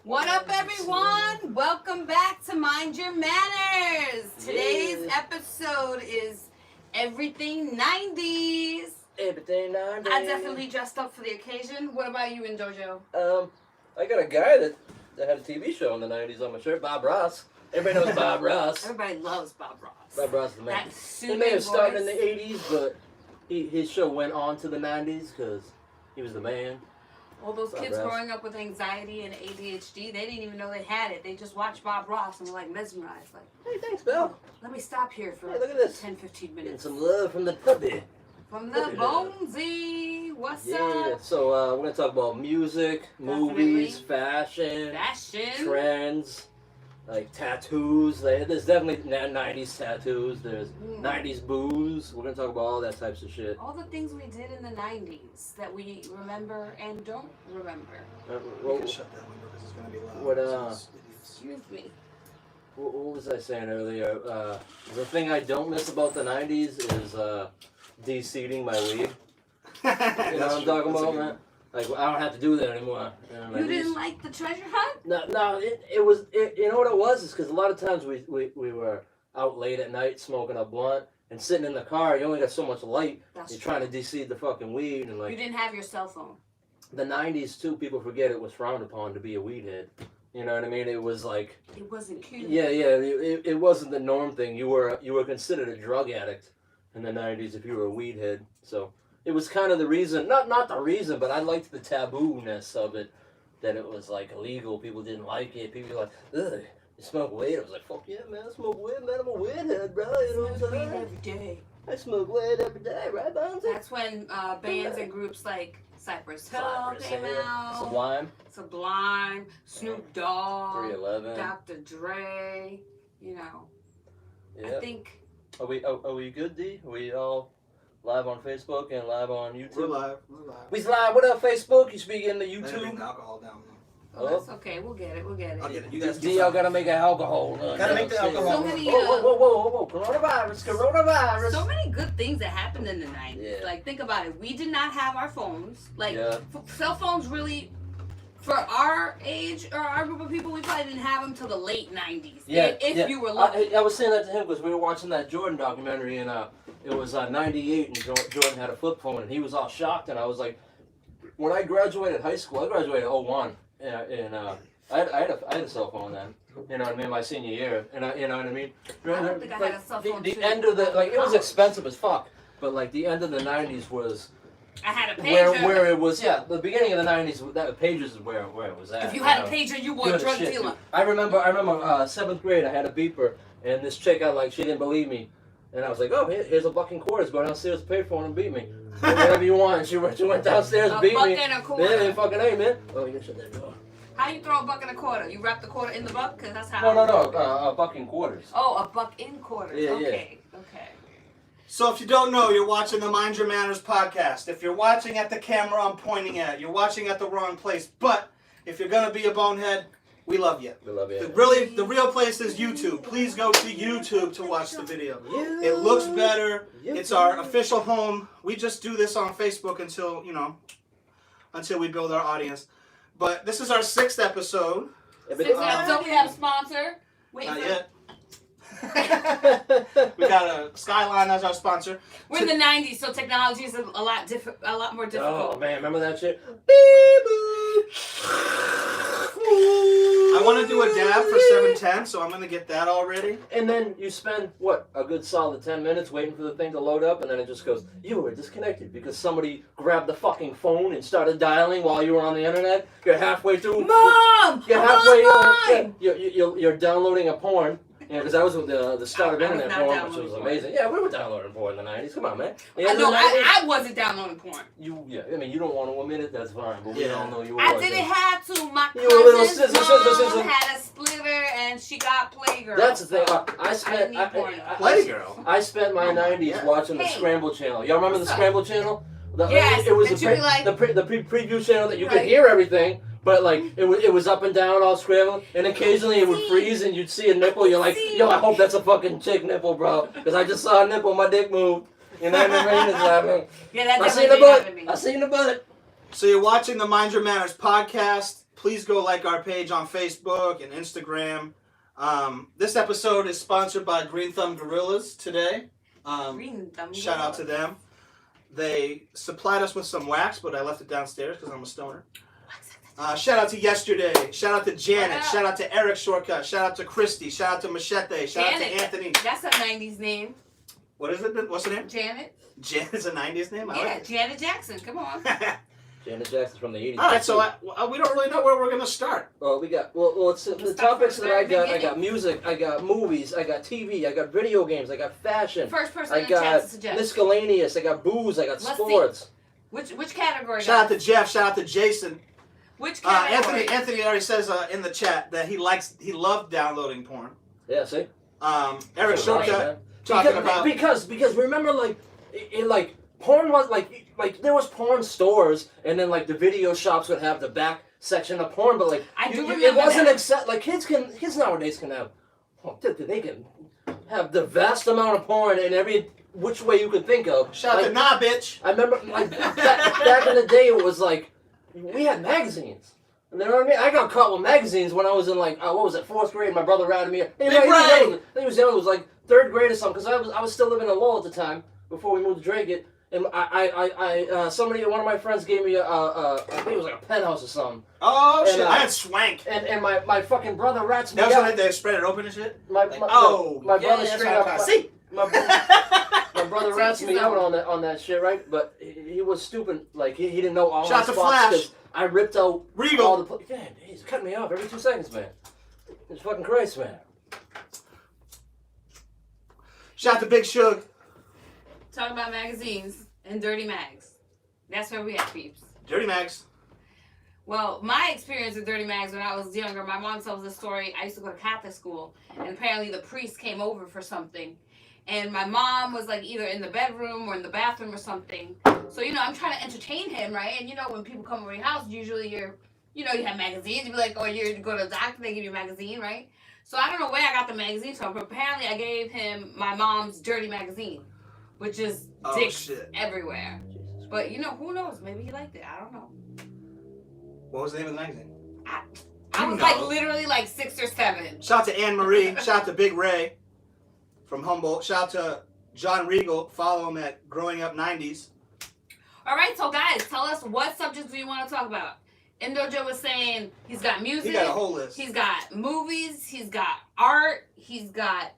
What up, everyone? Welcome back to Mind Your Manners. Today's episode is everything 90s. Everything 90s. I definitely dressed up for the occasion. What about you, Indo Joe? I got a guy that had a TV show in the 90s on my shirt, Bob Ross. Everybody knows Bob Ross. Everybody loves Bob Ross. Bob Ross is the man. That He may have started in voice. the 80s, but his show went on to the 90s because he was the man. All those Bob kids Ross. growing up with anxiety and ADHD, they didn't even know they had it. They just watched Bob Ross and were like mesmerized. Like, Hey, thanks, Bill. let me stop here for Hey, look at this. 10, 15 Getting minutes. some love from the puppy. From the Bonesy. What's Yeah, up? so we're going to talk about music, movies, fashion, Fashion. trends, like tattoos. There's definitely 90s tattoos. There's 90s booze. We're going to talk about all that types of shit. All the things we did in the 90s that we remember and don't remember. You can shut that window because it's going to be loud. What, Excuse me. What was I saying earlier? The thing I don't miss about the 90s is de-seeding my weed. You know what I'm talking about, man? Like, I don't have to do that anymore. You didn't like the treasure hunt? No, it was, you know what it was? It's because a lot of times we were out late at night smoking a blunt and sitting in the car, you only got so much light. That's You're true. trying to de-seed the fucking weed. And You like, didn't have your cell phone. the 90s, too, people forget it was frowned upon to be a weed head. You know what I mean? It was like, It wasn't cute. yeah, it wasn't the norm thing. You were considered a drug addict in the 90s if you were a weed head. So it was kind of the reason, not the reason, but I liked the taboo-ness of it, that it was like illegal. People didn't like it. People were like, ugh, you smoke weed? I was like, fuck yeah, man, I smoke weed, man. I'm a weed head, bro. You know what I'm Smoke weed saying? every day. I smoke weed every day, right, Bones? That's when bands and groups like Cypress Hill came out. Sublime, Snoop Dogg. 311. Dr. Dre. You know. Yeah. I think. Are we good, D? Are we all live on Facebook and live on YouTube? We're live. We's live. What up, Facebook? You speaking to I didn't YouTube? bring the alcohol down. Oh, that's okay. We'll get it. We'll get it. I'll get it. You guys D, y'all gotta make an alcohol. Gotta make the alcohol. So many, Whoa. Coronavirus. So many good things that happened in the 90s. Yeah. Like, think about it. We did not have our phones. Like, Yeah. cell phones really, for our age or our group of people, we probably didn't have them till the late 90s. Yeah, If you were lucky. I was saying that to him because we were watching that Jordan documentary and it was 98 and Jordan had a flip phone and he was all shocked and I was like, when I graduated high school, I graduated 01 and I had a cell phone then. You know what I mean? My senior year, and you know what I mean. I don't think I had a cell phone The till end of the it was college. expensive as fuck, but like the end of the 90s was I had a pager. where it was the beginning of the 90s. That pages is where it was at. If you had a know? pager, you were Good a drug shit, dealer. dude. I remember 7th grade. I had a beeper, and this chick she didn't believe me, and I was like, oh, here's a buck and quarters. Go downstairs, pay for it, and beat me. Do whatever you want. And she went downstairs, A beat buck me. and a quarter. Yeah, fucking hey, man. Oh, you shut that door. How you throw a buck and a quarter? You wrap the quarter in the buck? Because that's how. No, a buck and quarters. Oh, a buck in quarters. Yeah, Okay. So if you don't know, you're watching the Mind Your Manners podcast. If you're watching at the camera I'm pointing at, you're watching at the wrong place. But if you're going to be a bonehead, we love you. We love you. The real place is YouTube. Please go to YouTube to watch the video. It looks better. It's our official home. We just do this on Facebook until we build our audience. But this is our 6th episode. 6th episode, we have a sponsor. Not yet. We got a Skyline as our sponsor. We're in the 90s, so technology is a lot more difficult. Oh man, remember that shit? I want to do a dab for 710, so I'm going to get that all ready. And then you spend, a good solid 10 minutes waiting for the thing to load up, and then it just goes, you were disconnected because somebody grabbed the fucking phone and started dialing while you were on the internet. You're halfway through. Mom! You're halfway, you're downloading a porn. Yeah, because that was the start of I was internet not porn, which was downloading amazing. Yeah, we were downloading porn in the 90s. Come on, man. Yeah, I wasn't downloading porn. I mean, you don't want to admit it, that's fine, but we all know you were. I didn't have to. My You were a little cousin's scissor. mom had a splitter and she got Playgirl. That's the thing. so I spent need porno. Playgirl. I spent my 90s watching the Hey. Scramble channel. Y'all remember the What's up? Scramble channel? Yes, it was that the you be like- preview channel that you could Right. hear everything, but like it was up and down all scrambled, and occasionally it would See. freeze and you'd see a nipple. You're like, See. yo, I hope that's a fucking chick nipple, bro, because I just saw a nipple, my dick moved. You know what I mean? It's like, Yeah, that I seen definitely the happened to butt. me. I seen the butt. So you're watching the Mind Your Manners podcast. Please go like our page on Facebook and Instagram. This episode is sponsored by Green Thumb Gorillas today. Shout out to them. They supplied us with some wax, but I left it downstairs because I'm a stoner. Shout out to Yesterday. Shout out to Janet. Shout out to Eric Shortcut. Shout out to Christy. Shout out to Machete. Shout out to Anthony. That's a 90s name. What is it? What's the name? Janet. Janet's a 90s name? Yeah, like Janet Jackson. Come on. Janet Jackson's from the 80s. All right, so we don't really know where we're going to start. Well, it's the topics that I got music, I got movies, I got TV, I got video games, I got fashion. First person I in the chat got to suggest. miscellaneous, I got booze, I got sports. See. Which category? Shout out to Jeff, shout out to Jason. Which category? Anthony already says in the chat that he loved downloading porn. Yeah, see? Eric Shortcut talking about... Because remember, like porn was, like there was porn stores, and then, like, the video shops would have the back section of porn, but, like, it wasn't like, kids nowadays can have, they can have the vast amount of porn in every which way you could think of. Shout out to Nah Bitch. I remember, like, back in the day, it was like, we had magazines. You know what I mean? I got caught with magazines when I was in, like, what was it, 4th grade. My brother ratted me. He was young. It was like 3rd grade or something, because I was still living in Lowell at the time before we moved to Drake it. And one of my friends gave me I think it was like a penthouse or something. Oh shit! I had swank. And my fucking brother rats me out. That was when they spread it open and shit. My brother straight up. See. My brother rats me out on that shit, right? But he was stupid. Like he didn't know all my spots because I ripped out Regal. all the. Yeah, he's cutting me off every 2 seconds, man. It's fucking Christ, man. Shout out to Big Shug. Talking about magazines and dirty mags. That's where we at, peeps. Dirty mags. Well, my experience with dirty mags when I was younger, my mom tells the story. I used to go to Catholic school, and apparently the priest came over for something. And my mom was like either in the bedroom or in the bathroom or something. So, I'm trying to entertain him, right? And when people come over your house, usually you have magazines. You be like, you go to the doctor, they give you a magazine, right? So I don't know where I got the magazine from, but apparently I gave him my mom's dirty magazine, which is dicks everywhere. But, who knows? Maybe he liked it. I don't know. What was the name of the magazine? I was like literally like 6 or 7. Shout out to Anne Marie. Shout out to Big Ray from Humboldt. Shout out to John Regal. Follow him at Growing Up 90s. All right, so guys, tell us what subjects do you want to talk about? Indo Joe was saying he's got music. He got a whole list. He's got movies. He's got art. He's got,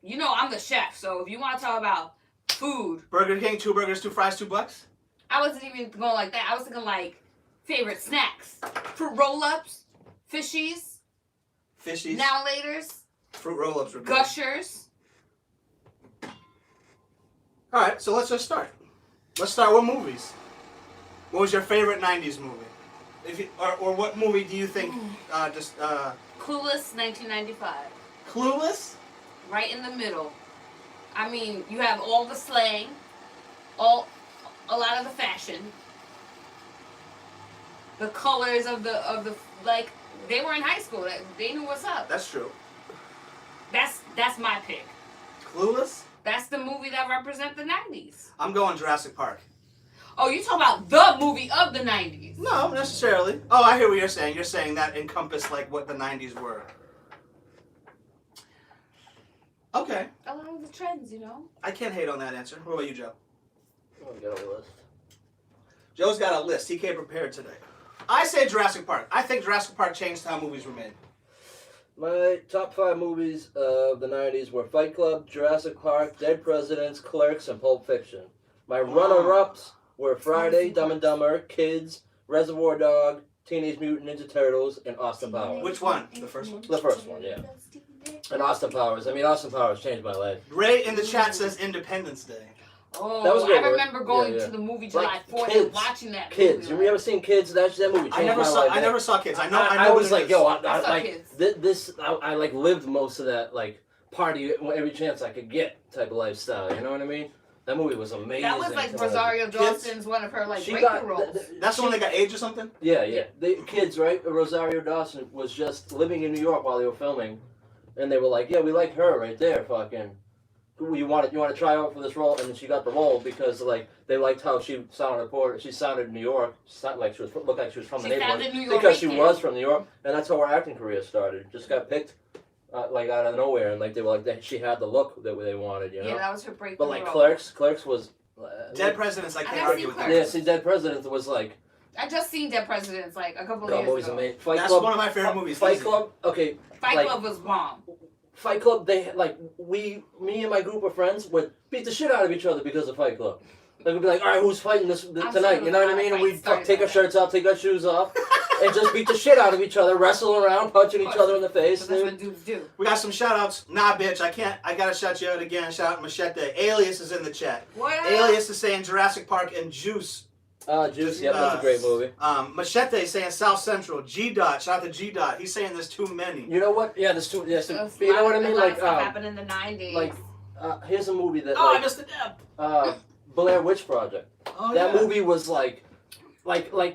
I'm the chef. So if you want to talk about food. Burger King, 2 burgers, 2 fries, $2. I wasn't even going like that. I was thinking like favorite snacks. Fruit roll-ups. Fishies. Now laters. Fruit roll-ups. Gushers. All right, so let's just start. Let's start with movies. What was your favorite 90s movie? Or what movie do you think Clueless, 1995. Clueless? Right in the middle. I mean, you have all the slang, a lot of the fashion, the colors of the like. They were in high school. They knew what's up. That's true. That's my pick. Clueless? That's the movie that represents the 90s. I'm going Jurassic Park. Oh, you talking about the movie of the 90s? No, necessarily. Oh, I hear what you're saying. You're saying that encompassed like what the 90s were. Okay. Along the trends, I can't hate on that answer. What about you, Joe? I got a list. Joe's got a list. He came prepared today. I say Jurassic Park. I think Jurassic Park changed how movies were made. My top 5 movies of the 90s were Fight Club, Jurassic Park, Dead Presidents, Clerks, and Pulp Fiction. My runner-ups were Friday, Dumb and Dumber, Kids, Reservoir Dog, Teenage Mutant Ninja Turtles, and Austin Powers. Which one? The first one? The first one, yeah. And Austin Powers. Austin Powers changed my life. Ray in the chat says Independence Day. Oh, that was I remember going to the movie July 4th and watching that movie. Kids. You ever seen Kids? That movie changed my life. I never saw Kids. I was like, yo, I saw Kids. I like lived most of that like party every chance I could get type of lifestyle. You know what I mean? That movie was amazing. That was like Rosario Dawson's one of her like breakthrough roles. That's the one that got AIDS or something? Yeah. The Kids, right? Rosario Dawson was just living in New York while they were filming. And they were like, yeah, we like her right there, fucking. you want to try out for this role, and then she got the role because like they liked how she sounded. She sounded in New York. Like she looked like she was from the neighborhood because she was from New York, and that's how her acting career started. Just got picked. Like out of nowhere, and like they were like she had the look that they wanted, you know. Yeah, that was her breakthrough. But like Clerks was. Dead Presidents, I can't argue with that. Yeah, see, Dead Presidents was like. I just seen Dead Presidents like a couple of years ago. Amazing. That's one of my favorite movies. Fight Club, okay. Fight Club was bomb. Fight Club, me and my group of friends would beat the shit out of each other because of Fight Club. Like we'd be like, all right, who's fighting this tonight? You know what I mean? And we'd take our shirts off, take our shoes off, and just beat the shit out of each other, wrestle around, punching each other in the face. That's what dudes do. We got some shout outs. Nah, bitch, I gotta shout you out again. Shout out Machete. Alias is in the chat. What? Alias is saying Jurassic Park and Juice. Juice, yeah, that's a great movie. Machete saying South Central. G Dot, shout out to G Dot. He's saying there's too many. You know what? Yeah, there's too. Yeah, but you know what I mean? Like, happened in the 90s. Like, here's a movie that. Oh, like, I missed the deb. Blair Witch Project. Oh, that yeah. movie was like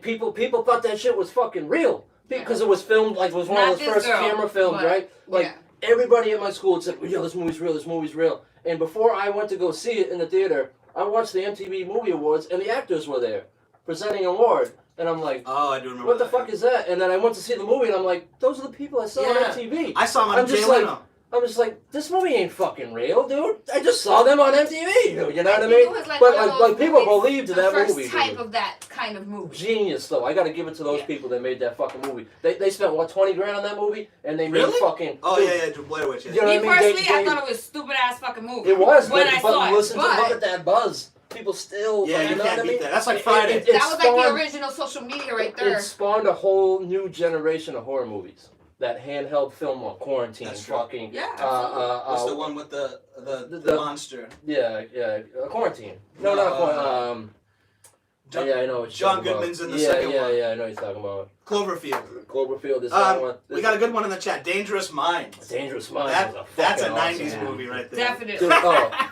people thought that shit was fucking real because it was filmed like it was one of those first camera films, right? Like everybody at my school said, "Yo, this movie's real. This movie's real." And before I went to go see it in the theater, I watched the MTV Movie Awards, and the actors were there presenting an award, and I'm like, "Oh, I do remember." What the fuck is that? And then I went to see the movie, and I'm like, "Those are the people I saw on MTV." I saw them on Jay Leno. I'm just like, this movie ain't fucking real, dude. I just saw them on MTV. You know what I mean? Like but people believed that movie. The first type of that kind of movie. Genius, though. I got to give it to those people that made that fucking movie. They spent what, $20 grand on that movie, and they made fucking. Oh yeah, Blair Witch. Yeah. You know Me what I mean? personally, I thought it was a stupid ass fucking movie. It was, when but I saw it. Look at that buzz. People still. Yeah, you know can't what I beat mean? that. That's like Friday. That was like the original social media right there. It spawned a whole new generation of horror movies. That handheld film on Quarantine, fucking. Yeah. What's the one with the monster? Yeah, Quarantine. No, not Quarantine. Yeah, I know what you're John talking Goodman's about. in the second one. Yeah, I know what you're talking about. Cloverfield is that one. We got a good one in the chat. Dangerous Minds. Dangerous Minds. That's a 90s movie right there. Definitely.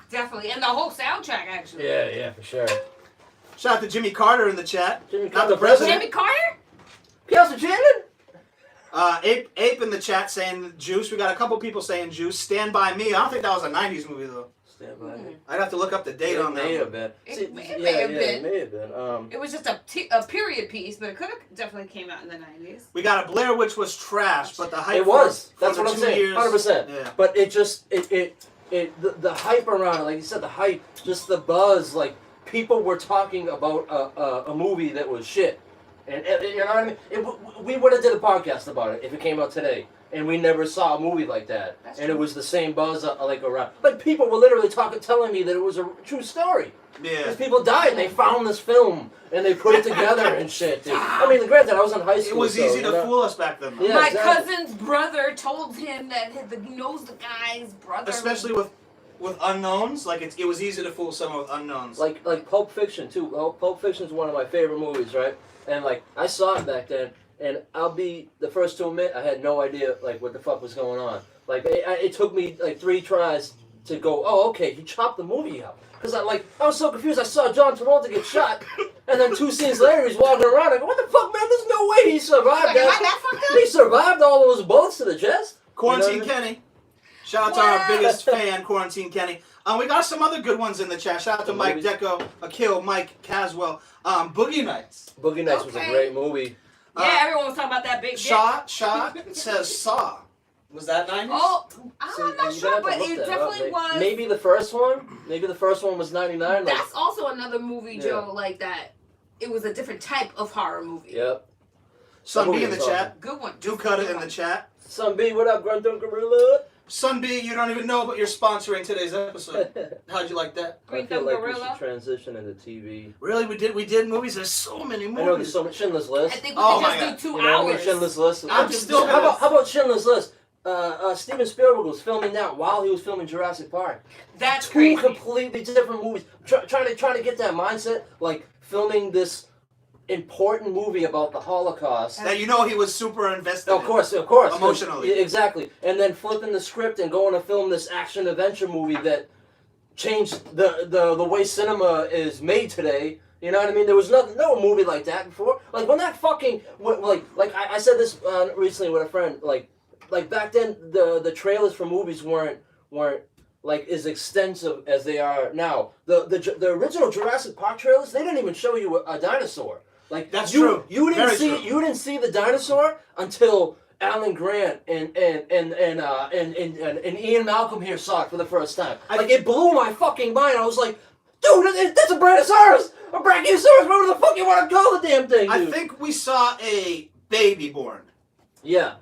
Definitely. And the whole soundtrack, actually. Yeah, for sure. Shout out to Jimmy Carter in the chat. Jimmy Carter, the president. Jimmy Carter? Kelsey Shannon? Ape in the chat saying Juice. We got a couple people saying Juice. Stand By Me. I don't think that was a 90s movie, though. Stand By Me. I'd have to look up the date on that. It may have been. It may have been. It was just a period piece, but it could have definitely came out in the 90s. We got a Blair Witch was trash, but the hype. It was. For That's what I'm saying. 100%. Yeah. But it just the hype around it, like you said, the hype, just the buzz, like people were talking about a movie that was shit. And you know what I mean? We would have did a podcast about it if it came out today, and we never saw a movie like that. That's and true. it was the same buzz like around. Like people were literally telling me that it was a true story. Yeah. Because people died, and they found this film, and they put it together and shit. Dude. I mean, granted, I was in high school. It was easy to fool us back then. Yeah, My cousin's brother told him that he knows the guy's brother. Especially with unknowns, like it was easy to fool someone with unknowns. Like Pulp Fiction too. Pulp Fiction is one of my favorite movies, right? And like I saw it back then, and I'll be the first to admit I had no idea like what the fuck was going on. Like it took me like 3 tries to go, oh okay, he chopped the movie up. Cause I was so confused. I saw John Travolta get shot, and then 2 scenes later he's walking around. I go, what the fuck, man? There's no way he survived that. He survived all those bullets to the chest. Quarantine Kenny. Shout out to our biggest fan, Quarantine Kenny. We got some other good ones in the chat. Shout out to Mike Deco, Akil, Mike Caswell. Boogie Nights. Boogie Nights was a great movie. Yeah, everyone was talking about that big Shaw, it says Saw. Was that 90s? Oh, I'm not sure, but it definitely was. Maybe the first one. Maybe the first one was 99. That's also another movie, Joe, like that. It was a different type of horror movie. Yep. Sun B in the chat. Good one. Do cut it in the chat. Sun B, what up, Grunt Gorilla? Sun B, you don't even know, but you're sponsoring today's episode. How'd you like that? I feel like we should transition into TV. Really? We did movies? There's so many movies. I know there's so much. Schindler's List. I think we could just do 2 hours. Schindler's List. I'm still how about Schindler's List? Steven Spielberg was filming that while he was filming Jurassic Park. That's 2 crazy. completely different movies. Trying to get that mindset, like filming this important movie about the Holocaust. That you know he was super invested Of course. Emotionally. Exactly. And then flipping the script and going to film this action-adventure movie that changed the way cinema is made today. You know what I mean? There was no movie like that before. Like, when that fucking... Like I said this recently with a friend. Like back then, the trailers for movies weren't like as extensive as they are now. The original Jurassic Park trailers, they didn't even show you a dinosaur. Like That's true. You didn't Very see true. you didn't see the dinosaur until Alan Grant and Ian Malcolm here saw it for the first time. Like it blew my fucking mind. I was like, dude, that's a Brontosaurus, a Brachiosaurus. Whatever the fuck you want to call the damn thing, dude. I think we saw a baby born. Yeah.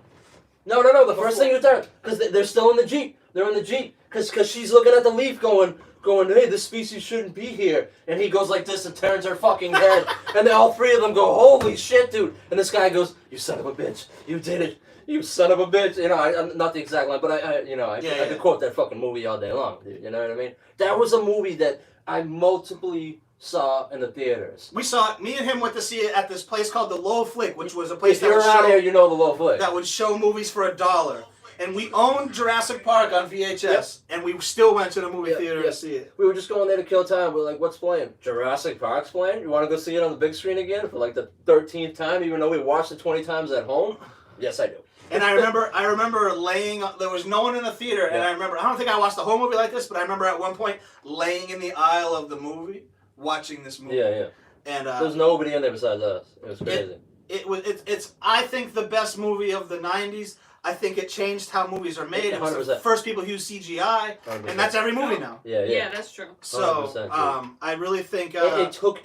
No. The first thing you turn, because they're still in the Jeep. They're in the Jeep because she's looking at the leaf going, hey, this species shouldn't be here. And he goes like this and turns her fucking head. And then all three of them go, holy shit, dude. And this guy goes, you son of a bitch. You did it. You son of a bitch. You know, I'm not the exact line, but I could quote that fucking movie all day long, dude. You know what I mean? That was a movie that I multiply saw in the theaters. We saw it. Me and him went to see it at this place called the Low Flick, which was a place if you're out here, you know the Low Flick. that would show movies for $1. And we owned Jurassic Park on VHS, and we still went to the movie theater to see it. We were just going there to kill time. We're like, what's playing? Jurassic Park's playing? You want to go see it on the big screen again for like the 13th time, even though we watched it 20 times at home? Yes, I do. And I remember laying. There was no one in the theater, and I don't think I watched the whole movie like this, but I remember at one point laying in the aisle of the movie, watching this movie. Yeah. And there was nobody in there besides us. It was crazy. It's I think the best movie of the '90s. I think it changed how movies are made. It was 100%. the first people who used CGI, 100%. and that's every movie now. Yeah, that's true. So 100% I really think it took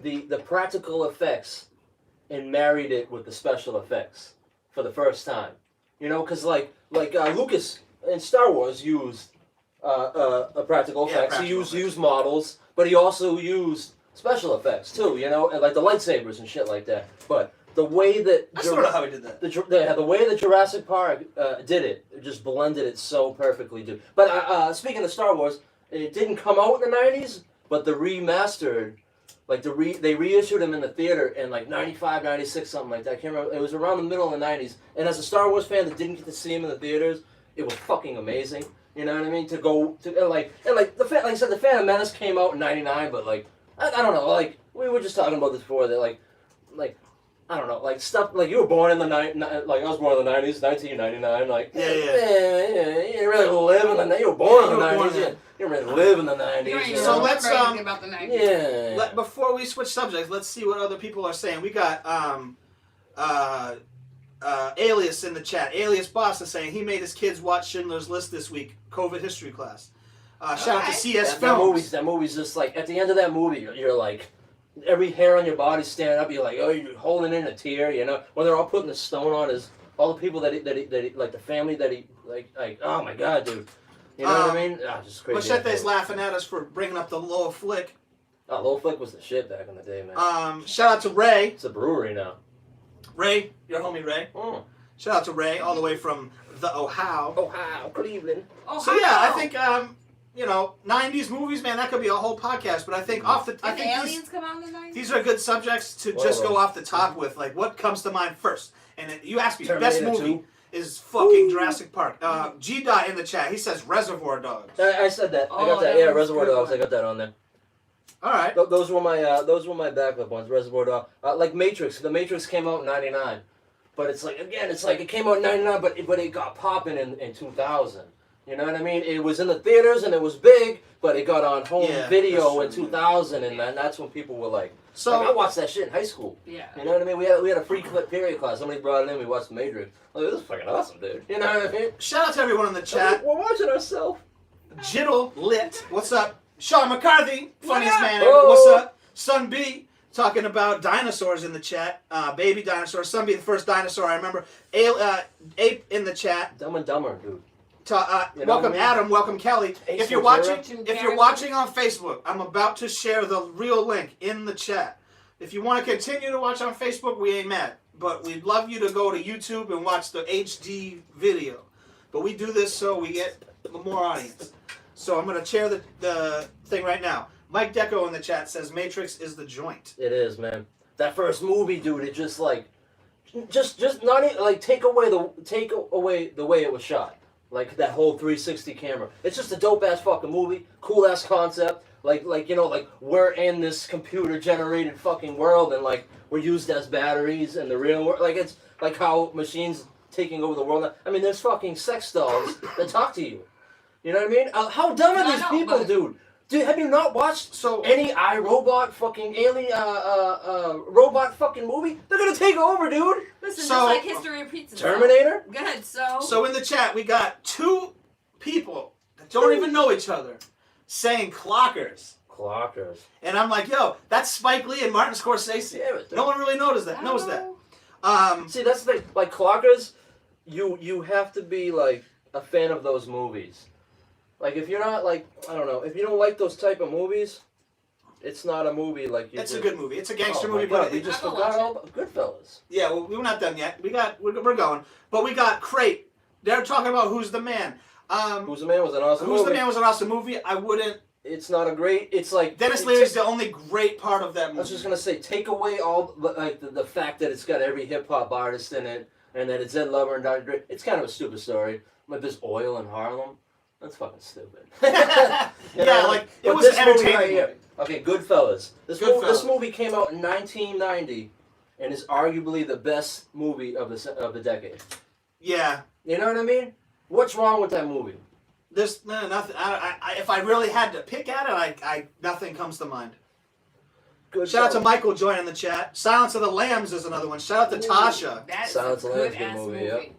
the practical effects and married it with the special effects for the first time. You know, because like Lucas in Star Wars used practical effects. He used models, but he also used special effects too. You know, and like the lightsabers and shit like that. But the way that I sort of how he did that. The way that Jurassic Park did it just blended it so perfectly, dude. But speaking of Star Wars, it didn't come out in the '90s, but the remastered, like they reissued them in the theater in like '95, '96, something like that. I can't remember. It was around the middle of the '90s. And as a Star Wars fan that didn't get to see them in the theaters, it was fucking amazing. You know what I mean? To go to like like I said, the Phantom Menace came out in '99, but like I don't know, like we were just talking about this before that like. I don't know, like stuff like you were born in the like I was born in the '90s, 1999. Like yeah. You didn't really live in the you were born in the '90s. You didn't really live in the '90s. So let's about the 90s. Before we switch subjects, let's see what other people are saying. We got Alias in the chat. Alias Boss is saying he made his kids watch Schindler's List this week. COVID history class. Shout out to CS Films. That movie's just like at the end of that movie, you're like. Every hair on your body standing up, you're like, oh, you're holding in a tear, you know. When they're all putting the stone on all the people that he like the family that he like, oh my god, dude, you know what I mean? Just crazy. Machete's laughing at us for bringing up the Low Flick. Oh, Low Flick was the shit back in the day, man. Shout out to Ray. It's a brewery now. Ray, your homie Ray. Mm. Shout out to Ray, all the way from the Ohio, Cleveland. Ohio. So yeah, I think 90s movies, man, that could be a whole podcast. But I think I think aliens come out in the 90s? These are good subjects to just go off the top with. Like, what comes to mind first? And you asked me, Terminator best movie 2. is fucking Jurassic Park. G Dot in the chat, he says Reservoir Dogs. I said that. I got that. Yeah, Reservoir Dogs. I got that on there. All right. Those were my backup ones. Reservoir Dogs. Like Matrix. The Matrix came out in '99, but it's like it came out in '99, but it got popping in 2000. You know what I mean? It was in the theaters and it was big, but it got on home video in 2000, and that's when people were like, I watched that shit in high school. Yeah. You know what I mean? We had a free clip period class. Somebody brought it in. We watched The Matrix. Like, this is fucking awesome, dude. You know what I mean? Shout out to everyone in the chat. We're watching ourselves. Jiddle Lit. What's up? Sean McCarthy, funniest man ever. Oh. What's up? Sun B. Talking about dinosaurs in the chat. Baby dinosaur. Sun B, the first dinosaur I remember. Ape in the chat. Dumb and Dumber, dude. Welcome Adam, welcome Kelly. If you're watching on Facebook, I'm about to share the real link in the chat. If you want to continue to watch on Facebook, we ain't mad. But we'd love you to go to YouTube and watch the HD video. But we do this so we get more audience. So I'm going to share the thing right now. Mike Deco in the chat says Matrix is the joint. It is, man. That first movie, dude, it just like just not even, like take away the way it was shot. Like that whole 360 camera. It's just a dope ass fucking movie, cool ass concept. Like we're in this computer generated fucking world, and like we're used as batteries in the real world. Like it's like how machines taking over the world. I mean, there's fucking sex dolls that talk to you. You know what I mean? How dumb are these people, dude? Dude, have you not watched any iRobot fucking alien robot fucking movie? They're gonna take over, dude. Listen, just like history repeats itself. Terminator? Good, so... So in the chat, we got 2 people that don't even know each other saying clockers. Clockers. And I'm like, yo, that's Spike Lee and Martin Scorsese. Yeah, no one really knows that. See, that's the thing. Like, clockers, you have to be, like, a fan of those movies. Like, if you're not, like, I don't know, if you don't like those type of movies, it's not a movie like you It's a good movie. It's a gangster movie. God, but we just forgot all about Goodfellas. Yeah, well, we're not done yet. We're going. But we got Crate. They're talking about Who's the Man. Who's the Man was an awesome movie. Who's the Man was an awesome movie. I wouldn't... It's not a great... It's like... Dennis Leary's the only great part of that movie. I was just going to say, take away all, like, the fact that it's got every hip-hop artist in it, and that it's Ed Lover and Dr. Dre. It's kind of a stupid story. Like, there's oil in Harlem. That's fucking stupid. Yeah, like, it was an entertaining movie. Okay, Goodfellas. This movie came out in 1990, and is arguably the best movie of the decade. Yeah. You know what I mean? What's wrong with that movie? There's nothing. If I really had to pick at it, nothing comes to mind. Shout out to Michael joining the chat. Silence of the Lambs is another one. Shout out to Tasha. Silence of the Lambs, good movie. Yep.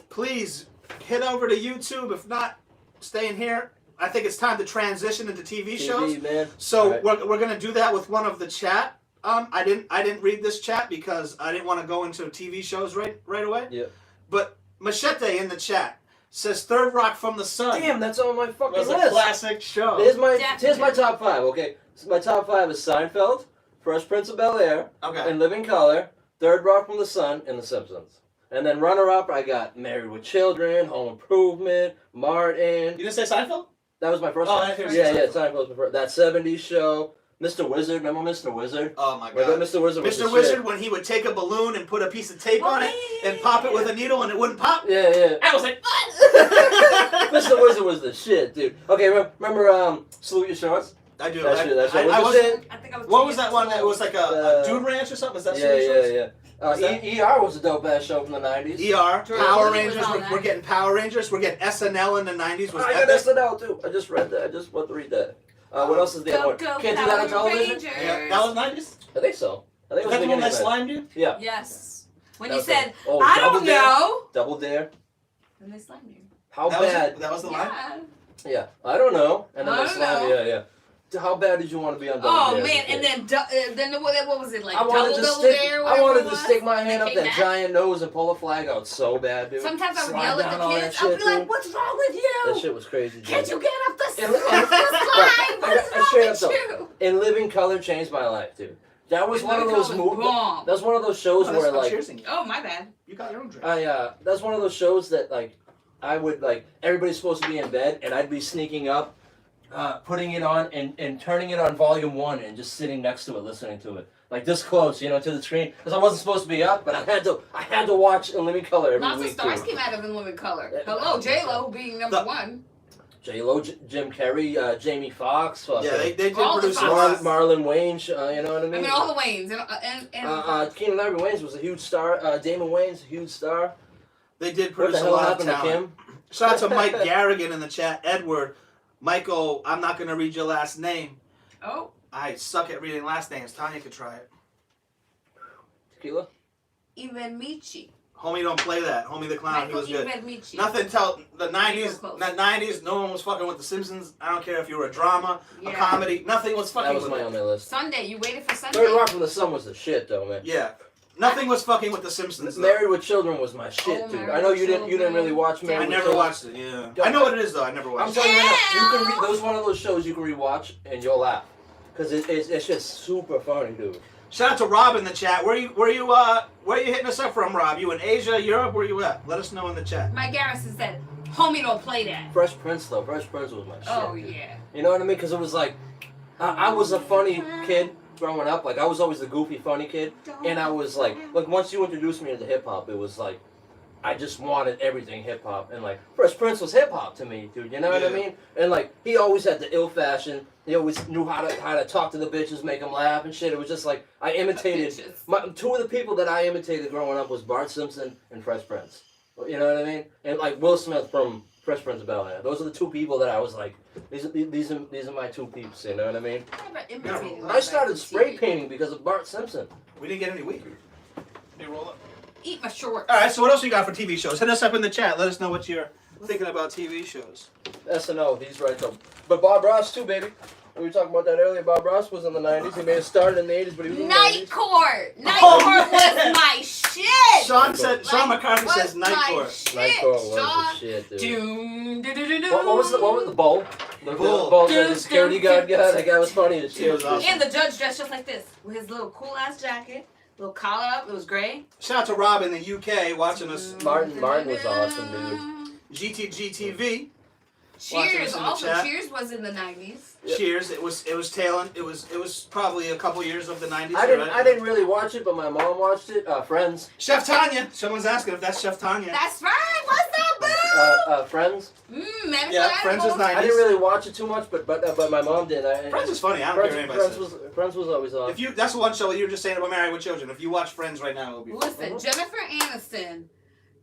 Please head over to YouTube. If not, stay in here. I think it's time to transition into TV shows. Man. So we're gonna do that with one of the chat. I didn't read this chat because I didn't want to go into TV shows right away. Yeah. But Machete in the chat says Third Rock from the Sun. Damn, that's on my fucking list. That's a classic show. Here's my top 5. Okay, so my top 5 is Seinfeld, Fresh Prince of Bel-Air, In Living Color, Third Rock from the Sun, and The Simpsons. And then runner-up, I got Married with Children, Home Improvement, Martin. You didn't say Seinfeld? That was my first one. Yeah, Seinfeld was my first. That 70s show. Mr. Wizard, remember Mr. Wizard? Oh my god. Mr. Wizard was Mr. Wizard, when he would take a balloon and put a piece of tape on it and pop it with a needle and it wouldn't pop? Yeah. I was like, Mr. Wizard was the shit, dude. Okay, remember Salute Your Shorts? I do. That shit I think I was what was that one that was like a Dude Ranch or something? Was that ER was a dope ass show from the 90s. ER, Power Rangers. We're getting Power Rangers. We're getting SNL in the 90s. I got SNL too. I just read that. I just want to read that. What else is there? Can't do that on television? Yeah, that was 90s? I think so. I think it was that the one that slimed you? Yeah. Yes. When you said, I don't know. Double Dare. Then they slimed you. How bad? That was the line? Yeah. I don't know. And then they slimed you. Yeah. How bad did you want to be on Double Dare? Oh man, and then what was it like? I wanted to stick my hand up that giant nose and pull a flag out so bad, dude. Sometimes I would yell at the kids. I'd be like, "What's wrong with you? That shit was crazy. Can't you get up the slide? What's wrong with you?" In Living Color changed my life, dude. That was one of those movies. That was one of those shows where like. Oh my bad. You got your own drink. That's one of those shows that like, I would like everybody's supposed to be in bed and I'd be sneaking up. Putting it on and turning it on volume 1 and just sitting next to it, listening to it, like this close, to the screen, because I wasn't supposed to be up, but I had to watch In Living Color every week. Lots of stars too. came out of In Living Color. Hello, J-Lo being number 1. J-Lo, Jim Carrey, Jamie Foxx. Yeah, they did produce Marlon Wayans. You know what I mean? I mean all the Wayans and Keenan Ivory Wayans was a huge star. Damon Wayans, a huge star. They did produce a lot of talent. Shout out to Mike Garrigan in the chat. Edward. Michael, I'm not going to read your last name. Oh. I suck at reading last names. Tanya could try it. Tequila? Even Michi. Homie don't play that. Homie the Clown, he was good. Michi. Nothing till the 90s. The 90s, no one was fucking with The Simpsons. I don't care if you were a drama, a comedy. Nothing was fucking with it. That was on my list. Sunday, you waited for Sunday? Third Rock from the Sun was the shit, though, man. Yeah. Nothing was fucking with The Simpsons. Married with Children was my shit, dude. I know you didn't really watch Married with Children. I never watched it. Yeah. I know what it is though. I never watched it. I'm telling you right now, that was one of those shows you can rewatch and you'll laugh, because it's just super funny, dude. Shout out to Rob in the chat. Where you hitting us up from, Rob? You in Asia, Europe? Where you at? Let us know in the chat. Mike Garrison said, "Homie, don't play that." Fresh Prince though. Fresh Prince was my shit. Oh dude. yeah. You know what I mean? Because it was like, I was a funny kid. Growing up, like I was always the goofy, funny kid, and I was like once you introduced me into hip hop, it was like, I just wanted everything hip hop, and like Fresh Prince was hip hop to me, dude. You know what I mean? And like he always had the ill fashion. He always knew how to talk to the bitches, make them laugh and shit. It was just like I imitated. Two of the people that I imitated growing up was Bart Simpson and Fresh Prince. You know what I mean? And like Will Smith from Fresh Prince of Bel-Air. Those are the two people that I was like, these are my two peeps. You know what I mean? I started spray painting because of Bart Simpson. We didn't get any weaker. They roll up. Eat my shorts. All right, so what else you got for TV shows? Hit us up in the chat. Let us know what you're thinking about TV shows. SNL, he's right though. But Bob Ross too, baby. We were talking about that earlier. Bob Ross was in the 90s. He may have started in the 80s, but he was in the 90s. Night Court. Night Court was my shit. Sean McCarthy says Night Court. Night Court was the shit, dude. What was the bowl? The bowl that the security guard got. That guy was funny as shit. Awesome. And the judge dressed just like this, with his little cool ass jacket, little collar up. It was gray. Shout out to Rob in the UK watching us. Martin was awesome, dude. GTGTV. Cheers. Also, Cheers was in the 90s. Cheers. It was tailing. It was probably a couple years of the 90s. I didn't really watch it, but my mom watched it. Friends. Chef Tanya. Someone's asking if that's Chef Tanya. That's right. What's up, boo? Friends. Friends was 90s. I didn't really watch it too much, but my mom did. Friends is funny. I don't care anybody says. Friends was always on. That's the one show you were just saying about Married with Children. If you watch Friends right now, it'll be fun. Listen, Jennifer Aniston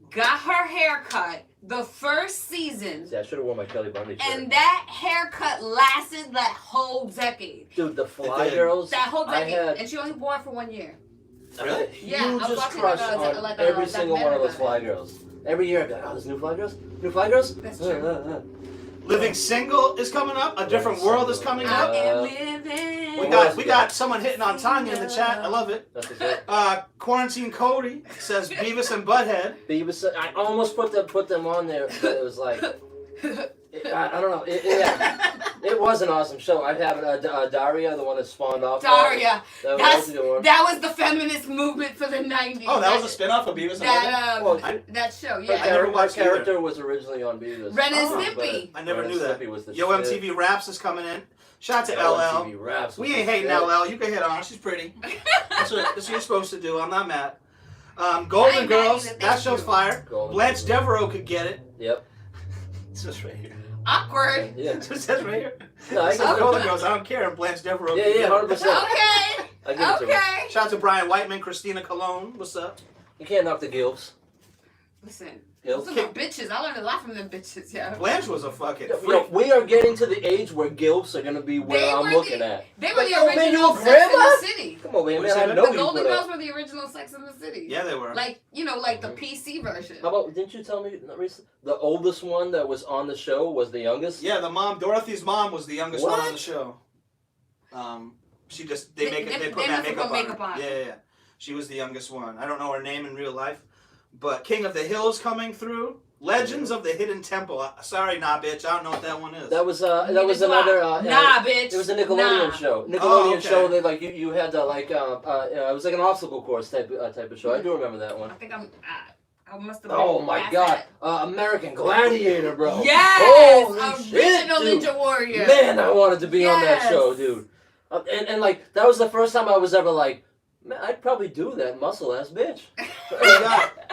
got her hair cut the first season. See, I should have worn my Kelly Bundy shirt. And that haircut lasted that whole decade. Dude, the Fly Girls. That whole decade. And she only wore it for 1 year. Really? Yeah, I was just watching crush on every single one of those Fly Girls. Every year I'd be like, oh, there's new Fly Girls? New Fly Girls? That's true. Living Single is coming up. A Different World is coming up. I am living. We got someone hitting on Tanya in the chat. I love it. That's it. Quarantine Cody says Beavis and Butthead. I almost put them on there. But it was like, I don't know. It was an awesome show. I have Daria, the one that spawned off. Daria. That was the feminist movement for the 90s. Oh, that was a spin-off of Beavis and Butthead? That show, yeah. I never watched my character was originally on Beavis. Ren and Snippy. I never knew that. Was the Yo MTV Raps is coming in. Shout out to LL. Raps we ain't hating LL. You can hit on her. She's pretty. That's what you're supposed to do. I'm not mad. Golden Girls. That show's fire. Blanche Devereaux could get it. Yep. It's just right here. Awkward. Yeah. It says right here. No, I guess Golden Girls. I don't care. And Blanche Devereaux. Yeah, 100%. Okay. Shout out to Brian Whiteman, Christina Cologne. What's up? You can't knock the gilfs. Listen. Gilfs. Those are bitches. I learned a lot from them bitches, yeah. Blanche was a fucking freak. We are getting to the age where gilfs are going to be where I'm looking at. They were the original Sex in the City. Come on, man. The Golden Girls were the original Sex in the City. Yeah, they were. Like the PC version. How about, didn't you tell me the oldest one that was on the show was the youngest? Yeah, the mom, Dorothy's mom was the youngest one on the show. She just, they put makeup on her. Yeah. She was the youngest one. I don't know her name in real life. But King of the Hill's coming through. Legends of the Hidden Temple. Sorry, nah, bitch. I don't know what that one is. That was another. Nah, bitch. It was a Nickelodeon show. Nickelodeon show. They you had to it was like an obstacle course type of show. I do remember that one. I think I must have. Oh my god, American Gladiator, bro. Yes. Holy original shit, Ninja Warrior. Man, I wanted to be on that show, dude. And like that was the first time I was ever like, man, I'd probably do that muscle ass bitch.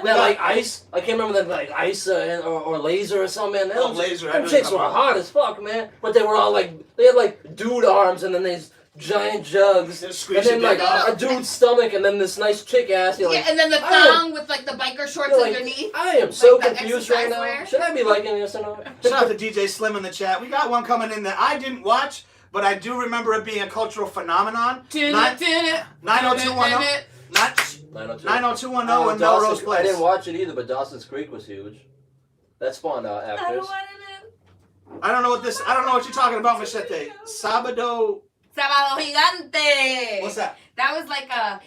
Like ice. I can't remember that like ice or laser or something. Man, laser. Them chicks were hot as fuck, man. But they were all like they had like dude arms and then these giant jugs and then like a dude's stomach and then this nice chick ass. You're like, and then the thong with like the biker shorts underneath. I am so confused right now. Should I be liking this or not? Shout out to DJ Slim in the chat. We got one coming in that I didn't watch. But I do remember it being a cultural phenomenon. 90210. 90210 and Melrose Place. I didn't watch it either, but Dawson's Creek was huge. That spawned actors. I don't know what you're talking about, Machete. Sábado Gigante. What's that? That was like a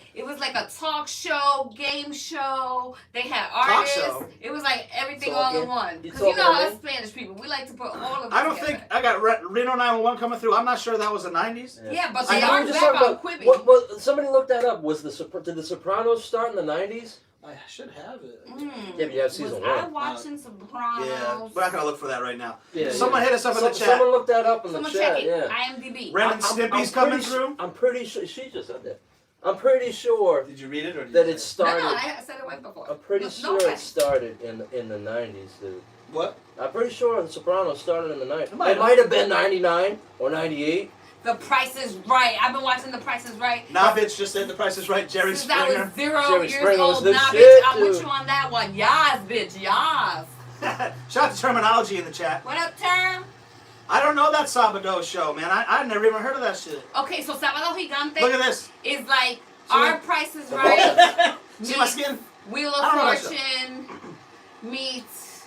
talk show, game show. They had artists. Talk show? It was like everything all in one. Because you know how us Spanish people, we like to put all of it I don't think I got Reno 911 coming through. I'm not sure that was the 90s. Yeah, but they are back on Quibi. Somebody looked that up. Did the Sopranos start in the 90s? I should have it. Yeah, but you have season 1. I'm watching Sopranos. Yeah, we're not going to look for that right now. Yeah, someone hit us up in the chat. Someone looked that up in the chat. Check it. Yeah. IMDb. Ren and Stimpy's coming through. I'm pretty sure she just said that. I'm pretty sure Did you read it or did that you it say No, started. I said it way before. I'm pretty sure it started in the 90s, dude. What? I'm pretty sure The Sopranos started in the 90s. It might It might have been 99 or 98. The Price is Right. I've been watching The Price is Right. Nah, bitch, just said The Price is Right. Jerry Since I Springer. was 0 Jerry years Springer was old. the Nah, shit, bitch, I'm with dude. you on that one. Yas, bitch, yas. Shout out to Terminology in the chat. What up, Term? I don't know that Sabado show, man. I've never even heard of that shit. Okay, so Sábado Gigante Look at this. is like See Our my- Price is Right See my skin? Wheel I don't know of that Fortune meets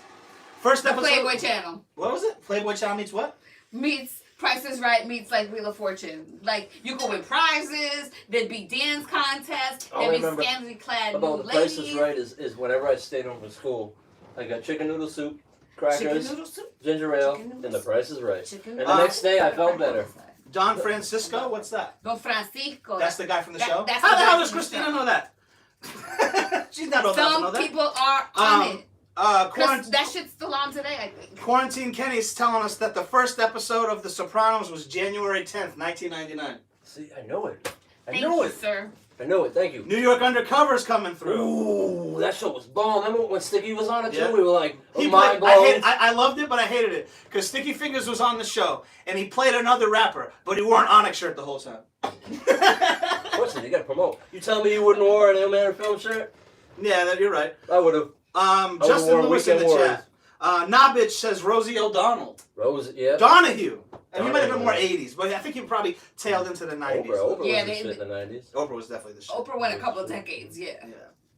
First the episode. Playboy Channel. What was it? Playboy Channel meets what? Meets Price is Right meets like Wheel of Fortune. Like you go win prizes, there'd be dance contests, All I there'd be remember scantily clad About new The Price ladies. is Right is whenever I stayed home from school, I got chicken noodle soup, crackers, Chicken noodle soup. ginger ale, Chicken noodle and The Price is Right. Chicken And the next day I felt better. Don Francisco? What's that? Don Francisco. That's the guy from the That- show? that's How the the guy hell does from the Christina show. know that? She's not old enough to know Some that. people are on it. Because that shit's still on today, I think. Quarantine Kenny's telling us that the first episode of The Sopranos was January 10th, 1999. See, I know it. I Thank know you, it. sir. I know it. Thank you. New York Undercover's coming through. Ooh, that show was bomb. Remember when Sticky was on it too? Yeah. We were like, He mind played, blown. I loved it, but I hated it. Because Sticky Fingers was on the show, and he played another rapper, but he wore an Onyx shirt the whole time. What's it? You gotta promote. You tell me you wouldn't wear an Illmatic film shirt? Yeah, you're right. I would have. Justin wore Lewis in the Weekend chat. Nah, bitch says Rosie O'Donnell. Rose, yeah. Donahue. And he might have been more Donahue. 80s, but I think he probably tailed into the 90s. Oprah Yeah, was the they- shit in the 90s. Oprah was definitely the shit. Oprah went a couple of decades, yeah. Yeah.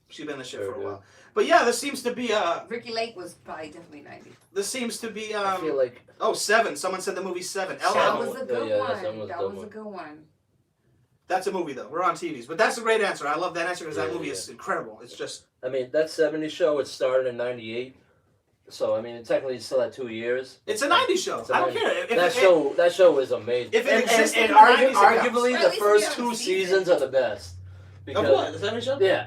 She's been the shit Sure for a do. while. But yeah, this seems to be Ricky Lake was probably definitely 90. I feel like Seven. Someone said the movie Seven. That Ella. was a good yeah, that one. was That good was a one. good one. That's a movie though. We're on TVs, but that's a great answer. I love that answer because that Yeah, movie yeah. is incredible. It's just I mean that '70s show. It started in '98, so I mean technically it's still at 2 years. it's a 90s show. It's a I don't 90s. care. That show is amazing. If it and, existed and in the 90s, it arguably counts. the Or at least first we 2 haven't seen it. seasons are the best. Because The 70s show? yeah,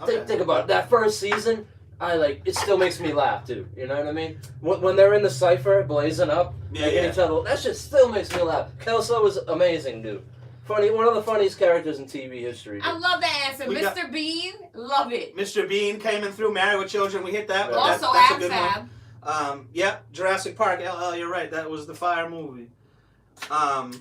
Okay. think about it. That first season. It still makes me laugh too. You know what I mean? When they're in the cipher, blazing up, Yeah, making yeah. each other, that shit still makes me laugh. Kelso was amazing, dude. Funny, one of the funniest characters in TV history. I Dude. love that answer. We Mr. got- Bean, love it. Mr. Bean came in through Married with Children. We hit that. Yeah. But Also, that's a good one. AbFab. Yeah, Jurassic Park. LL, you're right. That was the fire movie. AbFab.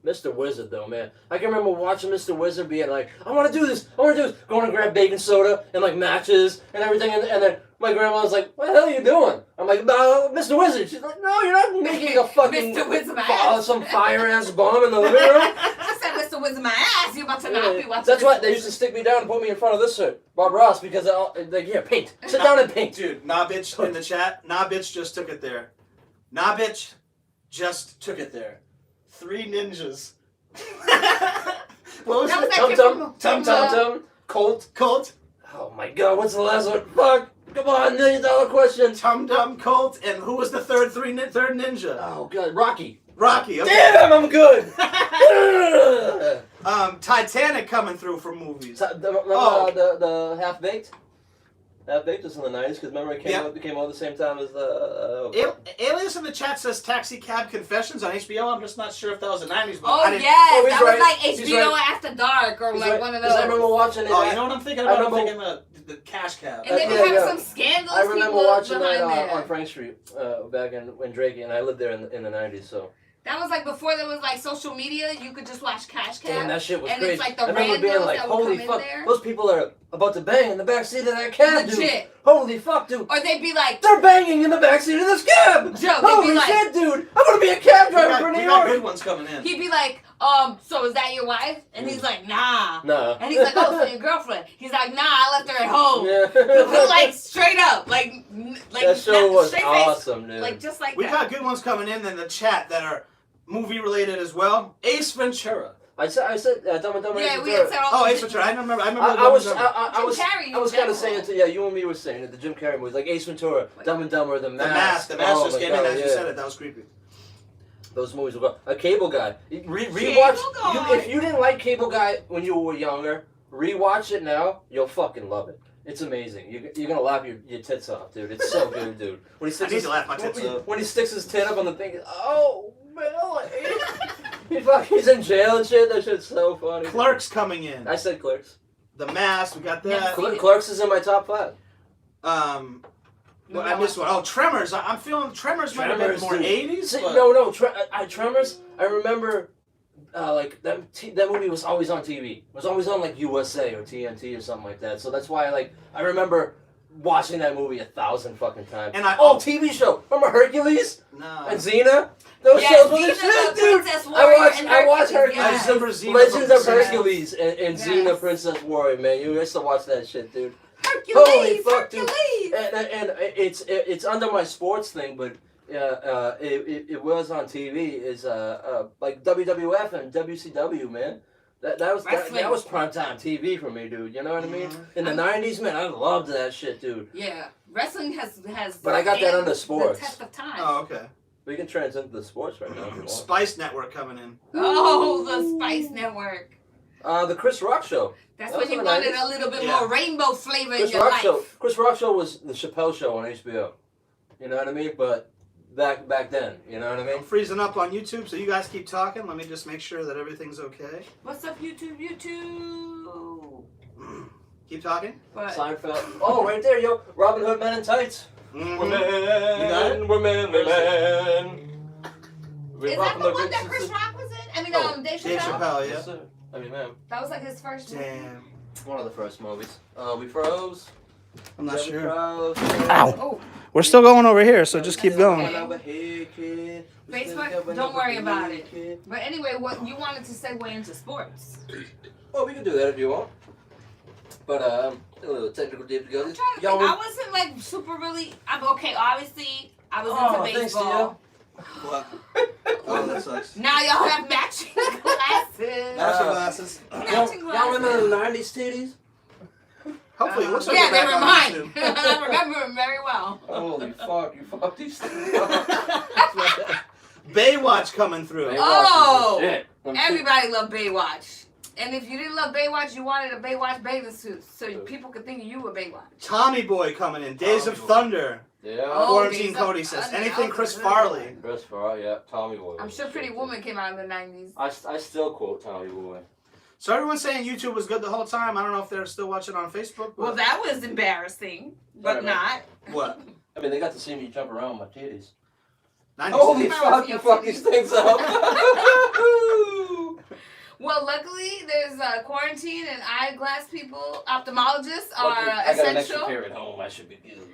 Mr. Wizard, though, man. I can remember watching Mr. Wizard being like, I want to do this, going to grab baking soda and, like, matches and everything, and then my grandma was like, what the hell are you doing? I'm like, no, Mr. Wizard. She's like, no, you're not making a fucking, Mr. Wizard, my ass. some fire-ass bomb in the living room. I said, Mr. Wizard, my ass. You about to not be watching. That's Mr. why they used Wizard. to stick me down and put me in front of this shirt, Bob Ross, because like, here, paint. Sit down and paint. Dude, nah bitch in the chat. Nah bitch just took it there. Nah bitch just took it there. 3 ninjas. What was That was it? that Tum kid Tum, from- Tum from, Tum uh, Tum, Colt. Colt, Oh my God, what's the last one? Fuck! Come on, $1 million question. Tum Dum Colt, and who was the third ninja? Oh God, Rocky. Rocky. Okay. Damn, I'm good. Titanic coming through for movies. Remember the Half Baked? Half Baked was in the 90s because remember it came out at the same time as the. Alias in the chat says Taxi Cab Confessions on HBO. I'm just not sure if that was the 90s. But Oh, I didn't- yes. he's That right. was like He's HBO right. After Dark or He's like right, one of 'cause those. I remember watching it. Oh, you know what I'm thinking about? I'm remember- thinking the Cash Cab. And then Yeah, they have yeah. some scandalous I remember people watching behind that there. on Frank Street back in Drake, and I lived there in the 90s, so. That was like before there was like social media. You could just watch Cash Cab. Damn, that shit was and crazy. it's like the I remember being randos like, that would holy come fuck, in there. those people are about to bang in the backseat of that cab, dude. Legit. Holy fuck, dude. Or they'd be like, They're banging in the backseat of this cab. Joe, they'd Holy be like, shit, dude. I'm gonna be a cab driver for we New got York. good ones coming in. he'd be like, so is that your wife? And he's like, nah. Nah. And he's like, oh, so your girlfriend? He's like, nah, I left her at home. Yeah. Like straight up, like that show was straight face, awesome, dude. like just like We that. got good ones coming in the chat that are movie related as well. Ace Ventura. I said, Dumb and Dumber. Yeah, Ace we Ventura. had said all Oh, the- Ace Ventura. I remember. I Dumb was and Dumber. I was Jim Carrey I was in kind of general. saying it to you and me were saying it. The Jim Carrey movies like Ace Ventura, Dumb and Dumber, The Mask. The Mask Oh just my came in God, as you yeah. said it. That was creepy. Those movies were a Cable Guy. Rewatch. Cable Guy. If you didn't like Cable Guy when you were younger, rewatch it now. You'll fucking love it. It's amazing. You're gonna laugh your tits off, dude. It's so good, dude. When he I need to laugh my tits off. When he sticks his tit up on the thing, oh, Billy. He's in jail and shit. That shit's so funny. Clerks coming in. I said Clerks. The Mask, we got that. Clerks is in my top 5. Well, I missed one. Oh, Tremors. I'm feeling Tremors might have been more 80s. See, but... no. Tremors. I remember, like that movie was always on TV. It was always on like USA or TNT or something like that. So that's why I remember watching that movie 1,000 fucking times. And TV show. Remember Hercules? No. And Xena? Those shows were the shit, dude. I watched Hercules. Yes. I remember Xena Legends of from Hercules and Xena Princess Warrior, man. You used to watch that shit, dude. Hercules, Holy fuck, Hercules. dude. And it's under my sports thing, but it was on TV. Is like WWF and WCW, man. That was primetime TV for me, dude. You know what I mean? In the 90s, man, I loved that shit, dude. Yeah, wrestling has. But I got that under sports. The test of time. Oh, okay. We can transcend to the sports right now if you want. Spice Network coming in. Oh, the Spice Network. The Chris Rock Show. That's when you wanted a little bit more rainbow flavor in your life. Chris Rock Show was the Chappelle Show on HBO. You know what I mean? But back then, you know what I mean? I'm freezing up on YouTube, so you guys keep talking. Let me just make sure that everything's okay. What's up, YouTube? Keep talking. But Seinfeld. Oh, right there, yo. Robin Hood Men in Tights. Mm-hmm. We're men. You got it? We're men. is that the one that Chris Rock was in? I mean, Dave Chappelle? Dave Chappelle, yeah. Yes, sir. I mean, man. That was like his first movie. Damn. One of the first movies. We froze. I'm not sure. Froze. Ow. Oh. We're still going over here, so just keep going. Facebook, don't worry about it. But anyway, what you wanted to segue into sports. Well, we can do that if you want. But a little technical difficulties. I wasn't like super really. Obviously I was into baseball. What? Oh, that sucks. Now y'all have matching glasses. Matching glasses. Y'all remember the 90s titties? Hopefully, it looks like yeah, they're they were back on mine. YouTube. I remember them very well. Holy fuck, you fucked these things. Baywatch coming through. Oh! Shit. Everybody loved Baywatch. And if you didn't love Baywatch, you wanted a Baywatch bathing suit so people could think you were Baywatch. Tommy Boy coming in. Days of Thunder. Yeah. Quarantine Cody says. Anything Chris Farley. Chris Farley, yeah. Tommy Boy. I'm sure Pretty Woman came out in the 90s. I still quote Tommy Boy. So everyone's saying YouTube was good the whole time. I don't know if they're still watching on Facebook. Well, that was embarrassing, but not. What? I mean, they got to see me jump around my titties. Holy fuck, you fucked these things up. Well, luckily, there's quarantine and eyeglass people, ophthalmologists are I got an extra essential. pair at home. I should be good.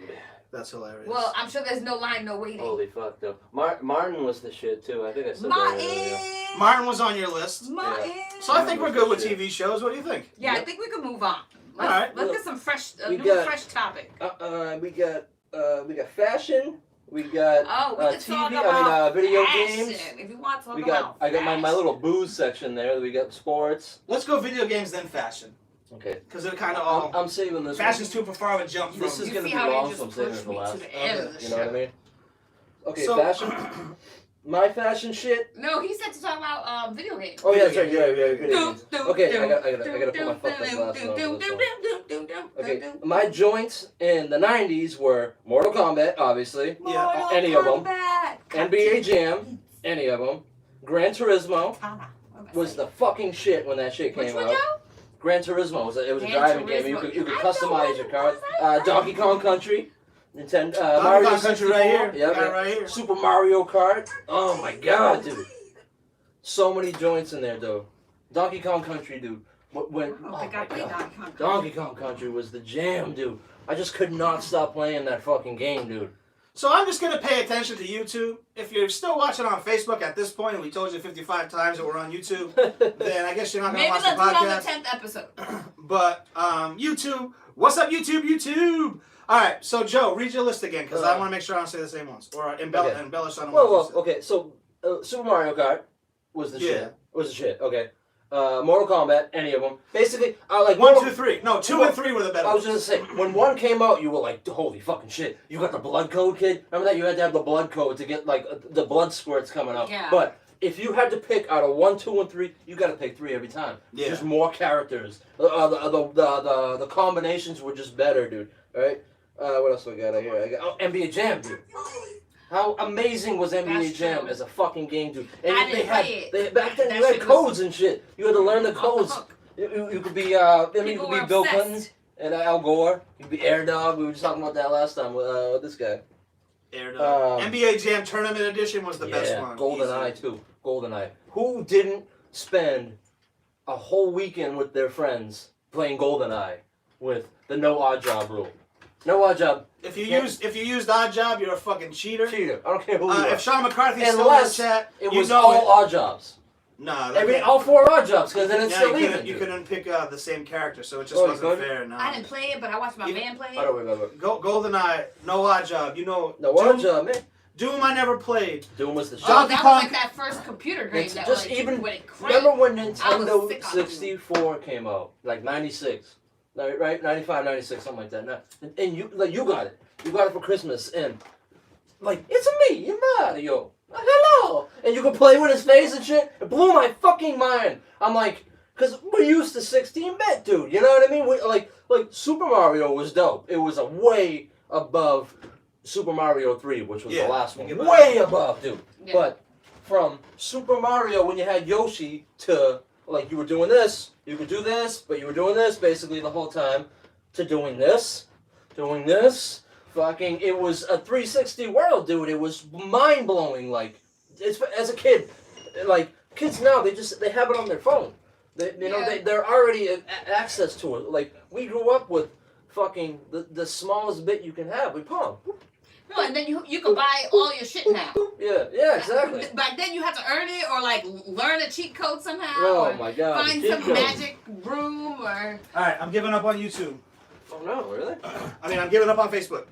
That's hilarious. Well, I'm sure there's no line, no waiting. Holy fuck, though. Martin was the shit, too. I think I said that earlier. Martin was on your list. Martin. So I think we're good with TV shows. What do you think? Yeah, I think we can move on. Let's get some fresh, fresh topic. We got fashion. We got TV. Video fashion. games. If you want to talk I about got my little booze section there. We got sports. Let's go video games then fashion. Okay. Because they're kind of all. I'm saving this. Fashion's too far of a jump from. This is gonna be long, so I'm saving it for last. You know what I mean? Okay, so, fashion. My fashion shit. No, he said to talk about video games. Oh yeah, that's right. Yeah, video games. Okay, I gotta put my fucked up glasses on. Okay, my joints in the 90s were Mortal Kombat, obviously. Yeah. Any of them. NBA Jam, any of them. Gran Turismo was the fucking shit when that shit came out. Gran Turismo was a driving game. You could customize your car. Donkey Kong Country. Nintendo, Mario Kong Country right here. Yeah, right here. Super Mario Kart. Oh my god, dude. So many joints in there, though. Donkey Kong Country, dude. Donkey Kong Country was the jam, dude. I just could not stop playing that fucking game, dude. So I'm just going to pay attention to YouTube. If you're still watching on Facebook at this point, and we told you 55 times that we're on YouTube, then I guess you're not going to watch the podcast. Maybe let's do it on the 10th episode. But YouTube, what's up YouTube? All right, so Joe, read your list again, because I want to make sure I don't say the same ones. Or embellish on the ones. Okay, so Super Mario Kart was the shit. Was the shit, okay. Mortal Kombat, any of them. Basically, like 1, 2, 3. No, 2 and 3 were the better. I was just gonna say, when 1 came out, you were like, holy fucking shit! You got the blood code, kid. Remember that you had to have the blood code to get like the blood squirts coming out. Yeah. But if you had to pick out of 1, 2, and 3, you got to pick 3 every time. Yeah. Just more characters. The combinations were just better, dude. All right. What else do I got out here? I got NBA Jam, dude. How amazing was NBA That's Jam true. as a fucking game, dude? And I they didn't had, play it. they, back then That you had shit was codes and shit. You had to learn the off the codes. hook. You could be, I mean, you People could be were Bill obsessed. Clinton and Al Gore. You could be Air Dog. We were just talking about that last time with this guy. Air Dog. NBA Jam Tournament Edition was the best one. GoldenEye too. GoldenEye. Who didn't spend a whole weekend with their friends playing GoldenEye with the no odd job rule? No odd job. If you used Odd Job, you're a fucking cheater. Cheater. I don't care who you are. If Sean McCarthy's still in the Unless chat, it you was know all odd jobs. Nah, All 4 odd jobs, because then it's still even. You couldn't pick the same character, so it just wasn't fair. No. I didn't play it, but I watched my man play it. I don't remember. GoldenEye, no odd job. You know, No odd job, man. Doom I never played. Doom was the shit. Oh, Donkey that Kong. was like that first computer game. It's That just like, even. when it cranked. Remember when I was Nintendo sick on 64 came out, like 96, right? 95, 96, something like that. And you got it. You got it for Christmas, and like it's me, Mario. Hello, and you could play with his face and shit. It blew my fucking mind. I'm like, cause we're used to 16-bit, dude. You know what I mean? Like Super Mario was dope. It was a way above Super Mario 3, which was the last one. Way above, dude. Yeah. But from Super Mario, when you had Yoshi, to like you were doing this, you could do this, but you were doing this basically the whole time, to doing this. Fucking, it was a 360 world, dude. It was mind blowing. Like, it's as a kid, like kids now, they have it on their phone. They're already access to it. Like we grew up with fucking the smallest bit you can have with Palm. No, and then you can buy all your shit now. Yeah, exactly. Back then you had to earn it or like learn a cheat code somehow. Oh or my god. find some magic room or. All right, I'm giving up on YouTube. Oh no, really? I mean, I'm giving up on Facebook.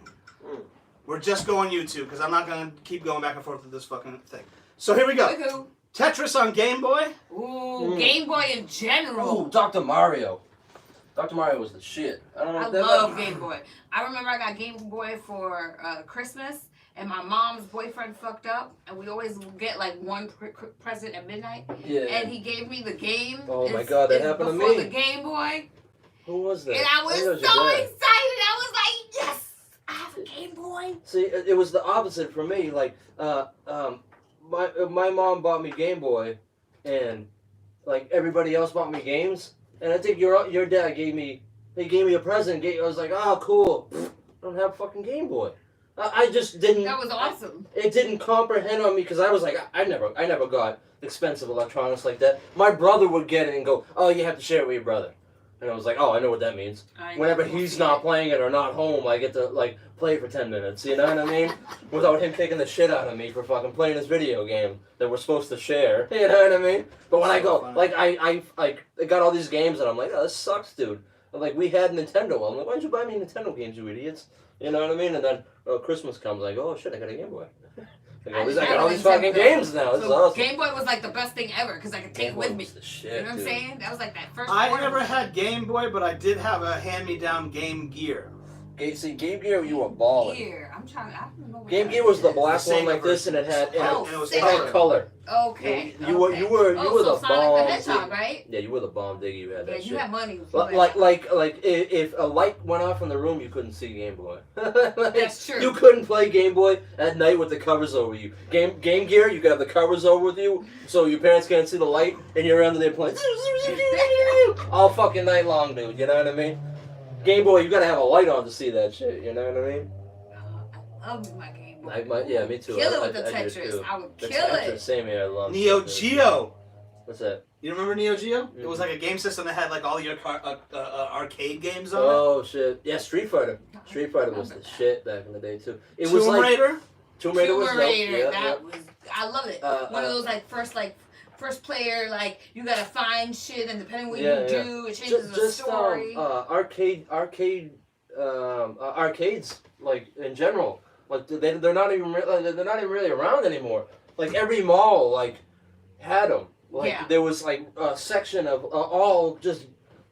We're just going YouTube because I'm not gonna keep going back and forth with this fucking thing. So here we go. Woohoo. Tetris on Game Boy. Ooh, Game Boy in general. Ooh, Dr. Mario. Dr. Mario was the shit. I don't know I what that love was. Game Boy. I remember I got Game Boy for Christmas, and my mom's boyfriend fucked up, and we always get like one present at midnight. Yeah. And he gave me the game. Oh my god, that happened to me. Before the Game Boy. Who was that? And I was so think it your dad. excited. I was like, yes, I have a Game Boy. See, it was the opposite for me. Like, my mom bought me Game Boy, and like everybody else bought me games. And I think your dad gave me a present. I was like, oh, cool. I don't have a fucking Game Boy. I just didn't. That was awesome. It didn't comprehend on me because I was like, I never got expensive electronics like that. My brother would get it and go, oh, you have to share it with your brother. And I was like, oh, I know what that means. Whenever he's not playing it or not home, I get to like play for 10 minutes. You know what I mean? Without him kicking the shit out of me for fucking playing this video game that we're supposed to share. You know what I mean? But when I go, like, I got all these games and I'm like, oh, this sucks, dude. And, like, we had Nintendo. I'm like, why didn't you buy me Nintendo games, you idiots? You know what I mean? And then Christmas comes, like, oh shit, I got a Game Boy. I got all these fucking games now. This is awesome. Game Boy was like the best thing ever because I could take it with me. The shit, You know what I'm dude. saying? That was like that first. I never had Game Boy, but I did have a hand-me-down Game Gear. See, Game Gear, you were balling. Gear. I don't know. What Game that Gear was the is. black The one like Sega this, and it had Oh, it was it had color. color. Okay. You were so the Sonic bomb. the Hedgehog, right? Yeah, you were the bomb digger. You had Yeah, that shit. you had money. Like if a light went off in the room, you couldn't see Game Boy. Like, That's true. You couldn't play Game Boy at night with the covers over you. Game Gear, you could have the covers over with you, so your parents can't see the light, and you're under there playing all fucking night long, dude. You know what I mean? Game Boy, you gotta have a light on to see that shit. You know what I mean? I love my Game Boy. Yeah, me too. Kill it with the I do Tetris. too. I would The kill Tetris, it. Same here. I love Neo Tetris. Geo. What's that? You remember Neo Geo? Mm-hmm. It was like a game system that had like all your arcade games on it. Oh shit! Yeah, Street Fighter. Street Fighter was the shit back in the day too. It was Tomb like Raider. Tomb Raider was Tomb dope. Raider, Yeah, that was. I love it. One of those first player, like you gotta find shit, and depending what you do, it changes the story. Arcades like in general, like they're not even really around anymore. Like every mall like had them. Like there was like a section of all just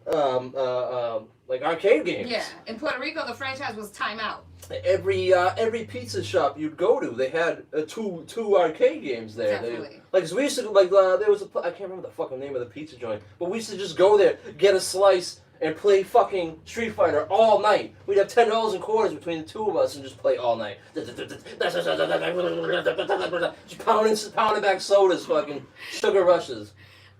like arcade games. Yeah, in Puerto Rico, the franchise was Time Out. Every pizza shop you'd go to, they had two arcade games there. Definitely. So we used to there was I can't remember the fucking name of the pizza joint, but we used to just go there, get a slice, and play fucking Street Fighter all night. We'd have $10 in quarters between the two of us and just play all night. Just pounding back sodas, fucking sugar rushes.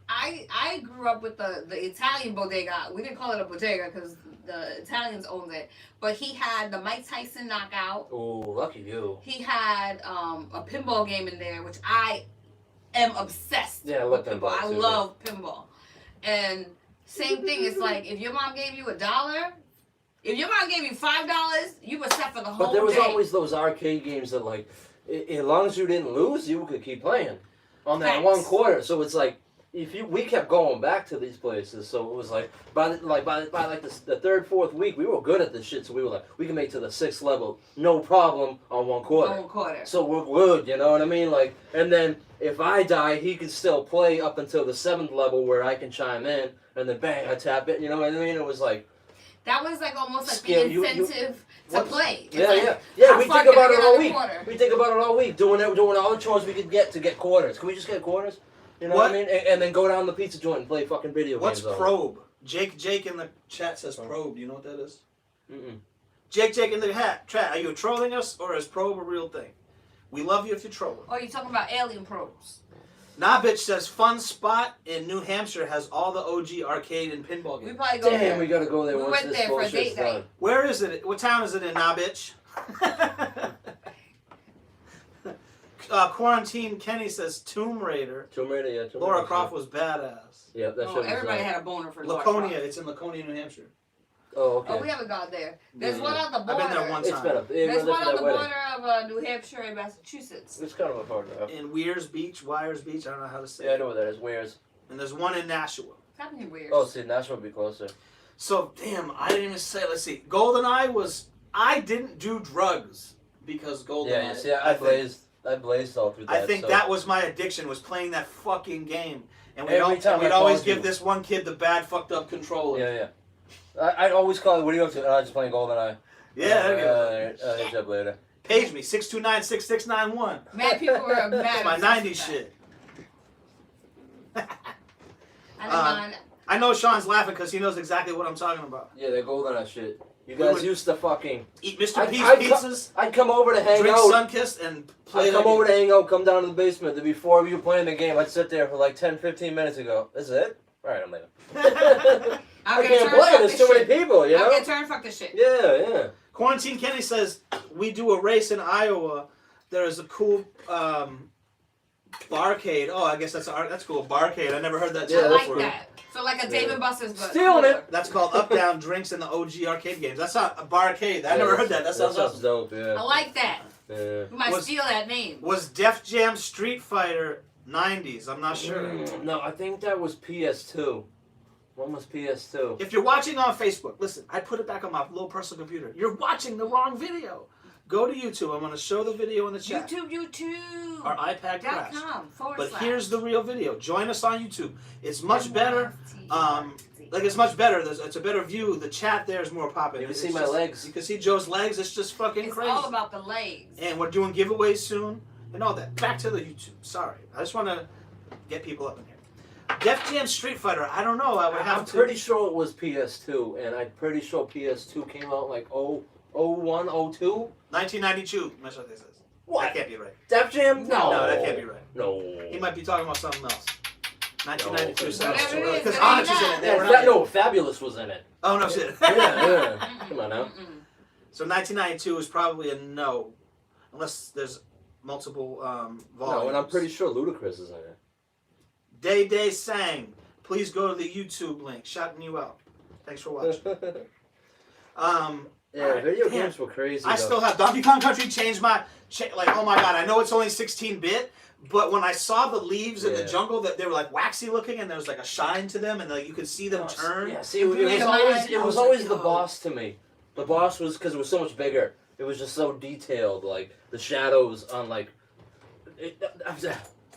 I grew up with the Italian bodega. We didn't call it a bodega because the Italians owned it. But he had the Mike Tyson knockout. Oh, lucky you. He had a pinball game in there, which I am obsessed with pinball. I love pinball. And same thing, it's like if your mom gave you $1, if your mom gave you $5, you were set for the whole day. But there was always those arcade games that, like, as long as you didn't lose, you could keep playing on that one quarter. So it's like, we kept going back to these places, so it was like by the third, fourth week, we were good at this shit. So we were like, we can make it to the 6th level, no problem, on one quarter. So we're good, you know what I mean? Like, and then if I die, he can still play up until the 7th level where I can chime in, and then bang, I tap it. You know what I mean? It was like that was like almost like the incentive to play. Yeah, like, yeah. We think about it all week. We think about it all week, doing all the chores we could get to get quarters. Can we just get quarters? You know what I mean? And then go down the pizza joint and play fucking video games. What's probe? Jake in the chat says probe. Do you know what that is? Jake in the chat. Are you trolling us or is probe a real thing? We love you if you're trolling. Oh, you're talking about alien probes. Nah, bitch says fun spot in New Hampshire has all the OG arcade and pinball games. We probably go there. We gotta go there. We went there for a date night. Where is it? What town is it in, nah, bitch? Quarantine Kenny says Tomb Raider. Tomb Raider, yeah. Laura Croft was badass. Yeah, that shit was everybody had a boner for Laconia. It's in Laconia, New Hampshire. Oh, okay. Oh, we haven't gone there. There's one on the border. I've been there one time. There's one on the border of New Hampshire and Massachusetts. It's kind of a hard drive. In Weyers Beach, I don't know how to say it. Yeah, I know where that is. Weyers. And there's one in Nashua. It's happening Weyers. Oh, see, Nashua would be closer. So, damn, I didn't even say, let's see. GoldenEye was, I didn't do drugs because GoldenEye. Yeah, see, I blazed all through that. I think that was my addiction, was playing that fucking game. And we'd Every always give this one kid the bad, fucked up controller. Yeah. I'd always call it, what are you up to? I'm just playing GoldenEye. Yeah, there you go. Hit you up later. Page me, 629-6691. Mad people were mad. That's my 90s shit. I know Sean's laughing because he knows exactly what I'm talking about. Yeah, that GoldenEye shit. You guys used to fucking eat Mr. P's pizzas. I'd come over to hang drink out. Drink Sunkist and play. I'd come over to hang out, come down to the basement. Before you were playing the game, I'd sit there for like 10-15 minutes and go, "This is it? Alright, I'm leaving." I can't play. There's too many people, you know? I'll get turned, fuck this shit. Yeah. Quarantine Kenny says, we do a race in Iowa. There is a cool barcade. Oh, I guess that's cool. Barcade. I never heard that term before. I like that. So like a Dave & Buster's, but stealing it. That's called Up Down Drinks in the OG arcade games. That's not a barcade. I never heard that. That sounds awesome. Dope, yeah. I like that. Yeah. We might steal that name. Was Def Jam Street Fighter 90s? I'm not sure. No, I think that was PS2. One was PS2. If you're watching on Facebook, listen, I put it back on my little personal computer. You're watching the wrong video. Go to YouTube. I'm going to show the video in the chat. YouTube. Our iPad crashed. But / here's the real video. Join us on YouTube. It's much better. It's much better. It's a better view. The chat there is more popping. You can see my legs. You can see Joe's legs. It's just fucking crazy. It's all about the legs. And we're doing giveaways soon and all that. Back to the YouTube. Sorry. I just want to get people up in here. Def Jam Street Fighter, I don't know. I'm pretty sure it was PS2, and I'm pretty sure PS2 came out like 01, 02? 1992, that's what this is. What? That can't be right. Def Jam? No, that can't be right. No. He might be talking about something else. 1992 sounds too early. Because Onyx is in it. No, Fabulous was in it. Oh, no shit. Yeah. Come on now. So 1992 is probably a no. Unless there's multiple volumes. No, and I'm pretty sure Ludacris is in it. Day Sang. Please go to the YouTube link. Shouting you out. Thanks for watching. Video games were crazy. I still have Donkey Kong Country changed my oh my god, I know it's only 16-bit, but when I saw the leaves in the jungle, that they were like waxy looking and there was like a shine to them and like you could see them turn. Yeah, see, it was always the boss to me. The boss was because it was so much bigger. It was just so detailed, like the shadows on like.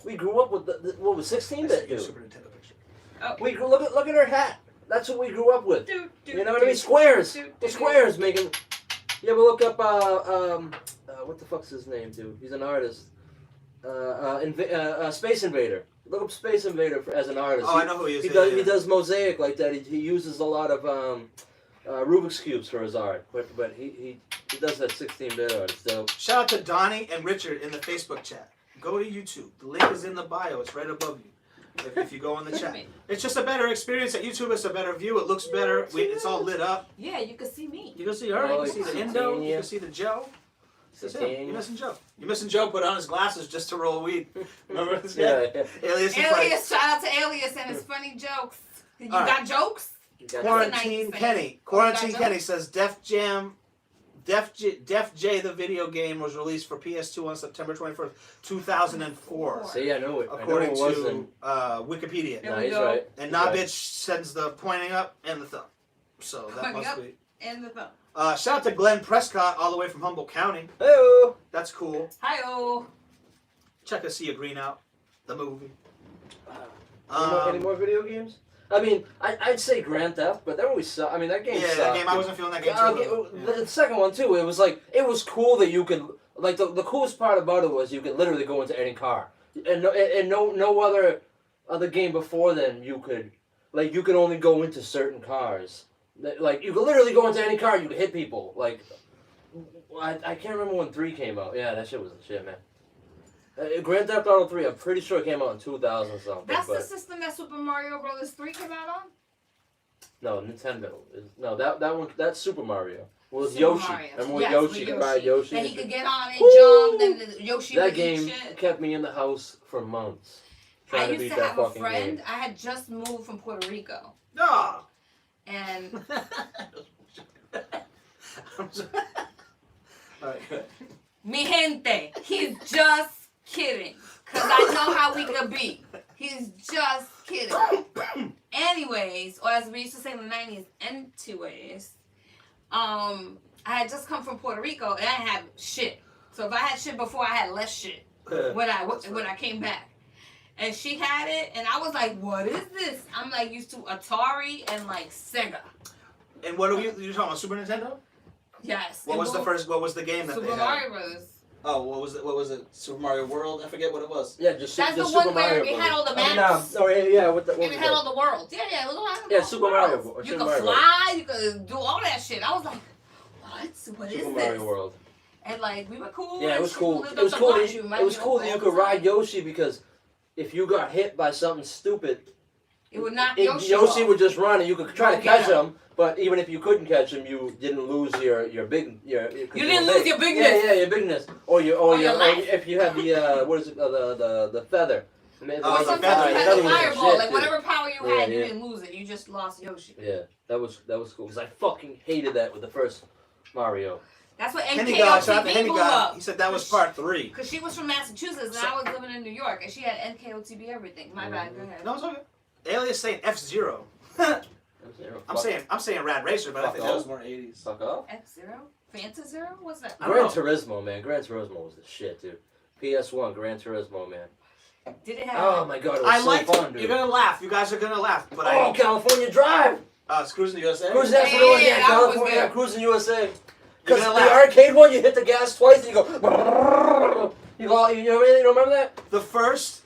We grew up with what was 16-bit, dude. Super Nintendo picture. Oh. We grew, look at her hat. That's what we grew up with. You know what I mean? Squares. The squares making. You ever look up what the fuck's his name, dude? He's an artist. Space Invader. Look up Space Invader as an artist. Oh, I know who he is. He does mosaic like that. He uses a lot of Rubik's cubes for his art, but he does that 16-bit art. It's dope. Shout out to Donnie and Richard in the Facebook chat. Go to YouTube. The link is in the bio. It's right above you. If you go in the chat, it's just a better experience at YouTube. It's a better view. It looks better. It's all lit up. Yeah, you can see me. You can see her. You can see the Indo. You can see the Joe. You're missing Joe. You're missing Joe. Put on his glasses just to roll weed. Remember this guy? Yeah. Alias. Shout out to Alias and his funny jokes. You got jokes? Quarantine Kenny. Quarantine Kenny says Def J the video game was released for PS2 on September 21st, 2004. See, I know it. According I know it to Wikipedia. No, he's right. And Bitch sends the pointing up and the thumb. So that must be. And the thumb. Shout out to Glenn Prescott all the way from Humboldt County. Hey-o. That's cool. Hi-oh. Check a Sea of Green out. The movie. Any more video games? I mean, I'd say Grand Theft, but that always sucked. I mean, that game sucked. Yeah, that game, I wasn't feeling that game too. The second one, too, it was cool that you could, like, the coolest part about it was you could literally go into any car. And no other game before then you could only go into certain cars. Like, you could literally go into any car, you could hit people. Like, I can't remember when 3 came out. Yeah, that shit was the shit, man. Grand Theft Auto 3, I'm pretty sure it came out in 2000 something. That's the system that Super Mario Bros. 3 came out on? No, Nintendo. No, that one, that's Super Mario. Well, it's Super Yoshi. Mario. Remember when Yoshi could ride Yoshi? That he could get on and jump, and Yoshi that would game eat shit. kept me in the house for months. I used to have a friend. I had just moved from Puerto Rico. No. And mi gente, he's just kidding. Cause I know how we could be. He's just kidding. Anyways, or as we used to say in the 90s, anyways, I had just come from Puerto Rico and I had shit. So if I had shit before, I had less shit when I came back. And she had it, and I was like, what is this? I'm like used to Atari and like Sega. And what are you talking about? Super Nintendo? Yes. What was the game that Super they had? Mario Bros. Oh, what was it? Super Mario World? I forget what it was. Yeah, That's just the Super one where Mario it had all the maps. And it had all the worlds. Yeah, it was all Yeah, Super Mario. You Super could Mario fly, you could do all that shit. I was like, what is Super this? Mario World. And like, we were cool. Yeah, it was cool. It It was cool that you could ride Yoshi because if you got hit by something stupid, it would knock Yoshi off. would just run and you could try to catch him. But even if you couldn't catch him, you didn't lose your big. You didn't lose your bigness. Yeah, your bigness. Or life. if you had the what is it the feather. Or sometimes you had the fireball. Like whatever power you had, you didn't lose it. You just lost Yoshi. Yeah, that was cool because I fucking hated that with the first Mario. That's what Henny God, shout out to NKOTB Henny blew God. up. He said that was part 3. Because she was from Massachusetts and I was living in New York, and she had NKOTB everything. My bad. Go ahead. No, it's okay. Alias saying F-Zero. I'm saying Rad Racer, but I think that was more 80s. Fuck off. F-Zero? Fanta Zero? What's that? Gran Turismo, man. Gran Turismo was the shit, dude. PS1, Gran Turismo, man. Did it have? Oh my god, it was so fun, dude. You're gonna laugh. You guys are gonna laugh. But California Drive. It's Cruising USA. Cruising, that's what it was. Yeah, California, good. Cruising USA. Because the arcade one, you hit the gas twice and you go. You don't remember that? The first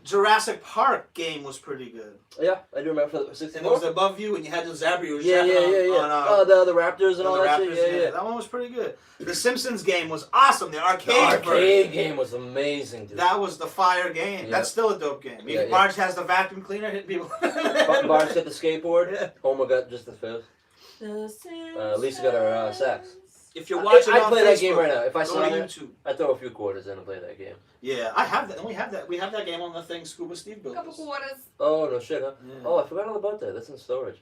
Jurassic Park game was pretty good. Yeah, I do remember for the 64. And it was above you, and you had the zebra. You were Yeah. The Raptors and all that shit. Yeah. That one was pretty good. The Simpsons game was awesome. The arcade game was amazing, dude. That was the fire game. Yeah. That's still a dope game. Yeah, Marge has the vacuum cleaner hitting people. Marge got the skateboard. Yeah. Homer got just the fifth. Lisa got her sax. If you're watching I on play Facebook, that game right now. If I saw go to that, YouTube. I throw a few quarters in and play that game. Yeah, I have that. And we have that. We have that game on the thing Scuba Steve built. Couple us. quarters. Oh, no shit, huh? Yeah. Oh, I forgot all about that. That's in storage.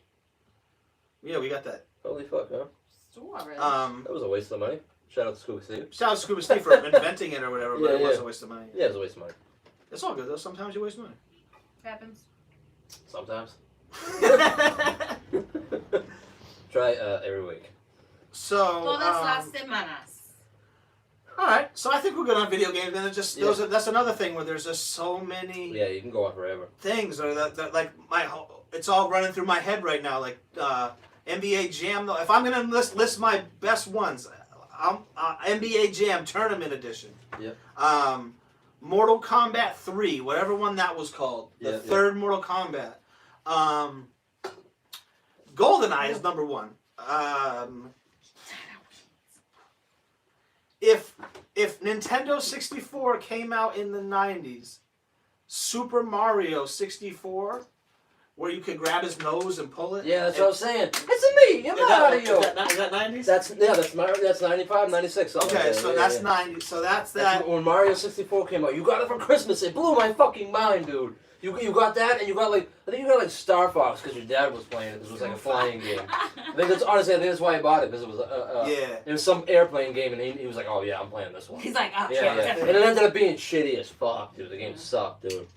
Yeah, we got that. Holy fuck, huh? Storage. That was a waste of money. Shout out to Scuba Steve. Shout out to Scuba Steve for inventing it or whatever, but it was a waste of money. Yeah, it was a waste of money. It's all good though. Sometimes you waste money. Happens. Sometimes. Try every week. So. Todas las semanas. All right, so I think we're good on video games, and it's just that's another thing where there's just so many. Yeah, you can go on forever. Things or that like it's all running through my head right now. Like NBA Jam, though. If I'm gonna list my best ones, NBA Jam Tournament Edition. Yeah. Mortal Kombat 3, whatever one that was called, the third Mortal Kombat. GoldenEye is number one. If Nintendo 64 came out in the 90s, Super Mario 64, where you could grab his nose and pull it. Yeah, that's what I was saying. It's me, I'm Mario. Is that 90s? That's 95, 96. Okay, so that's 90. So that's that. When Mario 64 came out, you got it for Christmas. It blew my fucking mind, dude. You got that, and you got I think you got Star Fox because your dad was playing it. Because it was like a flying game. I think that's why I bought it, because it was it was some airplane game, and he was like, oh yeah, I'm playing this one. He's like, oh, yeah. And it ended up being shitty as fuck, dude. The game sucked, dude.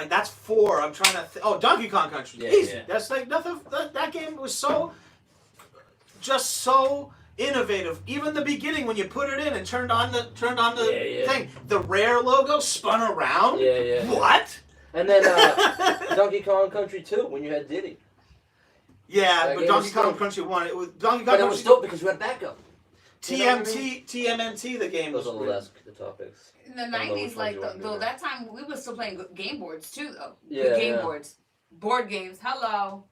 That's 4. I'm trying to. Donkey Kong Country. Yeah, Easy. yeah. That's like nothing. That game was so innovative. Even the beginning when you put it in and turned on the thing, the Rare logo spun around. Yeah. What? And then Donkey Kong Country 2 when you had Diddy. Yeah, That but game Donkey was Kong dope. Country 1. It was Donkey Kong But Country. it was dope because you had backup. TMNT, the game was Those are the great. last topics. In the 90s, though, that time we were still playing game boards too, though. Yeah, Game boards. Board games. Hello.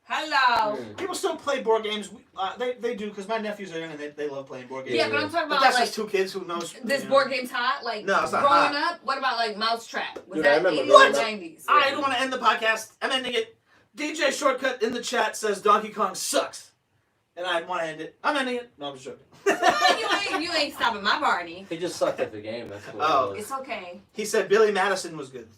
People still play board games. They do, because my nephews are young and they love playing board games. Yeah, but I'm talking But about that's like just 2 kids who knows. this board game's hot. Like No, it's not growing hot. up, what about like Mousetrap? Was Dude, I that remember 80s growing or up. 90s? I don't want to end the podcast. I'm ending it. DJ Shortcut in the chat says Donkey Kong sucks. And I want to end it. I'm ending it. No, I'm just joking. you ain't stopping my Barney. He just sucked at the game. That's what Oh. it was. It's okay. He said Billy Madison was good.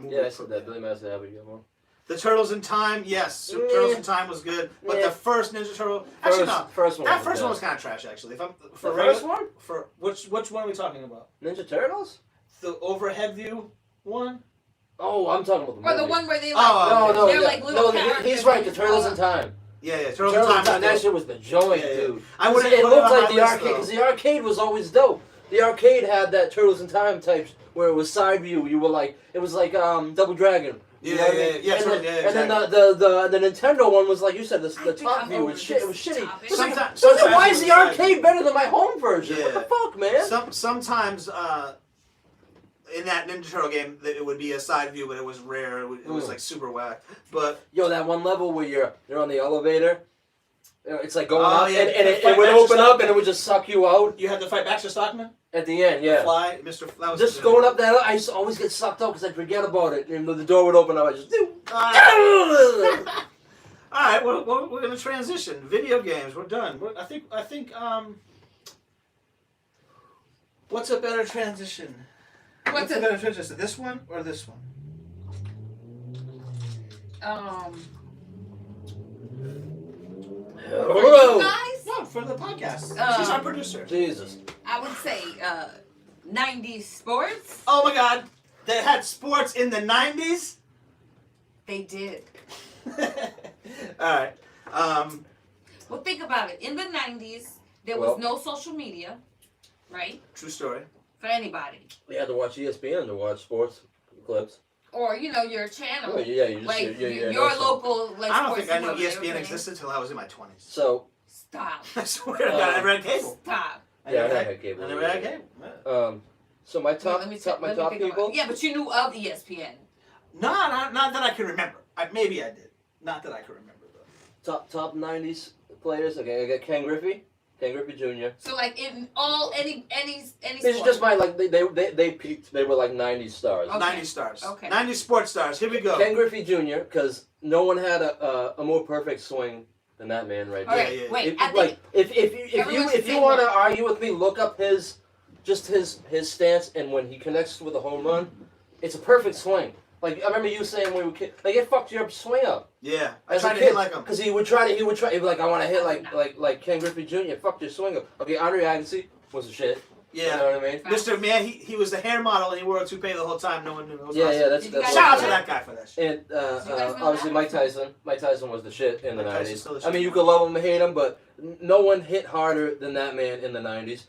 Yeah, I said that. Billy Madison had a good one. The Turtles in Time, yes. Turtles in Time was good. But the first Ninja Turtle... Actually, no. First one. That first one was kind of trash, actually. The first one? For Which one are we talking about? Ninja Turtles? The overhead view one? Oh, I'm talking about the Or movie. the one where they like No, they're like little he's right. The Turtles in Time. Yeah, Turtles in Time. That shit was the joint, Yeah, yeah. dude. I wouldn't It put it looked on like my the list, arcade, though. because the arcade was always dope. The arcade had that Turtles in Time types where it was side view. You were like, it was like Double Dragon. You know what I mean? And then the Nintendo one was like you said, the top view. It was shitty. Sometimes Why is the it was arcade better than my home version? Yeah. What the fuck, man? Sometimes in that Ninja Turtle game, it would be a side view, but it was rare. It was like super whack. But Yo, that one level where you're on the elevator. It's like going Oh, up, yeah, and it fight would Baxter open up, Stockman. and it would just suck you out You had to fight Baxter Stockman? at the end. Yeah. Fly, Mr. That was Just going up that, I used to always get sucked up because I'd forget about it, and the door would open up. I just. All right, we're gonna transition. Video games, we're done. I think. What's a better transition? What's a better transition? This one or this one? For you guys, No, for the podcast. She's our producer. Jesus. I would say 90s sports. Oh my God, they had sports in the 90s. They did. All right. Well, think about it. In the 90s, there was no social media, right? True story. For anybody. You had to watch ESPN to watch sports clips. Or, your channel. Oh, yeah, you just like your local like I don't sports think I knew channel they were ESPN playing. existed until I was in my 20s. So, Stop. I swear to God, I never had cable. Stop. I yeah, I never had cable. I never had cable. Yeah. So my top Let me top think about people. it. Yeah, but you knew of ESPN. No, not that I can remember. Maybe I did. Not that I can remember though. Top 90s players. Okay, I got Ken Griffey Jr. So like in all any This is sport. just my they peaked. They were like 90s stars. Okay. 90 stars. Okay. 90 sports stars. Here we go. Ken Griffey Jr. because no one had a more perfect swing than that man right All there. right, yeah. wait. If you want to argue with me, look up his stance, and when he connects with a home run, it's a perfect swing. Like I remember you saying when we were kids, like it fucked your swing up. Yeah, I As tried a to kid, hit like him. because he would try. He'd be like, I want to hit like Ken Griffey Jr. It fucked your swing up. Okay, Andre Agassi was a shit. Yeah. You know what I mean? Mr. Man, he was the hair model and he wore a toupee the whole time. No one knew. It was Yeah, awesome. yeah. That's Did you guys Shout out know to that? that guy for that shit. And guys know obviously that? Mike Tyson. Mike Tyson was the shit in the Mike Tyson's 90s. still the I shit. mean, you could love him or hate him, but no one hit harder than that man in the 90s.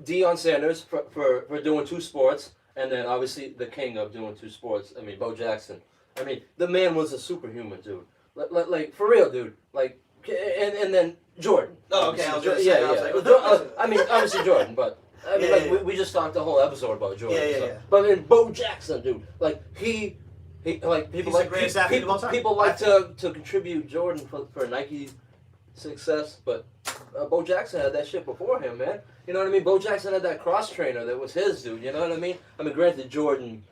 Deion Sanders for doing 2 sports, and then obviously the king of doing 2 sports. I mean, Bo Jackson. I mean, the man was a superhuman, dude. Like for real, dude. And then Jordan. Oh, okay. I was gonna Yeah, say, I was yeah. like, I mean, obviously Jordan, but I mean, we just talked the whole episode about Jordan. Yeah. But I mean, Bo Jackson, dude, like he like people He's like the greatest athlete of all time. people like to contribute Jordan for Nike success, but Bo Jackson had that shit before him, man. You know what I mean? Bo Jackson had that cross trainer that was his, dude. You know what I mean? I mean, granted, Jordan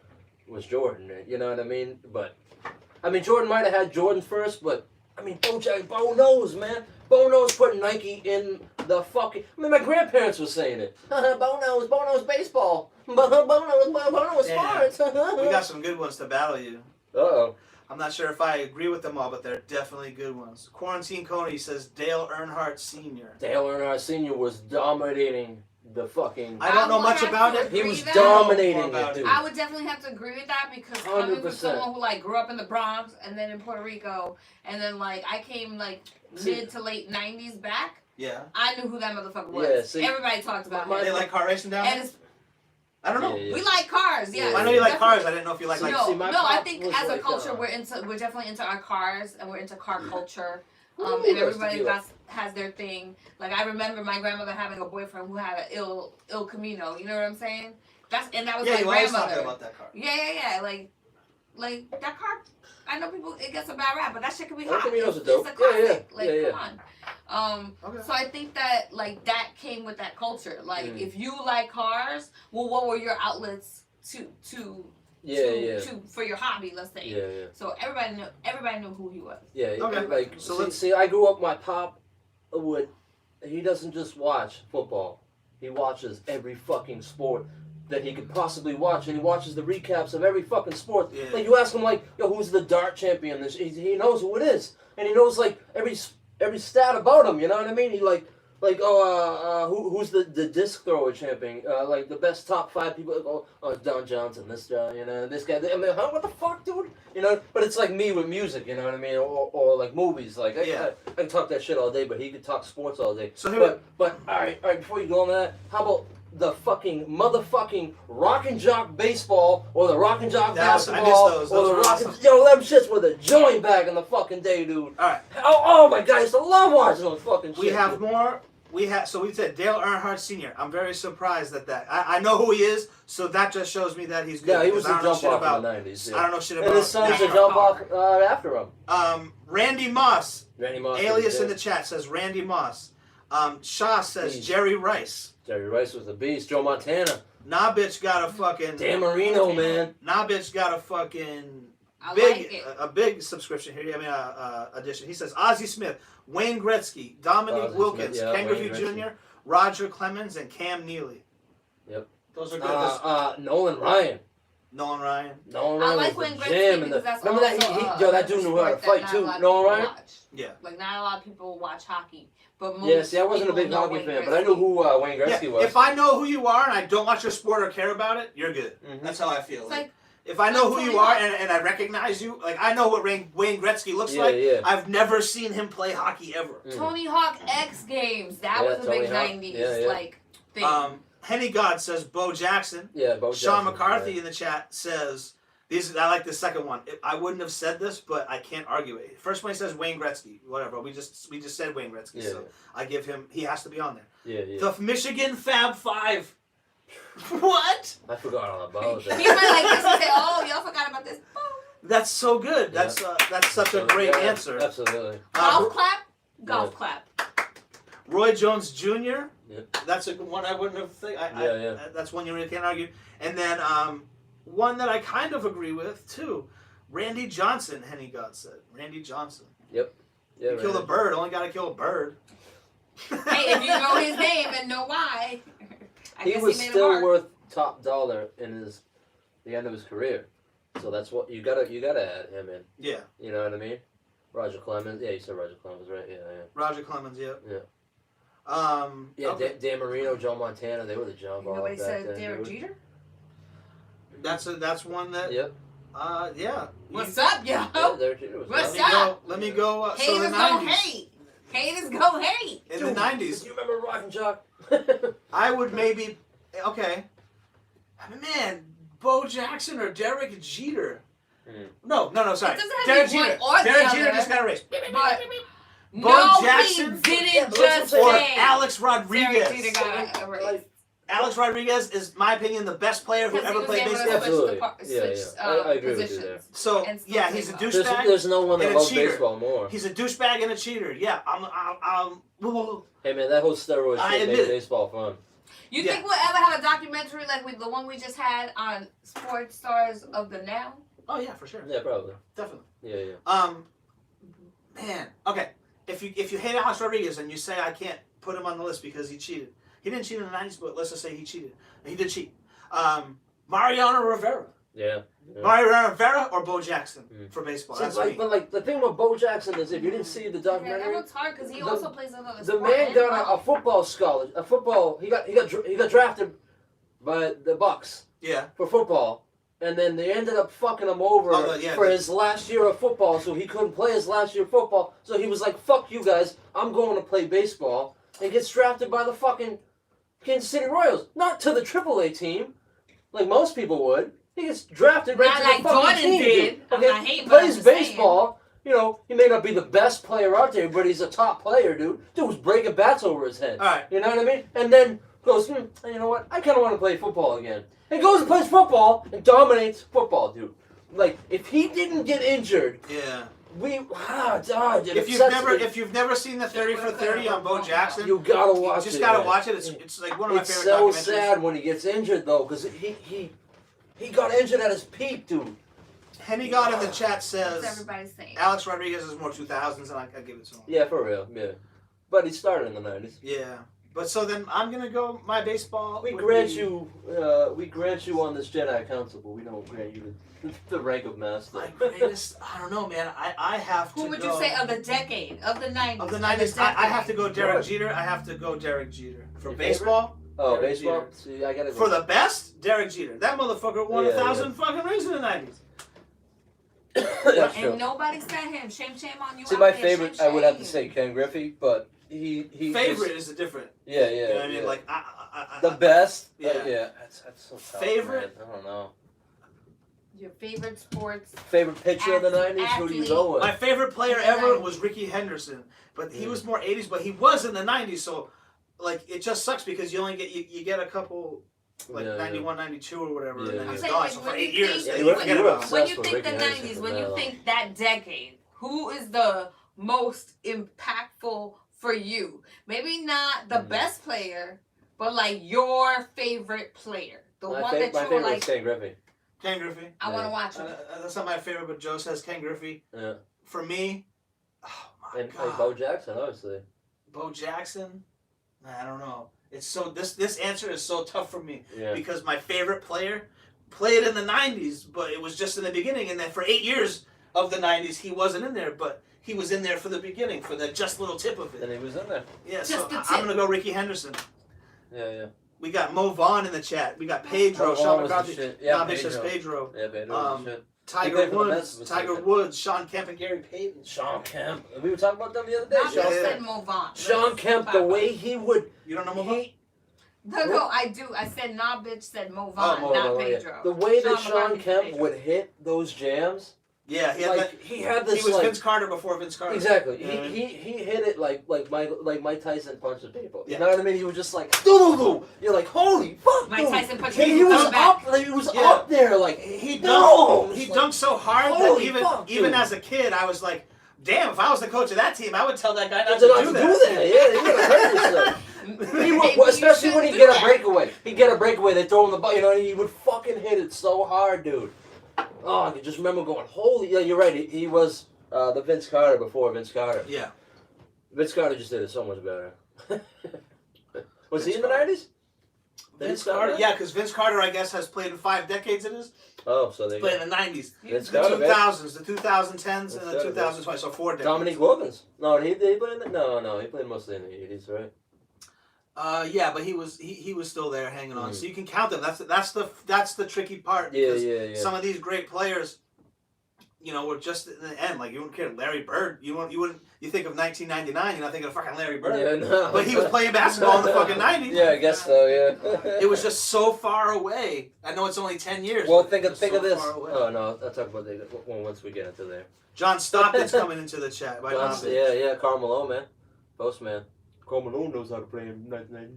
was Jordan. You know what I mean? But I mean, Jordan might have had Jordan first, but I mean, Bo knows, man. Bo knows putting Nike in the fucking. I mean, my grandparents were saying it. Bo knows baseball. Bo knows sports. We got some good ones to battle you. Uh-oh. I'm not sure if I agree with them all, but they're definitely good ones. Quarantine Coney says Dale Earnhardt Sr. Dale Earnhardt Sr. was dominating the fucking. I don't know much about it. He was that. dominating it, dude. I would definitely have to agree with that because coming from 100%. someone who like grew up in the Bronx and then in Puerto Rico and then like I came like mid to late 90s back. Yeah. I knew who that motherfucker was. Yeah, see, Everybody talked about him. They like car racing down And there? it's, I don't know. Yeah. we like cars, yeah. I know you like cars. I didn't know if you like. See, my No, I pop think was as a like, culture we're definitely into our cars and we're into car culture. Ooh, And that's everybody the deal. has their thing. Like I remember my grandmother having a boyfriend who had an Il Camino. You know what I'm saying? That was Yeah, my you always grandmother. talking about that car. Yeah. Like that car. I know people it gets a bad rap, but that shit could be Il hot. Camino's It's a dope. a classic. Yeah. Like Yeah. come on. Okay. So I think that like that came with that culture. Like Mm. if you like cars, well, what were your outlets to for your hobby? Let's say. Yeah. So everybody knew who he was. Yeah, Okay. like So see, I grew up. My pop would. He doesn't just watch football. He watches every fucking sport that he could possibly watch, and he watches the recaps of every fucking sport. Yeah. Like you ask him, like, yo, who's the dart champion? He knows who it is, and he knows like every stat about him. You know what I mean? He who's the disc thrower champion? Like the best top 5 people. Oh, Don Johnson, this guy, you know, this guy. I mean, what the fuck, dude? You know, but it's like me with music, you know what I mean, or like movies. Like I can talk that shit all day, but he could talk sports all day. So but all right, before you go on that, how about the fucking motherfucking rock and jock baseball or the rock and jock basketball I missed those. or Those the were rock awesome. yo, them shits with a joint back in the fucking day, dude. All right. Oh my god, I used to love watching those fucking shit. We have dude. more. So we said Dale Earnhardt Sr. I'm very surprised at that. I know who he is, so that just shows me that he's good. Yeah, he was the I don't know jump shit off about. in the 90s. Yeah. I don't know shit about. And his son's NASCAR. the jump off after him. Randy Moss. Randy Moss. Alias in the chat says Randy Moss. Shaw says Beast. Jerry Rice. Jerry Rice was the beast. Joe Montana. Nah, bitch got a fucking. Dan Marino, man. Nah, bitch got a fucking. I Big, like it. a big subscription here. I mean, addition. He says Ozzie Smith, Wayne Gretzky, Dominique Ozzie Wilkins, Smith, yeah, Ken Wayne Griffey Gretzky. Jr., Roger Clemens, and Cam Neely. Those are good. Nolan Ryan. Nolan Ryan. Nolan I Ryan like was Wayne the Gretzky jam. because that's Remember also that? Yo, that dude knew how to sport fight that too. not a lot of Nolan people Ryan? watch. Yeah. Like not a lot of people watch hockey, but most Yeah, see, I wasn't a people big know hockey Wayne fan, but I knew Gretzky. who Wayne Yeah, Gretzky was. if I know who you are and I don't watch your sport or care about it, you're good. That's how I feel. It's like If I know who Tony you are Hawk. and I recognize you, like I know what Wayne Gretzky looks like. Yeah. I've never seen him play hockey ever. Tony Hawk X Games. That Yeah, was a big Tony Hawk. 90s Yeah. like thing. Henny God says Bo Jackson. Yeah, Bo Sean Jackson, McCarthy yeah. in the chat says I like the second one. I wouldn't have said this, but I can't argue it. First one he says Wayne Gretzky. Whatever. We just said Wayne Gretzky, Yeah. so I give him. He has to be on there. Yeah. The Michigan Fab Five. What? I forgot all about that. He might like this and say, "Oh, y'all forgot about this." Boom. That's so good. Yeah. That's such a great Yeah, answer. Absolutely. Golf clap. Golf Yeah. clap. Roy Jones Jr. Yep. That's a one I wouldn't have think. Yeah. That's one you really can't argue. And then one that I kind of agree with too. Randy Johnson. Henny God said Randy Johnson. Yeah, You kill a bird. Only got to kill a bird. Hey, if you know his name and know why, I He guess was he made still him worth top dollar in the end of his career. So that's what you gotta add him in. Yeah. You know what I mean? Roger Clemens. Yeah, you said Roger Clemens, right? Yeah. Roger Clemens. Yeah. Yeah. Yeah, Okay. Dan Marino, Joe Montana, they were the jump off Nobody back said then, Derek dude. Jeter. That's one that. Yep. Yeah. What's up, yo? Yeah, Derek Jeter was What's awesome. up? Let me go. So the Haters go 90s. hate. Haters go hate. In the Dude, 90s, Do you remember Rock and Jock? I would maybe. Okay. Man, Bo Jackson or Derek Jeter? No, sorry. It doesn't have Derek to be one Jeter. or the Derek other. Jeter just got erased. But Bo no, Jackson? he didn't Yeah, but that's just what I'm Or saying. say. Alex Derek Rodriguez. Jeter got erased. Alex Rodriguez is, my opinion, the best player who ever played baseball. Absolutely. Switch I agree with you positions. there. So And still yeah, play he's a well. douchebag. There's no one that and a loves cheater. baseball more. He's a douchebag and a cheater. Yeah, Hey man, that whole steroid I shit admit made it. baseball fun. You Yeah. think we'll ever have a documentary like the one we just had on sports stars of the now? Oh yeah, for sure, Yeah, probably. definitely. Yeah. Man, okay. If you hate Alex Rodriguez and you say I can't put him on the list because he cheated, he didn't cheat in the '90s, but let's just say he cheated. He did cheat. Mariano Rivera. Yeah. Mariano Rivera or Bo Jackson for baseball. See, That's like, me. but like the thing with Bo Jackson is, if you didn't see the Yeah, that documentary, one's hard because he The- also plays another the sport. man and got golf. a football scholarship. A football. He got drafted by the Bucks Yeah. for football, and then they ended up fucking him over for his last year of football, so he couldn't play his last year of football. So he was like, "Fuck you guys, I'm going to play baseball," and gets drafted by the fucking Kansas City Royals, not to the AAA team, like most people would. He gets drafted right Not to like the fucking Jordan team. did. Dude. I'm Okay, not hating, he but I'm plays just saying. baseball. You know, he may not be the best player out there, but he's a top player, dude. Dude was breaking bats over his head. All right. You know what I mean? And then goes, you know what? I kind of want to play football again. And goes and plays football and dominates football, dude. Like, if he didn't get injured, Yeah. If you've never seen the 30 for 30 on Bo Jackson, you gotta watch it. you just gotta man. watch it. It's like one of my It's favorite so documentaries. sad when he gets injured though, because he got injured at his peak, dude. Henny God in the chat That's says everybody's saying. Alex Rodriguez is more 2000s, and I give it to him. Yeah, for real. Yeah, but he started in the '90s. Yeah, but so then I'm gonna go my baseball. We would grant be- you on this Jedi Council, but we don't grant you the rank of master. My greatest. I don't know, man. I have to. Who would go, you say of the decade, of the 90s? Of the 90s, I have to go Derek Jeter. I have to go Derek Jeter for baseball. Oh, Derek baseball. Jeter. See, I gotta go. For the best, Derek Jeter. That motherfucker won Yeah, 1,000 fucking rings in the 90s. That's true. And nobody said him. Shame on you. See, out my there. favorite, Shame. I would have to say Ken Griffey, but he Favorite just- is a different. yeah, You know what I mean? yeah. Like The best. Yeah. Yeah. That's so tough. Favorite? Man. I don't know. Your favorite sports. Favorite pitcher of the '90s? Who do you go with? My favorite player In the ever 90s. was Ricky Henderson, but he Yeah. was more 80s. But he was in the 90s, so like it just sucks because you only get you get a couple like Yeah, 91, 92 or whatever, Yeah. and then I'm he's saying, gone. like, So for when 8 you years, think- then you you were- forget you were about him. obsessed When you with think Ricky the Henderson 90s, for when that you long. think that decade, who is the most impactful for you? Maybe not the Mhm. best player, but like your favorite player. The My one fa- that my you were favorite like, was Ken Griffey. Ken Griffey. I want to watch him. That's not my favorite, but Joe says Ken Griffey. Yeah. For me, oh my And god, Bo Jackson, obviously. Bo Jackson. I don't know. It's so this answer is so tough for me Yeah. because my favorite player played in the 90s, but it was just in the beginning, and then for 8 years of the 90s he wasn't in there, but he was in there for the beginning, for the just little tip of And it. he was in there. Yeah, Just so the tip. I'm gonna go Ricky Henderson. Yeah. We got Mo Vaughn in the chat. We got Pedro. Mo Sean Vaughn was the McCarthy. shit. Yeah, Bobby says Pedro. Pedro. Yeah, Pedro. Um, Shit. He Tiger played for the Woods. Mets, was Tiger second. Woods. Sean Kemp and Gary Payton. Sean Kemp. We were talking about them the other day. Not Sean, just Yeah. said Mo Vaughn. Sean Let's Kemp, talk the about way it. he would. You don't know Mo Vaughn? No, I do. I said nah, bitch. Said Mo Vaun, Oh, not no, yeah. Pedro. The way that Sean Sean McCarthy, Kemp Pedro. would hit those jams, Yeah, he had like he had that. this He was like Vince Carter before Vince Carter. exactly. Yeah. He hit it like Mike Tyson punches people. You Yeah. know what I mean? He was just like doo. You're like holy fuck. Mike dude. Tyson punched And he people was coming back. up. Like, he was Yeah. up there. Like He no. dunked. He It's like, dunked so hard that holy even fuck, even dude. as a kid, I was like, "Damn! If I was the coach of that team, I would tell that guy not to to do that." Yeah, you gotta hurt yourself. He would, Maybe you especially when he shouldn't get do a that. breakaway. He'd get a breakaway, they throw him the ball, you know, and he would fucking hit it so hard, dude. Oh, I can just remember going, holy, yeah, you're right. He was the Vince Carter before Vince Carter. Yeah. Vince Carter just did it so much better. Was he in the Carter. 90s? Vince Carter. Yeah, because Vince Carter, I guess, has played in 5 decades. It is. Oh, so they Played in the 90s, Vince the Carter, man. 2000s, the 2010s, and the Vince Carter, 2020s. So 4 decades. Dominique Wilkins. No, did he play in the... No, he played mostly in the 80s, right? Yeah, but he was still there hanging on. Mm. So you can count them. That's the tricky part. Yeah, because yeah. Some of these great players, you know, were just in the end. Like you wouldn't care. Larry Bird. You think of 1999. You're not thinking of fucking Larry Bird. Yeah, no. But he was playing basketball in the fucking 90s. Yeah, I guess so, yeah. It was just so far away. I know it's only 10 years. Well, but think it of was so this. far away. Oh no, I'll talk about that once we get into there. John Stockton's coming into the chat. By John, Donovan. yeah, Carl Malone, man, Postman. Carl Malone knows how to play in 1990.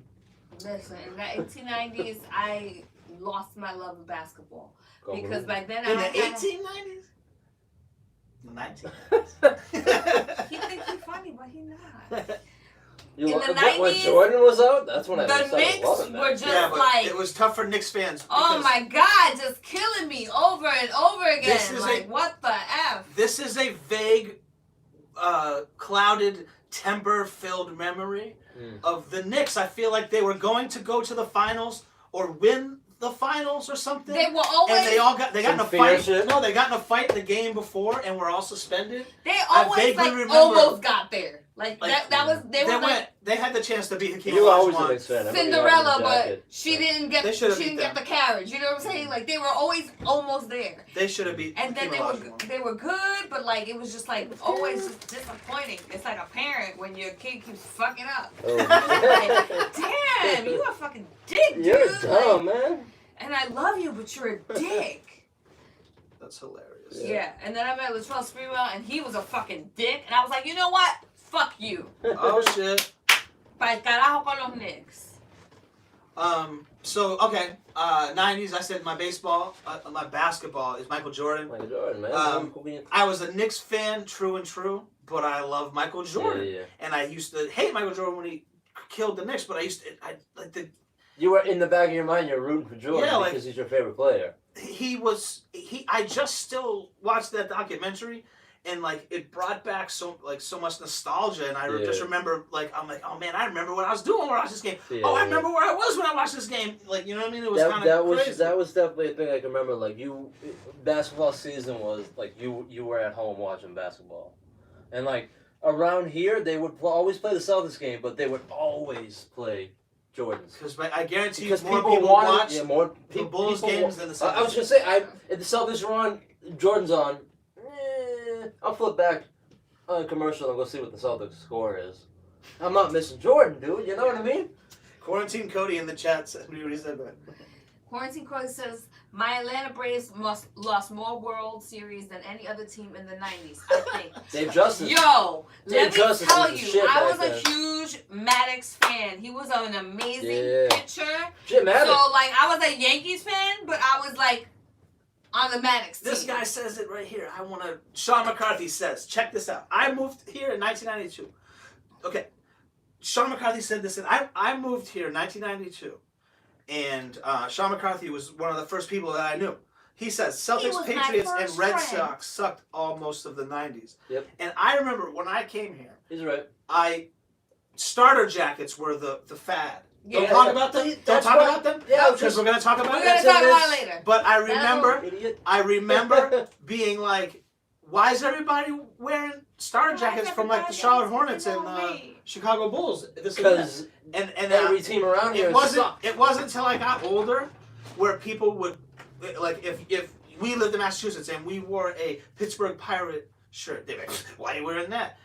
Listen, in the 1890s, I lost my love of basketball because back then In I the had 1890s? 19. He thinks he's funny, but he's not. You In lo- the when 90s, Jordan was out, that's when I The started Knicks loving that. were just Yeah, but like, it was tough for Knicks fans. oh because my God, just killing me over and over again. This is Like, what the F? This is a vague, clouded, temper-filled memory of the Knicks. I feel like they were going to go to the finals or win the finals or something. They were always. And they got in a Some fight. fierce shit. No, they got in a fight the game before and were all suspended. They I always vaguely like remember- almost got there. Like, Like, that was they were like They had the chance to beat Hakeem You were always a Olajuwon. big fan. I remember you Cinderella, having the but jacket. she didn't get They should've she didn't beat get the carriage. You know what I'm saying? Like they were always almost there. They should have beat And then Hakeem Olajuwon. they were good, but like it was just like always just disappointing. It's like a parent when your kid keeps fucking up. Oh. Like, damn, you a fucking dick, dude. You're Like, dumb, man. and I love you, but you're a dick. That's hilarious. Yeah. And then I met Latrell Sprewell, and he was a fucking dick. And I was like, you know what? Fuck you. Oh shit. Pa'l carajo con los Knicks. So okay, 90s. I said my basketball is Michael Jordan. Michael Jordan, man. I was a Knicks fan, true and true, but I love Michael Jordan. Yeah. And I used to hate Michael Jordan when he killed the Knicks, but I like the You were in the back of your mind. You're rooting for Jordan Yeah, like- because he's your favorite player. I just still watched that documentary. And like it brought back so much nostalgia, and I Yeah. just remember I'm like, oh man, I remember what I was doing when I watched this game. Yeah, Oh, I yeah. remember where I was when I watched this game. Like, you know what I mean? It was kind of crazy. That was definitely a thing I can remember. Like basketball season was like you were at home watching basketball, and like around here they would always play the Celtics game, but they would always play Jordans. Because I guarantee Because more people people wanted watch more the Bulls people games than the Celtics. I was gonna say if the Celtics are on, Jordan's on. I'll flip back on a commercial and go see what the Celtics score is. I'm not missing Jordan, dude. You know what I mean? Quarantine Cody in the chat said we already said that. Quarantine Code says, my Atlanta Braves lost more World Series than any other team in the 90s, I think. Dave Justice. Yo, Dave let me Justice tell was the you, shit I back was a then. huge Maddox fan. He was an amazing Yeah. pitcher. Shit, man. So, like, I was a Yankees fan, but I was, like, on the Maddox team. This guy says it right here. Sean McCarthy says, check this out. I moved here in 1992. Okay. Sean McCarthy said this, and I moved here in 1992. And Sean McCarthy was one of the first people that I knew. He says Celtics, was my Patriots, and first Red friend. Sox sucked all most of the 90s. Yep. And I remember when I came here, He's right. starter jackets were the fad. Don't Yeah. talk about them. Don't That's talk why- about them. yeah, Because we're gonna talk about We're it. going to That's talk it, about it that's- later. But I That'll- remember Idiot. being like, why is everybody wearing starter jackets from like the Charlotte Hornets and Chicago Bulls? Because and every team around here it wasn't sucked. it wasn't until I got older where people would like if we lived in Massachusetts and we wore a Pittsburgh Pirate shirt, they'd be like, why are you wearing that?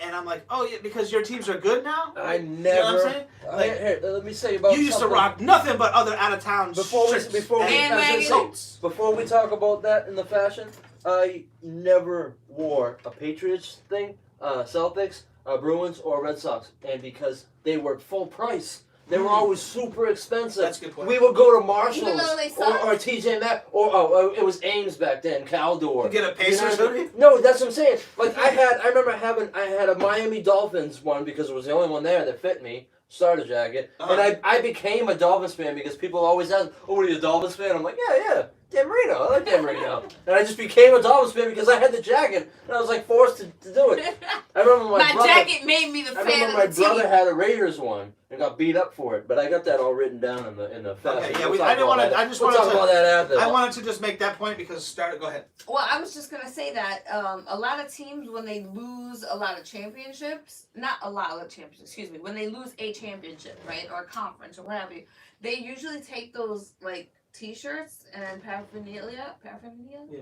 And I'm like, oh yeah, because your teams are good now. I You know never. what I'm saying? Like, Here, let me say about you used to something. rock nothing but other out of town Before we- shirts before we- and Bandwagon. coats. Before we talk about that in the fashion, I never wore a Patriots thing, Celtics, Bruins, or Red Sox, and because they were full price. They were always super expensive. That's a good point. We would go to Marshalls Even though they or sucked? TJ Maxx or it was Ames back then, Caldor. You get a Pacers know what I mean? hoodie? No, that's what I'm saying. Like I had a Miami Dolphins one because it was the only one there that fit me, starter jacket, and I became a Dolphins fan because people always ask, "Oh, are you a Dolphins fan?" I'm like, "Yeah, Dan Marino. I like Dan Marino," and I just became a Dolphins fan because I had the jacket and I was like forced to do it. I remember My brother, jacket made me the I fan remember my of the team. brother had a Raiders one and got beat up for it, but I got that all written down in the fashion. Okay, yeah, We'll I talk didn't about wanna- that. I just we'll wanted talk to- about that after. I wanted to just make that point because go ahead. Well, I was just going to say that a lot of teams, when they lose a lot of championships, not a lot of championships, excuse me, when they lose a championship, right, or a conference or whatever, they usually take those, like, T-shirts and paraphernalia,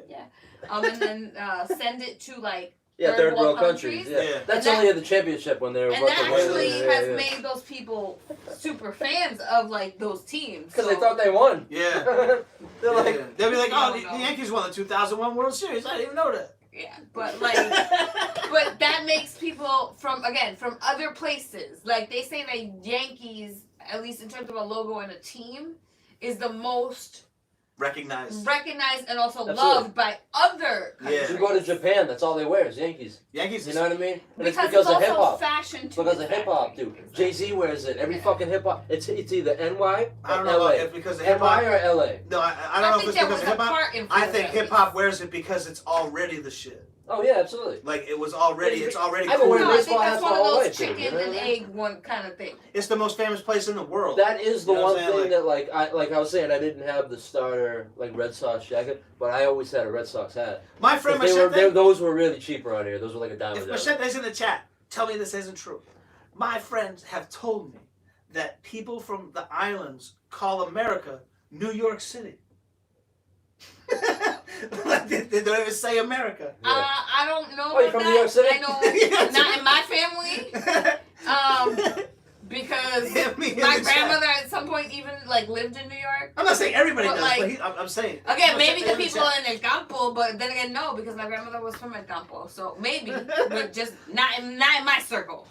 yeah. And then send it to, like, Yeah, third world countries. Yeah. Yeah. That's And only at the championship when they were And about that to win. actually Yeah, has yeah. made those people super fans of, like, those teams. Because So- they thought they won. Yeah. They're like, Yeah. They'll be like, oh, No, no. the Yankees won the 2001 World Series. I didn't even know that. Yeah, but, like... But that makes people from other places. Like, they say that Yankees at least in terms of a logo and a team, is the most recognized and also Absolutely. loved by other countries. Yeah. You go to Japan, that's all they wear is Yankees. Yankees. You know what I mean? And Because it's because of also hip hop. fashion too. Because of hip hop, dude. Jay-Z wears it. Every Yeah. fucking hip hop. It's either NY I or don't know LA. if because of hip NY hop. or LA. No, I I don't know think if it's there because was of a hip hop. part in I think at hip least. hop wears it because it's already the shit. Oh yeah, absolutely. Like it was already. It's already I've been cool. wearing No, I baseball think hats that's one my of whole those life, dude, chicken you know and what I mean? egg one kind of thing. It's the most famous place in the world. That is the You know what one I'm saying? thing that I was saying I didn't have the starter like Red Sox jacket, but I always had a Red Sox hat. My friend Those were really cheap around here. Those were like a dime a If dozen. Machete's in the chat, tell me this isn't true. My friends have told me that people from the islands call America New York City. Like they don't even say America. Yeah. I don't know Oh, you're about from New York City? I know not in my family. Because Hit me in my the chat. grandmother at some point even like lived in New York. I'm not saying everybody But, does, like, but I'm saying. Again, maybe the Machete people chat. in El Campo, but then again, no, because my grandmother was from El Campo, so maybe, but just not in my circle.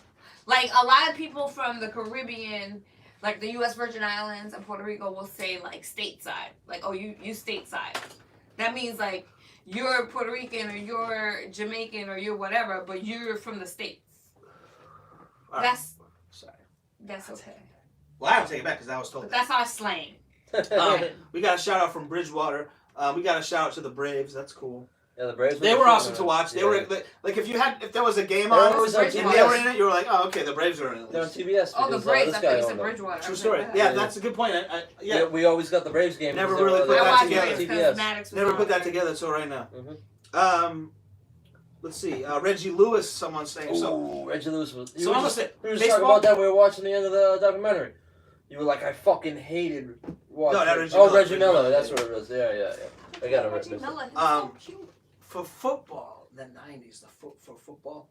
Like a lot of people from the Caribbean, like the U.S. Virgin Islands and Puerto Rico, will say like stateside, like oh you stateside. That means like you're Puerto Rican or you're Jamaican or you're whatever, but you're from the states. All right. Sorry. That's okay. Well, I have to take it back because I was told But that. that's our slang. We got a shout out from Bridgewater. We got a shout out to the Braves. That's cool. Yeah, the Braves. They were awesome to watch. They Yeah. were like if there was a game They're on always on and TBS. they were in it, you were like, oh okay, the Braves are in it. They're on TBS. Oh, the because, Braves. this I guy thought you owned said them. Bridgewater. True I was story. like, Yeah, that's a good point. Yeah, we always got the Braves game. Never because really they put were I that on watched together. Braves TBS. because Maddox was Never on put that there. together till right now. Mhm. Let's see. Reggie Lewis, someone's saying so. Ooh, Reggie Lewis was. So I'm gonna say We were just talking baseball. about that when we were watching the end of the documentary. You were like, I fucking hated watching. No, not Reggie Oh, Miller. Reggie Miller. That's what it was. Yeah. I got it Reggie right. Miller, he's Um, so cute. For football, the '90s, for football,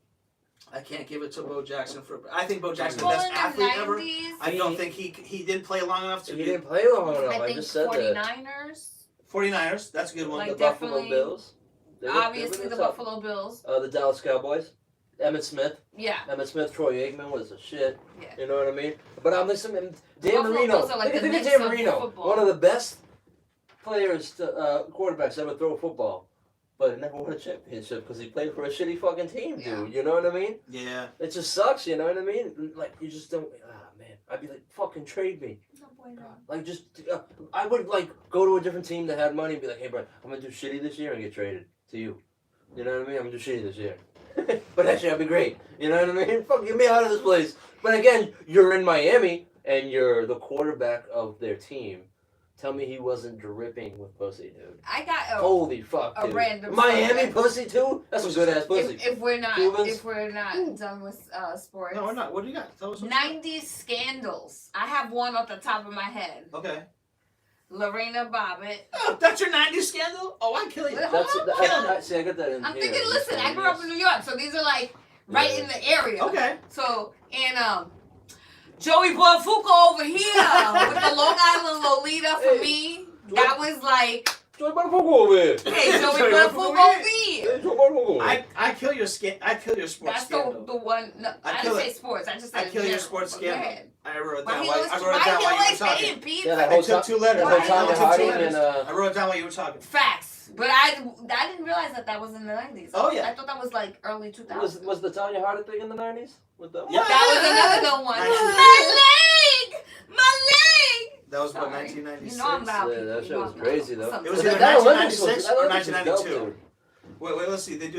I can't give it to Bo Jackson for. I think Bo Jackson's the Well, best in the athlete ever. 90s, I don't think he didn't play long enough to He be didn't play long enough. I I think just said that. 49ers. 49ers. That's a good one. Like, The Buffalo definitely- Bills. They were Obviously, the top. Buffalo Bills. The Dallas Cowboys. Emmett Smith. Yeah. Emmett Smith, Troy Aikman was a shit. Yeah. You know what I mean? But I'm listening. Dan Buffalo Marino. Bills are like Think the of Knicks Dan of Marino. football. One of the best players, quarterbacks ever throw football. But never won a championship because he played for a shitty fucking team, dude. Yeah. You know what I mean? Yeah. It just sucks, you know what I mean? Like, you just don't. Ah, man. I'd be like, fucking trade me. No bueno. Like, just. I would, like, go to a different team that had money and be like, hey, bro, I'm going to do shitty this year and get traded to you. You know what I mean? I'm going to do shitty this year. But actually, that'd be great. You know what I mean? Fuck, get me out of this place. But again, you're in Miami and you're the quarterback of their team. Tell me he wasn't dripping with pussy, dude. I got Holy fuck, a dude. random Miami subject. pussy, too? That's some good-ass pussy. if we're not Cubans? done with sports. No, we're not. What do you got? Tell us. 90s scandals. I have one off the top of my head. Okay. Lorena Bobbitt. Oh, that's your '90s scandal? Oh, I kill you. That's, Killing it. see, I got that in I'm here. thinking, listen, I grew up in New York, so these are like right in the area. Okay. So, and Joey Buonfuoco over here with the Long Island Lolita for me. That was like, Joey Buonfuoco over here. hey, Joey Joey Buonfuoco Buonfuoco over here. Hey, Joey Buonfuoco. I kill your sports That's scandal. the one. No, I I kill didn't it. say sports. I just I said kill your general. sports But go scandal. ahead. I wrote it Why down. he I always wrote it down while you were always talking. saying Pete? Yeah, that I whole took ti- 2 letters. that whole Why Tanya he always Harding saying and I wrote it down while you were talking. Facts. But I didn't realize that was in the 90s. Oh, yeah. I thought that was like early 2000s. was the Tanya Harding thing in the 90s? With the Yeah. That was another good one. Nice. My leg! My leg! That was what, Sorry. 1996? You know I'm loud. Yeah, that people. shit You know was I'm crazy, loud. though. Something It was like either that. That Olympics 1996 that or Olympics was dope, 1992. dude. Wait, let's see. They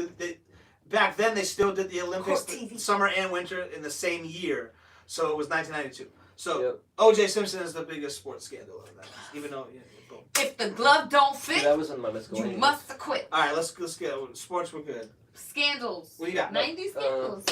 back then they still did the Olympics, Court TV. summer and winter in the same year. So it was 1992. So Yep. O.J. Simpson is the biggest sports scandal of that, even though. Yeah, boom. If the glove don't See, fit, that was in my you miscellaneous. must quit. All right, let's go. Sports were good. Scandals. What do you got? 90s scandals.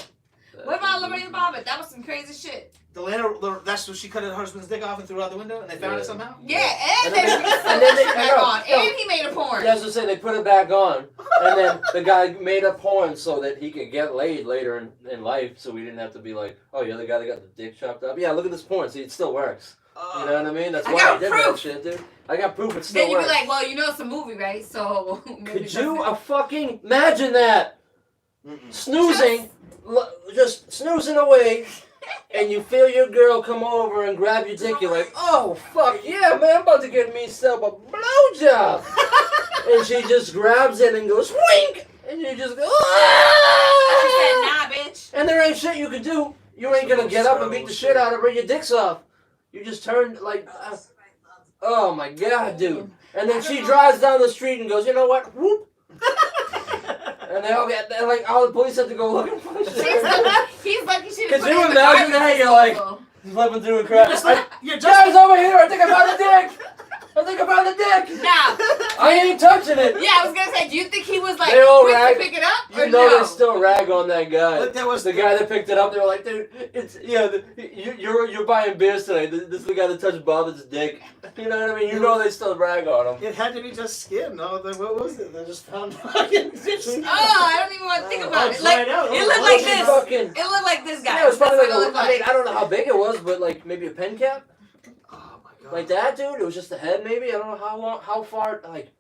That What about was- Lorena Bobbitt? That was some crazy shit. That's what she cut her husband's dick off and threw out the window, and they found Yeah. it somehow. Yeah, And and, then then and then they- back no, on. no. And he made a porn. Yeah, I was gonna say they put it back on, and then the guy made a porn so that he could get laid later in life, so we didn't have to be like, oh, you're the guy that got the dick chopped up. Yeah, look at this porn. See, it still works. You know what I mean? That's I why got I did proof. that shit, dude. I got proof it still Then you'd works. be like, well, you know it's a movie, right? So maybe Could that's you it. fucking imagine that? Mm-mm. Snoozing, just snoozing away, and you feel your girl come over and grab your dick, you're like, oh, fuck yeah, man, I'm about to get myself a blowjob. And she just grabs it and goes, wink! And you just go, ah! She said, nah, bitch. And there ain't shit you can do. You ain't gonna get up and beat the shit out of her, your dick's off. You just turn like, oh my god, dude. And then she drives down the street and goes, you know what? Whoop. And they all get, like, all the police have to go looking for shit. He's lucky she didn't Could put you it in the imagine that? garbage You're like, disposal. flipping through a crowd. You're Guys, over here, I think I found the dick. I think I found the dick. Now, I ain't touching it. yeah, I was gonna say, do you think he was like They all quick rag- to pick it up? You Or know no? they still rag on that guy. But there was the guy that picked it up. They were like, dude, it's you're buying beers tonight. This is the guy that touched Bobbitt's dick. You know what I mean? You know they still rag on him. It had to be just skin. No, what was it? They just found fucking. Oh, I don't even want to think about it. try Like, it out. it looked Oh, like she this. fucking- It looked like this guy. Yeah, it was probably That's like what it looked I mean, I don't know how big it was, but like maybe a pen cap. Oh my god. Like that, dude. It was just the head, maybe. I don't know how far. Like,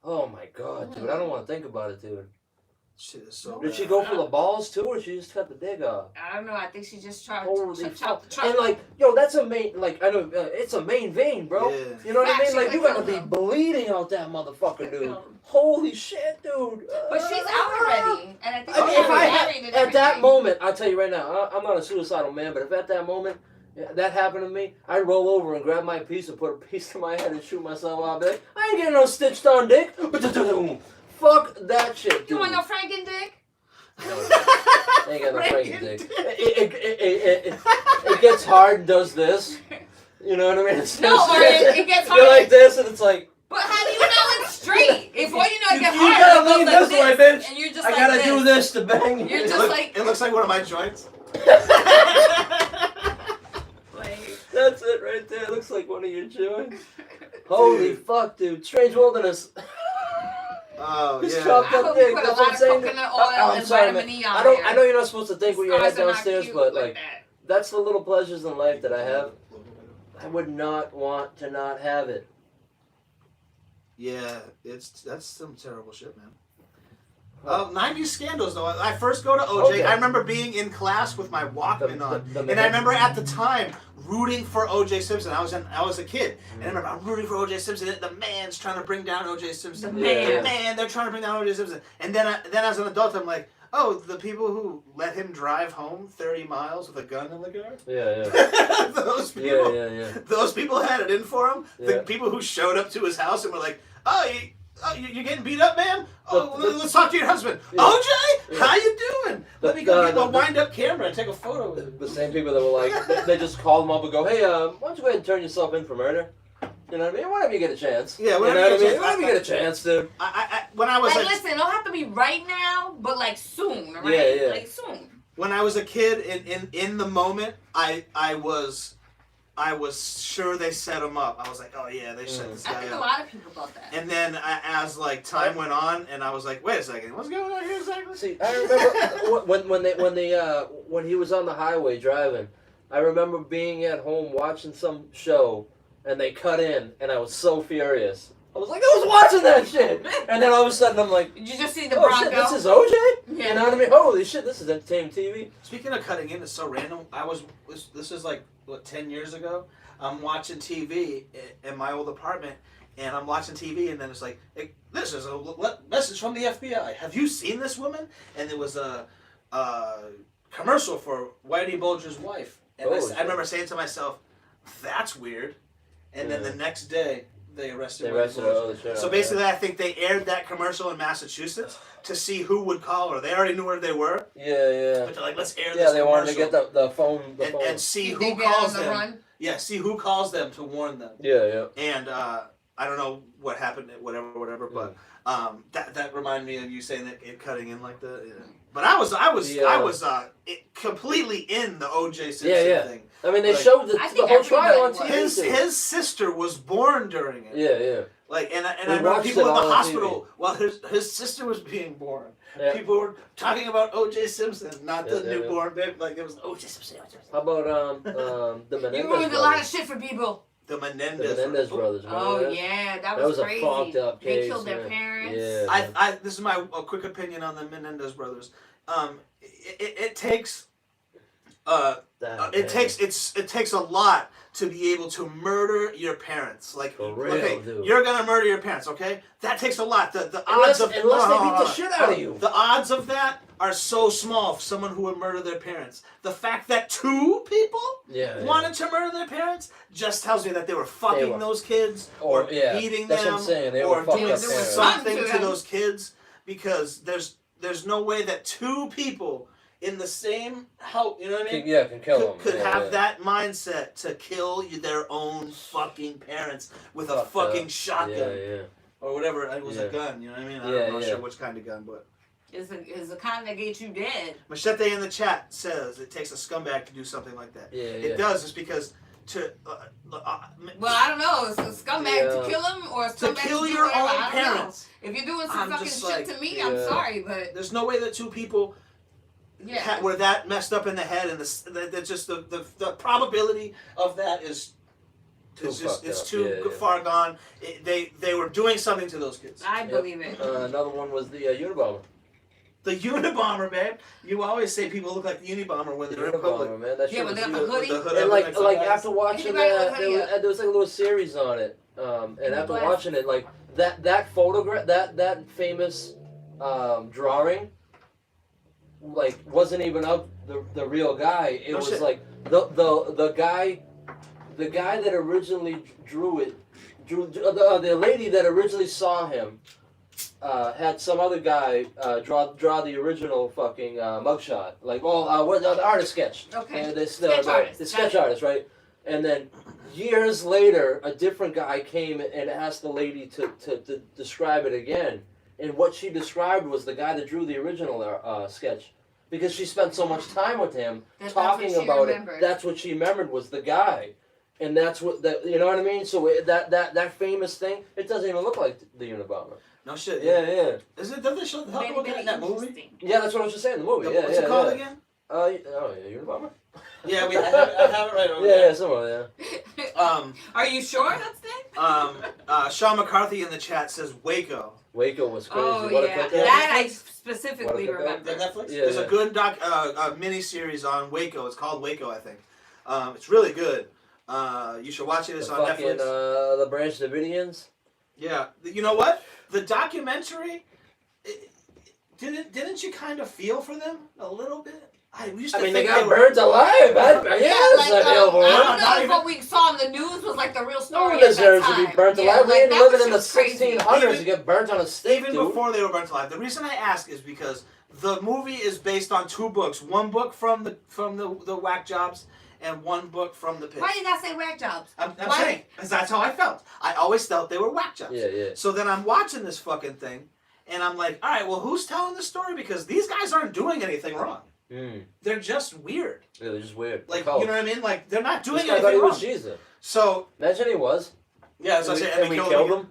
oh my god, dude. I don't want to think about it, dude. Shit is so. Did bad. she go for the balls too, or she just cut the dick off? I don't know. I think she just tried Holy to fuck! chop the trunk. And like, yo, that's a main. Like, I know it's a main vein, bro. Yeah. You know what I mean? Facts, Like, she you could gotta kill be him. bleeding out that motherfucker, dude. Kill him. Holy shit, dude. But she's out already, and I think I mean, she's if I married and at that everything. moment, I'll tell you right now, I'm not a suicidal man, but if at that moment that happened to me, I'd roll over and grab my piece and put a piece to my head and shoot myself out. I'd be like, I ain't getting no stitched on dick. Fuck that shit, dude. You want no Franken dick? Ain't got no Franken dick. It gets hard and does this. You know what I mean? No, or it gets You're hard. like this, and it's like, But how do you know it's straight? If all you know it gets you hard, gotta it goes lean like this way, bitch. And you're just I like gotta this. do this to bang. You're you. just like- It looks like one of my joints. That's it right there. It looks like one of your joints. Holy Dude. fuck, dude. Strange Wilderness. Oh Just yeah. chopped I up hope you dick. put a That's lot what I'm of saying. coconut oil I'm and sorry, vitamin man. E on I know there. you're not supposed to think with your Scars head are not downstairs, cute but with like that. that's the little pleasures in life that I have. I would not want to not have it. Yeah, that's some terrible shit, man. 90s scandals though. I first go to OJ. Okay. I remember being in class with my Walkman on, the and I remember at the time rooting for OJ Simpson. I was a kid, and I remember I'm rooting for OJ Simpson. The man's trying to bring down OJ Simpson. The man. The man, they're trying to bring down OJ Simpson. And then as an adult, I'm like, oh, the people who let him drive home 30 miles with a gun in the car. Yeah, Those people. yeah. Those people had it in for him. The Yeah. people who showed up to his house and were like, "Oh, you're getting beat up, man. Oh, The- let's talk to your husband. Yeah. OJ, Yeah. how you doing? Let me go get my the- wind-up camera and take a photo with The you." same people that were like, they just called him up and go, hey, why don't you go ahead and turn yourself in for murder? You know what I mean? Whenever you get a chance. Yeah, you know whenever what I you get a mean? chance. Whenever you get a chance, dude. When I was Like, like, listen, it don't have to be right now, but like soon, right? Yeah, yeah. Like soon. when I was a kid, in the moment, I was sure they set him up. I was like, oh yeah, they set this I guy think a up. lot of people thought that. And then as like time went on, and I was like, wait a second, what's going on here exactly? See, I remember when he was on the highway driving. I remember being at home watching some show, and they cut in, and I was so furious. I was like, I was watching that shit, and then all of a sudden I'm like, Did you just see the oh Bronco? shit, this is OJ? Yeah. You know what I mean? Holy shit, this is entertainment TV. Speaking of cutting in, it's so random. This is like, what, 10 years ago? I'm watching TV in my old apartment, and I'm watching TV, and then it's like, hey, this is a message from the FBI. Have you seen this woman? And it was a commercial for Whitey Bulger's wife. And I remember saying to myself, that's weird. And then the next day, they arrested Whitey Bulger. So basically, I think they aired that commercial in Massachusetts to see who would call her. They already knew where they were. Yeah. But they're like, let's air this Yeah, they commercial. wanted to get the phone. and see Did who they get calls on the them. run? Yeah, see who calls them to warn them. Yeah. And I don't know what happened, whatever. But that reminded me of you saying that it cutting in like that. Yeah. But I was completely in the O.J. Simpson thing. I mean, they Like, showed the I think whole trial on everybody TV. His sister was born during it. Yeah. Like and I We remember watched people it in the all on hospital while his sister was being born. Yeah. People were talking about O.J. Simpson, not the Yeah. newborn baby. Like it was O.J. Simpson. How about the Menendez You ruined brothers? a lot of shit for people. The The Menendez. Menendez brothers. Oh remember that? yeah, that That was a crazy. fucked up They case, killed their man. parents. Yeah. This is my quick opinion on the Menendez brothers. It takes it takes a lot to be able to murder your parents. Like, For real, okay, dude. you're gonna murder your parents, okay? That takes a lot. The odds of unless they beat the shit out of you. The odds of that are so small for someone who would murder their parents. The fact that 2 people wanted to murder their parents just tells me that they were fucking those kids or beating that's them what I'm saying. They or were fucking doing up parents. something to those kids, because there's no way that 2 people in the same house, you know what I mean? Can kill them. Could have that mindset to kill their own fucking parents with a fucking shotgun or whatever. It was a gun, you know what I mean? I'm not sure which kind of gun, but it's the kind that gets you dead. Machete in the chat says it takes a scumbag to do something like that. It does, just because to. Well, I don't know. It's a scumbag to kill him or a scumbag to kill do your whatever. own I don't parents. know. If you're doing some fucking shit to me, I'm sorry, but there's no way that 2 people. Were that messed up in the head, and that's just the probability of that is too far gone. They were doing something to those kids. I believe it. Another one was the Unabomber. The Unabomber, babe. You always say people look like the Unabomber when they're in public. Man, that shit but was they have the hoodie. And like after watching that, there was like a little series on it. And after watching it, like that photograph, that famous drawing, like wasn't even of the real guy. It was like the guy that originally drew it, the lady that originally saw him, had some other guy draw the original fucking mugshot. Like, what the artist sketch? Okay. The Sketch artist, right? And then years later, a different guy came and asked the lady to describe it again. And what she described was the guy that drew the original sketch. Because she spent so much time with him talking about it. That's what she remembered was the guy. And that's what, you know what I mean? So that famous thing, it doesn't even look like the Unabomber. No shit. Yeah. Doesn't they show the hell in that movie? Yeah, that's what I was just saying, the movie. What's it called again? Unabomber? Yeah, I have it right over there. Yeah, somewhere, Are you sure that's it? Sean McCarthy in the chat says Waco. Waco was crazy. Oh, that I specifically remember. The Netflix? Yeah, There's a good mini-series on Waco. It's called Waco, I think. It's really good. You should watch it. It's on Netflix. The Branch Davidians? Yeah. You know what? The documentary, didn't you kind of feel for them a little bit? I mean, they got burnt alive. I don't know if what we saw in the news was like the real story. No one deserves to be burnt alive. We ain't living in the 1600s to get burnt on a stake, Even before they were burnt alive. The reason I ask is because the movie is based on 2 books. One book from the whack jobs and one book from the pit. Why you gotta say whack jobs? I'm saying, because that's how I felt. I always felt they were whack jobs. Yeah. So then I'm watching this fucking thing, and I'm like, all right, well, who's telling the story? Because these guys aren't doing anything wrong. They're just weird. Yeah, they're just weird. Like, you know what I mean? Like, they're not doing anything wrong. He wrong. was Jesus. So imagine he was. Yeah, as I say, and we killed him.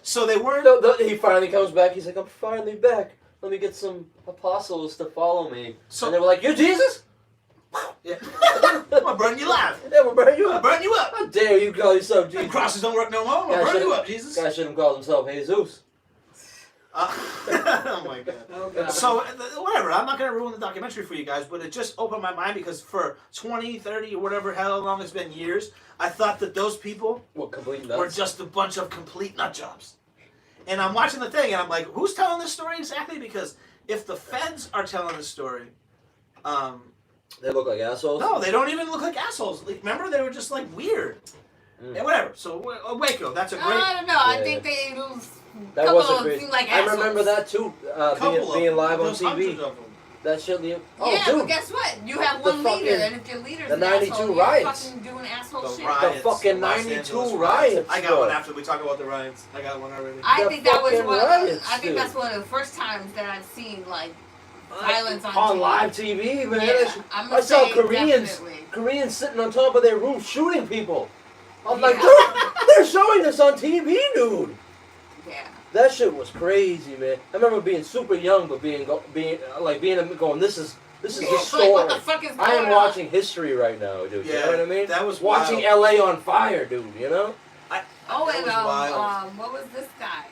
So they weren't. He finally comes back. He's like, I'm finally back. Let me get some apostles to follow me. So, and they were like, you're Jesus? Yeah. I'm gonna burn you alive. Yeah, we'll burn you up. Burn you up. How dare you call yourself Jesus? Crosses don't work no more. I'm gonna burn you up, Jesus. Guy should have called himself Jesus. Oh my God. Oh God. So, whatever. I'm not going to ruin the documentary for you guys, but it just opened my mind because for 20, 30, or whatever, how long it's been, years, I thought that those people were just a bunch of complete nut jobs. And I'm watching the thing, and I'm like, who's telling this story exactly? Because if the feds are telling the story, they look like assholes? No, they don't even look like assholes. Like, remember, they were just like weird. And whatever. So Waco, that's a great. I don't know. I think they. That was a great. Like I remember that too. Being live on TV. That shit. Dude. But guess what? You have one leader, and if your leader's the 92 asshole, riots. You're fucking doing asshole shit. The fucking 92 riots. I got one after we talk about the riots. I got one already. I think that was one. I think that's one of the first times that I've seen like violence on live TV, man. Yeah, I saw Koreans sitting on top of their roof shooting people. I'm like, they're showing this on TV, dude. Yeah. That shit was crazy, man. I remember being super young, but going, this is the story. What the fuck is going on? I am watching history right now, dude. Yeah, you know what I mean? That was watching wild. LA on fire, dude. You know? What was this guy?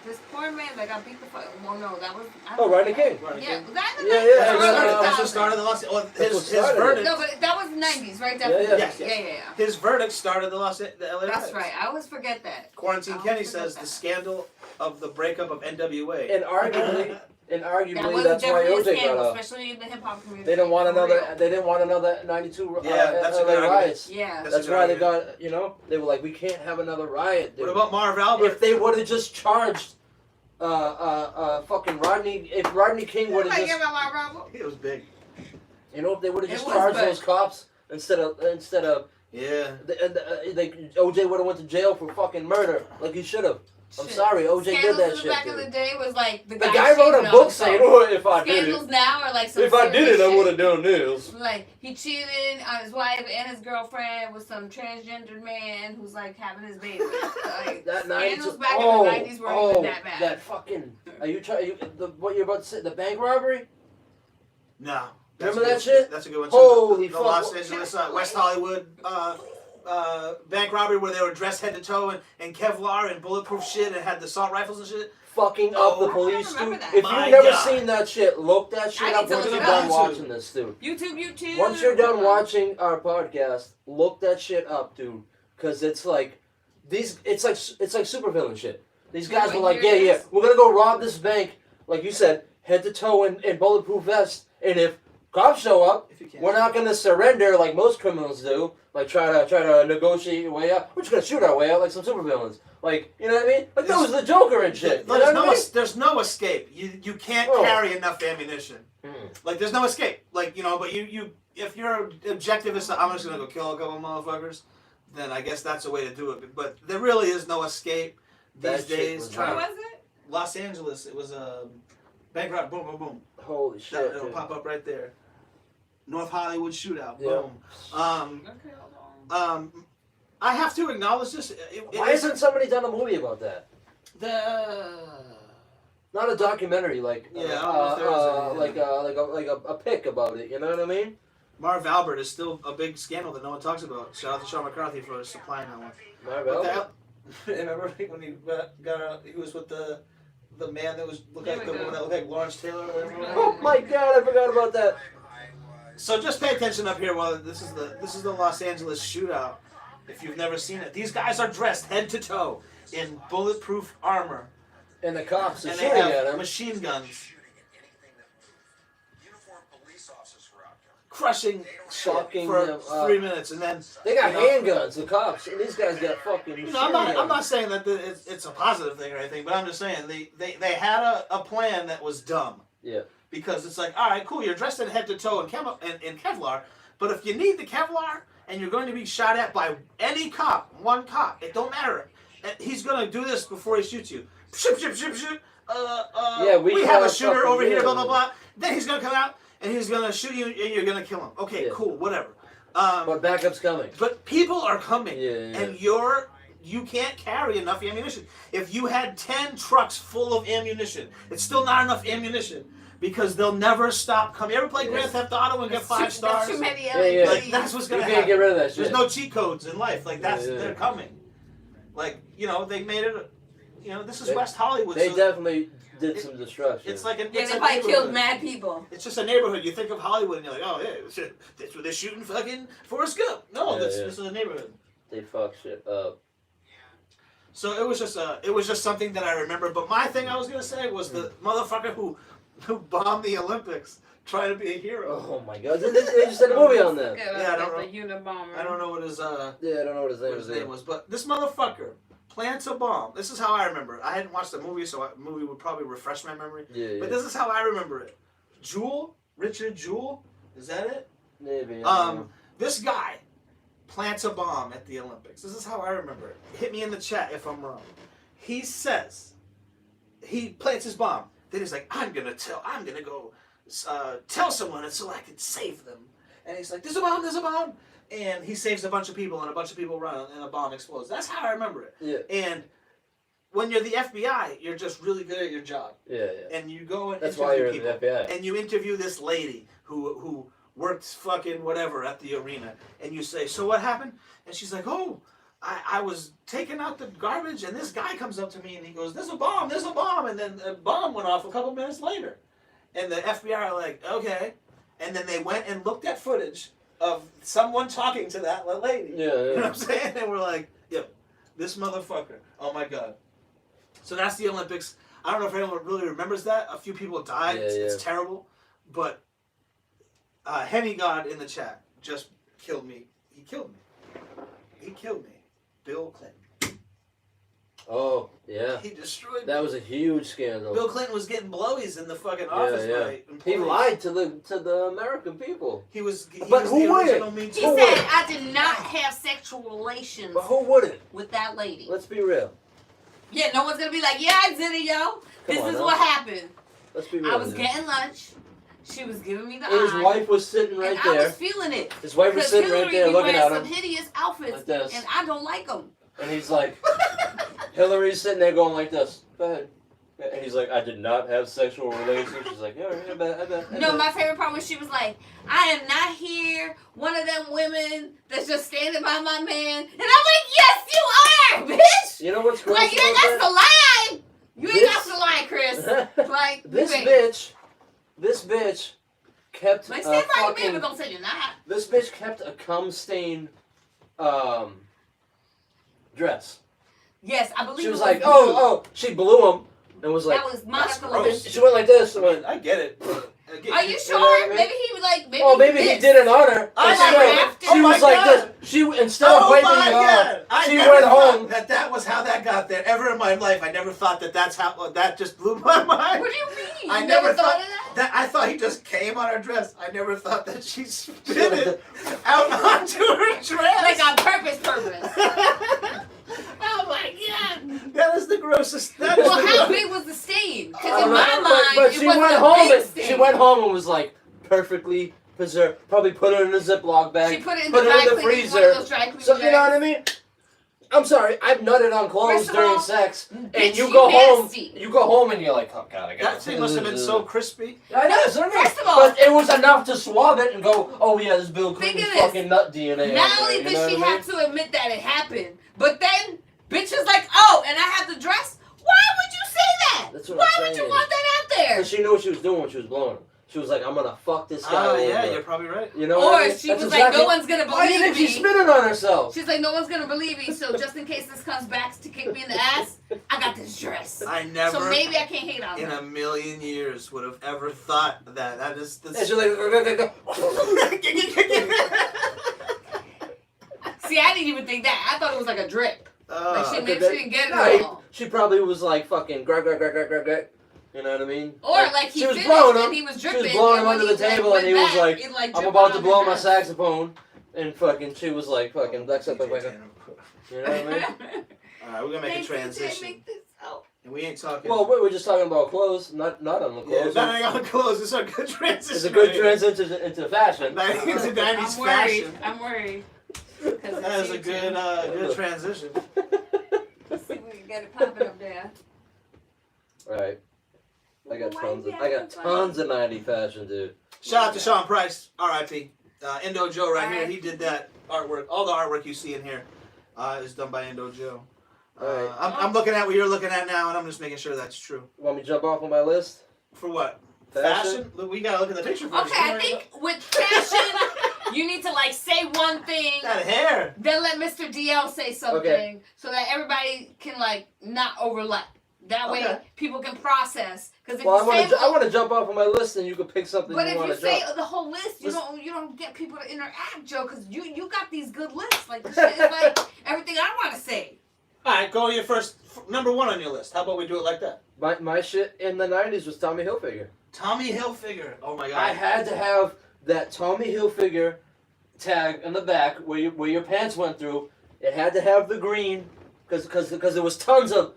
This poor man that got beat the fuck. Well, no, that was. Oh, Rodney King. Yeah, was that in the Yeah, 90s? yeah, Or That's what 2000? started the Los. Well, That's what his started it. verdict. No, but that was 90s, right? Yeah, Definitely. Yes, yes. Yeah. His verdict started the LA That's riots. right. I always forget that. Quarantine I Kenny always forget says that. the scandal of the breakup of NWA. And arguably, That was that's why definitely a OJ got scandal, off. especially in the hip hop community. They didn't want For another. real. They didn't want another '92 Yeah, that's a LA good argument. riots. Yeah. That's a That's good why they argument. got. You know, they were like, we can't have another riot. Dude. What about Marv Albert? If they would have just charged, fucking Rodney. If Rodney King would have Like, just, about my Rumble? It was big. you know, if they would have It just was charged big. those cops instead of Yeah. OJ would have went to jail for fucking murder, like he should have. I'm Shit. sorry, OJ did Scandals that in shit. the back of dude. the day was like The guy wrote cheated a on book himself. saying, "Oh, if I did Scandals it, now are like some if I did serious it, I shit. would have done this." Like, he cheated on his wife and his girlfriend with some transgendered man who's like having his baby. Like, That night, scandals back in the 90s weren't even that bad. that fucking. Are you trying? What you're about to say? The bank robbery? No. Remember a that good- shit? That's a good one. Holy the fuck. Los Angeles, West Hollywood bank robbery where they were dressed head to toe in Kevlar and bulletproof shit and had the assault rifles and shit. Fucking Oh, up the I police, remember dude. that. If My you've never God. seen that shit, look that shit I up need to once look you're it done up. watching this, dude. YouTube. Once you're done watching our podcast, look that shit up, dude. Cause it's like it's like supervillain shit. These guys What were like, year yeah, is this? we're gonna go rob this bank, like you said, head to toe in bulletproof vests, and if cops show up, If you can. we're not gonna surrender like most criminals do, like try to negotiate your way out. We're just gonna shoot our way out like some supervillains. Like, you know what I mean? Like that was the Joker and shit. You know There's what I mean? there's no escape. You can't Oh. carry enough ammunition. Mm. Like there's no escape. Like but you if your objective is I'm just gonna go kill a couple motherfuckers, then I guess that's a way to do it. But there really is no escape That these shit days. was Where wild. was it? Los Angeles. It was a bank robbery. Boom, boom, boom. Holy shit. It'll dude. pop up right there. North Hollywood shootout. Yeah. Boom. Okay, hold on. I have to acknowledge this. Why hasn't somebody done a movie about that? the Not a documentary, like Yeah, I don't know if there was like a pic about it. You know what I mean? Marv Albert is still a big scandal that no one talks about. Shout out to Sean McCarthy for supplying that one. Marv But Albert. remember when he he was with the man that was looked There like we the go. woman that looked like Lawrence Taylor. Or whatever. Oh my God! I forgot about that. So just pay attention up here while this is the Los Angeles shootout. If you've never seen it, these guys are dressed head to toe in bulletproof armor, And the cops are and they shooting at have him. machine guns, crushing shit Fucking for them 3 up. minutes, and then They got you know, handguns. The cops. And these guys got fucking. You know, I'm not machine saying that it's a positive thing or anything, but I'm just saying they had a plan that was dumb. Yeah. Because it's like, all right, cool, you're dressed in head to toe in Kevlar, but if you need the Kevlar and you're going to be shot at by any cop, one cop, it don't matter. He's going to do this before he shoots you. Shoot, shoot, shoot, shoot. Yeah, we have a got shooter fucking over here, yeah. blah, blah, blah. Then he's going to come out and he's going to shoot you and you're going to kill him. Okay, Yeah. cool, whatever. But backup's coming. But people are coming, Yeah, yeah. and you can't carry enough ammunition. If you had 10 trucks full of ammunition, it's still not enough ammunition because they'll never stop coming. You ever play Grand Theft Auto and get 5 stars? There's too many Yeah, yeah. LAPDs. Like that's what's You gonna can't happen. get rid of that shit. There's no cheat codes in life. Like that's Yeah, yeah. they're coming. Like they made it. This is They- West Hollywood. They so definitely did some destruction. it's like Yeah, it's they a probably killed neighborhood. mad people. It's just a neighborhood. You think of Hollywood and you're like, oh yeah, that's where they're shooting fucking Forrest Gump. No, Yeah, this yeah. is a neighborhood. They fuck shit up. So it was just something that I remember. But my thing I was gonna say was the motherfucker who bombed the Olympics trying to be a hero. Oh my God! They just did a movie on that. Yeah, I don't know. The Unabomber. I don't know what his Yeah, I don't know what his name what is. his name was, but this motherfucker plants a bomb. This is how I remember it. I hadn't watched the movie, so the movie would probably refresh my memory. Yeah, yeah. But this is how I remember it. Richard Jewell, is that it? Maybe. I don't know. This guy plants a bomb at the Olympics. This is how I remember it. Hit me in the chat if I'm wrong. He says he plants his bomb. Then he's like, I'm gonna go tell someone so I can save them. And he's like, there's a bomb. And he saves a bunch of people, and a bunch of people run, and a bomb explodes. That's how I remember it. Yeah. And when you're the FBI, you're just really good at your job. Yeah, yeah. And you go and That's interview why you're in people. the FBI. And you interview this lady who worked fucking whatever at the arena. And you say, so what happened? And she's like, oh, I was taking out the garbage, and this guy comes up to me and he goes, "There's a bomb, and then a bomb went off a couple minutes later, and the FBI are like, "Okay," and then they went and looked at footage of someone talking to that lady. Yeah, You know yeah. what I'm saying? And we're like, "Yep, this motherfucker. Oh my god." So that's the Olympics. I don't know if anyone really remembers that. A few people died. Yeah, It's terrible. But Henny God in the chat just killed me. He killed me. He killed me. Bill Clinton. Oh, yeah. He destroyed That me. was a huge scandal. Bill Clinton was getting blowies in the fucking office by He employees. lied to the American people. He was But was who the would? original Me He Too. Who said, would? I did not have sexual relations But who wouldn't? with that lady. Let's be real. Yeah, no one's gonna be like, yeah, I did it, yo. This on is now. what happened. Let's be real. I was here. getting lunch. She was giving me the And his eye. wife was sitting right and I there. was feeling it. His wife was Because sitting right Hillary there be looking wearing at some him. hideous outfits, Like this. and I don't like them. And he's like, Hillary's sitting there going like this. Go ahead. And he's like, I did not have sexual relations. She's like, yeah, I bet. No, my favorite part was she was like, I am not here, one of them women that's just standing by my man. And I'm like, yes, you are, bitch! You know what's gross Like, you ain't about got to lie! You ain't This- got to lie, Chris. that? Like, This you ain't. bitch kept Like, a stand by your man, fucking, but don't say you're not. this bitch kept a cum stain dress. Yes, I believe She was it like, blue. oh, she blew him and was like, That was Monica gross. Lewinsky. she went like this and went, I get it. Are you sure? know what I mean? Maybe he was like, maybe oh, maybe he this. did it on her. I And like she went, laughed. she Oh my was like God. this. She, instead of wiping it off, I she never went thought home. that was how that got there. Ever in my life, I never thought that's how. That just blew my mind. What do you mean? I You never thought thought of that? that. I thought he just came on her dress. I never thought that she spit it out onto her dress. Like on purpose. Oh my god. That is the grossest. That is Well, the how gro- big was the stain? Because in Uh, my mind, but it she wasn't went a home big and stain. she went home and was like perfectly preserved. Probably put it in a Ziploc bag. She put it in put the it dry in the cleaning, freezer. one of those dry cleaning So you know bags. what I mean? I'm sorry, I've nutted on clothes First of during all, sex, and bitch, you you go home. nasty. You go home and you're like, oh god, I got That thing must have been so crispy. I know, that's what I mean. First of all- but it was enough to swab it and go, oh yeah, this is Bill Think Clinton's of this. fucking nut DNA. Not out there, only you did know she what I mean? have to admit that it happened, but then bitch is like, oh, and I have the dress? Why would you say that? That's what Why I'm would you saying. want that out there? Because she knew what she was doing when she was blowing him. She was like, I'm gonna fuck this guy Oh over. yeah, you're probably right. You know what I Or mean? she That's was exactly- like, no one's gonna Why do you believe think me. she's spitting on herself? She's like, no one's gonna believe me, so just in case this comes back to kick me in the ass, I got this dress. I never, So maybe I can't hate on in her. a million years, would have ever thought that. That is. And she's like, See, I didn't even think that. I thought it was like a drip. Like she, maybe she didn't get it Right. all. She probably was like fucking greg. You know what I mean? Or like he she was finished blowing and him. he was She dripping. was blowing and him when under the he table, went and he was back, like, it, like, I'm dripped about to on blow her my dress. saxophone, and fucking she was like fucking Lex up like a, you know what I mean? Alright, we're gonna make a Thank you, transition, make this out. and we ain't talking. Well, we were just talking about clothes, not on the yeah, clothes. not on clothes. It's a good transition. It's a good right here. transition into fashion. Into 90s I'm worried. fashion. I'm worried. That is a good transition. Let's see if we can get it popping up there. Right. I got Why tons is of he acting funny? 90 fashion, dude. Shout out to Sean Price, R.I.P. Indo Joe right here. Alright. He did that artwork. All the artwork you see in here is done by Indo Joe. Alright. I'm looking at what you're looking at now, and I'm just making sure that's true. Want me to jump off on my list? For what? Fashion? Look, we gotta look at the picture first. Okay, I think with fashion, you need to like say one thing, That hair. then let Mr. DL say something, so that everybody can like not overlap. That way, Okay. people can process. Because if Well, you say, I want to jump off on my list, and you can pick something but you if want you to say jump. the whole list, you Listen. don't get people to interact, Joe. Because you got these good lists. Like this shit is like everything I want to say. All right, go to your first number one on your list. How about we do it like that? My shit in the 90s was Tommy Hilfiger. Tommy Hilfiger. Oh my God. I had to have that Tommy Hilfiger tag in the back where your pants went through. It had to have the green because there was tons of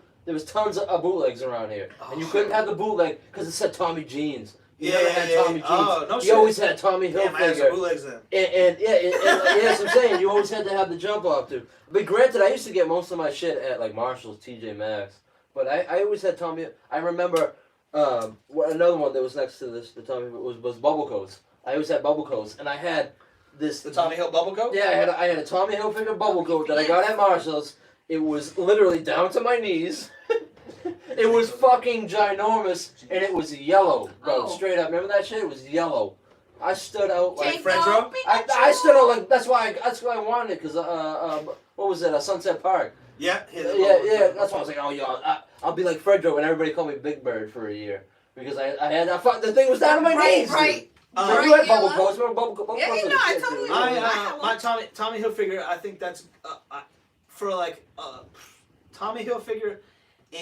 bootlegs around here, and you couldn't have the bootleg because it said Tommy Jeans. You never had Tommy Jeans. Oh, no you shit. always had Tommy Damn, I had some Hilfiger. bootlegs then. And yes, I'm saying you always had to have the jump off too. But granted, I used to get most of my shit at like Marshalls, TJ Maxx. But I always had Tommy. I remember another one that was next to this. The Tommy was bubble coats. I always had bubble coats, and I had The Tommy Hill bubble coat? Yeah, I had a Tommy Hilfiger bubble coat that I got at Marshall's. It was literally down to my knees. It was fucking ginormous, and it was yellow, bro. Straight up. Remember that shit? It was yellow. I stood out like Fredro? I stood out like that's why I wanted it because what was it? Sunset Park. Yeah. Yeah. That's why I was like, oh yeah, I'll be like Fredro, and everybody called me Big Bird for a year because I had the thing was down to my knees. Right. You had bubble coats. Remember bubble coats? Yeah, you know, I totally. My Tommy Hilfiger, I think that's for like Tommy Hilfiger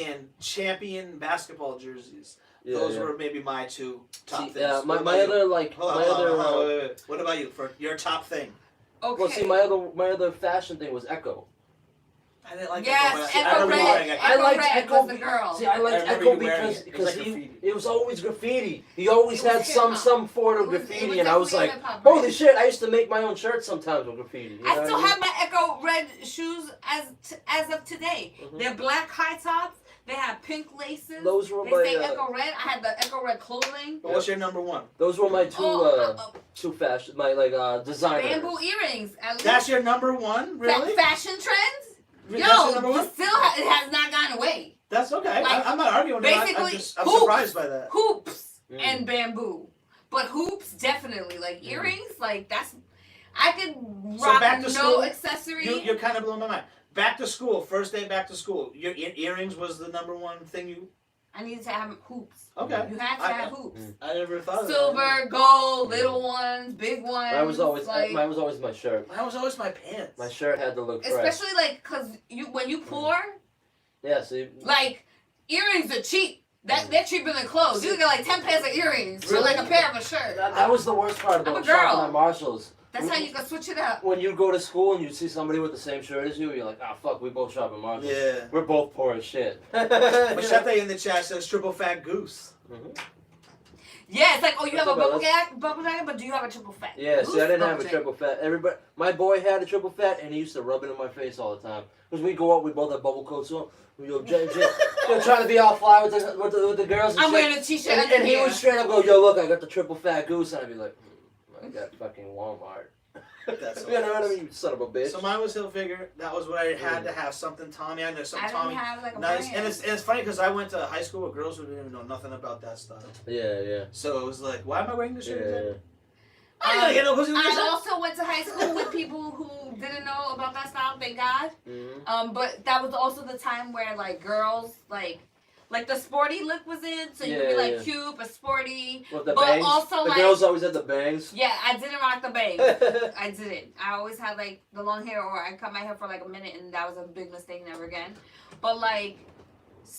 and champion basketball jerseys. Yeah, Those were maybe my two top things. Yeah, my other like Hold my on, other. wait. What about you for your top thing? Okay. Well, see, my other fashion thing was Echo. I didn't like Yes, Echo. Echo Red. I liked Red Echo was the girl. See, I liked I remember Echo you wearing because it. it was always graffiti. He always It was had some hip-hop. form of It was graffiti, and I was like, definitely a hip-hop holy brand. shit! I used to make my own shirts sometimes with graffiti. You know I what still mean? have my Echo Red shoes as of today. Mhm. They're black high tops. They have pink laces. Those were They my say Echo Red. I had the Echo Red clothing. But what's your number one? those were my two fashion designer. Bamboo earrings. At least. That's your number one, really? Fashion trends. That's your Yo, number one? it it has not gone away. That's okay. Like, I'm not arguing. basically, I'm hoops. surprised by that. Hoops Mm. and bamboo, but hoops definitely like earrings. Like that's I could So rock back to no school, accessory. You're kind of blowing my mind. Back to school, first day back to school. Your earrings was the number one thing you. I needed to have hoops. Okay. You had to have hoops. I never thought of that. Silver, gold, little ones, big ones. Mine was always like, mine was always my shirt. Mine was always my pants. My shirt had to look fresh. especially like cause when you pour, Yeah, see. like earrings are cheap. They're cheaper than clothes. You can get like 10 pairs of earrings for like a pair of a shirt. That was the worst part I'm a about girl. shopping at Marshalls. That's how you can switch it up. When you go to school and you see somebody with the same shirt as you, you're like, ah, fuck, we both shop at Marshalls. Yeah. We're both poor as shit. Machete in the chat says triple fat goose. Mhm. Yeah, it's like, oh, you have a That's bubble jacket, but do you have a triple fat? Yeah, see, I didn't have a Loose triple fat. Everybody, my boy had a triple fat, and he used to rub it in my face all the time. Because we go out, we both have bubble coats on. We go, trying to be all fly with the girls and I'm shit. wearing a t-shirt. And he would straight up go, yo, look, I got the triple fat goose. And I'd be like, I got fucking Walmart. That's You know what I mean, you son of a bitch. So mine was Hilfiger. That was what I had to have. Something Tommy. I know some I Tommy. didn't have like a Nice. brand. And it's funny because I went to high school with girls who didn't even know nothing about that stuff. Yeah. So it was like, why am I wearing this shirt? Yeah. I gotta get no pussy with this I shirt. also went to high school with people who didn't know about that style, thank God. Mm-hmm. But that was also the time where like girls like the sporty look was in, so you could be like Yeah. cute but sporty. With the But bangs. also, the like- girls always had the bangs. Yeah, I didn't rock the bangs. I didn't. I always had like the long hair, or I cut my hair for like a minute, and that was a big mistake. Never again. But like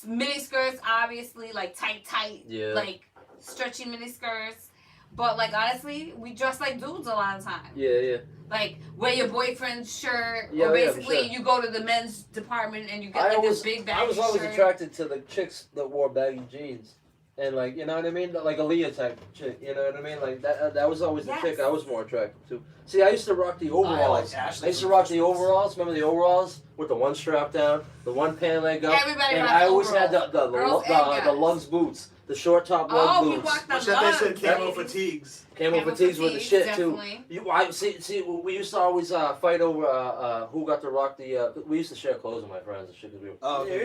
mini skirts, obviously, like tight, Yeah. like stretchy mini skirts. But like honestly, we dress like dudes a lot of times. Yeah. Like wear your boyfriend's shirt, Yeah, or yeah, for basically sure. you go to the men's department and you get like this big baggy I was always shirt. attracted to the chicks that wore baggy jeans. And like, you know what I mean? Like a Leah type chick, you know what I mean? Like that was always the chick I was more attracted to. See, I used to rock the overalls. I used to rock the overalls. Remember the overalls with the one strap down, the one pant leg up, Everybody and rocked I always had Girls and the guys. lugs boots, the short top lug Oh, we boots. rocked the Machete said lugs, camo baby. fatigues. Camo fatigues were the shit definitely. too. I see. We used to always fight over who got to rock the. We used to share clothes with my friends and shit because we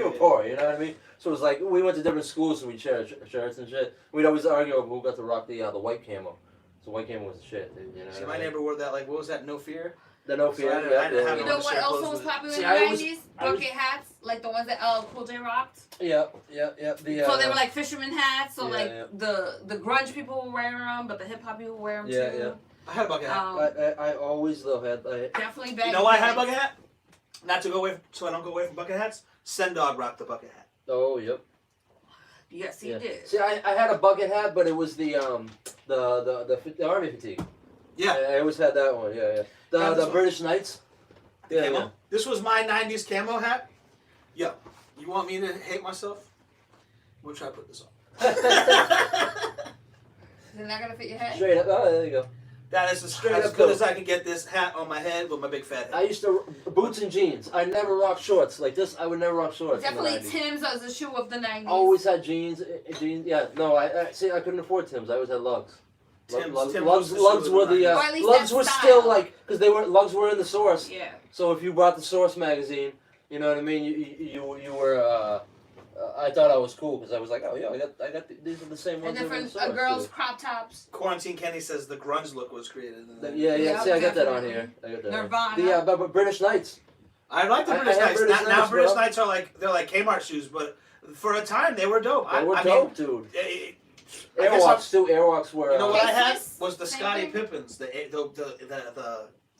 were poor. You know what I mean? So it was like we went to different schools, so we shared shirts and shit. We'd always argue over who got to rock the white camo. So white camo was the shit. Dude, you know. See, what my I mean? neighbor wore that. Like, what was that? No fear. The no So fear. I didn't have You no know what share also clothes was with it. popular See, in the I was- 90s? I was- Bucket hats, like the ones that Cool J rocked. Yeah. The, So they were like fisherman hats. So yeah, like yeah. the grunge people were wearing them, but the hip hop people wear them Yeah, too. yeah. I had a bucket hat. I always had. Definitely baggy. You know why I had a pants. bucket hat? Not to go away, so I don't go away from bucket hats. Sendog rocked the bucket hat. Oh, yep. Yes, he Yeah. did. See, I had a bucket hat, but it was the army fatigue. Yeah. I always had that one. Yeah. That's The what- British Knights. Yeah, Camo. yeah. This was my 90s camo hat. Yo, you want me to hate myself? We'll try to put this on. Is it not gonna fit your head? Straight up. Oh, there you go. That is as Straight as up good coat. as I can get this hat on my head with my big fat I head. used to boots and jeans. I never rocked shorts like this. I would never rock shorts. in the Definitely 90s. Tim's as a shoe of the 90s. Always had jeans. Yeah. No, I couldn't afford Timbs. I always had lugs. Lugs were the Or at least Lugs that were style. still like because Lugs were in the source. Yeah. So if you brought the Source magazine, you know what I mean. You were. I thought I was cool because I was like, oh yeah, I got these are the same And ones. then that were in the for source, girls, too. crop tops. Quarantine Kenny says the grunge look was created. Yeah. Yeah, See, I got that on definitely. here. I got that. Nirvana. But British Knights. I like the I British have Knights. British Now Knights, British bro. Knights are like Kmart shoes, but for a time they were dope. They were I dope, mean, dude. I guess Airwalks too. Airwalks were. You know what I had K-Swiss? was the Same Scottie thing? Pippens,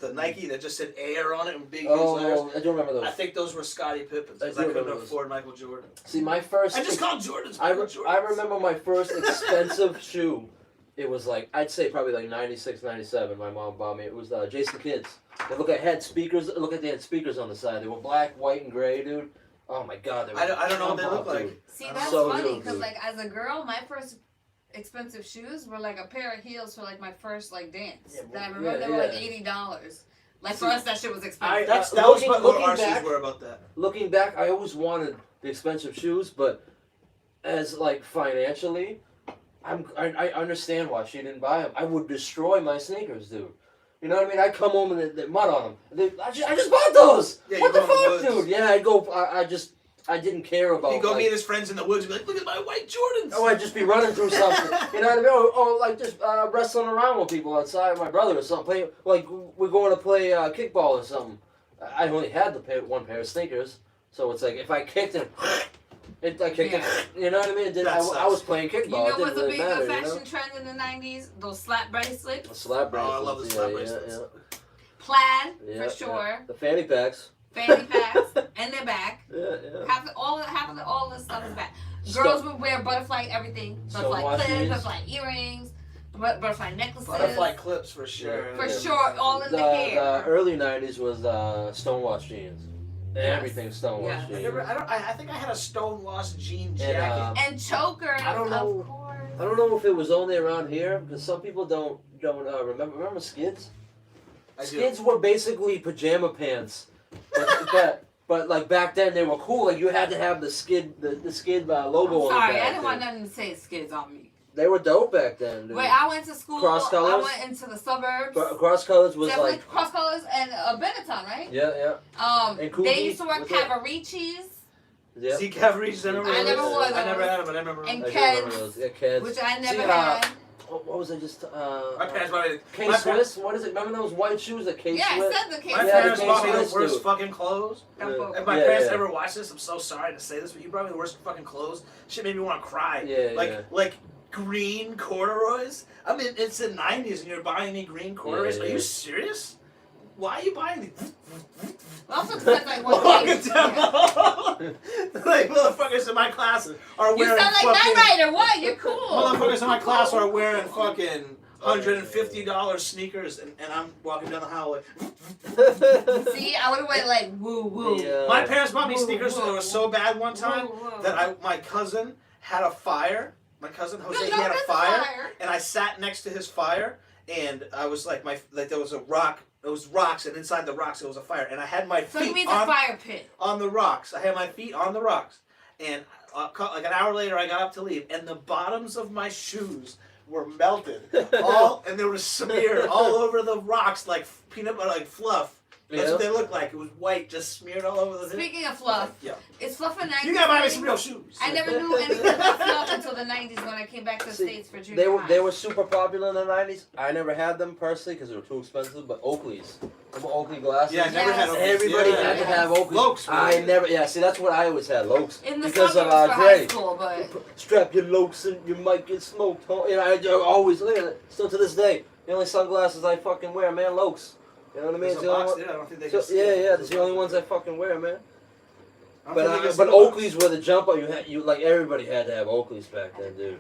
the Nike that just said Air on it in big huge letters. Oh, I do remember those. I think those were Scottie Pippens I because do I couldn't remember those. afford Michael Jordan. See, my first. I just called Jordans. I Michael Jordans. I remember my first expensive shoe. It was like I'd say probably like 96, 97. My mom bought me. It was Jason Kidd's. They had speakers. They had speakers on the side. They were black, white, and gray, dude. Oh my god. They were I don't know what they look dude. like. See, that's So funny dope, because dude. like as a girl, my first expensive shoes were like a pair of heels for like my first like dance. Yeah, That I well, remember yeah, they were like yeah. $80. Like See, for us, that shit was expensive. That looking- was what looking our back- shoes were about that. Looking back, I always wanted the expensive shoes, but as like financially, I understand why she didn't buy them. I would destroy my sneakers, dude. You know what I mean? I come home and the mud on them. I just bought those. Yeah, What you the go in the fuck, woods. dude? Yeah, I didn't care about. He'd go like, meet his friends in the woods and be like, look at my white Jordans. Oh, I'd just be running through something. You know what I mean? Or like just wrestling around with people outside, with my brother or something. Playing, like we're going to play kickball or something. I only had one pair of sneakers, so it's like if I kicked it, I kicked it. You know what I mean? I was playing kickball. You know it didn't what's a really big matter, fashion trend in the 90s? Those slap bracelets. The slap bracelets. Oh, I love the slap bracelets. Plaid, Yeah, for sure. The fanny packs. Fanny packs, and they're back. Yeah. All the stuff is back. Girls would wear butterfly everything. Butterfly Stonewatch clips, jeans. butterfly earrings, butterfly necklaces. Butterfly clips for sure. For Yeah. sure, all in the hair. The early '90s was Stonewatch jeans. Yes. Everything Stonewatch Yes. jeans. I think I had a stonewashed jean And, jacket. And chokers, I don't know. of course. I don't know if it was only around here because some people don't remember. Remember Skids? I do. Skids were basically pajama pants, but like back then they were cool. Like you had to have the Skid the Skid logo on Sorry, the back. I didn't want dude. nothing to say skids on me. They were dope back then. Dude. Wait, I went to school. Cross I colors? went into the suburbs. Cross colors was Definitely like cross colors and Benetton, right? yeah. And They Cookie, used to wear was it? Cavaricis, Yeah. See Cavaricis, I I never wore I never those. had them, but I remember And them. I do remember Keds, those. Yeah, Keds. which I never See, had. What was I just? My parents bought me. K my Swiss. What is it? Remember those white shoes that K Yeah, I Swiss? said the case. My Yeah, parents the bought me K-Swiss, the worst dude. fucking clothes. If my Yeah, parents yeah. ever watch this, I'm so sorry to say this, but you brought me the worst fucking clothes. Shit made me want to cry. Yeah, like green corduroys. I mean, it's the '90s, and you're buying me green corduroys. Yeah, Are yeah. you serious? Why are you buying these? Also depends like what Walking age. down Yeah. the hall. Like motherfuckers in my class are You wearing sound like fucking. Knight Rider. What? You're cool. Motherfuckers in my class are wearing fucking $150 sneakers, and I'm walking down the hall like. See, I would have went like woo woo. My parents bought me Whoa, sneakers whoa, that were so bad one time Whoa, whoa. that my cousin had a fire. My cousin Jose, No, he no, had a that's fire, and I sat next to his fire, and I was like there was a rock. It was rocks, and inside the rocks there was a fire, and I had my So you feet mean the on, fire pit? on the rocks. I had my feet on the rocks, and like an hour later I got up to leave, and the bottoms of my shoes were melted, and there was smear all over the rocks like peanut butter, like fluff. That's what they look like. It was white, just smeared all over the. Speaking of fluff, Yeah. it's fluff in 90s. You gotta buy me some real shoes. I never knew anything about fluff until the 90s when I came back to the See, States for junior high. They were super popular in the '90s. I never had them personally because they were too expensive. But Oakleys, remember Oakley glasses? Yeah, I never had Oakleys. Everybody Yeah. had to have Oakleys. Lokes were I it. never. Yeah, see, that's what I always had. Lokes. In the because suburbs of for high Dre. school, but Strap your Lokes and you might get smoked. You know, I always look at it. Still to this day, the only sunglasses I fucking wear, man, Lokes. You know what I mean? There's It's a the only box one- there. I don't think they so- can see yeah, it. yeah, that's the only ones I fucking wear, man. I don't think they can see But the box. Oakleys were the jump up. You like everybody had to have Oakleys back then, dude.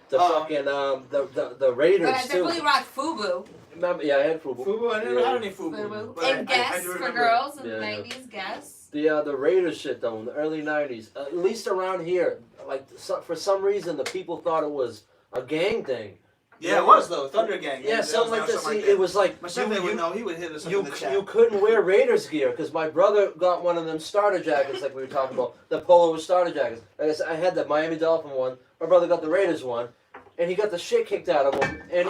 The fucking the Raiders I too. definitely rocked FUBU. Remember? Yeah, I had FUBU. Fubu, I never Yeah. had any Fubu. FUBU. But And I Guess do for remember girls in Yeah. the 90s, Guess. The Raiders shit though in the early '90s, at least around here, like for some reason the people thought it was a gang thing. Yeah, it was though. Thunder Gang. Yeah, something like that. See, it was like My stepdad would know. He would hit us up in the chat. you couldn't wear Raiders gear because my brother got one of them starter jackets like we were talking about. The polo with starter jackets. Like I said, I had the Miami Dolphin one. My brother got the Raiders one. and he got the shit kicked out of him, and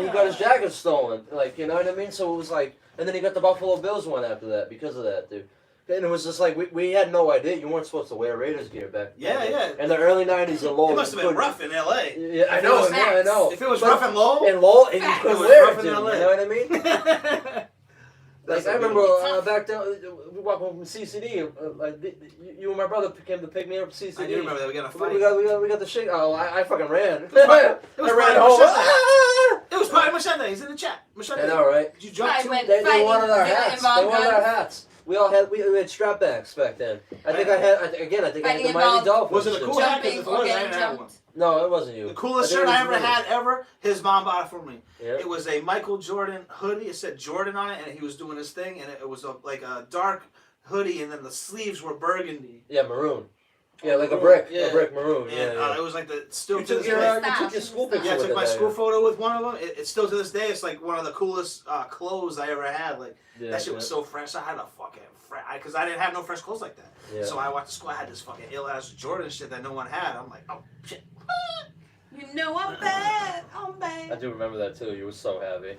he got his jacket stolen, like, you know what I mean? So it was like, and then he got the Buffalo Bills one after that because of that, dude. And it was just like we had no idea you weren't supposed to wear Raiders gear back then. Yeah. In the early '90s, the Lowell. It must have been rough in L.A. Yeah, I know. If it was rough in Lowell, and you couldn't wear it, dude. You know what I mean? Like I remember back then, we walked home from CCD. You and my brother came to pick me up from CCD. I do remember that. We got a fight. We got the shit. Oh, I fucking ran. It was I ran home. It was probably Machete. He's in the chat. Machete. I know, right? Did you jump too? They wanted our hats. They wanted our hats. We had strap backs back then. I think I had the Miami Dolphins. Was it a cool hat? Because if it was, I didn't have one. No, it wasn't you. The coolest shirt I ever had ever, his mom bought it for me. Yep. It was a Michael Jordan hoodie. It said Jordan on it, and he was doing his thing, and it was like a dark hoodie, and then the sleeves were burgundy. Yeah, maroon. Yeah, like a brick maroon. And yeah. It was like the still You to took this day. you took your school picture. Yeah, I with took my it, school photo with one of them. It's still to this day. It's like one of the coolest clothes I ever had. Like that shit was so fresh. I had a fucking because I didn't have no fresh clothes like that. Yeah. So I went to school. I had this fucking ill ass Jordan shit that no one had. I'm like, oh shit. You know I'm bad. I'm bad. I do remember that too. You were so happy.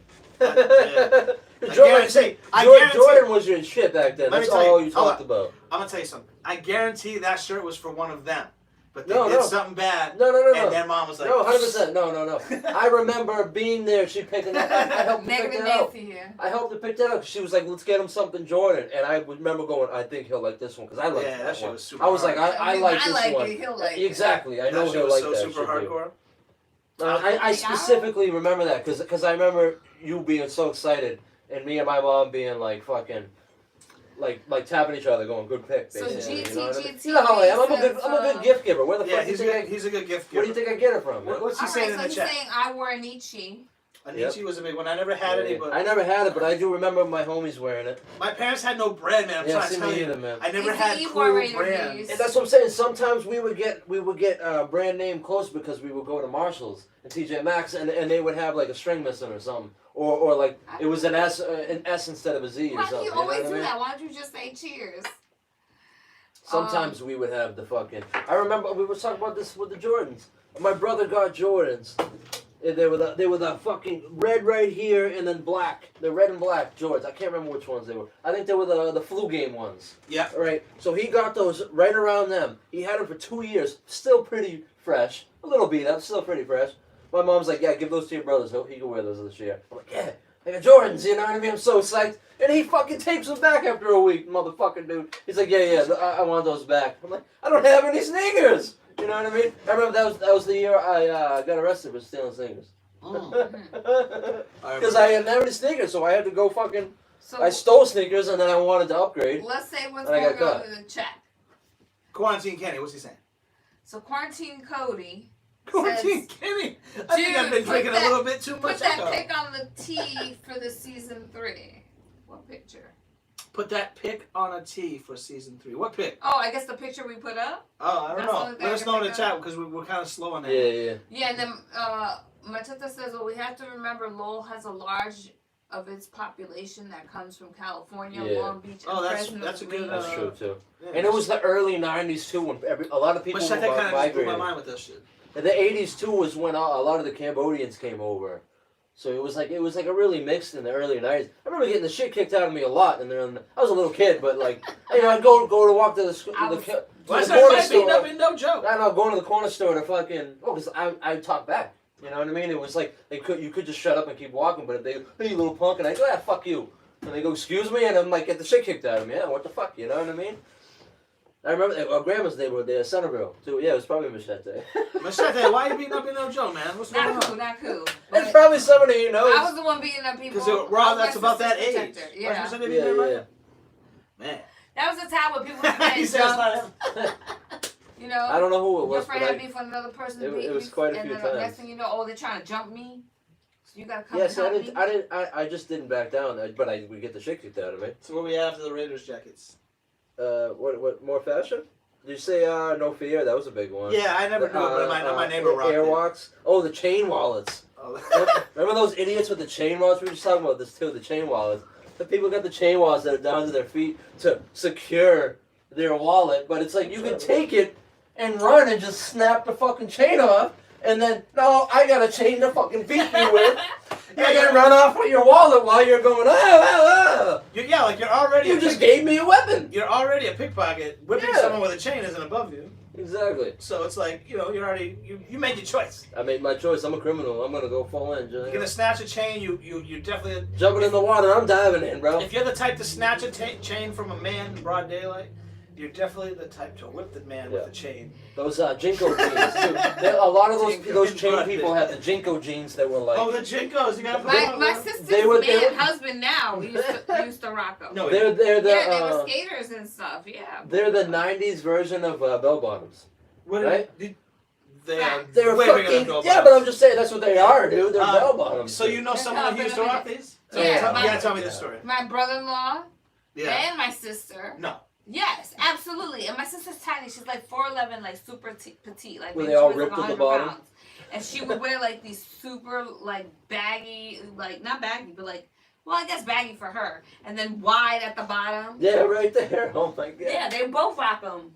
Jordan was your shit back then. That's all you talked about. I'm gonna tell you something. I guarantee that shirt was for one of them. But they did something bad. No. And then mom was like, no, 100%. No. I remember being there. She picked it up. I helped her pick it out. I helped her pick that up. She was like, let's get him something Jordan. And I remember going, I think he'll like this one. Because I liked that one. Was super I was hard. like, I like this one. He'll like exactly. I know he'll like that. Super hardcore. I specifically remember that. Because I remember you being so excited. And me and my mom being like fucking... Like tapping each other, going good pick. So GT, you know what I mean? You know how I am. I'm a good gift giver. Where the fuck he's do you think he's a good gift giver. Where do you think I get it from? What's he saying in the chat? He's saying I wore a Nietzsche. Anichi was a big one. I never had any, but I never had it, but I do remember my homies wearing it. My parents had no brand, man. I'm trying to tell you, man. I never had cool brands. And that's what I'm saying. Sometimes we would get brand name clothes because we would go to Marshalls and TJ Maxx, and they would have like a string missing or something, or like it was an S instead of a Z or something. Why do you always do that? Why don't you just say cheers? Sometimes we would have the fucking. I remember we were talking about this with the Jordans. My brother got Jordans. They were the fucking red right here and then black. The red and black Jordans. I can't remember which ones they were. I think they were the flu game ones. Yeah. Right. So he got those right around them. He had them for 2 years. Still pretty fresh. A little beat up. Still pretty fresh. My mom's like, yeah, give those to your brothers. He can wear those this year. I'm like, yeah. I got Jordans, you know what I mean? I'm so psyched. And he fucking takes them back after a week, motherfucking dude. He's like, yeah, I want those back. I'm like, I don't have any sneakers. You know what I mean? I remember that was the year I got arrested for stealing sneakers. Because I didn't have any sneakers, so I had to go fucking... So I stole sneakers, and then I wanted to upgrade. Let's say what's going on in the chat. Quarantine Kenny, what's he saying? So Quarantine Cody... Quarantine Kenny! I think I've been drinking a little bit too much. Put that pic on the T for the season 3. What picture? Put that pic on a T for season 3. What pic? Oh, I guess the picture we put up? Oh, I don't know. Let us know in the chat because we're kind of slow on that. Yeah. Yeah, and then Matata says, well, we have to remember Lowell has a large of its population that comes from California, Long Beach, and Fresno. That's a good. That's true too. Yeah, and it was the early '90s too when a lot of people were migrating. Kind of just blew my mind with this shit. And the '80s too was when a lot of the Cambodians came over. So it was like a really mixed in the early '90s. I remember getting the shit kicked out of me a lot, and then I was a little kid, but like I'd go to walk to the school. Why's everybody beating up Indo Joe? I know, going to the corner store to fucking because I talk back. You know what I mean? It was like you could just shut up and keep walking, but if they hey you little punk, and I go fuck you, and they go excuse me, and I'm like get the shit kicked out of me. Yeah, what the fuck? You know what I mean? I remember our grandma's neighborhood there, Centerville, too. Yeah, it was probably Machete. Machete, why are you beating up Indo Joe, man? What's going on? Not cool. It's probably somebody you know. I was the one beating up people. Because Rob, that's about that age. Yeah. Man. That was the time when people were He said it's not him. You know, I don't know who it was. Your friend had beef with another person. It was quite a few times. And the next thing you know, they're trying to jump me. So you gotta come. Yes, I just didn't back down, but we get the shit kicked out of me. So what we have for the Raiders jackets? What more fashion? Did you say No Fear? That was a big one. Yeah, I never knew it, but my neighbor rocked it. Airwalks. Oh, the chain wallets. Oh. Remember those idiots with the chain wallets? We were just talking about this too. The chain wallets. The people got the chain wallets that are down to their feet to secure their wallet, but it's like you could take it and run and just snap the fucking chain off, And then, no, I got a chain to fucking beat you with. I gotta run off with your wallet while you're going, Yeah, like you're already. You just gave me a weapon. You're already a pickpocket. Whipping Yeah. someone with a chain isn't above you. Exactly. So it's like, you're already, you made your choice. I made my choice. I'm a criminal. I'm gonna go full in. You're gonna snatch a chain, you definitely. Jumping in the water, I'm diving in, bro. If you're the type to snatch a chain from a man in broad daylight, you're definitely the type to whip the man with a chain. Those Jinko jeans, too. A lot of those chain Blood. people had the Jinko jeans that were like. Oh, the Jinkos, you gotta put them on. My sister's They were- husband now used to rock them. No, They're yeah, they the were skaters and stuff. Yeah. they're the '90s version of bell bottoms. what right? they They were way bigger than fucking bell yeah, bottoms. but I'm just saying that's what they are, dude. They're bell bottoms. So you know someone who used to rock these? Yeah, You gotta tell me this story. My brother-in-law Yeah. and my sister. No. Yes, absolutely. And my sister's tiny. She's like 4'11", like super petite. Like Were maybe they all she weighs ripped like at the 100 bottom? pounds. And she would wear like these super like baggy, like not baggy, but like, well, I guess baggy for her. And then wide at the bottom. Yeah, right there. Oh my god. Yeah, they both rock them.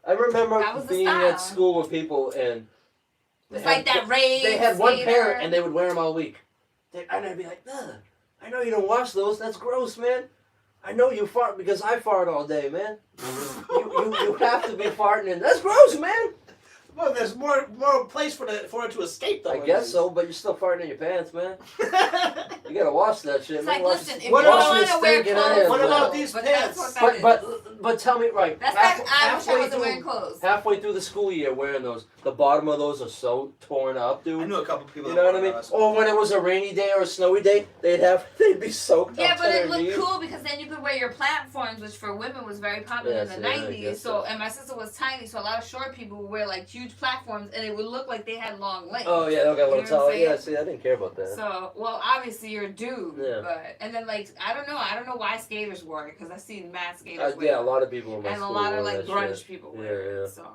I remember That was the being style. at school with people and It's like that raised they had one skater. pair and they would wear them all week. And I'd be like, ugh, I know you don't wash those. That's gross, man. I know you fart because I fart all day, man. you have to be farting in. That's gross, man. Well, there's more place for it to escape, though. I guess so, but you're still farting in your pants, man. You gotta wash that shit, It's man. like, Wash listen, this- if What you about don't want to wear stinking clothes, ass, What man? about these but pants? that's what that But tell me, right? That's like, I wish I halfway wasn't wearing through- clothes. Halfway through the school year wearing those, the bottom of those are so torn up, dude. I knew a couple people. You that know what I wore mean? those. Or when it was a rainy day or a snowy day, they'd be soaked Yeah, up but to it their looked knees. cool because then you could wear your platforms, which for women was very popular Yes, in the yeah, I 90s. guess So, so. and my sister was tiny, so a lot of short people would wear like huge platforms, and it would look like they had long legs. Oh yeah, they got a You know little what I'm taller. saying? Yeah, see, I didn't care about that. So, well, obviously you're a dude, Yeah. but and then like I don't know why skaters wore it because I've seen mad skaters wear Yeah, a it, lot of people in my and a school lot of wore like that grunge shit. people Yeah, wear yeah. it. So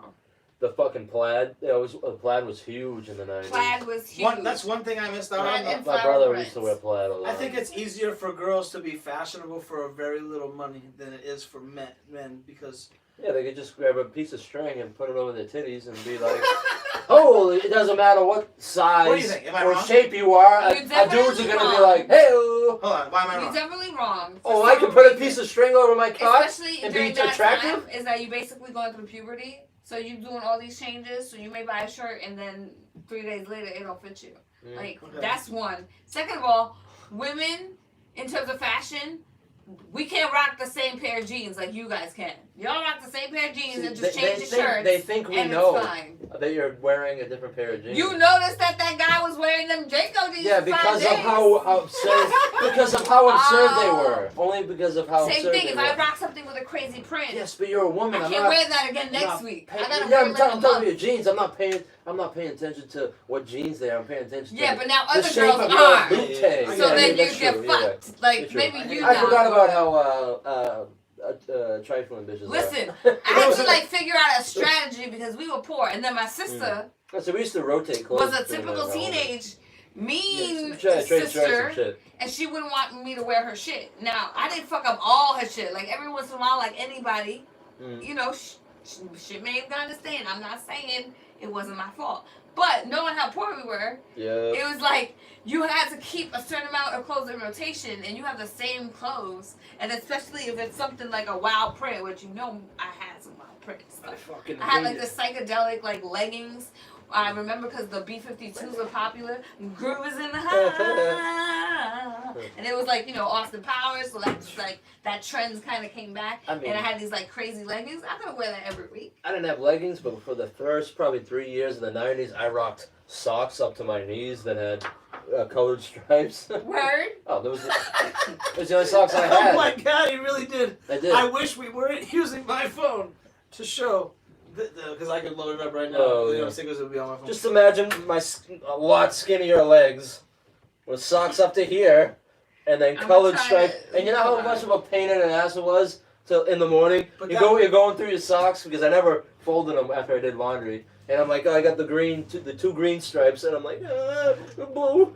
The fucking plaid. Yeah, plaid was huge in the 90s. plaid was huge. That's one thing I missed out Plaid on. and My flower brother prints. used to wear plaid a lot. I think it's easier for girls to be fashionable for a very little money than it is for men because Yeah, they could just grab a piece of string and put it over their titties and be like, oh, it doesn't matter what size What do you think? Am I or wrong? shape you are. You're A dudes definitely are gonna be wrong. like, hey, hold on, why am I You're wrong? definitely wrong. oh, For I some can put a reason. piece of string over my cock Especially and be during that attractive. time, is that you basically going through puberty. So you doing all these changes. So you may buy a shirt and then 3 days later it don't fit you. Mm. Like Okay. that's one. Second of all, women in terms of fashion, we can't rock the same pair of jeans like you guys can. Y'all rock the same pair of jeans and just change the shirts. They think we and know it's fine. that you're wearing a different pair of jeans. You noticed that guy was wearing them Janko jeans. Yeah, for 5 because days. of how absurd. Because of how absurd they were. Only because of how Same absurd thing. they If were. I rock something with a crazy print, Yes, but you're a woman. I I'm can't not, wear that again I'm next not week. pay- I gotta yeah, wear I'm, like talking a about month. your jeans. I'm not paying attention to what jeans they are. I'm paying attention to Yeah, but now the other shape girls of your are. boot tag. So So Yeah, then you that's get true, yeah. fucked. Like It's true. maybe you I know. forgot about how trifling bitches are. Listen, I had to like figure out a strategy because we were poor, and then my sister So we used to rotate clothes. was a between typical our own. teenage mean Yeah, trade stripes sister, and shit. and she wouldn't want me to wear her shit. Now I didn't fuck up all her shit. Like every once in a while, like anybody, Mm. you know, shit may have gone to stain. I'm not saying it wasn't my fault, but knowing how poor we were, Yeah. it was like you had to keep a certain amount of clothes in rotation, and you have the same clothes, and especially if it's something like a wild print, which you know I had some wild prints. I fucking I had hate like the psychedelic like leggings. I remember because the B-52s were popular. Groove is in the house. And it was like, you know, Austin Powers. So that's like, that trend kind of came back. I mean- and I had these like crazy leggings. I could wear that every week. I didn't have leggings, but for the first probably 3 years in the 90s, I rocked socks up to my knees that had colored stripes. Word. Oh, those the only socks I had. Oh my god, he really did. I did. I wish we weren't using my phone to show because I could load it up right now. Oh, You know, yeah. stickers would be on my phone. Just imagine my a lot skinnier legs with socks up to here and then I'm colored trying stripes. to- And you know how much of a pain in the ass it was till in the morning? But You're going through your socks because I never folded them after I did laundry. And I'm like, oh, I got the two green stripes, and I'm like, blue,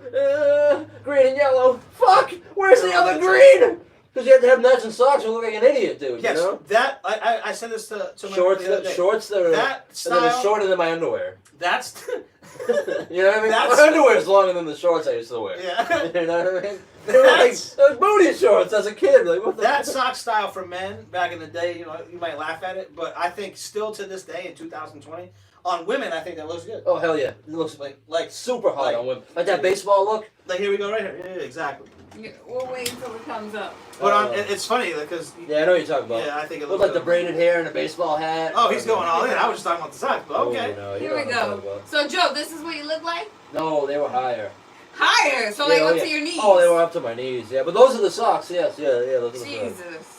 green and yellow. Fuck, where's the other green? Because you have to have matching socks. You look like an idiot, dude. Yes, You know? that I said this to my Shorts, the other day. shorts that are That and then it's style. shorter than my underwear. That's You know what I mean? That's- My underwear is longer than the shorts I used to wear. yeah. You know what I mean? They were like That's- those booty shorts as a kid. Like what the That sock style for men back in the day, you might laugh at it, but I think still to this day in 2020, on women, I think that looks good. Oh hell yeah! It looks Like super hot like- on women. Like that baseball look. like here we go right here. Yeah, exactly. We'll wait until it comes up. But it's funny because Yeah, I know what you're talking about. yeah, I think it Look looks like the braided hair and a baseball hat. Oh, he's going all in. I was just talking about the socks, but okay. Oh, no, you Here know we what I'm talking go. about. So Joe, this is what you look like? No, they were higher. Higher, so Yeah, like oh, up yeah. to your knees. Oh, they were up to my knees. Yeah, but those are the socks. Yes, yeah. Those are the socks. Jesus.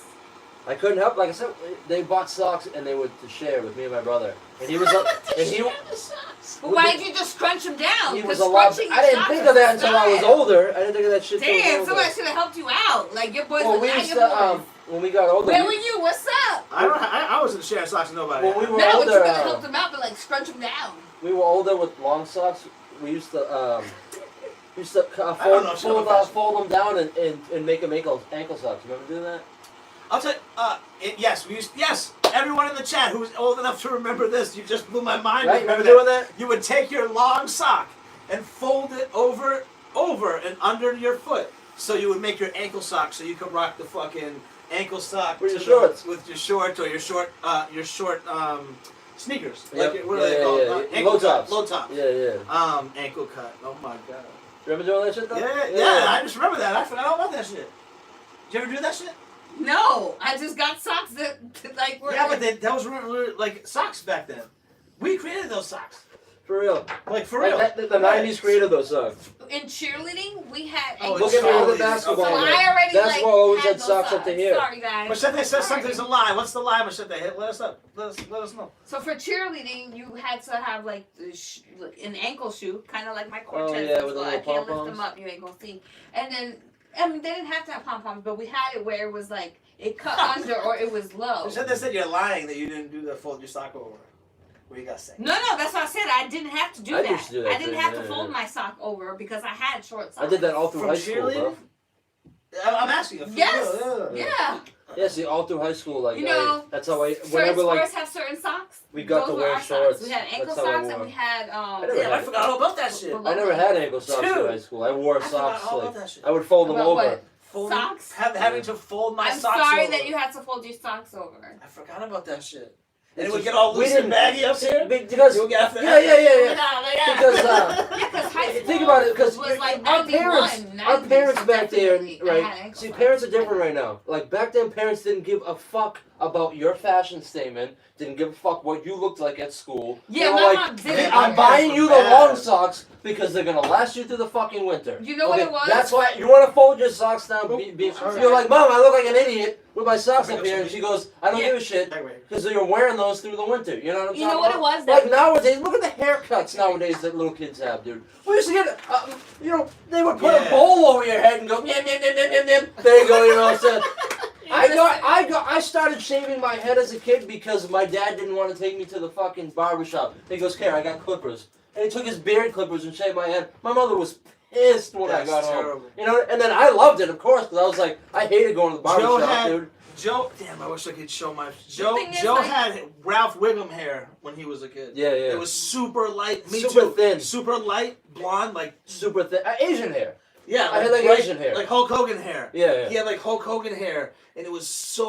I couldn't help. Like I said, they bought socks and they would to share with me and my brother. And he was up. And he. But why did you just scrunch them down? He 'Cause was a lot. scrunching I your didn't socks think is of that until I was style. older. I didn't think of that shit till I Damn, was somebody older. should have helped you out. Like your boys Well, were we not used your to boys. when we got older. Where were you? What's up? I wasn't sharing socks with nobody. When we were No, but you older, could have helped them out, but like scrunch them down. we were older with long socks. We used to I don't know, fold them down and make them ankle socks. Remember doing that? I'll tell you, yes, everyone in the chat who's old enough to remember this, you just blew my mind. Right? Remember Remember doing that? You would take your long sock and fold it over and under your foot. So you would make your ankle sock so you could rock the fucking ankle sock With your to shorts. with your shorts or your short sneakers. Yep. Like what are they called? Yeah. Ankle Low cut, tops. Low top. Yeah. Ankle cut. Oh my god. Remember doing that shit though? Yeah, I just remember that. I forgot all about that shit. Did you ever do that shit? No, I just got socks that like were. Yeah, but that was really, like socks back then. We created those socks. For real. Like for real. Like, the 90s created those socks. in cheerleading we had. Oh, ankle Look at me with the Charlie's. basketball. So Okay. I already That's like why I always had had those socks up to here. Sorry guys. Machete says Sorry. something's a lie. What's the lie, Machete? Let us know. Let us know. So for cheerleading, you had to have like an ankle shoe, kind of like my Oh, Cortez. yeah, as with the well. I little can't lift pom-poms. them up. You ain't gonna see. And then, I mean, they didn't have to have pom poms, but we had it where it was like it cut under or it was low. Machete said you're lying that you didn't do the fold your sock over. What you got to say? No, that's what I said. I didn't have to do I that. used to do that I didn't too, have to yeah, fold yeah. my sock over because I had short socks. I did that all through From high school, bro. cheerleading? I'm asking you. For Yes. real, Yeah. Yeah, see, all through high school, like, You know, that's how I, Certain whenever, like, sports have certain socks. we got Those to were wear our shorts. Socks. We had ankle That's how I socks and wore. we had never Damn, had I forgot all about that shit. below I never leg. had ankle socks Dude. through high school. I wore I forgot socks, all like, about that shit. I would fold them About over. what? Folding- Socks? Having to fold my I'm socks sorry over. that you had to fold your socks over. I forgot about that shit. And It's it would just- get all we loose and didn't- baggy up here. Because, You would get after yeah. that. Because, Yeah, because high school think about it, because was like our 91, parents, 90, our parents so back there, definitely I had right? ankle See, socks. parents are different right now. Like back then, parents didn't give a fuck about your fashion statement. Didn't give a fuck what you looked like at school. Yeah, They were my like, mom did. "Hey, My I'm buying parents you were the long bad. socks because they're gonna last you through the fucking winter. You know what it was? That's why you want to fold your socks down. sorry. You're like, Mom, I look like an idiot with my socks Bring up up here, some and she goes, I don't Yeah. give a shit because you're wearing those through the winter. You know what I'm You talking know what about? it was? Like That nowadays, look at the haircuts nowadays that little kids have, dude. We used to get, they would put Yeah. a bowl over your head and go, yam, yam, yam, yam, yam, yam. There you go, you know. So I started shaving my head as a kid because my dad didn't want to take me to the fucking barbershop. He goes, Care, I got clippers. And he took his beard clippers and shaved my head. My mother was pissed when I That's got terrible. home. You know, and then I loved it, of course, because I was like, I hated going to the Joe barbershop, had- dude. Joe, damn, I wish I could show my. Joe thing is, Joe like- had Ralph Wiggum hair when he was a kid. Yeah. It was super light. Me Super too. thin. Super light, blonde, like Super thin. Asian hair. yeah. I had like Asian hair. like Hulk Hogan hair. Yeah. He had like Hulk Hogan hair, and it was so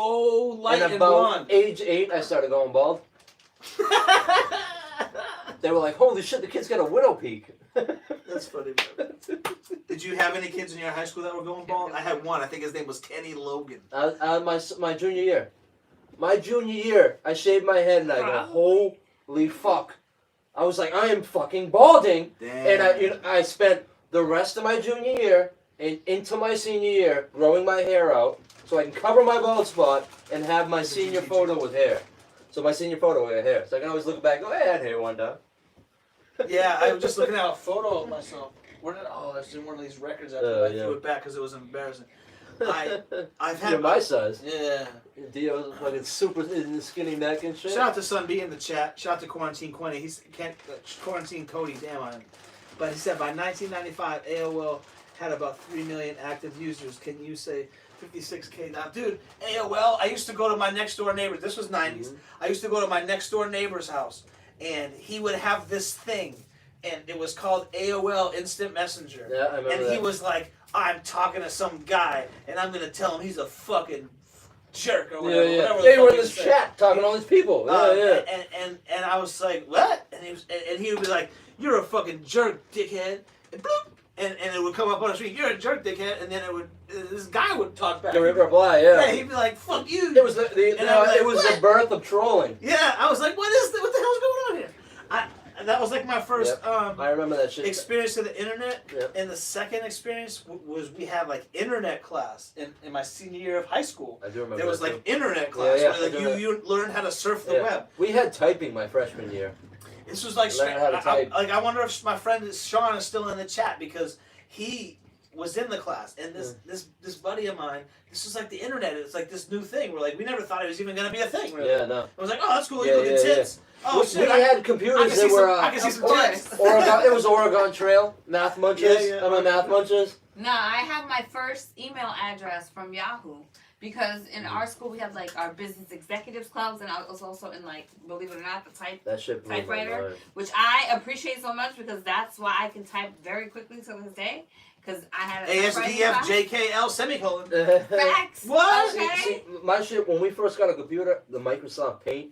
light And and, about blonde. age 8, I started going bald. They were like, holy shit, the kid's got a widow peak. That's funny, man. Did you have any kids in your high school that were going bald? I had one. I think his name was Kenny Logan. My junior year. My junior year, I shaved my head and I go, holy fuck. I was like, I am fucking balding. Damn. And I spent the rest of my junior year and into my senior year growing my hair out so I can cover my bald spot and have my senior photo with hair. So my senior photo with hair. So I can always look back and go, hey, I had hair one time. Yeah, I was just looking at a photo of myself. That's in one of these records. I threw it back because it was embarrassing. I've had You're my size. Yeah. Dio's fucking super in the skinny neck and shit. Shout out to Sun B in the chat. Shout out to Quarantine Quenty. He's Quarantine Cody. Damn on him. But he said by 1995, AOL had about 3 million active users. Can you say 56K now. Dude, AOL, I used to go to my next door neighbor. This was 90s. I used to go to my next door neighbor's house, and he would have this thing, and it was called AOL Instant Messenger. Yeah, I remember And that. he was like, I'm talking to some guy, and I'm going to tell him he's a fucking jerk or whatever. whatever They the were fuck in he this said. chat talking to all these people. And I was like, what? And he would be like, you're a fucking jerk, dickhead. And bloop. And it would come up on the screen, you're a jerk, dickhead. And then this guy would talk back. The reply, yeah. Yeah, he'd be like, fuck you. It was And the birth of trolling. Yeah, I was like, what the hell's going on here? That was like my first I remember that shit. experience of the internet. Yep. And the second experience was we had like internet class in my senior year of high school. I do remember. There was that like internet class Yeah, where like you learned how to surf the web. We had typing my freshman year. This was like Learn how to type. I wonder if my friend Sean is still in the chat because he was in the class, and this buddy of mine, this was like the internet. It's like this new thing. We're like, we never thought it was even gonna be a thing. Really. Yeah, no. I was like, oh, that's cool. You Yeah, look at yeah, tits. Oh we shit! had computers that were I can see some tits. Oregon. It was Oregon Trail, Math Munches. Yeah. I'm a Math Munches. No, I have my first email address from Yahoo because in our school we had like our business executives clubs, and I was also in like, believe it or not, the That shit blew my typewriter, mind. which I appreciate so much because that's why I can type very quickly to this day because I had a typewriting class. ASDFJKL semicolon. Facts. What? Okay. See, my shit, when we first got a computer, the Microsoft Paint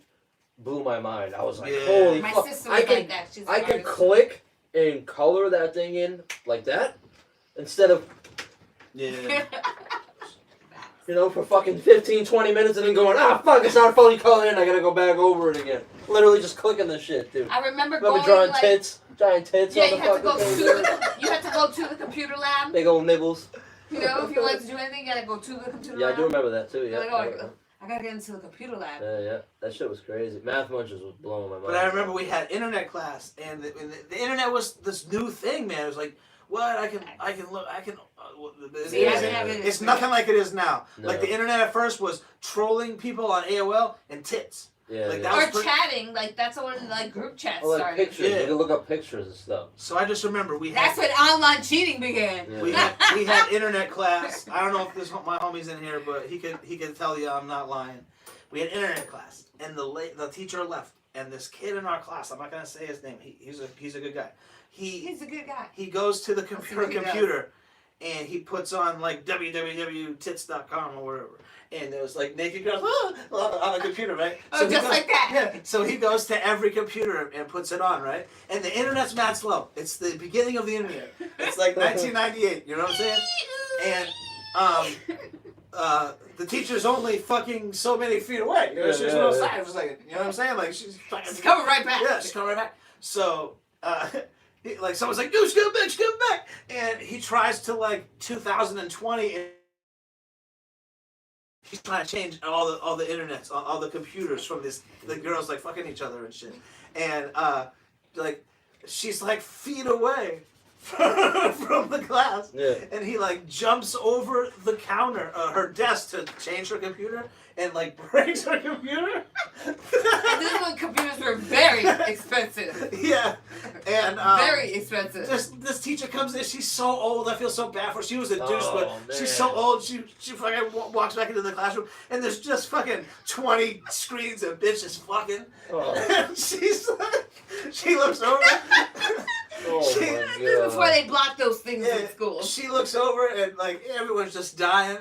blew my mind. I was like, Yeah. holy My fuck. sister was like that. She's I an could artist. click and color that thing in like that instead of, Yeah. for fucking 15, 20 minutes and then going, fuck, it's not fully colored in. I gotta go back over it again. Literally just clicking the shit, dude. I remember Remember going drawing like, tits? Giant tits yeah, on the you had to go fucking to thing. you had to go to the computer lab. Big old nibbles. You know, if you wanted to do anything, you had to go to the computer Yeah, I lab. do remember that too, yeah. You're like, oh, I gotta get into the computer lab. Yeah. That shit was crazy. Math Munches was blowing my mind. But I remember we had internet class, and the internet was this new thing, man. It was like, what? I can look. See, I didn't have it. It's nothing like it is now. No. Like the internet at first was trolling people on AOL and tits. Yeah, like yeah. that Or chatting, like that's when like group chats Oh, like started. pictures. Yeah. You can look up pictures and stuff. So I just remember we had That's when online cheating began. Yeah. we had internet class. I don't know if my homie's in here, but he could tell you I'm not lying. We had internet class, and the teacher left, and this kid in our class, I'm not gonna say his name. He's a good guy. He's a good guy. He goes to the see what he computer, and he puts on like www.tits.com or whatever, and there was like naked girls on the computer, right? Oh, he just goes, like that. Yeah. So he goes to every computer and puts it on, right? And the internet's mad slow. It's the beginning of the internet. It's like 1998. You know what I'm saying? And the teacher's only fucking so many feet away. You know, she's on the side for a second. You know what I'm saying? Like she's coming right back. Yeah, she's coming right back. So. Like someone's like, dude, she's coming back, and he tries to like 2020, and he's trying to change all the internets, all the computers from the girls like fucking each other and shit, and like she's like feet away from the class, and he like jumps over the counter, her desk to change her computer, and like breaks her computer. And this is when computers were very expensive. Yeah, and very expensive. This teacher comes in. She's so old. I feel so bad for her. She was a douche, but man. she's so old. She fucking walks back into the classroom, and there's just fucking 20 screens of bitches fucking. Oh. And she's like, she looks over. Oh my This is god. before they blocked those things in school. She looks over, and like everyone's just dying,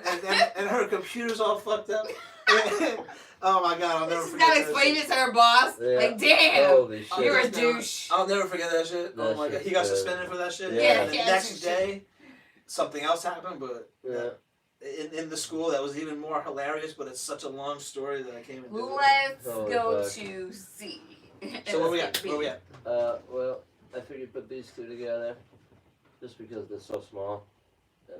and her computer's all fucked up. Oh my god, I'll never She's forget gotta that explain shit. it to her boss. Yeah. Like, damn, Holy shit. you're a Just never- douche. I'll never forget that shit. Oh That my god, shit's he got good. suspended for that shit. Yeah. And the Yeah, next shit. day, something else happened, but Yeah. in the school that was even more hilarious. But it's such a long story that I can't even do it. Let's Holy go fuck. to C. So where we at? Where we at? Well, I figured put these two together just because they're so small.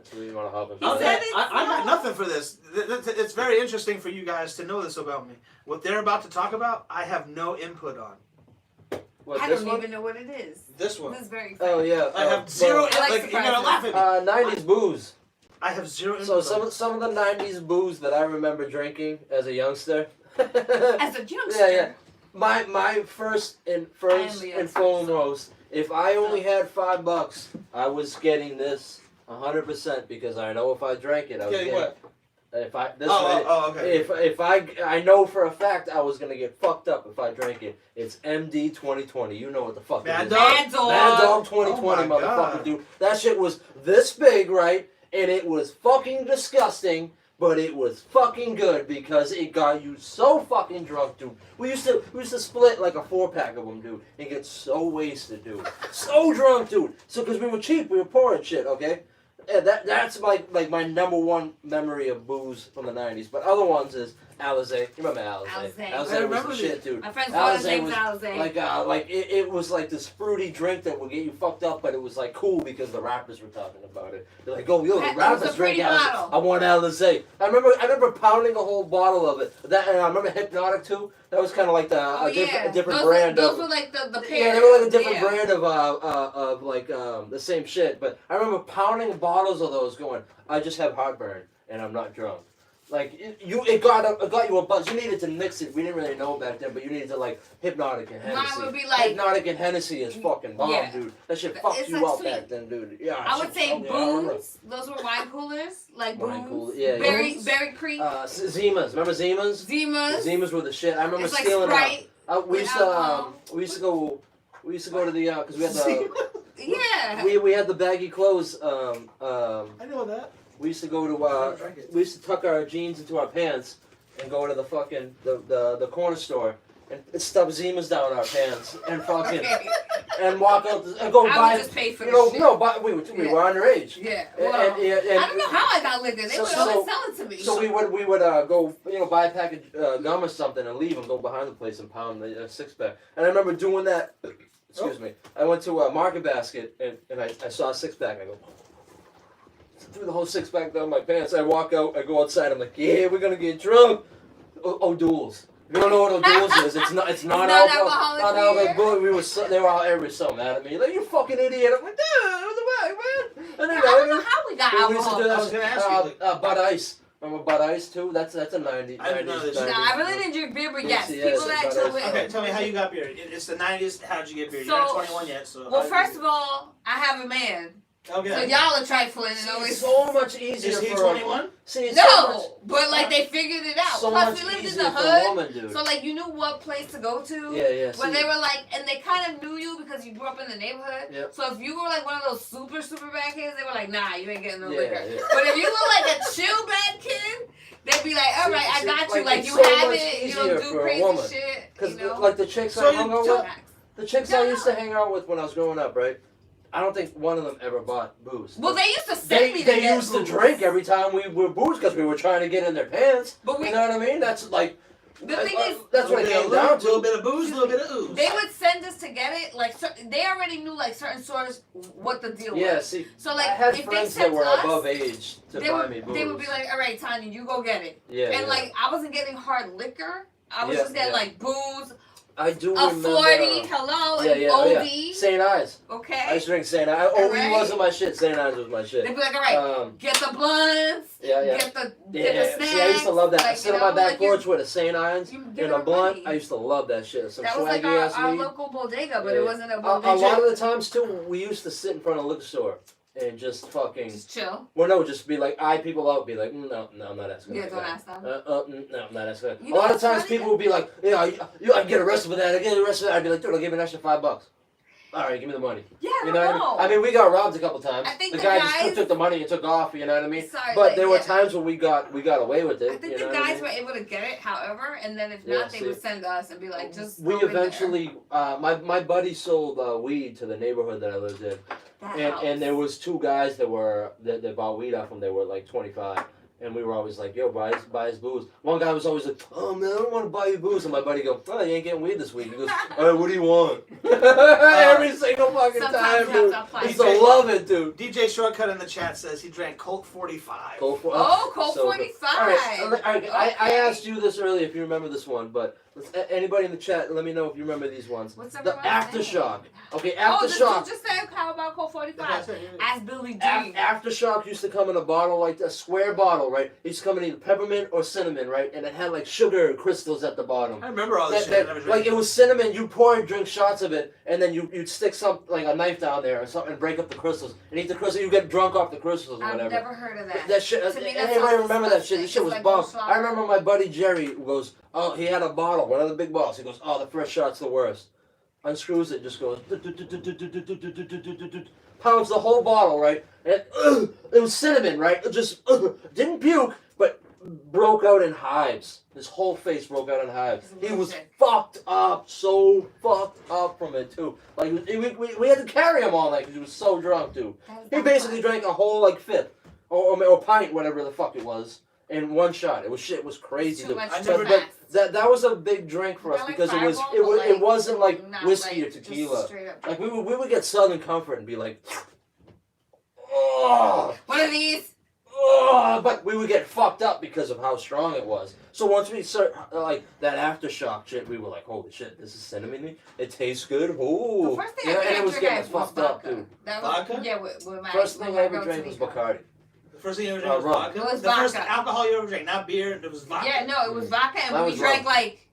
So we want to hop into He that. said it. I got nothing for this. It's very interesting for you guys to know this about me. What they're about to talk about, I have no input on. What, I this don't one? even know what it is. This one, This is very Oh funny. yeah. I have zero. I like Like you're gonna laugh surprises. at me. 90s booze. I have zero input. So some of the 90s booze that I remember drinking as a youngster. As a youngster. Yeah. My first and youngster, foremost, if I only had $5, I was getting this 100% because I know if I drank it, I was Getting getting what? If I okay. if I know for a fact I was gonna get fucked up if I drank it. It's MD 2020. You know what the fuck Mad it is. Dog? Mad Dog. Mad Dog 2020, Oh my motherfucker, God. dude. That shit was this big, right? And it was fucking disgusting, but it was fucking good because it got you so fucking drunk, dude. We used to split like a 4-pack of them, dude, and get so wasted, dude. So drunk, dude. So because we were cheap, we were poor and shit, okay? Yeah, that's like my number one memory of booze from the 90s. But other ones is Alizé. You remember Alizé? Alizé. I Alizé was remember the shit, dude. My friend's daughter's Alizé name's was Alizé. like it was like this fruity drink that would get you fucked up, but it was like cool because the rappers were talking about it. They're like, oh, yo, the It was rappers a pretty drink Alizé. bottle. I want Alizé. I remember pounding a whole bottle of it. That, and I remember Hypnotic too. That was kind of like a different those brand those of. were like the pair. Yeah, they were like a different Yeah. brand of like the same shit. But I remember pounding bottles of those, going, I just have heartburn and I'm not drunk. Like it got you a buzz. You needed to mix it. We didn't really know back then, but you needed to like Hypnotic and Hennessy. Mine would be like Hypnotic and Hennessy is fucking bomb, Yeah. dude. That shit fucked It's you like up sweet. back then, dude. Yeah, I would say yeah, I remember. Booms. Those were wine coolers, like Wine Booms. cooler, yeah, Berry Booms? Berry Creek. Zimas. Remember Zimas? Zimas. Zimas were the shit. I remember It's like stealing Sprite. we with used to alcohol. we used to go to the because we had the Yeah. we had the baggy clothes. I know that. We used to go I drank to it. we used to tuck our jeans into our pants and go to the fucking the corner store and stuff Zimas down our pants and fucking Okay. and walk out and go I buy. would just pay for You the know, shit. no, but we were underage. Yeah. And, Well, and I don't know how I got liquor. They So- would so- always sell it to me. So we would go buy a pack of gum or something and leave and go behind the place and pound the 6-pack. And I remember doing that. Excuse me. I went to a Market Basket and I saw a 6-pack. I go threw the whole 6-pack down my pants. I walk out. I go outside. I'm like, yeah, we're gonna get drunk. O'Doul's. If you don't know what O'Doul's is, it's not alcohol. non-alcoholic Not beer? alcohol. They were all every so mad at me. Like, you fucking idiot. I'm like, dude, what the fuck, man? And then, I don't know how we got we used to alcohol. do that I was shit. gonna ask you, Bud Ice. Remember Bud Ice too? That's a 90s. I didn't know this. No, I really didn't drink beer, but yes, Yes, people yes, that but chill it's- Okay, with. tell me how you got beer. It's the 90s. How'd you get beer? So- You're not 21 yet, so. Well, first of all, I have a man, okay. so y'all are trifling and It's always. so much easier Is he for 21? See, it's so much, No, but like they figured it out. so Plus, much we lived in easier the for a hood, woman, dude. so like you knew what place to go to. Yeah. When see, they were like, and they kind of knew you because you grew up in the neighborhood. Yep. So if you were like one of those super bad kids, they were like, nah, you ain't getting no Yeah, liquor. yeah. But if you were like a chill bad kid, they'd be like, all right, I See, got you. like, Like it's you so have much it. You easier don't for do a crazy woman. shit. Because You know. like the chicks So I you hung out don't- with, the chicks I used to hang out with when I was growing up, right? I don't think one of them ever bought booze. Well, they used to send me to They get used to booze. drink every time we were booze because we were trying to get in their pants. But we, You know what I mean? That's like. the thing is, that's what it came down A little to. bit of booze, a little bit of ooze. they would send us to get it. Like they already knew like certain stores what the deal Yeah, was. see, So like I had if they friends sent that were us, above age to buy me booze. they would be like, all right, Tanya, you go get it. yeah, And yeah. like I wasn't getting hard liquor. I was Yeah, just getting yeah. like booze, I do a remember. 40, hello, Yeah, and yeah, OD. St. Ives. I Okay. used to drink St. Ives. OD Alright. wasn't my shit. St. Ives was my shit. They'd be like, all right, get the blunts, Yeah. get the Yeah, snacks. see, I used to love that. I like, sit you on my know, back like you- porch with a St. Ives you give and a them blunt. money. I used to love that shit. Some That was like swaggy ass our weed. local bodega, but Yeah. it wasn't a A bodega. lot of the times too, we used to sit in front of a liquor store and just fucking. Just chill. Well, no, just be like, eye people out, be like, no, I'm not asking. Yeah, that don't guy. ask them. No, I'm not asking. You A know lot of what's times funny? people would be like, I get arrested for that. I get arrested for that. I'd be like, dude, I'll give you an extra $5. All right, give me the money. Yeah, I You don't know what know. I mean? We got robbed a couple times. I think the the guy guys- just took the money and took off. You know what I mean? Sorry, But like, there were yeah. times when we got away with it. I think you the know what I guys mean? were able to get it, however, and then if Yeah, not, they see. would send us and be like, just. We throw it in there. eventually, my buddy sold weed to the neighborhood that I lived in, That and helps. there was two guys that bought weed off him. They were like 25, and we were always like, yo, buy his booze. One guy was always like, oh man, I don't want to buy you booze, and my buddy go, oh, you ain't getting weed this week. He goes, all right, what do you want? Every single fucking Sometimes time, you have dude. to apply I used to DJ love it, dude. DJ Shortcut in the chat says he drank Colt 45. Go for Oh, Colt so good. 45. All right, I Okay. asked you this earlier if you remember this one, but anybody in the chat, let me know if you remember these ones. What's The everyone's Aftershock. name? Okay, Oh, Aftershock. just say how about Colt 45? That's what I said, yeah. Ask Billy D. Aftershock used to come in a bottle like a square bottle, right? It used to come in either peppermint or cinnamon, right? And it had like sugar crystals at the bottom. I remember all this shit. I never drank Like it was cinnamon. You pour and drink shots of it, and then you'd stick like a knife down there or something and break up the crystals and eat the crystals. You get drunk off the crystals or I've whatever. never heard of that. That shit. To me, that Anybody sounds remember that shit? disgusting. This shit was It's like bomb. bullshit. I remember my buddy Jerry goes, oh, he had a bottle, one of the big bottles. He goes, oh, the first shot's the worst. Unscrews it, just goes, pounds the whole bottle, right? And it was cinnamon, right? It just didn't puke, but broke out in hives. His whole face broke out in hives. He was fucked up, so fucked up from it too. Like we had to carry him all night because he was so drunk, dude. He basically drank a whole like fifth or pint, whatever the fuck it was, in one shot. It was shit. It was crazy. Dude. That was a big drink for us because it wasn't like whiskey or tequila. Like we would get Southern Comfort and be like, oh, one of these. Oh, but we would get fucked up because of how strong it was. So once we start like that aftershock shit, we were like, holy shit, this is cinnamon. It tastes good. Ooh, The first thing I and it was getting us was fucked up, dude. Vodka? Yeah, with my First thing I ever drank was Bacardi. The first thing you ever drank was rum. vodka? It was the first vodka. alcohol you ever drank, not beer, it was vodka. Yeah, no, it was vodka, That and we was drank rum. like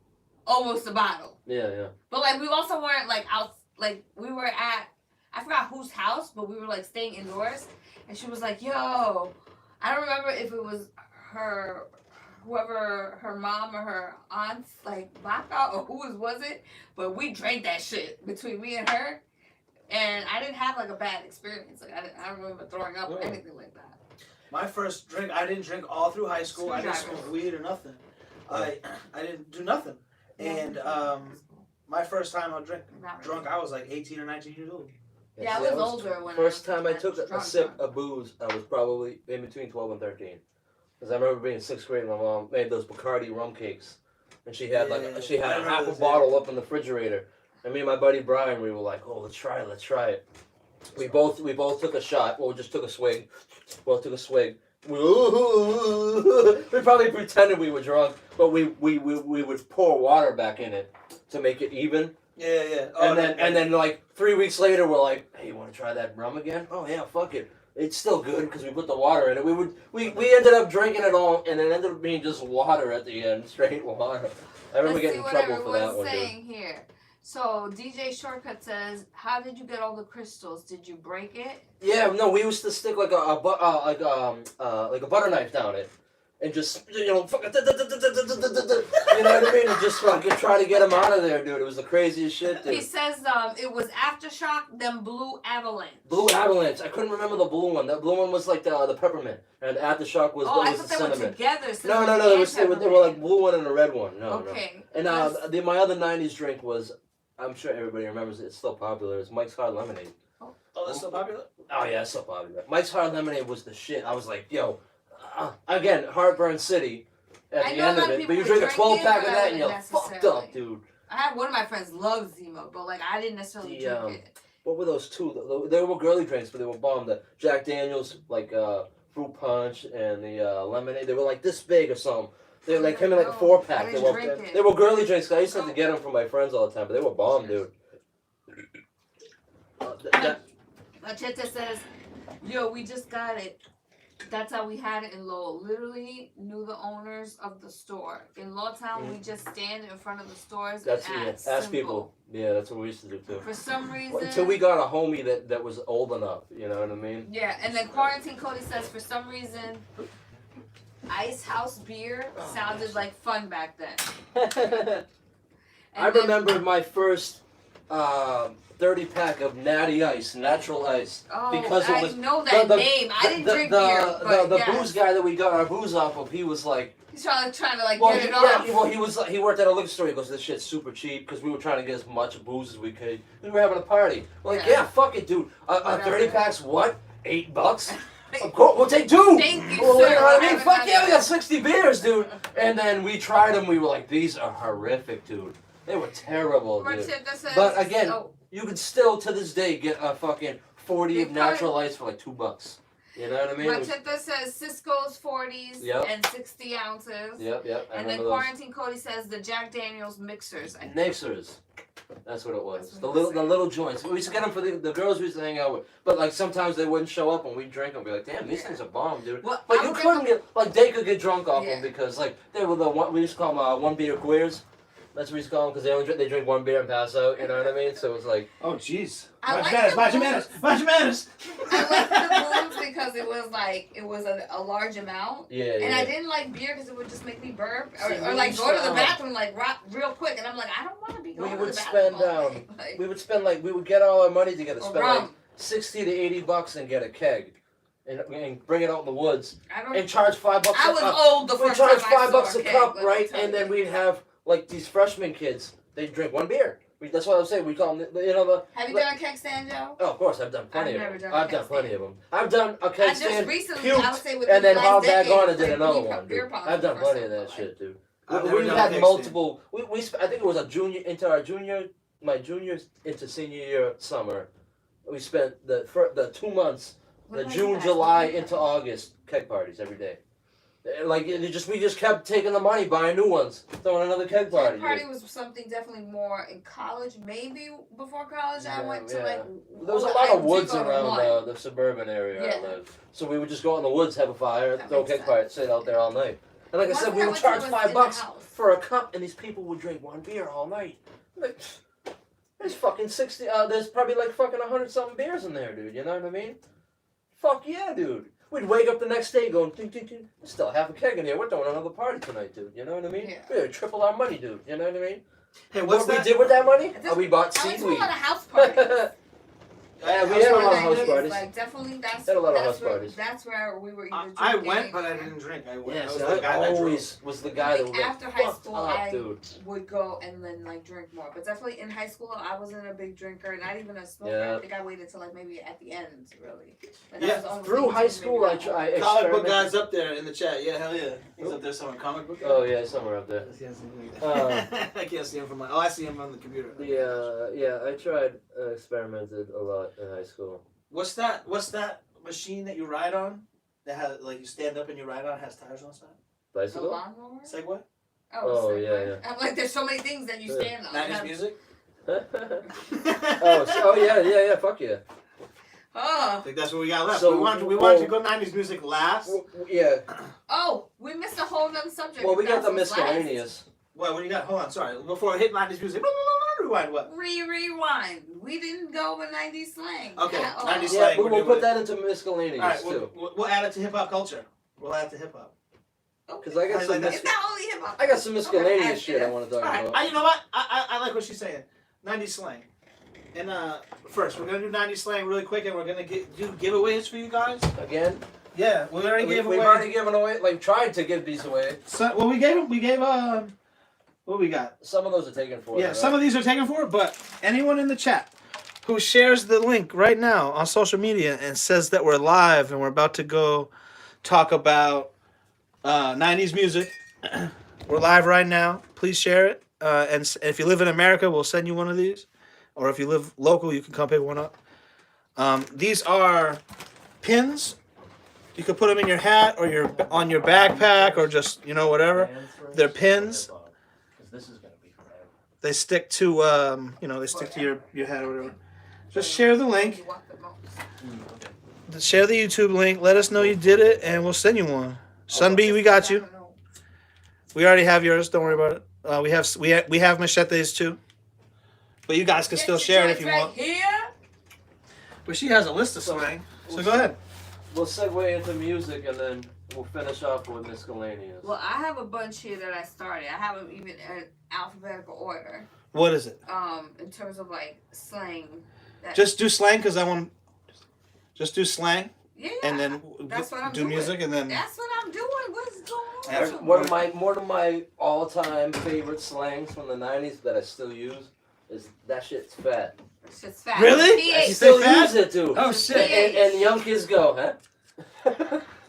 almost a bottle. Yeah. But like we also weren't like out. Like we were at, I forgot whose house, but we were like staying indoors, and she was like, "Yo." I don't remember if it was whoever her mom or her aunt's like vodka or whose was it, but we drank that shit between me and her, and I didn't have like a bad experience. Like I don't remember throwing up or anything like that. My first drink, I didn't drink all through high school. I didn't smoke weed or nothing. I didn't do nothing. And my first time I drunk, I was like 18 or 19 years old. Yeah, I was older when First time I took a drunk. sip of booze, I was probably in between 12 and 13. Because I remember being in 6th grade and my mom made those Bacardi rum cakes. And she had I half remember a those, bottle up in the refrigerator. And me and my buddy Brian, we were like, oh, let's try it. We both took a shot. Well, we just took a swig. We probably pretended we were drunk, but we would pour water back in it to make it even. Yeah. Oh, And then like 3 weeks later, we're like, hey, you want to try that rum again? Oh yeah, fuck it. It's still good because we put the water in it. We ended up drinking it all, and it ended up being just water at the end, straight water. I remember getting in trouble for that one. Saying here. So DJ Shortcut says, "How did you get all the crystals? Did you break it?" Yeah, no, we used to stick like a butter knife down it, and just fucking you know what I mean, and just fucking try to get them out of there, dude. It was the craziest shit, dude. He says it was Aftershock, then Blue Avalanche. Blue Avalanche. I couldn't remember the blue one. That blue one was like the peppermint, and Aftershock was I the thought they cinnamon. were together. No, they were like blue one and a red one. No. Okay. And my other '90s drink was, I'm sure everybody remembers it. It's still popular. It's Mike's Hard Lemonade. Oh, that's still popular? Oh yeah, it's still popular. Mike's Hard Lemonade was the shit. I was like, yo, again, Heartburn City at the end of it. But you drink a 12-pack of that and you're fucked up, dude. I had one of my friends love Zemo, but like I didn't necessarily drink it. What were those two? They were girly drinks, but they were bomb. The Jack Daniels, like fruit punch, and the lemonade. They were like this big or something. They were like came in like a 4-pack. They were girly drinks. I used to have to get them from my friends all the time, but they were bomb, dude. Machete says, "Yo, we just got it. That's how we had it in Lowell. Literally knew the owners of the store. In Lawtown, we just stand in front of the stores and ask people. Yeah, that's what we used to do too. For some reason, until we got a homie that was old enough. You know what I mean? Yeah, and then Quarantine Cody says, for some reason, Ice House beer sounded like fun back then. I remember my first 30-pack of Natty Ice, natural ice. Oh, because it was, I know that name. I didn't drink beer, but the booze guy that we got our booze off of, he was like... He's trying to get it off. He worked at a liquor store. He goes, this shit's super cheap because we were trying to get as much booze as we could. We were having a party. We're like, yeah fuck it, dude. 30-packs, what? $8? Of course, we'll take 2. Thank you, well, sir. You know what I mean? Fuck yeah, we got 60 beers, dude. And then we tried them. We were like, these are horrific, dude. They were terrible, dude. But again, you could still to this day get a fucking 40 of natural ice for like $2. You know what I mean? Macheta says Cisco's 40s and 60 ounces. Yep. And then Quarantine Cody says the Jack Daniels mixers. Mixers. That's what it was. That's The what little it the was. little joints. We used to get them for the girls we used to hang out with. But like sometimes they wouldn't show up and we'd drink them. Be like, damn, these Yeah. things are bomb, dude. Well, But I you would couldn't get like they could get drunk off Yeah. them because like they were the one we used to call them one beer queers. That's what we used to call them because they drink one beer and pass out. You know what I mean? So it's like Oh, jeez. I Watch like your manners, the watch your booze. manners, watch your manners. I liked the booze because it was a large amount. yeah. And yeah. I didn't like beer because it would just make me burp See, or we like used go to to, the bathroom like real quick, and I'm like, I don't want to be going to would the bathroom spend, all day. Like, we would spend like we would get all our money together, or spend like rum. $60 to $80 and get a keg, and bring it out in the woods I don't. and charge $5 I a was cup. old the We first charge time I saw $5 a keg, cup, let me right? tell And then you. we'd have like these freshman kids. They'd drink one beer. That's what I'm saying. We call them, you know the. Have you done a keg stand, Joe? Oh, of course, I've done plenty I've of never them. done a I've keg done plenty stand. of them. I've done a I keg just stand, recently, I would puked, say within and then the hauled last back decade, on and did like, another beer one. Dude. pong I've done for plenty of some, that like- shit, dude. I've never We've done a had keg multiple. I think it was my junior into senior year summer. We spent the 2 months, What the about June, you guys? July What do you into guys? August keg parties every day. Like we just kept taking the money, buying new ones, throwing another keg party. Keg party was something definitely more in college, maybe before college. I went to like. There was a I lot of did woods go to around one. the suburban area I Yeah. lived, so we would just go out in the woods, have a fire, That throw a makes keg sense. party, sit out there all night. And like I One said, thing we I would went to charge was $5 in the house. for a cup, and these people would drink one beer all night. Like, there's fucking 60. There's probably like fucking 100-something beers in there, dude. You know what I mean? Fuck yeah, dude. We'd wake up the next day going, ding, ding, ding. There's still half a keg in here. We're throwing another party tonight, dude. You know what I mean? Yeah. We would triple our money, dude. You know what I mean? Hey, what's what that? we did with that money? This- We bought I went to a seaweed. lot of house parties. Yeah, we House had a lot of parties. house 90s, parties. Like definitely, that's Had a lot of that's house where, parties. That's where we were either I drinking went, but I or- didn't drink. I went. Yes, I was the guy I that drove. always was the I guy that think would after get high fucked school, up, I dude. would go and then like drink more. But definitely in high school, I wasn't a big drinker, not even a smoker. Yeah. I think I waited till like maybe at the end, really. Like, Yeah, I was only Through 18, high maybe school, not I Comic book experimented. guy's up there in the chat. Yeah, hell yeah. He's up there somewhere. Comic book guy? Oh yeah, somewhere up there. I can't see him from my. Oh, I see him on the computer. Yeah, I tried, experimented a lot in high school. What's that machine that you ride on? That has like you stand up and you ride on, has tires on the side? The Bicycle? lawnmower? Segway? Oh, Segway. yeah. I'm like, there's so many things that you Yeah. stand on. 90s music? yeah, fuck yeah. Oh, I think that's what we got left. So, we wanted to well- go 90s music last. Yeah, we missed a whole other subject. well, we got the That's what's last. miscellaneous. What do you got? Hold on, sorry. Before I hit 90s music, rewind what? Rewind. We didn't go with 90s slang. Okay, at all. 90s Yeah, slang, we'll we're put doing that into miscellaneous, All right, too. we'll add it to hip hop culture. We'll add it to hip hop. Because I got I some like that. It's not only hip hop. I got some miscellaneous Okay, shit I want to All talk right, about. you know what? I like what she's saying. 90s slang. And first, we're gonna do 90s slang really quick, and we're gonna do giveaways for you guys. Again? Yeah, we already We've gave away. already given away, like, tried to give these away. Well, we gave what we got? Some of those are taken for. Yeah, some of these are taken for, but anyone in the chat who shares the link right now on social media and says that we're live and we're about to go talk about 90s music, we're live right now. Please share it. And if you live in America, we'll send you one of these. Or if you live local, you can come pick one up. These are pins. You can put them in your hat or on your backpack or just, whatever. They're pins. This is gonna be forever. They stick to they stick to your hat or whatever. Just share the link. Share the YouTube link. Let us know you did it, and we'll send you one. Sunbee, we got you. We already have yours. Don't worry about it. We have machetes too, but you guys can still share it if you want. Here. But she has a list of slang, so go ahead. We'll segue into music and then we'll finish off with miscellaneous. Well, I have a bunch here that I started. I have them even in alphabetical order. What is it? In terms of like slang. Just do slang because I want. Just do slang, Yeah. and then That's what I'm do doing. music, and then. That's what I'm doing. What is going That's on? One of my all-time favorite slangs from the '90s that I still use is "that shit's fat." It's just fat. Really? PH. You Still fat? use it, dude. Oh shit! And young kids go, huh?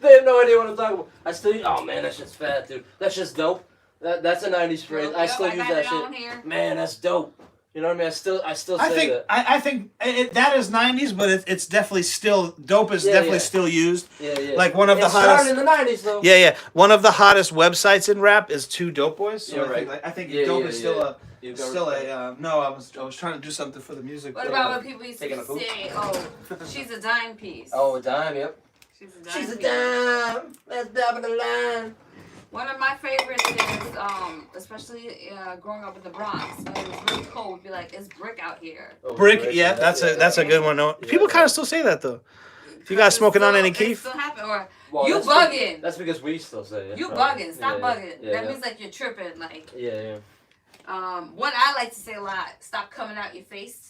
They have no idea what I'm talking about. I still, oh man, that shit's fat, dude. That's just dope. That's a '90s phrase. I still use got that it on shit. here. Man, that's dope. You know what I mean? I still I say think that. I think that is 90s, but it's definitely still dope. Is Yeah, definitely yeah. still used. Yeah. Like one of the It started hottest. in the 90s though. Yeah. One of the hottest websites in rap is Two Dope Boys. So You're I think Yeah, dope yeah, is still yeah. no. I was trying to do something for the music. What about when people used Taking to a poop? say, "Oh, she's a dime piece"? Oh, a dime. Yep. She's a dime. She's a piece. dime. That's top of the line. One of my favorites is, especially growing up in the Bronx, when it was really cold, we'd be like, "It's brick out here." Oh, Brick, yeah, that's a good one. No, people kind of still say that though. If you guys smoking on any It Keef, still happen. Or Well, you that's bugging. That's because we still say it. You right? bugging. Stop Yeah, bugging. yeah, That yeah. means like you're tripping. Like, Yeah. what I like to say a lot: stop coming out your face.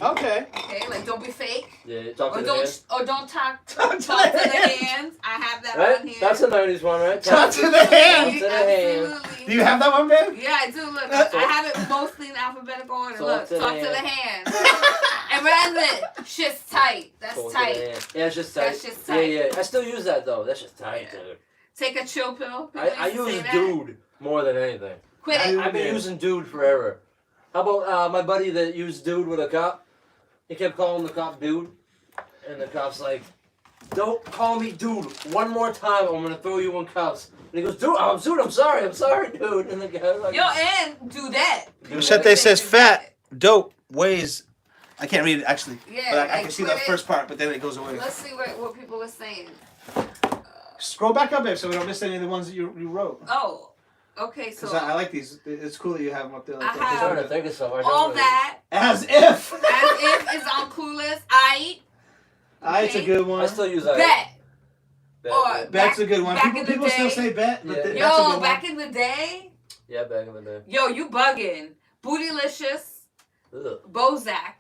okay. Okay, like don't be fake. Yeah. Talk Or to the hand. don't talk Talk to to the the hands. hands. I have that Right? on here. That's a 90s one, right? Talk to the hand. Talk to the hand. Absolutely. Do you have that one, babe? Yeah, I do. Look, I have it mostly in alphabetical order. Look, to talk the to the hand. And that's it. Shit's tight. That's Talk to the tight. hand. Yeah, it's just tight. That's just tight. Yeah. I still use that though. That's just tight, Yeah. dude. Take a chill pill. People I used to say use that. dude more than anything. Quit it. I've been using dude forever. How about my buddy that used dude with a cop? He kept calling the cop dude, and the cop's like, "Don't call me dude one more time. I'm gonna throw you in cuffs." And he goes, "Dude, I'm sorry, dude." And the guy's like, Yo, and do that. Shit, they says fat, dope, weighs. I can't read it actually, Yeah, but I like, can see quit that it. first part, but then it goes away. Let's see what people are saying. Scroll back up, babe, so we don't miss any of the ones that you wrote. Oh, okay, so Because I like these. It's cool that you have them up there like I I'm that. trying to think of something. all that As if. as if is on Clueless. It's a good one. I still use that. Bet. Or Bet's a good one. back in the People still day- say bet, but Yeah. that's a Yo, good back one. in the day, Yeah, back in the day. yo, you bugging. Bootylicious, Ugh. Bozak.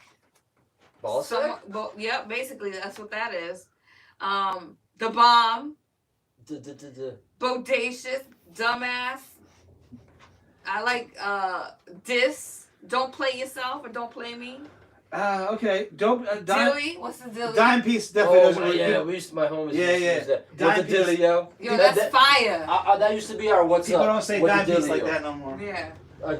Ball sack? Yep, basically that's what that is. The Bomb, Bodacious, Dumbass. I like Diss. Don't play yourself or don't play me. Okay. Dope. Dime, Dilly, what's the Dilly? dime piece definitely Oh, doesn't really yeah, good. we used to, my homies Yeah, used to yeah. use that. Dime What the piece. dilly, yo? Yo, that's fire. That used to be our what's People up. don't say What the dime piece dilly, like yo? that no more. Yeah.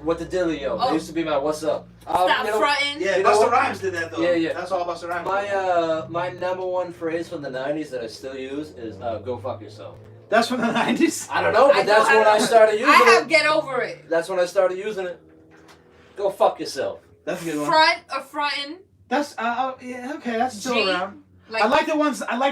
What the dilly, yo? Oh. That used to be my what's up. Stop you know, fronting. Yeah, You know Busta what? Rhymes did that though. Yeah. That's all Busta Rhymes. did. my number one phrase from the 90s that I still use is go fuck yourself. That's from the 90s. I don't know, but that's when I started using I have it. get over it. That's when I started using it. Go fuck yourself. That's a good one. Front or fronting. That's yeah, okay, that's still G. around. Like I like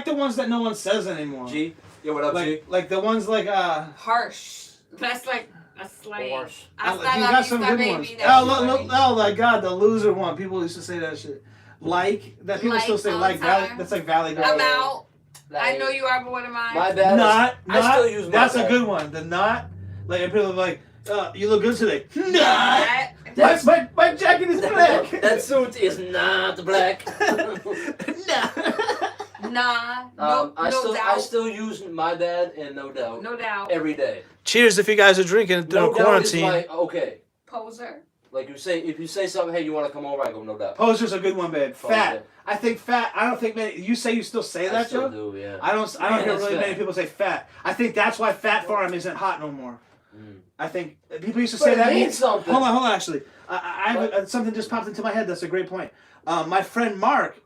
the ones that no one says anymore. G. Yo, what up, G? Like the ones like harsh. That's like a slang. Harsh. Hasta you la got vista, some good baby. ones. That's Oh, funny. oh my God, the loser one. People used to say that shit. Like that. People Like still say all like the Valley. time. That's like Valley Girl. I'm out. I Like, know you are, but what am I? My bad. Not. I still use my That's a bad. good one. The not. Like and people are like, you look good today. Not. That- My jacket is black. That suit is not black. Nah. No, I no I doubt. still use my bad and no doubt No doubt. every day. Cheers if you guys are drinking No during doubt is quarantine. like okay. Poser. Like if you say something, hey, you want to come over? I go, no doubt. Poser's a good one, babe. Poser. Fat. I think fat. I don't think many. You say you still say I that, still Joe? do, yeah. I don't Man, hear that's really fat. many people say fat. I think that's why Fat Farm isn't hot no more. Mm. I think people used to But say it that. means something. Hold on. Actually, I have something just popped into my head. That's a great point. My friend Mark,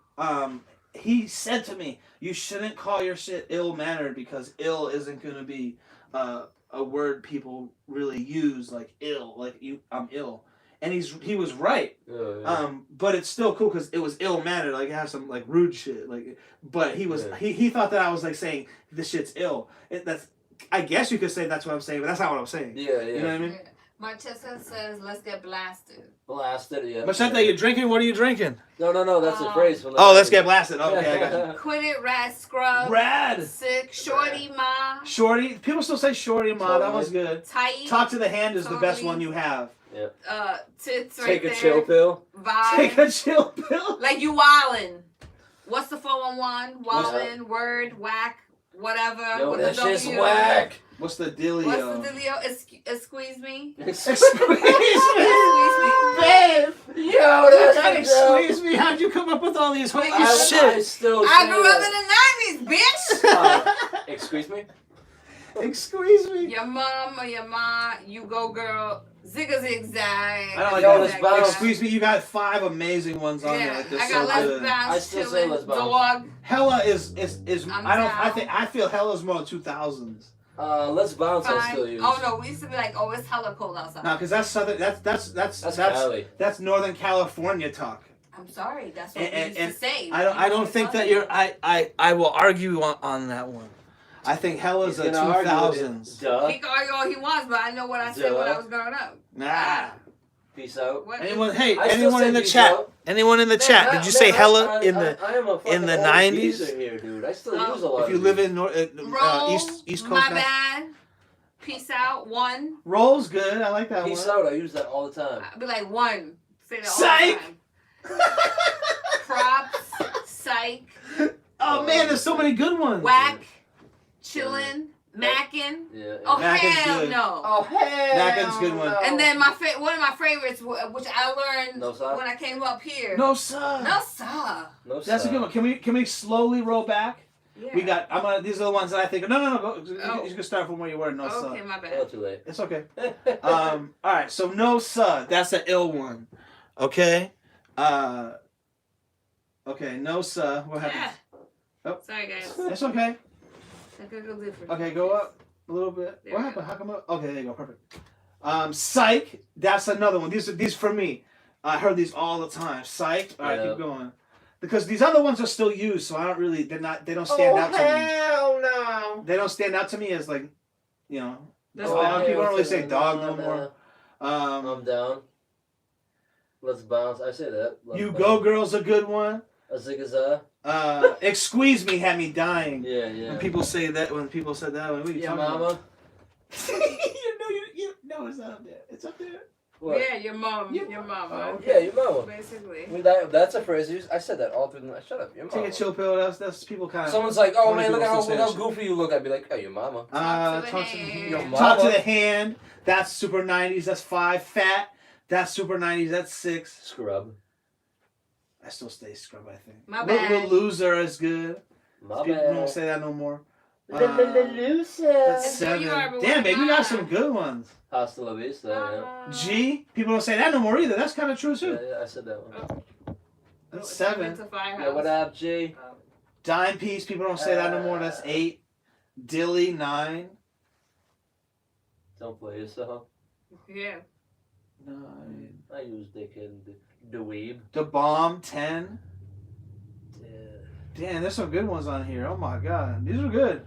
he said to me, "You shouldn't call your shit ill-mannered because ill isn't going to be a word people really use like ill, like I'm ill." And he was right. Yeah. But it's still cool because it was ill-mannered. Like it has some like rude shit. Like, but he was Yeah. he thought that I was like saying this shit's ill. That's I guess you could say that's what I'm saying, but that's not what I'm saying. Yeah. You know what I mean? Manchester says, let's get blasted. Blasted, yeah. Machete, you drinking? What are you drinking? No, that's a phrase from the Oh, let's get blasted. Okay, I got you. Quit it, rat scrub. Rad. Sick. Shorty ma. Shorty. People still say shorty, ma. That Totally. one's good. Tight. Talk to the hand is the best Totally. one you have. Tits right Take a there. chill pill. Vibe. Take a chill pill. Like you wildin'. What's the 411? Wildin', word, whack, whatever. Yo, with that the shit's W. whack. What's the dealio? What's the dealio? Squeeze me. Excuse Squeeze me, me. babe. Yo, that's Excuse me. How'd you come up with all these holy I shit? still I say grew up that. in the 90s, bitch. Excuse me? Excuse squeeze me. Your mom or your ma, you go girl, zigga zigzag. I don't like Yo, that. let's bounce. Excuse me, you got 5 amazing ones on there. Yeah, Like, they're I so got let's good. bounce, I still say chilling, let's bounce. dog. Hella is I'm I feel Hella's more 2000s. Let's bounce. I Fine. still use. Oh no, we used to be like, oh, it's hella cold outside. No, because that's southern. That's Cali. That's Northern California talk. I'm sorry, that's what we And- used to say. I don't think that you're. I will argue on that one. I think Hella's He's a gonna argue 2000s. it. Duh. He can argue all he wants, but I know what I said when I was growing up. Nah. Peace out. What Anyone? is- Hey, I still anyone say in the peace chat? out. Anyone in the Man, chat? I- Did you say man, Hella I in the? I am a fucking the old 90s? geezer here, dude. I still use a lot. If you of live these. in Roll, East Coast, my bad. Peace out, one. Roll's good. I like that Peace one. out. I use that all the time. I'd be like, one. Say that all Psych! the time. Props, psych, Oh man, there's so many good ones. whack, chillin', mackin'. Yeah. Oh, Mackin's hell good. no. Oh hell. Mackin's good one. And then one of my favorites, which I learned No, sir. when I came up here. No sir. No, sir. No, That's a good one. Can we slowly roll back? Yeah. We got. These are the ones that I think. No. Go. Oh. You can start from where you were. No Okay, sir. my Oh, bad. too late. It's okay. All right. So no sir. That's an ill one. Okay. Okay. No sir. What happened? Oh. Sorry, guys. It's okay. I could go different. Okay. Go up a little bit. There What we happened? go. How come up? Okay. There you go. Perfect. Psych. That's another one. These for me. I heard these all the time. Psych. All right. Yeah. Keep going. Because these other ones are still used, so I don't really. They don't stand out to me. hell no. They don't stand out to me as like, you know. That's Oh, fine. people don't really say dog no more. I'm down. Let's bounce. I say that. Let's You bounce. Go Girl's a good one. A zigazag. Squeeze Me had me dying. Yeah, yeah. When people say that, when people said that, what are you Yeah, talking about? mama. you know it's up there. It's up there. What? Yeah, your mom. Yeah. Your mama. Oh, Yeah, your mama. Basically. I mean, that's a phrase used. I said that all through the night. Shut up, your mama. Take a chill pill. That's people kind of. Someone's like, oh Only man, look people at still say how that shit. goofy you look. I'd be like, oh, your mama. Talk to the Talk to hand. Your Talk to mama. the hand. That's super 90s. That's 5. Fat. That's super 90s. That's 6. Scrub. I still stay scrub. I think. My bad. Loser is good. My People bad. don't say that no more. Loser. That's And you 7. are, but Damn, what baby, we am I? got some good ones. Hasta la vista. Yeah. G, people don't say that no more either. That's kind of true Yeah, too. yeah, I said that one. That's Jump 7. into Firehouse. Yeah, what up, G? Dime piece, people don't say that no more. That's 8. Dilly 9. Don't play yourself. Yeah. 9. I use dickhead and dweeb. The bomb 10. Yeah. Damn, there's some good ones on here. Oh my god, these are good.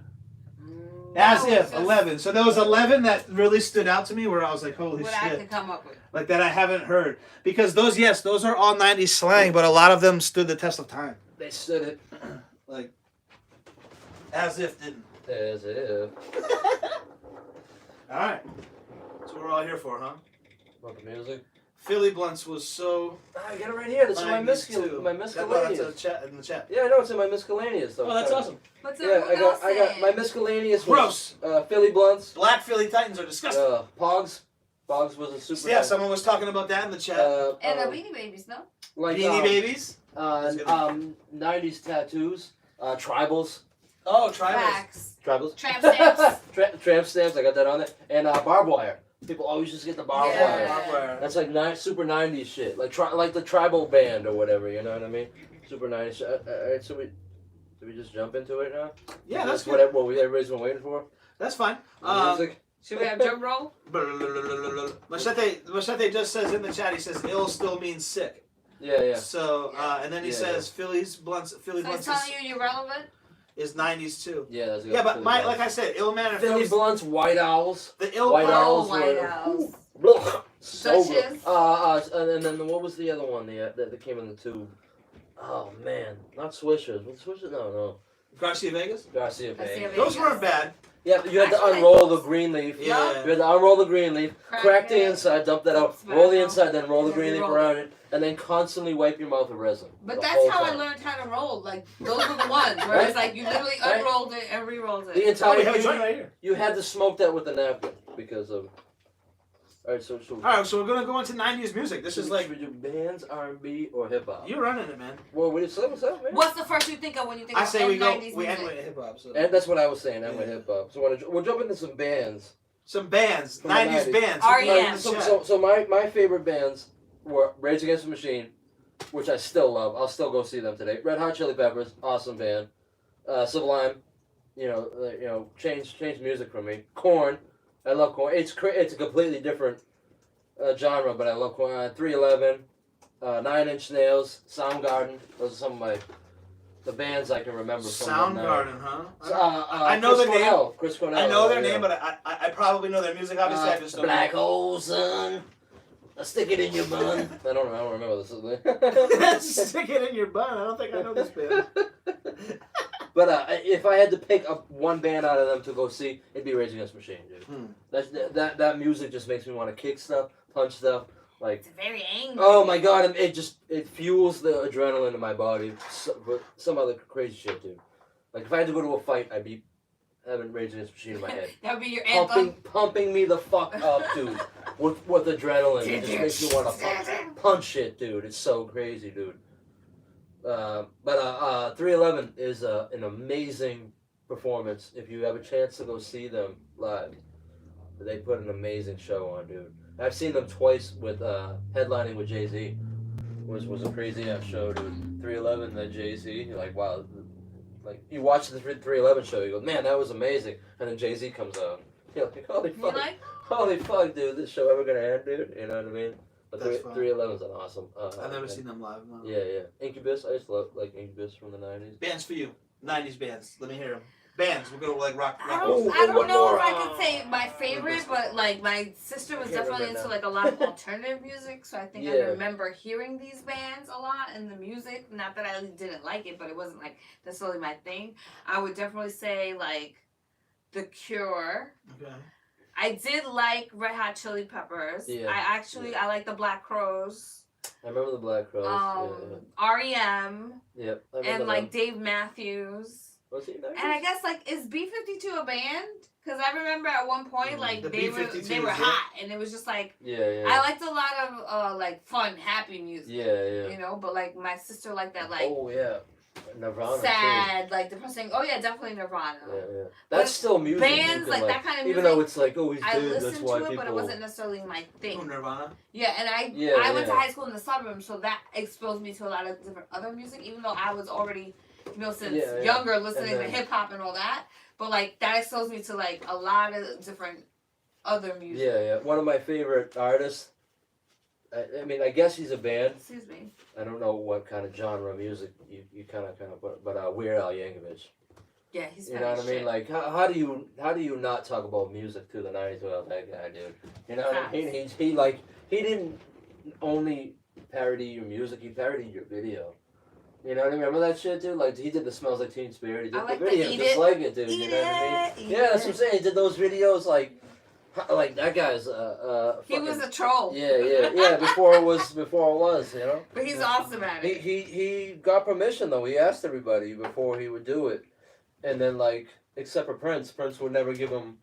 That As was if just 11. So there was 11 that really stood out to me where I was like, holy What I shit, could come up with. like that I haven't heard because those are all 90s slang, but a lot of them stood the test of time. They stood it. Like as if didn't. As if. All right. That's what we're all here for, huh? About the music. Philly Blunts was so. I got it right here. That's my 90s too. my That's miscellaneous. in the chat. Yeah, I know it's in my miscellaneous though. Oh, that's awesome. What's Yeah, up? I got my miscellaneous was Gross. Philly Blunts. Black Philly Titans are disgusting. Pogs. Pogs was a super. Yeah, someone was talking about that in the chat. And the Beanie Babies, no? like Beanie Babies. 90s tattoos. Tribals. Oh, tribals. Facts. Tribals. Tramp stamps. Tramp stamps. I got that on there. And barbed wire. People always just get the barbed Yeah. wire. Barbed wire. That's like super 90s shit. Like like the tribal band or whatever, you know what I mean? Super 90s shit. Alright, so we just jump into it now? Yeah, that's good. Whatever what everybody's been waiting for. That's fine. Music. Should we have drum roll? Machete just says in the chat, he says ill still means sick. Yeah, yeah. So, and then he Yeah, says Philly So Blunts it's is, telling you you're relevant? is 90s too. Yeah, that's good. Yeah, but Philly like Blunts. I said, ill man and Philly Philly Blunts, White Owls. the ill White part- Owls White were- Owls. Blech, so Dutchess. good. And then what was the other one that came in the tube? Oh man, not Swishers. What Swishers? No. Garcia Vegas. Garcia Garcia Vegas. Vegas. Those weren't bad. Yeah, you had to Actually, unroll those- the green leaf. Yeah. You had to unroll the green leaf, crack the it. inside, dump that out, Smack roll the them. inside, then roll the Yeah, green leaf roll around it, and then constantly wipe your mouth with resin. But the that's whole how I time. learned how to roll. Like, those were the ones where it's like you literally Right. unrolled it and re-rolled The it. Oh, entire we have a joint right here. you had to smoke that with a napkin because of. All right, so All right, so we're gonna go into '90s music. This is like should we do bands, R&B, or hip hop? you're running it, man. Well, what's up, man? What's the first you think of when you think I of say we go. 90s We end music? with hip hop. So. And that's what I was saying. I'm with Yeah. hip hop. So we'll jump into some bands. Some bands, From the 90s 90s. bands. R.E.M. So my favorite bands were Rage Against the Machine, which I still love. I'll still go see them today. Red Hot Chili Peppers, awesome band. Sublime, changed music for me. Korn, I love Korn. It's a completely different genre, but I love Korn. 311, 9 Inch Nails, Soundgarden. Those are some of the bands I can remember from Soundgarden, huh? I know Chris their name. Cornell. Chris Cornell. I know their yeah. name, but I probably know their music. Obviously, I just don't Black know. hole, son. I stick it in your bun. I don't remember this. Stick it in your bun. I don't think I know this band. But if I had to pick up one band out of them to go see, it'd be Rage Against the Machine, dude. That music just makes me want to kick stuff, punch stuff, like. It's very angry. Oh my god! It fuels the adrenaline in my body. But some other crazy shit, dude. Like if I had to go to a fight, I'd be having Rage Against the Machine in my head, That would be your anthem. pumping me the fuck up, dude. With adrenaline, it just makes me want to punch shit, dude. It's so crazy, dude. But 311 is an amazing performance. If you have a chance to go see them live, they put an amazing show on, dude. I've seen them twice with headlining with Jay-Z. Was a crazy ass show, dude. 311, then Jay-Z. You're like, wow. Like you watch the 311 show, you go, man, that was amazing. And then Jay-Z comes out. You're like, holy fuck, dude, this show ever gonna end, dude? You know what I mean? But 311's an awesome. I've never seen them live. No. Yeah. Incubus, I used to love like Incubus from the 90s. Bands for you, '90s bands. Let me hear them. Bands. We'll go like rock. I Oh, don't one know more. if I could say my favorite, but like my sister was I can't definitely remember into now. like a lot of alternative music, so I think I Yeah. remember hearing these bands a lot and the music. Not that I didn't like it, but it wasn't like necessarily my thing. I would definitely say like The Cure. Okay. I did like Red Hot Chili Peppers. Yeah. I like the Black Crows. I remember the Black Crows. R.E.M. Yeah. I remember and like them. Dave Matthews. Was he 90s? And I guess like is B-52 a band? Because I remember at one point like The they were B-52s, hot and it was just like Yeah. I liked a lot of like fun, happy music. Yeah. You know, but like my sister liked that like Oh yeah. Nirvana. sad, like depressing. Oh yeah, definitely Nirvana. Too. Yeah. That's still music. you Bands can, like that kind of music. Even though it's like, oh, he's I dead. That's listened why to it, people. but it wasn't necessarily my Oh, thing. Nirvana. Yeah, and I went to high school in the suburbs, so that exposed me to a lot of different other music, even though I was already, since younger listening to hip hop and all that. But like that exposed me to like a lot of different other music. Yeah. One of my favorite artists. I mean, I guess he's a band. Excuse me. I don't know what kind of genre of music you kind of put, but Weird Al Yankovic. Yeah, he's. You know what I mean? Like, how do you not talk about music through the 90s without that guy, dude? You know what I mean? He didn't only parody your music; he parodied your video. You know what I mean? Remember that shit, dude? Like, he did the Smells Like Teen Spirit. He did the video just like it, dude. You know what I mean? Yeah, that's what I'm saying. He did those videos like that guy's he was a troll. Yeah. Before it was, you know. But he's awesome at it. He got permission though. He asked everybody before he would do it, and then like except for Prince would never give him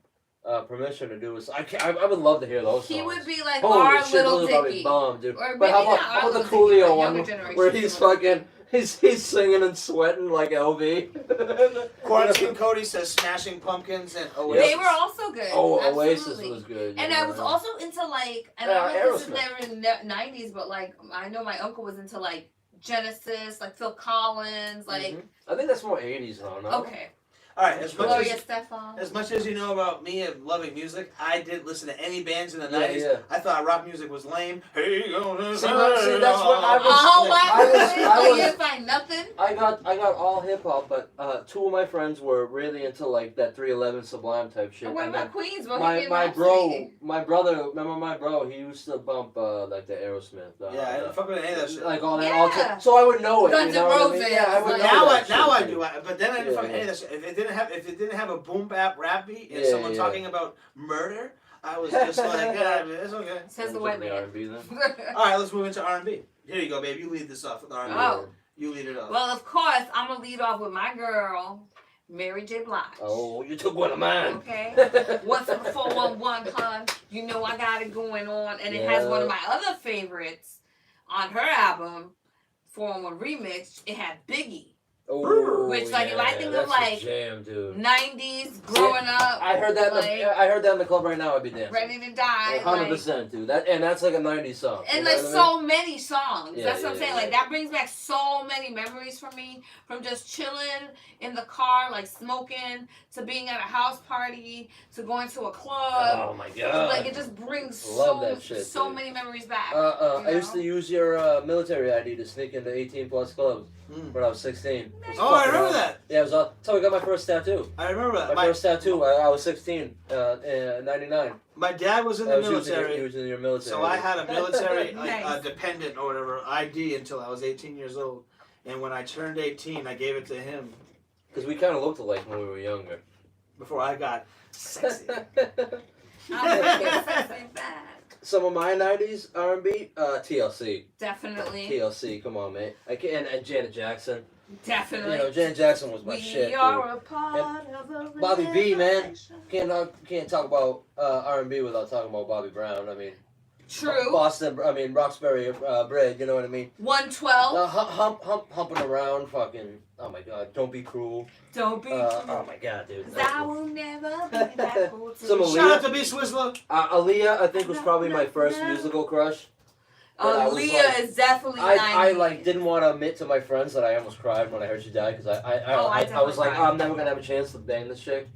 permission to do it. So I would love to hear those songs. He would be like Holy our shit, little those would probably Dicky. bomb, dude. Or But maybe how not about our the little Coolio Dicky, but one younger generation where he's people. fucking he's singing and sweating like LV. Quarantine Cody says Smashing Pumpkins and Oasis. They were also good. Oh, Absolutely. Oasis was good. And yeah. I was also into like, and I don't know if this Aerosmith. is never in the 90s, but like I know my uncle was into like Genesis, like Phil Collins, like I think that's more 80s though, no? okay. All right, Gloria Stefan. as much as you know about me and loving music, I didn't listen to any bands in the Yeah, 90s. yeah. I thought rock music was lame. Hey, See, that's what I was- Oh, what? I You was- didn't find nothing? I got all hip hop, but two of my friends were really into like that 311 Sublime type shit. What And about then Queens? my brother, remember my bro? He used to bump like the Aerosmith. Yeah, I didn't fuck with any of that shit. Like all that. Yeah. So I would know it. Guns you know N' what I mean? Roses, Yeah, I would like- know that Now I shit, do, but then I didn't Yeah, fucking yeah. any of that shit. If it didn't have a boom bap rap beat and Yeah, someone yeah. talking about murder, I was just like, yeah, it's okay. Says the white man. R&B then. All right, let's move into R&B. Here you go, babe. You lead this off with R&B. Oh. You lead it off. Well, of course, I'm going to lead off with my girl, Mary J. Blige. Oh, you took one of mine. Okay. What's up, 411, hun? You know I got it going on. And it has one of my other favorites on her album, 411 Remix. It had Biggie. Oh, Which, like, if I think of, that's like, a jam, dude. 90s, growing up. I heard that. Like, I heard that in the club right now. I'd be dancing. Ready to Die. 100%, dude. That's like a 90s song. And you know like what so many songs. Yeah, That's what I'm yeah, saying. yeah. Like that brings back so many memories for me. From just chilling in the car, like smoking, to being at a house party, to going to a club. Oh my god. Like it just brings Love that shit, so dude. many memories back. I used to use your military ID to sneak into 18 plus clubs when I was 16. Oh, I remember that. Yeah, it was that's how I got my first tattoo. I remember that. My first tattoo, I was 16, in 99. My dad was in the military. He was in your military. So I had a military Nice. dependent or whatever ID until I was 18 years old. And when I turned 18, I gave it to him Because we kind of looked alike when we were younger. before I got sexy. I'm gonna get sexy back. Some of my 90s R&B, TLC. Definitely. TLC, come on, man. And Janet Jackson. Definitely. You know, Janet Jackson was my we shit, are dude. a part of a Bobby B, man. relation. Can't talk about R&B without talking about Bobby Brown. I mean, True. Boston. I mean, Roxbury Bridge. You know what I mean? 112. Humping around, fucking. Oh my God! Don't be cruel. Don't be Oh my God, dude. 'Cause I will never be that fool to Some you. Shout out to B Swizzler. Aaliyah, I think, was probably my first musical crush. But I was Aaliyah like- is definitely I 90s. like didn't want to admit to my friends that I almost cried when I heard she died because I was definitely like, cried. I'm never gonna have a chance to bang this chick.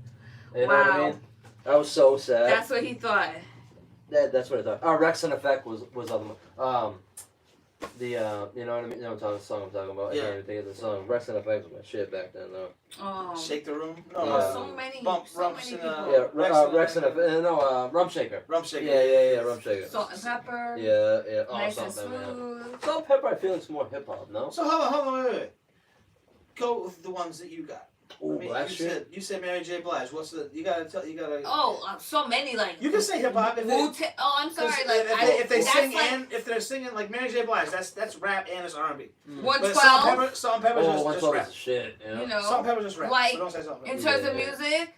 You know what I Wow. mean? I was so sad. That's what he thought. That's what I thought. Rex and Effect was other one. You know what I mean? You know what the song I'm talking about. Yeah. I can't even think of the song. Rex and Effect was my shit back then though. Shake the room. Yeah. No, So many, Bump, so Rumps, many and, people. Yeah, Rex and Effect. No, Rum Shaker. Rum Shaker. Yeah, Rum Shaker. Salt and pepper. Yeah. Oh, Nice and something, man. smooth. Salt and Pepper, I feel it's more hip hop, no? So hold on, wait. Go with the ones that you got. Ooh, I mean, Blackstreet. you said Mary J. Blige. What's the? You gotta. Oh, so many like. You can say hip hop. Oh, I'm sorry. Like if they that's sing like and if they're singing like Mary J. Blige, that's rap and it's R&B. But 112. Salt and Pepper just 112 rap. is shit. You know, Salt and Pepper just rap. like, So don't say Salt and in Pepper. terms of music,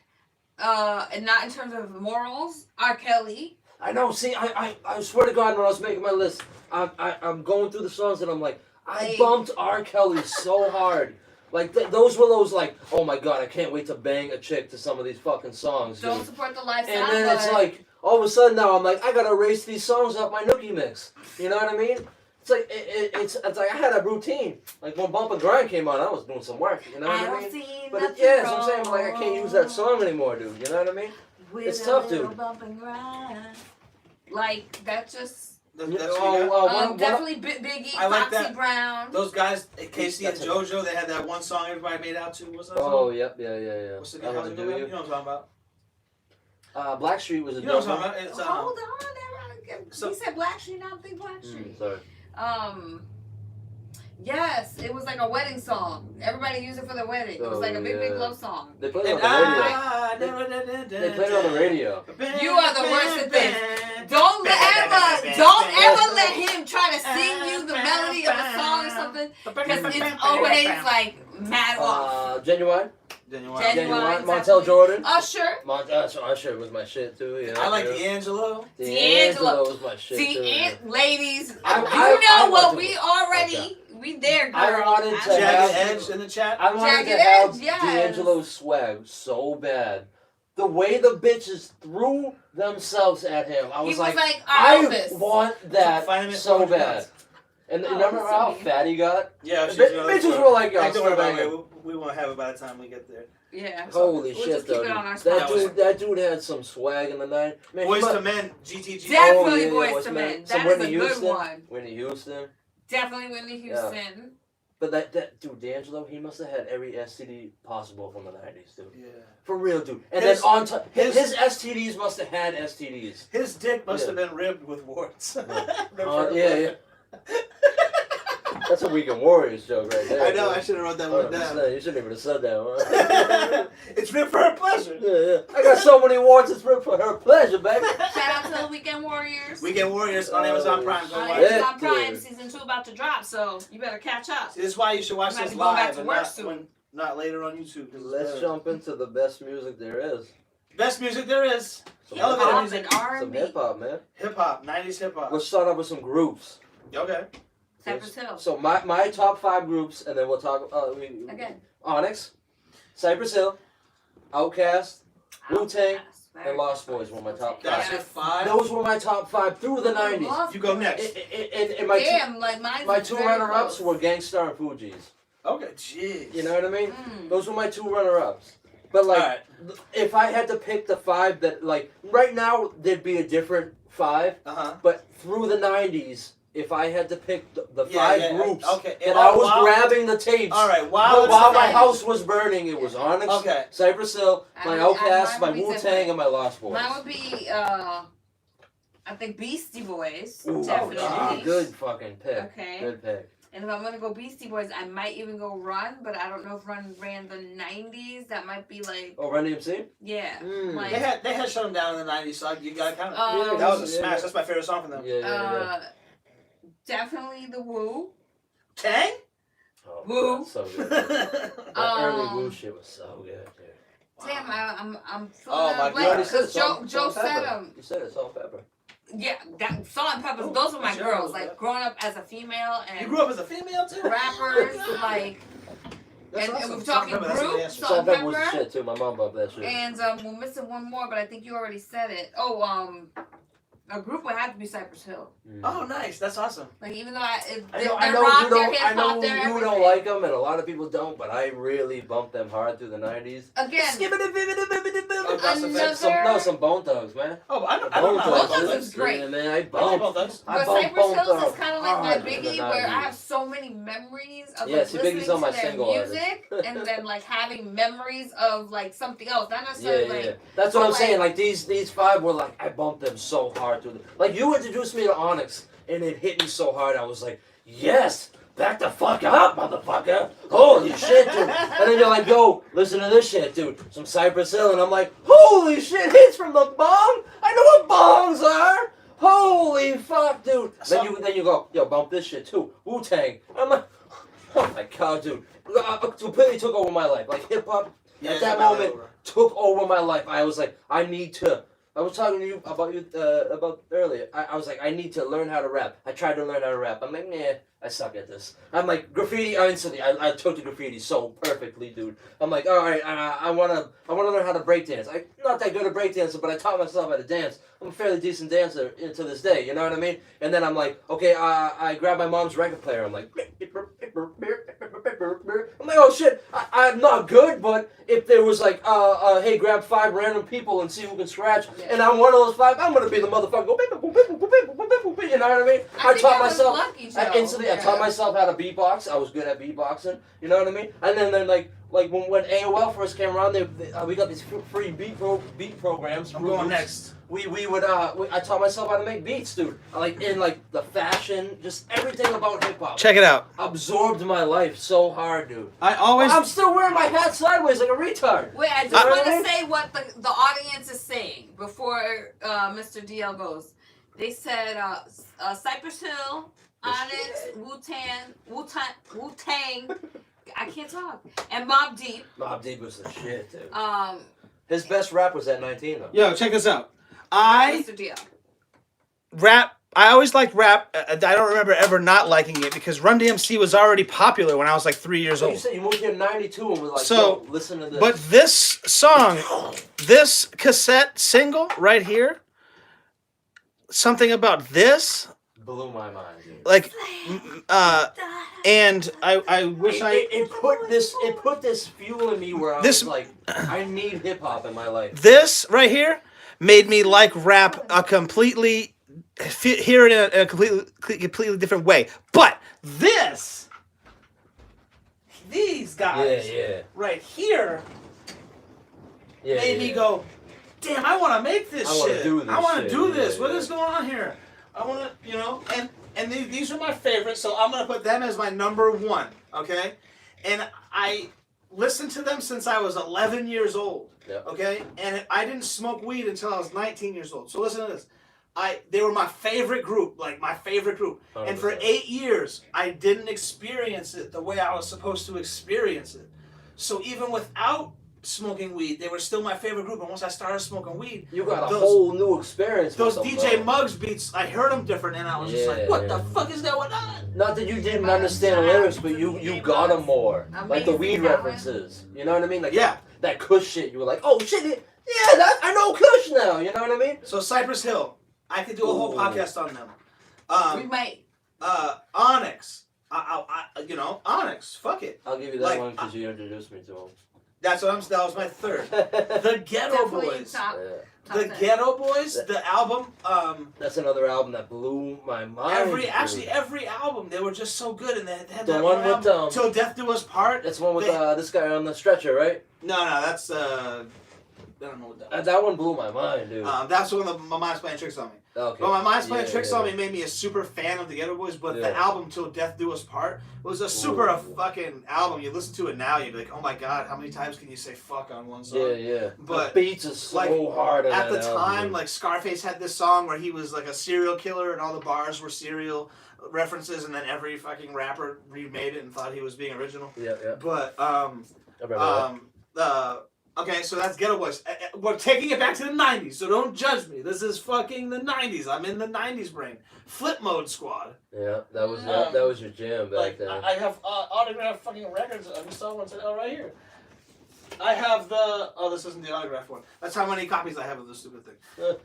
and not in terms of morals. R. Kelly. I know. See, I swear to God, when I was making my list, I'm going through the songs and I'm like, I bumped R. Kelly so hard. Like those were those like, oh my God, I can't wait to bang a chick to some of these fucking songs. Don't Dude. support the lifestyle. And then it's but like all of a sudden now I'm like, I gotta erase these songs off my Nookie mix. You know what I mean? It's like it's like I had a routine. Like when Bump and Grind came on, I was doing some work. You know what I mean? see But nothing yeah, so I'm saying like I can't use that wrong song anymore, dude. You know what I mean? with it's a tough, little dude. Bump and grind. Like that just. That's what you got? One- Definitely Biggie, I like Foxy that. Brown. Those guys, Casey and That's JoJo, they had that one song everybody made out to. What's that song? Oh, yep, yeah. What's the I how's Wanna it Do going? You. You know what I'm talking about? Blackstreet was a You know what dope I'm one. talking about? It's Hold on, So- he said Blackstreet. I don't think Blackstreet. Sorry. Yes, it was like a wedding song. Everybody used it for their wedding. It was like a big yeah. love song. They played it And on the radio. They played it on the radio. You are the worst at this. Don't ever let him try to sing you the melody of a song or something, because it's always like mad off. Genuine. Genuine, Montel Jordan. Usher. Usher was my shit too. Yeah, I like yeah. D'Angelo. D'Angelo was my shit too. Ladies, I you know want what? to- We already, we there, girl. I wanted to Jagged have- Edge in the chat. I wanted Jagged to have Edge, yes. D'Angelo's swag so bad. The way the bitches threw themselves at him, I was like, I Elvis. want that Find him at so 400 bad. pounds. And Oh, remember that's how so mean. fat he got? Yeah, Bitches were like, yo, don't worry about still it. We won't have it by the time we get there. Yeah. Holy We'll shit, just keep though. it on our That spot. dude had some swag in the night. Man, Boys he to Men, GTG. Definitely yeah, Boys Boyz to II Men. Some That is a Whitney good Houston. one. Whitney Houston. Definitely Whitney Houston. But that dude, D'Angelo, he must have had every STD possible from the 90s, dude. Yeah. For real, dude. And His- then on top, his- his STDs must have had STDs. His dick must Yeah. have been ribbed with warts. Yeah. That's a Weekend Warriors joke right there. I know, dude. I should have wrote that one down. 100%. You shouldn't even have said that, huh? It's ribbed for her pleasure. Yeah. I got so many warts, it's for her pleasure, baby. Shout out to the Weekend Warriors. Weekend Warriors on Amazon Prime. Go On watch shit. it. Amazon Prime, dude. season 2 about to drop, so you better catch up. See, this is why you should watch I'm this about to go back live to and work not soon. not later on YouTube. 'Cause it's Let's better. jump into the best music there is. Best music there is. Some Elevator Hip-hop music. and Some R&B. hip hop, man. Hip hop, 90s hip hop. Let's start off with some groups. Okay. Cypress Hill. So my top 5 groups, and then we'll talk. Again. Onyx, Cypress Hill, Outkast, Wu-Tang, Very and Lost good. Boys were my top That's five. your 5. Those were my top 5 through the 90s. Lost You go Boys. next. And my Damn, like mine's my 2 very runner-ups close. were Gangstar and Fugees. Okay, jeez. You know what I mean? Mm. Those were my 2 runner-ups. But like, Alright. if I had to pick the 5 that like right now, there'd be a different 5. Uh-huh. But through the 90s, if I had to pick the Yeah, 5 yeah, groups okay. that And I was while- grabbing the tapes. All right. While While my house was burning, it was Onyx, Okay. Cypress Hill, my Outkast, mine my would be Wu-Tang, different. and my Lost Boys. Mine would be, I think Beastie Boys, Ooh, definitely. good fucking pick. Okay. Good pick. And if I'm gonna go Beastie Boys, I might even go Run, but I don't know if Run ran the '90s. That might be like, Oh, Run DMC? yeah, Mm. like They had shut them down in the 90s, so you got kind of. Um, that was a Yeah, smash. yeah. That's my favorite song from them. Yeah. definitely the Woo. Tang? Oh, Woo. God, so good. That early Um, Woo shit was so good, dude. Damn, I'm feeling Oh, my that God. You already blank said because Joe said Pepper. You said it, Salt Pepper. yeah, that Salt and Peppers. Those were my sure, girls. yeah. Like growing up as a female You and grew up as a female too? rappers, like, That's and awesome. we're talking Salt and Pepper, that's a good groups. answer. Salt Salt and Pepper was the Pepper. shit too. My mom loved that shit. And we're missing one more, but I think you already said it. Oh, a group would have to be Cypress Hill. Mm. Oh, nice. That's awesome. Like even though I they're know rock, you they're don't. hip I know hop, they're you everything. don't like them, and a lot of people don't. But I really bumped them hard through the '90s. Again, Some Bone Thugs, man. Oh, I don't Bone know. Bone Thugs Thugs is great. Yeah, man, I I like bumped. both those. I but bumped Cypress Bone Hills is Thugs kind of like my hard in the Biggie, where I 90s. have so many memories of Yeah, like, see, listening Biggie's on to my their single music, and then like having memories of like something else, not Yeah, necessarily yeah, like. yeah. That's what so, I'm saying. like- Like these 5 were like I bumped them so hard through the. Like you introduced me to Onyx, and it hit me so hard. I was like, yes. Back the fuck up, motherfucker! Holy shit, dude! And then you're like, yo, listen to this shit, dude. Some Cypress Hill, and I'm like, holy shit, hits from the bong? I know what bongs are! Holy fuck, dude! Then you go, yo, bump this shit too. Wu-Tang. I'm like, oh my god, dude. Completely took over my life. Like hip hop, Yeah, at that it's about moment, over. took over my life. I was like, I need to. I was talking to you about earlier. I was like, I need to learn how to rap. I tried to learn how to rap. I'm like, nah, I suck at this. I'm like, graffiti. Instantly, I took to graffiti so perfectly, dude. I'm like, all right, I wanna learn how to break dance. I'm not that good at break dancing, but I taught myself how to dance. I'm a fairly decent dancer to this day. You know what I mean? And then I'm like, okay, I grab my mom's record player. I'm like, oh shit, I'm not good, but if there was like, hey, grab 5 random people and see who can scratch, and I'm one of those 5, I'm gonna be the motherfucker. You know what I mean? I taught myself. I taught myself how to beatbox. I was good at beatboxing. You know what I mean? And then like when AOL first came around, we got these free beat programs. I'm going next. I taught myself how to make beats, dude. Like in like the fashion, just everything about hip hop. Check it out. Absorbed my life so hard, dude. I always. I'm still wearing my hat sideways like a retard. Wait, I just want to say what the audience is saying before Mr. DL goes. They said Cypress Hill, Onyx, Wu-Tang. I can't talk. And Mobb Deep. Mobb Deep was the shit, dude. Um, His best rap was at 19, though. Yo, check this out. I Mr. DL. rap. I always liked rap. I don't remember ever not liking it because Run DMC was already popular when I was like 3 years So you old. said you moved here in 92 and was like, So, yo, listen to this. But this song, this cassette single right here, something about this, blew my mind, dude. like, and I wish It put this fuel in me where I This- was like, I need hip hop in my life. this right here made me like rap a completely, hear it in a completely different way. But this, These guys Yeah. right here made me yeah. go, damn, I want to make this I wanna shit. do this I want to shit, do this. yeah, What yeah. is going on here? I want to, and these are my favorites, so I'm going to put them as my number 1, okay? And I listened to them since I was 11 years old, Yep. okay? And I didn't smoke weed until I was 19 years old. So listen to this. They were my favorite group, like my favorite group. And for 100%. 8 years, I didn't experience it the way I was supposed to experience it. So even without smoking weed, they were still my favorite group. And once I started smoking weed, You got a whole new experience. those with them, DJ bro. Muggs beats, I heard them different, and I was just like, what the fuck is going on? Not that you didn't understand the lyrics, but you got them more. Like the weed references. You know what I mean? Like that Kush shit. You were like, oh shit, yeah, I know Kush now. You know what I mean? So Cypress Hill, I could do a whole podcast on them. We might. Onyx. Onyx. Fuck it. I'll give you that one because you introduced me to him. That was my third. The Ghetto Boys. The Ghetto Boys, the album. That's another album that blew my mind. Every album, they were just so good, and they had the that one album, with Till Death Do Us Part. That's one with this guy on the stretcher, right? No, that's I don't know what that was. That one blew my mind, dude. That's when my mind's playing tricks on me. Okay. Well, my mind's playing tricks on me made me a super fan of the Ghetto Boys, but the album Till Death Do Us Part was a super fucking album. You listen to it now, you'd be like, oh my god, how many times can you say fuck on one song? Yeah. But the beats are so hard. At the time, like Scarface had this song where he was like a serial killer, and all the bars were serial references, and then every fucking rapper remade it and thought he was being original. Yeah. But okay, so that's Ghetto Boys. We're taking it back to the 90s, so don't judge me. This is fucking the 90s. I'm in the 90s brain. Flip Mode Squad. Yeah, that was your jam back then. I have autographed fucking records. I just saw one today. Oh, right here. I have this isn't the autograph one. That's how many copies I have of this stupid thing.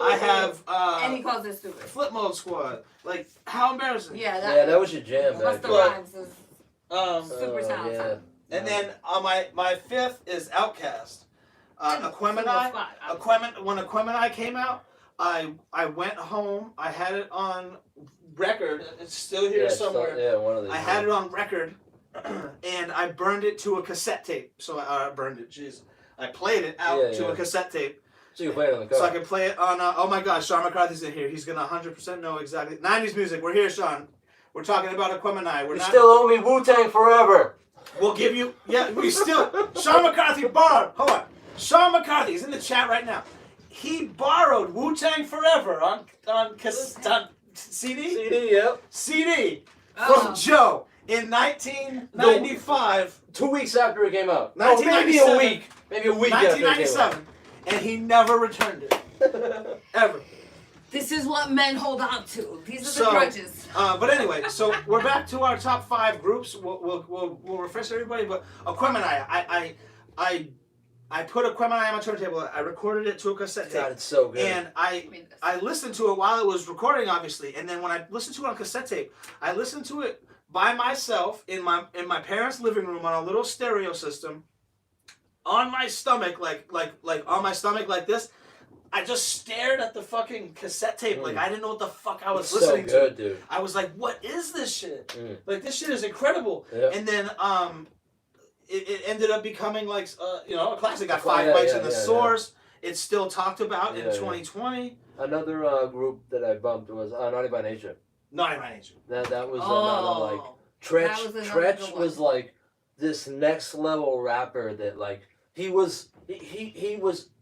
I have, and he calls it stupid. Flip Mode Squad. Like, how embarrassing. Yeah, that was your jam back then. then. Super talented. And then my fifth is Outkast. Aquemini. When Aquemini came out, I went home. I had it on record. It's still here somewhere. One of these. I had it on record, and I burned it to a cassette tape. So I burned it. Jeez, I played it out to a cassette tape. So you can play it on the car. So I can play it on. Oh my God, Sean McCarthy's in here. He's gonna 100% know exactly 90s music. We're here, Sean. We're talking about Aquemini. You still owe me Wu-Tang Forever. We'll give you. Yeah, we still. Sean McCarthy borrowed. Hold on. Sean McCarthy is in the chat right now. He borrowed Wu-Tang Forever on CD? CD, yep. CD from Joe in 1995. 2 weeks after it came out. No, maybe a week. Maybe a week 1997. And he never returned it. Ever. This is what men hold on to. These are the grudges. But anyway, so we're back to our top 5 groups. We'll refresh everybody. But Aquemini, I put Aquemini on my turntable. I recorded it to a cassette tape. God, it's so good. And I listened to it while it was recording, obviously. And then when I listened to it on cassette tape, I listened to it by myself in my parents' living room on a little stereo system, on my stomach, like on my stomach like this. I just stared at the fucking cassette tape like I didn't know what the fuck I was listening to. Dude. I was like, what is this shit? Like, this shit is incredible. Yep. And then it ended up becoming like a classic. Got 5 mics in the Source. It's still talked about in 2020. Another group that I bumped was Naughty by Nature. Naughty by Nature. That was another like Tretch was like this next level rapper that like he was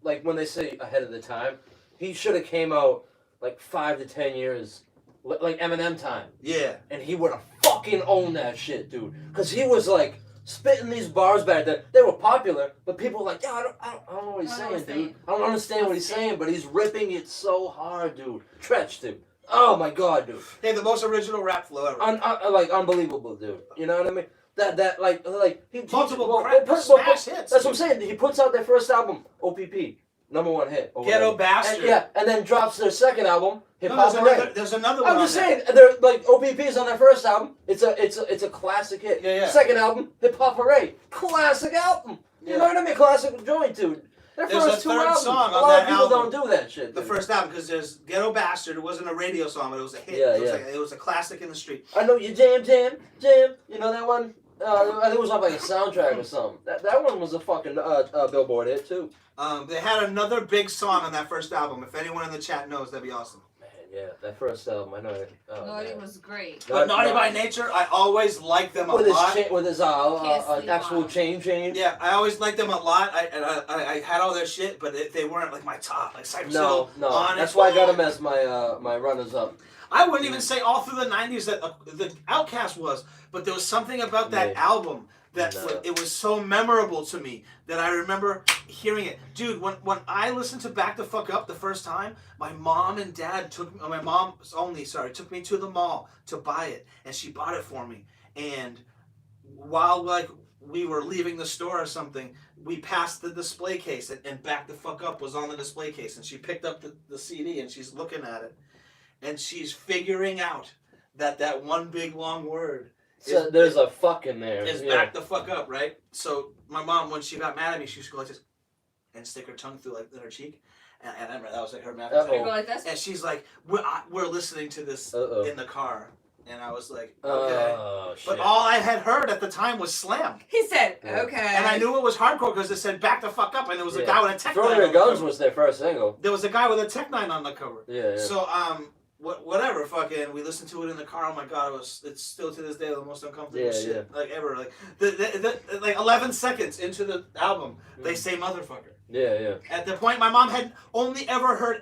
like, when they say ahead of the time, he should have came out like 5 to 10 years like Eminem time. Yeah. And he would have fucking owned that shit, dude. Cause he was like spitting these bars back then. They were popular, but people were like, yeah, I don't know what he's saying, dude. I don't understand what he's saying, but he's ripping it so hard, dude. Tretch, dude. Oh my God, dude. Hey, the most original rap flow ever. Like unbelievable, dude. You know what I mean? That like he multiple smash hits. That's what I'm saying. He puts out their first album, OPP, #1 hit. Ghetto Bastard. And then drops their second album, Hip No, Hop. there's another one. I'm just saying, they're like OPP's on their first album. It's a classic hit. Yeah. Second album, Hip Hop Hooray, classic album. You know what I mean? Classic joint, dude. Their first 2 albums. Song a lot of people don't do that shit. The first album, because there's Ghetto Bastard. It wasn't a radio song, but it was a hit. It was a classic in the street. I know you jam. You know that one? I think it was on like a soundtrack or something. That one was a fucking Billboard hit too. They had another big song on that first album. If anyone in the chat knows, that'd be awesome. Man, yeah, that first album, I know it. Naughty was great. But Naughty by Nature, I always liked them a lot. With his actual chain. Yeah, I always liked them a lot. I had all their shit, but they weren't like my top. Like Cypress Hill. No. That's why I got them as my runners up. I wouldn't even say all through the 90s that the Outkast was, but there was something about that album that it was so memorable to me that I remember hearing it. Dude, when I listened to Back the Fuck Up the first time, my mom and dad took me to the mall to buy it, and she bought it for me. And while like we were leaving the store or something, we passed the display case, and Back the Fuck Up was on the display case, and she picked up the CD and she's looking at it, and she's figuring out that one big long word. So there's a fuck in there. Is Back the Fuck Up, right? So my mom, when she got mad at me, she used to go like this and stick her tongue through like in her cheek, and I remember that was like her mad. Like this? And she's like, "We're listening to this in the car," and I was like, "Okay." But all I had heard at the time was Slam. He said, "Okay," and I knew it was hardcore because it said "Back the Fuck Up," and there was a guy with a Tech 9. Throwing Your Guns was their first single. There was a guy with a Tech 9 on the cover. Yeah. So whatever, fucking, we listened to it in the car. Oh my god, it's still to this day the most uncomfortable shit like ever. Like like 11 seconds into the album, they say motherfucker. Yeah. At the point, my mom had only ever heard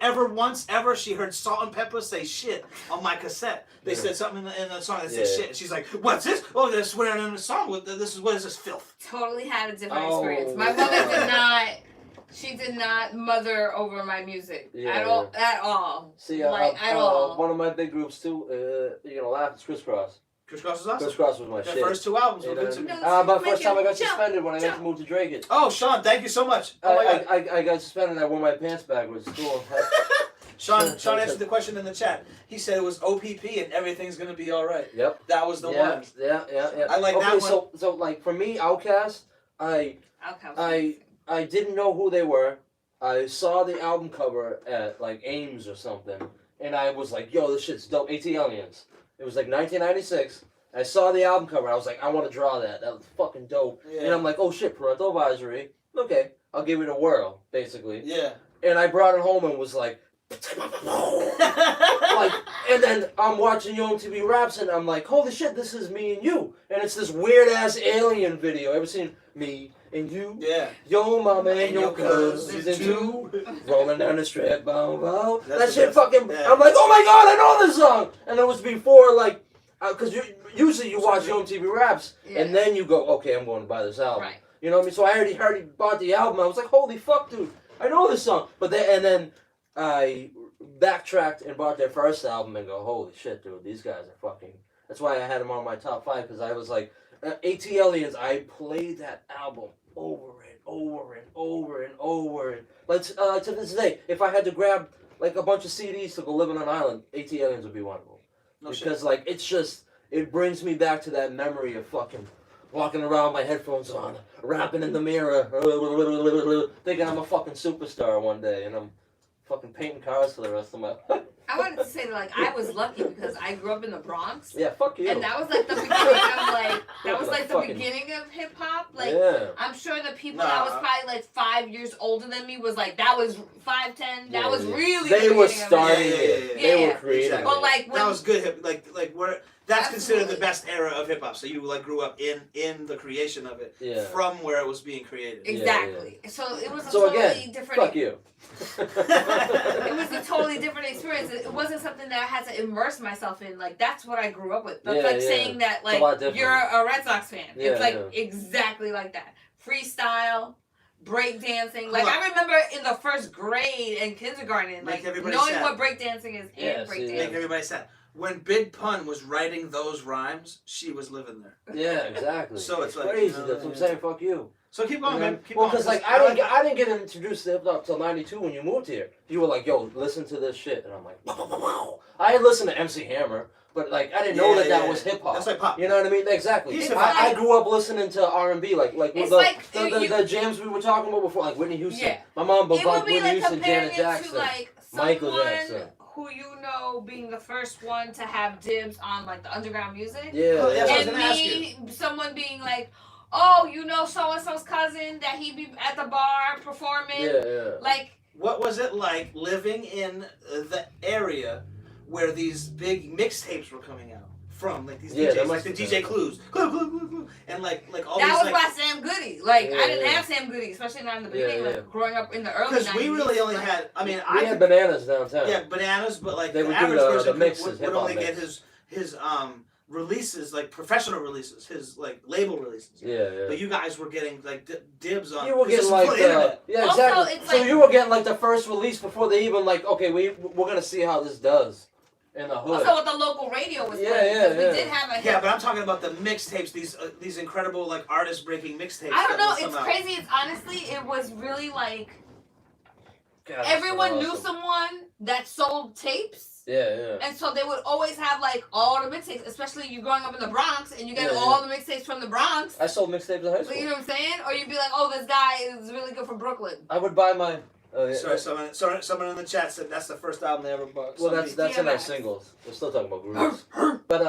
she heard Salt and Pepper say shit on my cassette. They said something in the song that said shit, and she's like, "What's this? Oh, they're swearing in the song. What is this filth?" Totally had a different experience. My mother did not. She did not mother over my music at all. See, at all. One of my big groups too. Laugh is Crisscross. Crisscross was awesome. Crisscross was my shit. The first 2 albums were good to me. My first time I got suspended when I got to move to Drake It. Oh, Sean, thank you so much. Oh my god. I got suspended and I wore my pants backwards to school. Sean answered the question in the chat. He said it was OPP and everything's gonna be all right. Yep. That was the one. Yeah. I like that one. So like for me, Outkast, I didn't know who they were. I saw the album cover at like Ames or something, and I was like, "Yo, this shit's dope." AT Aliens. It was like 1996. I saw the album cover. I was like, "I want to draw that. That was fucking dope." Yeah. And I'm like, "Oh shit, parental advisory. Okay, I'll give it a whirl." Basically. Yeah. And I brought it home and was like, and then I'm watching Yo MTV Raps and I'm like, "Holy shit, this is me and you." And it's this weird ass alien video. Ever seen Me and You? Yeah. Yo mama and yo cuz season 2. Rolling down the strip, bow bow. That shit fucking. Yeah. I'm like, "Oh my god, I know this song." And it was before like, because usually you watch Yo MTV Raps and then you go, "Okay, I'm going to buy this album." Right. You know what I mean? So I already bought the album. I was like, "Holy fuck, dude, I know this song." But then I backtracked and bought their first album and go, "Holy shit, dude, these guys are fucking." That's why I had them on my top 5 because I was like, AT Aliens. I played that album over and over and over and over and to this day, if I had to grab like a bunch of CDs to go live on an island, AT Aliens would be one of them. Because like it brings me back to that memory of fucking walking around with my headphones on, rapping in the mirror, thinking I'm a fucking superstar one day, and I'm fucking painting cars for the rest of my life. I wanted to say that, like, I was lucky because I grew up in the Bronx. Yeah, fuck you. And that was like the beginning of hip hop. Like, I'm sure the people that was probably like 5 years older than me was like, that was 5, 10. That was really. They were starting it. They were creating it. But like when that was good hip. Like where. That's considered the best era of hip hop. So you like grew up in the creation of it from where it was being created. Exactly. Yeah. So it was a totally different. Fuck you. It was a totally different experience. It wasn't something that I had to immerse myself in. Like that's what I grew up with. That's saying that like you're a Red Sox fan. It's like exactly like that. Freestyle. Breakdancing. Like I remember in the first grade and kindergarten, like knowing what breakdancing is and breakdancing. Make everybody sad. When Big Pun was writing those rhymes, she was living there. Yeah, exactly. So it's like crazy. That's what I'm saying. Fuck you. So keep going, man. Keep going. Because like I didn't get introduced to hip hop till '92 when you moved here. You were like, "Yo, listen to this shit," and I'm like, "Wow." I had listened to MC Hammer, but like I didn't know that was hip hop. That's like pop. You know what I mean? Exactly. I grew up listening to R&B, like the jams we were talking about before, like Whitney Houston. Yeah. My mom bumped Whitney Houston, Janet Jackson, Michael Jackson. Who you know being the first one to have dibs on like the underground music. Yeah. And me, someone being like, "Oh, you know so-and-so's cousin that he be at the bar performing." Yeah. Like, what was it like living in the area where these big mixtapes were coming out from? Like these DJs, like the DJ Clues. And like all that these, was by Sam Goody. Like I didn't have Sam Goody, especially not in the beginning. Like growing up in the early 90s. Because we really only had. I mean, we had Bananas downtown. Yeah, Bananas, but like they the average person mixes, would only get his releases, like professional releases, his like label releases. Yeah. But you guys were getting like dibs on. You were 'cause this getting is like before the internet. yeah, Also, exactly. it's So like- you were getting like the first release before they even like, okay, we're gonna see how this does in the hood. Also, what the local radio was Yeah, playing. yeah, because yeah. We did have a hit. Yeah, but I'm talking about the mixtapes. These incredible like artist breaking mixtapes. I don't that know. will It's somehow- crazy. It's honestly, it was really like God, that's everyone knew awesome. someone that sold tapes. Yeah. And so they would always have like all the mixtapes, especially you growing up in the Bronx and you get Yeah, all the mixtapes from the Bronx. I sold mixtapes in high You school. know what I'm saying? Or you'd be like, oh, this guy is really good from Brooklyn. I would buy my. Yeah. Sorry, someone in the chat said that's the first album they ever bought. Well, that's in our DMX. singles. We're still talking about groups. But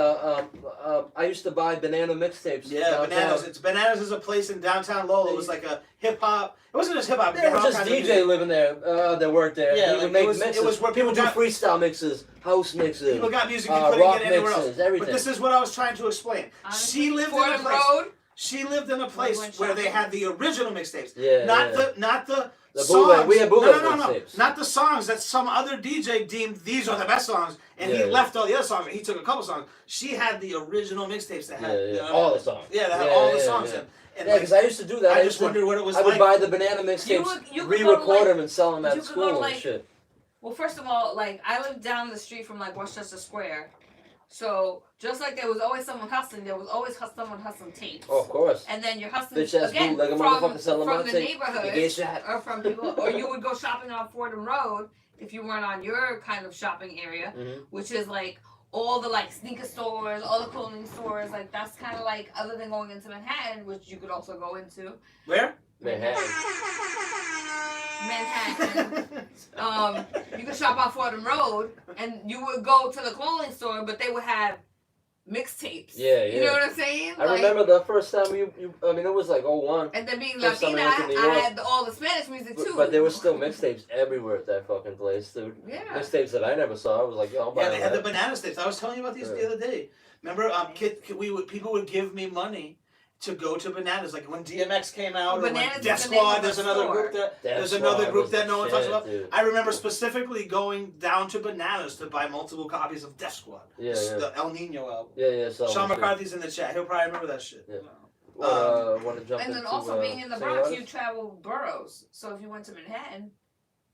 I used to buy banana mixtapes. Yeah, downtown. Bananas. Bananas is a place in downtown Lowell. It was like a hip hop. It wasn't just hip hop. There was just DJ living there that worked there. Yeah, He like, would make it was mixes. where people do got- freestyle mixes, house mixes, People got music you couldn't rock get anywhere mixes, else. everything. But this is what I was trying to explain. She lived in a Fordham place. Road. She lived in a place went where they shopping. had the original mixtapes. Yeah, Not yeah. the The songs. bootleg. We had bootleg no. mixtapes. Not the songs that some other DJ deemed these are the best songs, and he Yeah. left all the other songs and he took a couple songs. She had the original mixtapes that had Yeah. All the songs. Yeah, that had Yeah, all the yeah, songs yeah. in. And Yeah, like, because I used to do that. I used just to- wondered what it was I would like. buy the banana mixtapes, You could go to, re-record like- them, and sell them you at could go school to, and like- shit. Well, first of all, like, I lived down the street from, like, Westchester Square. So, just like there was always someone hustling, there was always someone hustling tapes. Oh, of course. And then you're hustling, Bitch ass again, bootlegger from motherfucker selling my the tape. neighborhood. You get shot. Or from people, or you would go shopping on Fordham Road if you weren't on your kind of shopping area, Mhm. which is like all the like sneaker stores, all the clothing stores. Like that's kind of like other than going into Manhattan, which you could also go into Where? Manhattan. Manhattan. You could shop on Fordham Road, and you would go to the clothing store, but they would have mixtapes. Yeah, You know what I'm saying? I remember the first time I mean, it was like 01. And then being first time Latina, I went to New I York. had all the Spanish music too. But there was still mixtapes everywhere at that fucking place, dude. Yeah. Mixtapes that I never saw. I was like, yo, I'm Yeah, buying they had the that. banana sticks. I was telling you about these the other day. Remember, people would give me money to go to Bananas, like when DMX came out, or Bananas when is Death the name Squad. of There's the another store. group that Death there's Squad another group was that no one talks shit, about. dude. I remember specifically going down to Bananas to buy multiple copies of Death Squad. Yeah, The El Nino album. Yeah. So Sean McCarthy's in the chat. He'll probably remember that shit. Yeah. Want to jump And then into, also being in the single Bronx, you artists? travel boroughs. So if you went to Manhattan,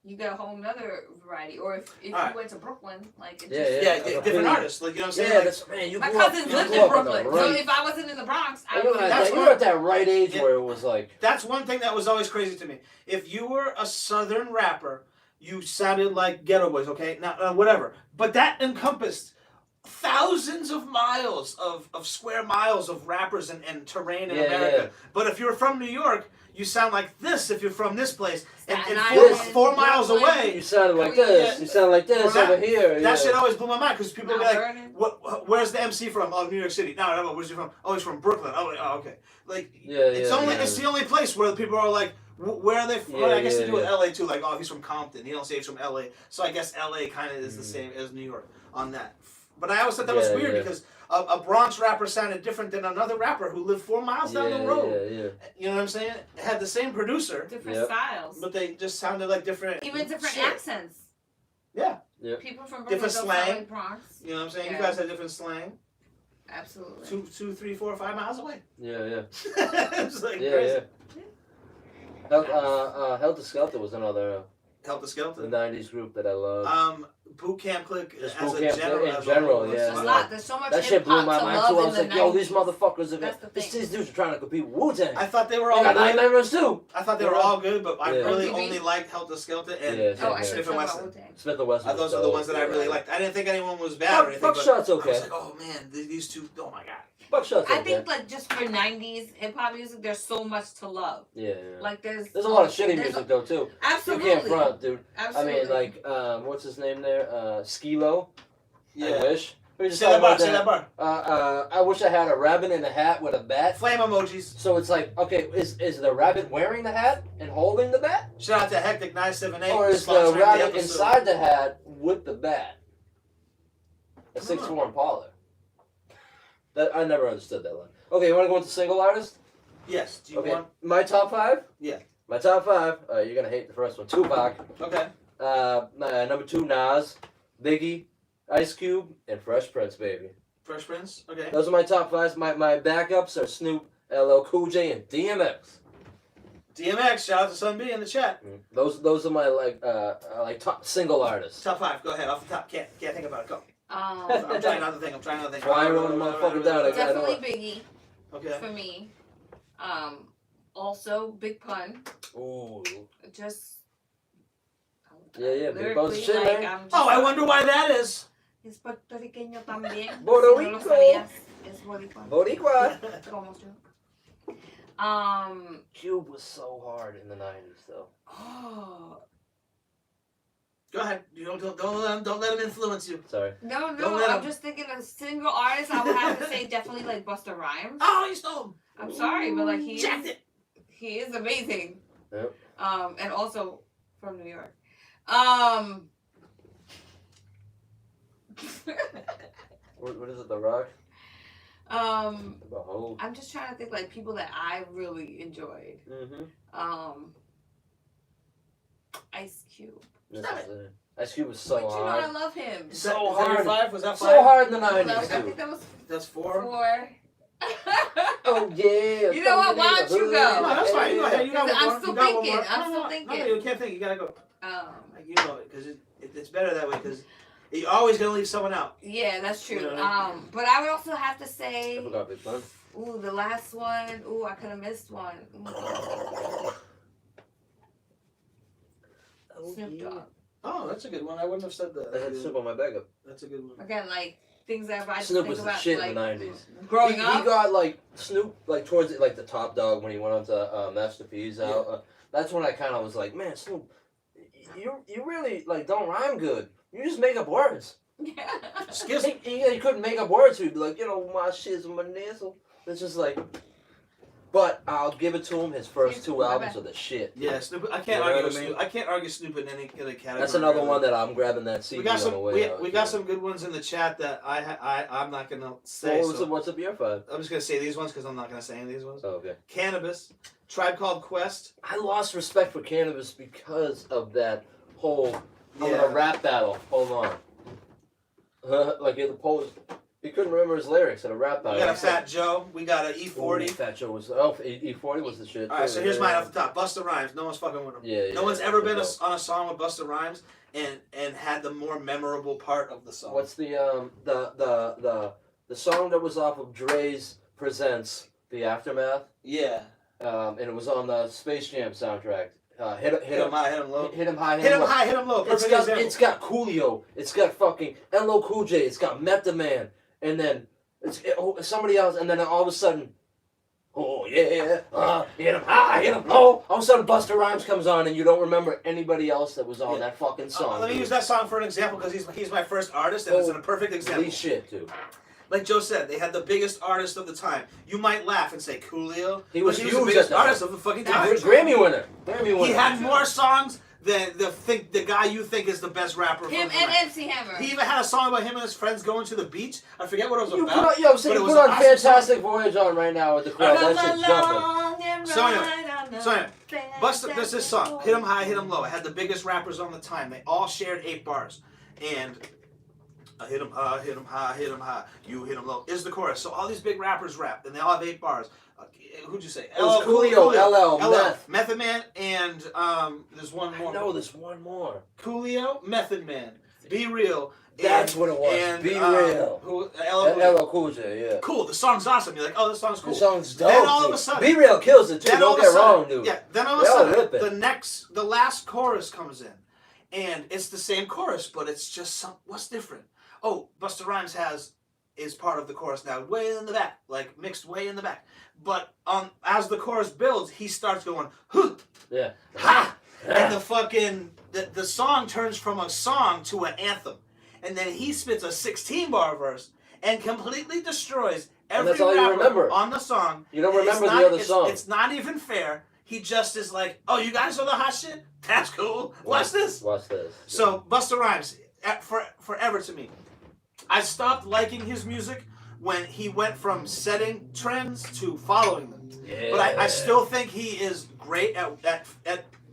you get a whole nother variety. Or if you Alright. went to Brooklyn, like it Yeah, just, Yeah, That's different a artists. Like you know what I'm saying? Yeah, Like, that's man. You my grew up- cousins you lived grew in up the Brooklyn. right- So if I wasn't in the Bronx, I You would were That's at what- you were at that right age Yeah. where it was like, That's one thing that was always crazy to me. If you were a Southern rapper, you sounded like Ghetto Boys, okay? Now, whatever. But that encompassed thousands of miles of square miles of rappers and terrain in Yeah, America. yeah. But if you're from New York, you sound like this if you're from this place. And Staten four, Island, 4 miles Brooklyn. away, you sounded like Yeah. this. You sounded like this Well, over here. that yeah. shit always blew my mind because people be Mount like, Vernon. where's the MC from? Oh, New York City. No, where's he from? Oh, he's from Brooklyn. Oh, okay. Like, Yeah, it's yeah, only yeah. it's the only place where people are like, where are they from? Yeah, I guess they yeah, do with yeah. LA too. Like, oh, he's from Compton. He don't say he's from LA. So I guess LA kind of is the same as New York on that. But I always thought that was Yeah, weird yeah. because a Bronx rapper sounded different than another rapper who lived 4 miles down the road. Yeah. You know what I'm saying? Had the same producer, different Yep. styles. but they just sounded like different. Even different shit. accents. Yeah. People from Brooklyn Different don't slang. sound like Bronx. You know what I'm saying? Yeah. You guys had different slang. Absolutely. 2, 3, 4, 5 miles away. Yeah. It's like Yeah, crazy. Helter Skelter was another Help the the skeleton. '90s group that I loved. Boot Camp Click Just as Boot a Camp general. in as a general, whole, yeah. There's a it's lot. There's so much That shit blew hip my hop to mind love too. I in was the like, yo, 90s. these motherfuckers are That's the these thing. dudes are trying to compete with Wu-Tang. I thought they were They all got nine good. members too. I thought they were all good, but I Yeah. really ODB? only liked Help the Skeleton and Yeah, Oh, I yeah. should Smith have and talked Wesson. about Wu-Tang. Smith and Wesson. Those are the ones that I really liked. I didn't think anyone was bad or anything, but Buckshot's I okay. was like, oh man, these two, oh my god. Buckshot's I okay. think like just for 90s hip hop music, there's so much to love. Yeah. Like there's There's a lot of shitty there's music though too. Absolutely. You can't front, dude. Absolutely. I mean, like, what's his name there? Skilo. I Yeah. wish. We were just Say that talking bar, about say that bar. I wish I had a rabbit in a hat with a bat. Flame emojis. So it's like, okay, is the rabbit wearing the hat and holding the bat? Shout out to Hectic 978. Or is the sponsoring rabbit episode. inside the hat with the bat? A 6'4" Impala. That I never understood that line. Okay, you want to go into single artist? Yes. Do you Okay, want? my top 5? Yeah. My top 5, you're going to hate the first one. Tupac. Okay. Number 2, Nas. Biggie. Ice Cube. And Fresh Prince, baby. Fresh Prince. Okay. Those are my top 5. My backups are Snoop, LL Cool J, and DMX. DMX. Shout out to Sun B in the chat. Those are my like top single artists. Top 5. Go ahead. Off the top. Can't think about it. Go. Um, I'm trying not to think. Fire on the motherfucker down. definitely Biggie Okay. for me. Also Big Pun. Ooh. Just. Yeah, Big Pun's lyrically, shit, like, man. I'm just, Oh, I wonder why that is. Es puertorriqueño también. Puerto Si no lo Rico. sabías, es boricua. Boricua. Como yo. Cube was so hard in the 90s, though. Oh. Go ahead. You don't let him influence you. Sorry. No, Don't let I'm him- just thinking of single artists. I would have to say definitely like Busta Rhymes. Oh, you stole him. I'm sorry, but like Jacked it. he is amazing. Yep. And also from New York. What is it, The Rock? The whole. I'm just trying to think like people that I really enjoyed. Mm-hmm. Ice Cube. Ice Cube was so But you know hard. I love him. Is So that your hard. 5? Was that 5? So hard in the I 90s, think too. that was That's 4. 4. Oh, yeah. You know what? Why don't you go? No, that's fine. You go ahead. You got one I'm more. still You got one thinking. more. I'm still No, thinking. you can't think. You gotta go. Um, You know it because it's better that way because you're always gonna leave someone out. yeah, that's true. You know what I But I would also have to I say, forgot Big Pun. ooh, the last one. Ooh, I could have missed one. Snoop Dogg. Oh, that's a good one. I wouldn't have said that. I had Snoop on my backup. That's a good one. Again, like things that I Snoop think was the about, shit like in the 90s. growing he up. got like Snoop like towards it, like the Top Dog when he went on to Master P's out. That's when I kind of was like, man, Snoop, you really like don't rhyme good. You just make up words. Yeah. Skills. He couldn't make up words. So he'd be like, you know, my shit's my nasal. It's just like, but I'll give it to him. His first 2 albums are the shit. Yeah, Snoop. I can't You know argue what with I mean? Snoop. I can't argue Snoop in any category. That's another one that I'm grabbing that CD We got on some. the way We out. got some good ones in the chat that I'm not gonna say. So what's up your 5? I'm just gonna say these ones because I'm not gonna say any of these ones. Oh, okay. Cannabis, Tribe Called Quest. I lost respect for Cannabis because of that whole I'm Yeah. gonna rap battle. Hold on. Like in the Polish, he couldn't remember his lyrics in a rap battle. We got a Fat Joe. We got an Ooh, E40. Fat Joe was E40 was the shit. All right, too, so here's yeah. mine off the top. Busta Rhymes. No one's fucking with him. Yeah. No one's ever been on a song with Busta Rhymes and had the more memorable part of the song. What's the song that was off of Dre's Presents The Aftermath? Yeah. And it was on the Space Jam soundtrack. Hit him high, hit him low. hit him high, Hit him low. high, hit him low. It's Perfect got example. it's got Coolio, it's got fucking LL Cool J, it's got Method Man, and then somebody else, and then all of a sudden, oh yeah, hit him high, hit him low. All of a sudden, Busta Rhymes comes on, and you don't remember anybody else that was on that fucking song. Let me dude. use that song for an example because he's my first artist and it's a perfect example. Holy shit, dude. Like Joe said, they had the biggest artist of the time. You might laugh and say Coolio. He was but huge the at biggest that artist time. of the fucking time. Grammy winner. He had more songs than the guy you think is the best rapper. Him from and the night. MC Hammer. He even had a song about him and his friends going to the beach. I forget what it was You about. put on, so but you it was put an on awesome Fantastic Voyage on right now with the crowd. That shit's jumping. So anyway, Busta, there's this song, Hit 'em High, Hit 'em Low. It had the biggest rappers on the time. They all shared 8 bars. And hit 'em high, hit 'em high, hit 'em high, you hit 'em low is the chorus. So all these big rappers rap, and they all have 8 bars. Who'd you say? It was Coolio, LL, Meth. Method Man, and there's one more. No, there's one more. Coolio, Method Man, Be Real. That's what it was. And, Be Real. Who? LL Cool J, yeah. Cool. The song's awesome. You're like, oh, this song's cool. The song's dope. Then all dude. of a sudden, Be Real kills it too. then all Don't of a get sudden- wrong, dude. Yeah. Then all of a They all sudden, rip it. the last chorus comes in, and it's the same chorus, but it's just what's different? Oh, Busta Rhymes is part of the chorus now, way in the back, like mixed way in the back. But as the chorus builds, he starts going, hoop, Yeah. ha, and the song turns from a song to an anthem, and then he spits a 16-bar verse and completely destroys every that's all you rapper remember. on the song. You don't It's remember not- the other it's- song. It's not even fair. He just is like, oh, you guys are the hot shit? That's cool. Watch this. Watch this. So Busta Rhymes, forever to me. I stopped liking his music when he went from setting trends to following them. Yeah. But I still think he is great at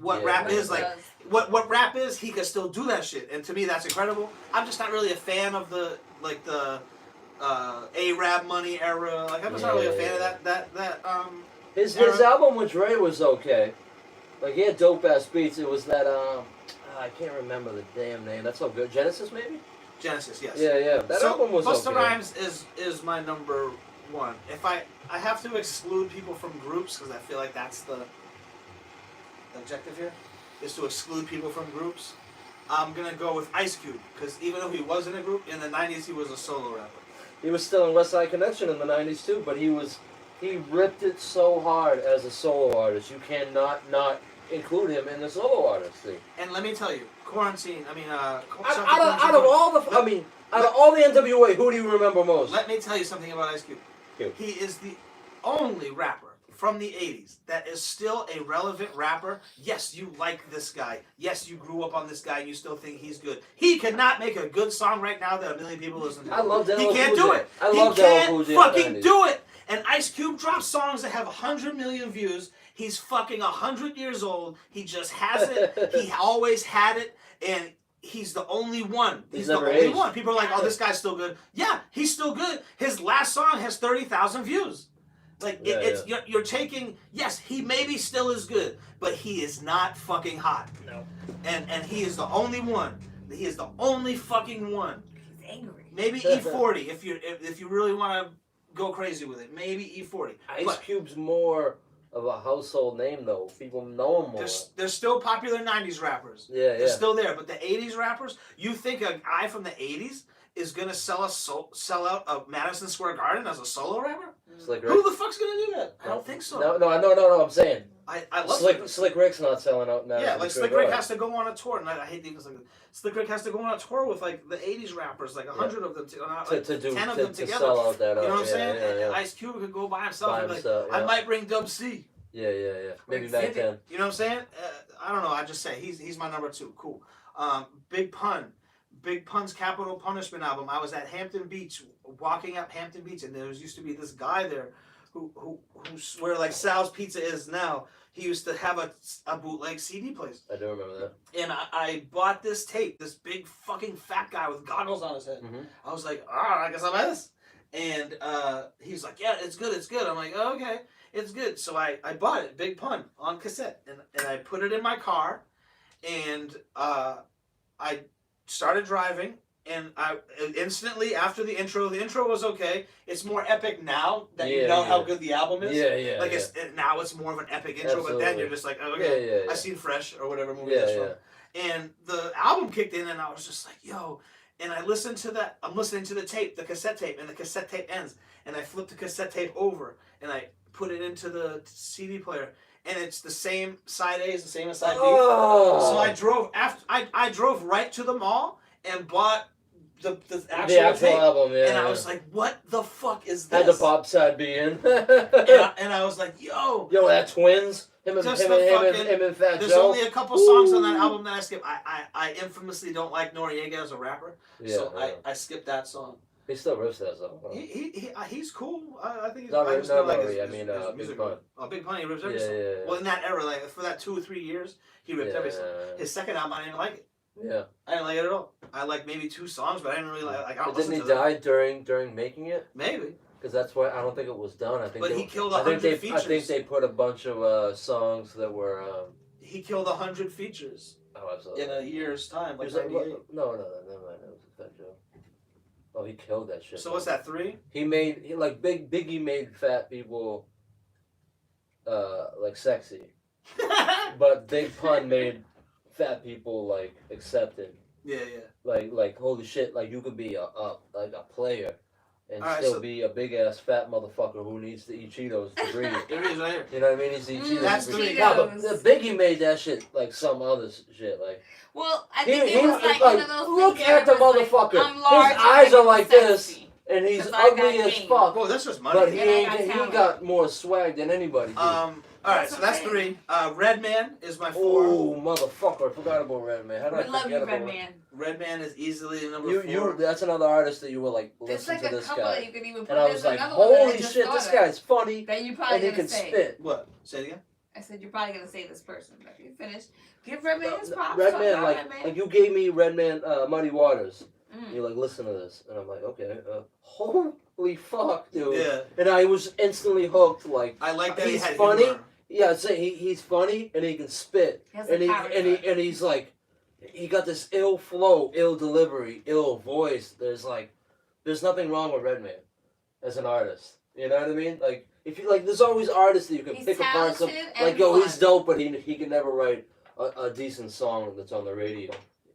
what Yeah. rap is. He Like does. what rap is, he can still do that shit. And to me, that's incredible. I'm just not really a fan of the A-Rap Money era. Like I was not really a fan of that. His era. album with Dre was okay. Like he had dope ass beats. It was that I can't remember the damn name. That's so good. Genesis maybe? Genesis, yes. Yeah. That album was Busta okay. Rhymes is my number one. If I have to exclude people from groups because I feel like that's the objective here, is to exclude people from groups. I'm gonna go with Ice Cube because even though he was in a group in the '90s, he was a solo rapper. He was still in West Side Connection in the '90s too, but he ripped it so hard as a solo artist. You cannot not include him in the solo artist thing. And let me tell you, quarantine. Out of all the NWA, who do you remember most? Let me tell you something about Ice Cube. He is the only rapper from the 80s that is still a relevant rapper. Yes, you like this guy. Yes, you grew up on this guy and you still think he's good. He cannot make a good song right now that a million people listen to. I love that. He can't do it. He can't fucking do it. And Ice Cube drops songs that have 100 million views. He's fucking 100 years old. He just has it. He always had it. And he's the only one. He's the only one. People are like, oh, this guy's still good. Yeah, he's still good. His last song has 30,000 views. Like, you're taking, yes, he maybe still is good, but he is not fucking hot. No. And he is the only one. He is the only fucking one. He's angry. Maybe E40 if you really want to go crazy with it. Maybe E40. Ice Cube's more of a household name though. People know him more. There's still popular 90s rappers. Yeah. They're still there. But the 80s rappers, you think a guy from the 80s is going to sell out a Madison Square Garden as a solo rapper? Slick Rick. Who the fuck's going to do that? I don't think so. No, I'm saying. I love Slick Rick's not selling out now. Yeah, like Slick Rick has to go on a tour, and I hate to even say Slick Rick has to go on a tour with like the 80s rappers, like 100 of them, like 10 of them together. Sell out that you know what I'm saying? Yeah. And Ice Cube could go by himself and be like, I might bring Dub C. Yeah. Maybe back then. You know what I'm saying? I don't know. I just say he's my number 2. Cool. Big Pun. Big Pun's Capital Punishment album. I was at Hampton Beach, walking up Hampton Beach, and there used to be this guy there who where like Sal's Pizza is now. He used to have a bootleg CD place. I do remember that. And I bought this tape, this big fucking fat guy with goggles on his head. Mm-hmm. I was like, I guess I'll buy this. And he's like, yeah, it's good. I'm like, oh, okay, it's good. So I bought it, Big Pun, on cassette. And I put it in my car. And I started driving. And I instantly, after the intro was okay. It's more epic now that you know how good the album is. Yeah. Like now it's more of an epic intro, Absolutely. but then you're just like, oh, okay, Yeah. I seen Fresh or whatever movie that's from. And the album kicked in, and I was just like, yo. And I listened to that. I'm listening to the tape, the cassette tape, and the cassette tape ends. And I flipped the cassette tape over, and I put it into the CD player. And it's the same side A is the same as side B. Oh. So I drove I drove right to the mall and bought the actual tape. Album, and I was like, what the fuck is this? Had the pop side be in. and I was like, yo, that twins. Him and Fat There's Joe. only a couple songs on that album that I skipped. I infamously don't like Noriega as a rapper, so I skipped that song. He still rips that song. Huh? He's cool. I think he's Big Pun. Oh, Big Pun, he rips every song. Yeah. Well, in that era, like for that 2 or 3 years, he ripped every song. His second album, I didn't like it. Yeah. I didn't like it at all. I liked maybe 2 songs, but I didn't really like. I don't Didn't he listen to die during making it? Maybe. Because that's why I don't think it was done. But he killed 100 features. I think they put a bunch of songs that were. He killed 100 features. Oh, absolutely. In a year's time, like No, never mind. That was a Fat Joe. Oh, he killed that shit. So what's that, 3? Biggie made fat people, like sexy, but Big Pun made fat people like accepted. Yeah. Like holy shit, like you could be a player and still be a big ass fat motherfucker who needs to eat Cheetos to breathe. There he is right here. You know what I mean? He's eating Cheetos. That's to breathe. Cheetos. No, but Biggie made that shit like some other shit. Like Well, I think it was like one of those look things at the where it's motherfucker. Like, I'm large, his eyes are like sexy. this, and he's 'Cause I ugly got as game. fuck. Well, that's just money. But he talent. got more swag than anybody did. All right, so that's 3. Redman is my 4. Oh, motherfucker! I forgot about Redman. How did I We love forget you, about Redman. Redman is easily number 4. That's another artist that you were like, There's listen like to a this couple guy. that you could even put. And I There's was like, another one that I holy just shit, thought this of guy's funny, that you probably and he gonna can say. spit. What? Say it again. I said you're probably gonna say this person, but you finished. Give Redman his props. Redman, Redman. like you gave me Redman, Muddy Waters. You're like, listen to this, and I'm like, okay, holy fuck, dude. Yeah. And I was instantly hooked. Like, I like that he's he had funny. humor. Yeah, I'd say he's funny and he can spit, He has and a and he's like, he got this ill flow, ill delivery, ill voice. There's nothing wrong with Redman as an artist. You know what I mean? Like, if you like, there's always artists that you can He's pick apart. Some talented like, and yo, fun. he's dope, but he can never write a decent song that's on the radio.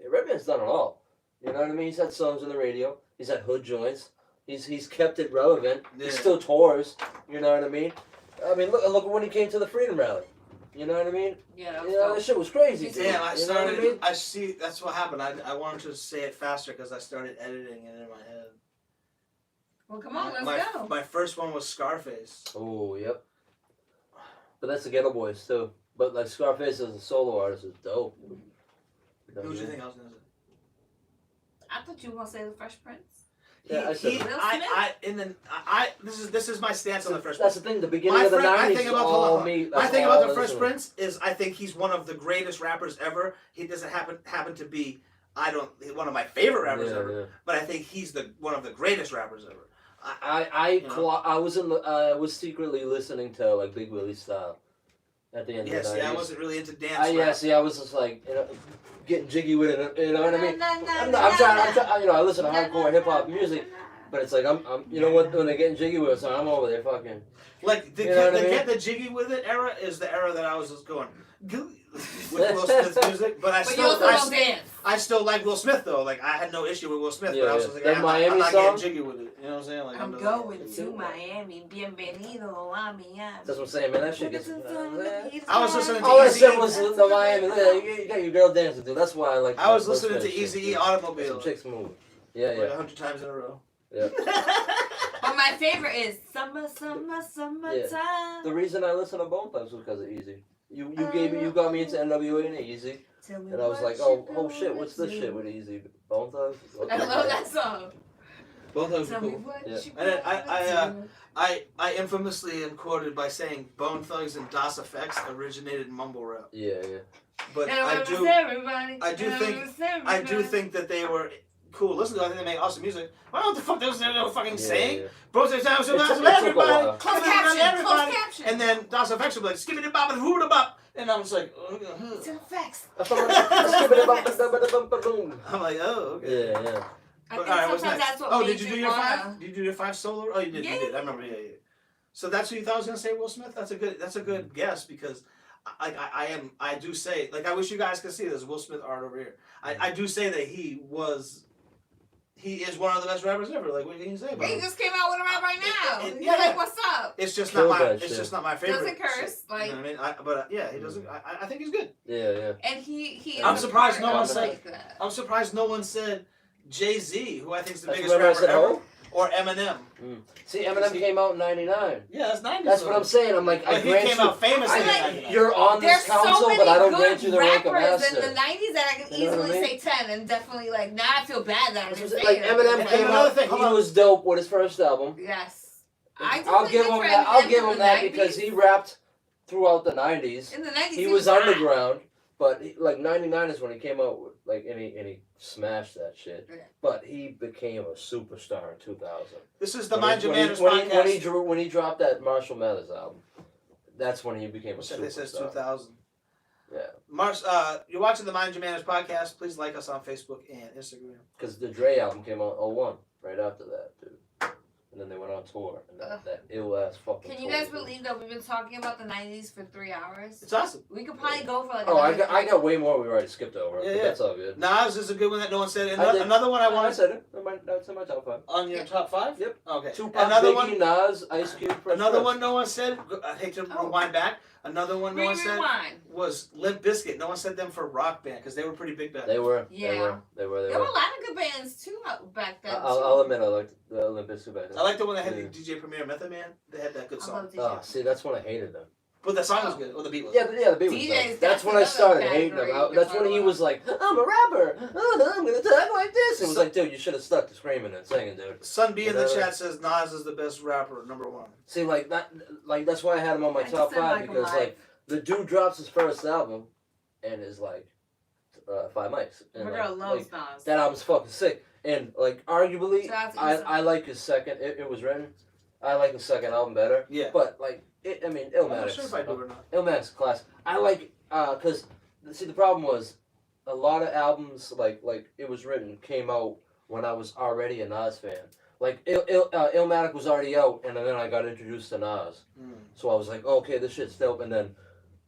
Redman's done it all. You know what I mean? He's had songs on the radio. He's had hood joints. He's kept it relevant. Yeah. He still tours. You know what I mean? I mean, look when he came to the Freedom Rally. You know what I mean? Yeah, that was That dope. shit was crazy. Dude. Damn, I You know what started. I mean? I see. That's what happened. I wanted to say it faster because I started editing it in my head. Well, come on, let's go. My first one was Scarface. Oh, yep. But that's the Ghetto Boys too. But like Scarface as a solo artist is dope. You know Who what do I you mean? think I was gonna say? I thought you were gonna say the Fresh Prince. Yeah, I said This is my stance on the Fresh That's Prince. the thing. The beginning My of the friend- my 90s thing is about- all hold on. me. My That's thing all about the I Fresh listen to. Prince is I think he's one of the greatest rappers ever. He doesn't happen to be one of my favorite rappers ever, Yeah. but I think he's one of the greatest rappers ever. I was secretly listening to like Big Willie style at the end Yeah, of the see, 90s. I wasn't really into dance. I rap. was just like, getting jiggy with it. You know what I mean? I'm I'm trying. I listen to hardcore hip hop music, but it's like I'm. You know what? When they're getting jiggy with it, so I'm over there fucking. Like the You know what I mean? get the jiggy with it era is the era that I was just going with Will Smith's music, but But you also don't dance. I still like Will Smith though. Like I had no issue with Will Smith, Yeah, but I was yeah. just like, That I'm Miami not song? getting jiggy with it. You know what I'm saying? Like I'm just going like, to Miami. Bienvenido a Miami. That's what I'm saying, man. That shit gets. I was listening to All I Easy said E. was the Miami. Yeah, you got your girl dancing, dude. That's why I like. I was those listening to kind of Easy shit. E Automobile Some chicks move. Yeah, like yeah. 100 times in a row. Yeah. But my favorite is summertime. The reason I listen to Bone Thugs was because of Easy. You got me into NWA and Easy, and I was like, oh shit, what's this shit with Easy? Bone Thugs. Okay. I love that song. Both of them Tell are me cool. what Yeah. you And then gonna do. I infamously am quoted by saying Bone Thugs and Das Effects originated in mumble rap, Yeah. but And I it was do everybody. I do And it think- was everybody. that they were cool. Listen to them, I think they make awesome music. I don't know what the fuck they were fucking saying. Yeah. Bro, they sound so It took a everybody, while. Close everybody, caption. everybody. Close caption. And then Das Effects would be like, skibbity bop and hoo bop. And I'm just like, It's in effects. I'm like, oh, okay. Yeah. I But, think all right, what's sometimes next? that's what Oh, made did you do your wanna- 5? Did you do your 5 solo? Oh, you did. Yeah. You did. I remember. Yeah. So that's who you thought I was gonna say, Will Smith. That's a good guess because I do say, like, I wish you guys could see this Will Smith art over here. I do say that he is one of the best rappers ever. Like, what can you say about He him? just came out with a rap right now. It- You're yeah. like, what's up? It's just Killed not my. that It's shit. just not my favorite. Doesn't curse. You Like, know what I mean? Yeah, he doesn't. I think he's good. Yeah. and he. I'm is a surprised part no one of said- like that. I'm surprised no one said Jay-Z, who I think is the That's biggest when I rapper said, ever, oh. or Eminem. See, Eminem came out in '99. Yeah, that's 90s. That's what I'm saying. I'm like, I But he grant came you. out famous. in like- 99. You're on There's this council, so many but I don't good grant you the rank of rappers in master. the '90s that I can You know what easily I mean? say 10, and definitely like now I feel bad that I didn't say Like it. Eminem And came another out, thing, hold he on. was dope with his first album. Yes, I'll give him that. I'll give him that because he rapped throughout the '90s. in the '90s He was hot. underground, but like '99 is when he came out with like and he smashed that shit. Yeah. But he became a superstar in 2000. This is the When Mind he- Your when he- Manners when he- podcast. when he dropped that Marshall Mathers album, that's when he became a This says superstar. 2000. Yeah. You're watching the Mind Your Manners podcast. Please like us on Facebook and Instagram. Because the Dre album came out in 01, right after that, dude. And then they went on tour, and that ill ass fucking. Can you tour, guys dude. believe that we've been talking about the '90s for 3 hours? It's awesome. We could probably go for like. Oh, I another got way more. We already skipped over. Yeah, but yeah. that's all good. Nas is a good one that no one said. I did. Another one I I wanted said it. That's in my top 5. on your top 5. Yep. Okay. Tupac, Another Biggie, one. Nas, Ice Cube. Fresh Another Prince. one no one said. I hate to Oh. rewind back. Another one no one said Rewind. was Limp Bizkit. No one said them for rock band because they were pretty big back then. They were. Yeah. They There were a were. lot of good bands too back then. I'll admit I liked the Olympus back then. I like the one that had Yeah. DJ Premier Method Man. They had that good I song. love DJ. Oh, see, that's when I hated them. But the song was good. Or the beat was Yeah, good. the beat was DJs, dope. That's when I that's started another hating them. category That's when he you was like, I'm a rapper. I'm gonna talk like this. It was like, dude, you should have stuck to screaming and singing, dude. Sun B in the You know? chat says Nas is the best rapper, number 1. See, like that, like that's why I had him on my I top just said 5 like because live. like the dude drops his first album, and is like 5 mics. And My like, girl loves Nas. that album's fucking sick. And like arguably, Shout out to I like his second. It was written. I like his second album better. Yeah. But like, I mean, I'm not Illmatic's sure if I do or not. Illmatic's class. I like because see the problem was a lot of albums like It Was Written came out when I was already a Nas fan. Like Illmatic was already out, and then I got introduced to Nas. So I was like, okay, this shit's dope. And then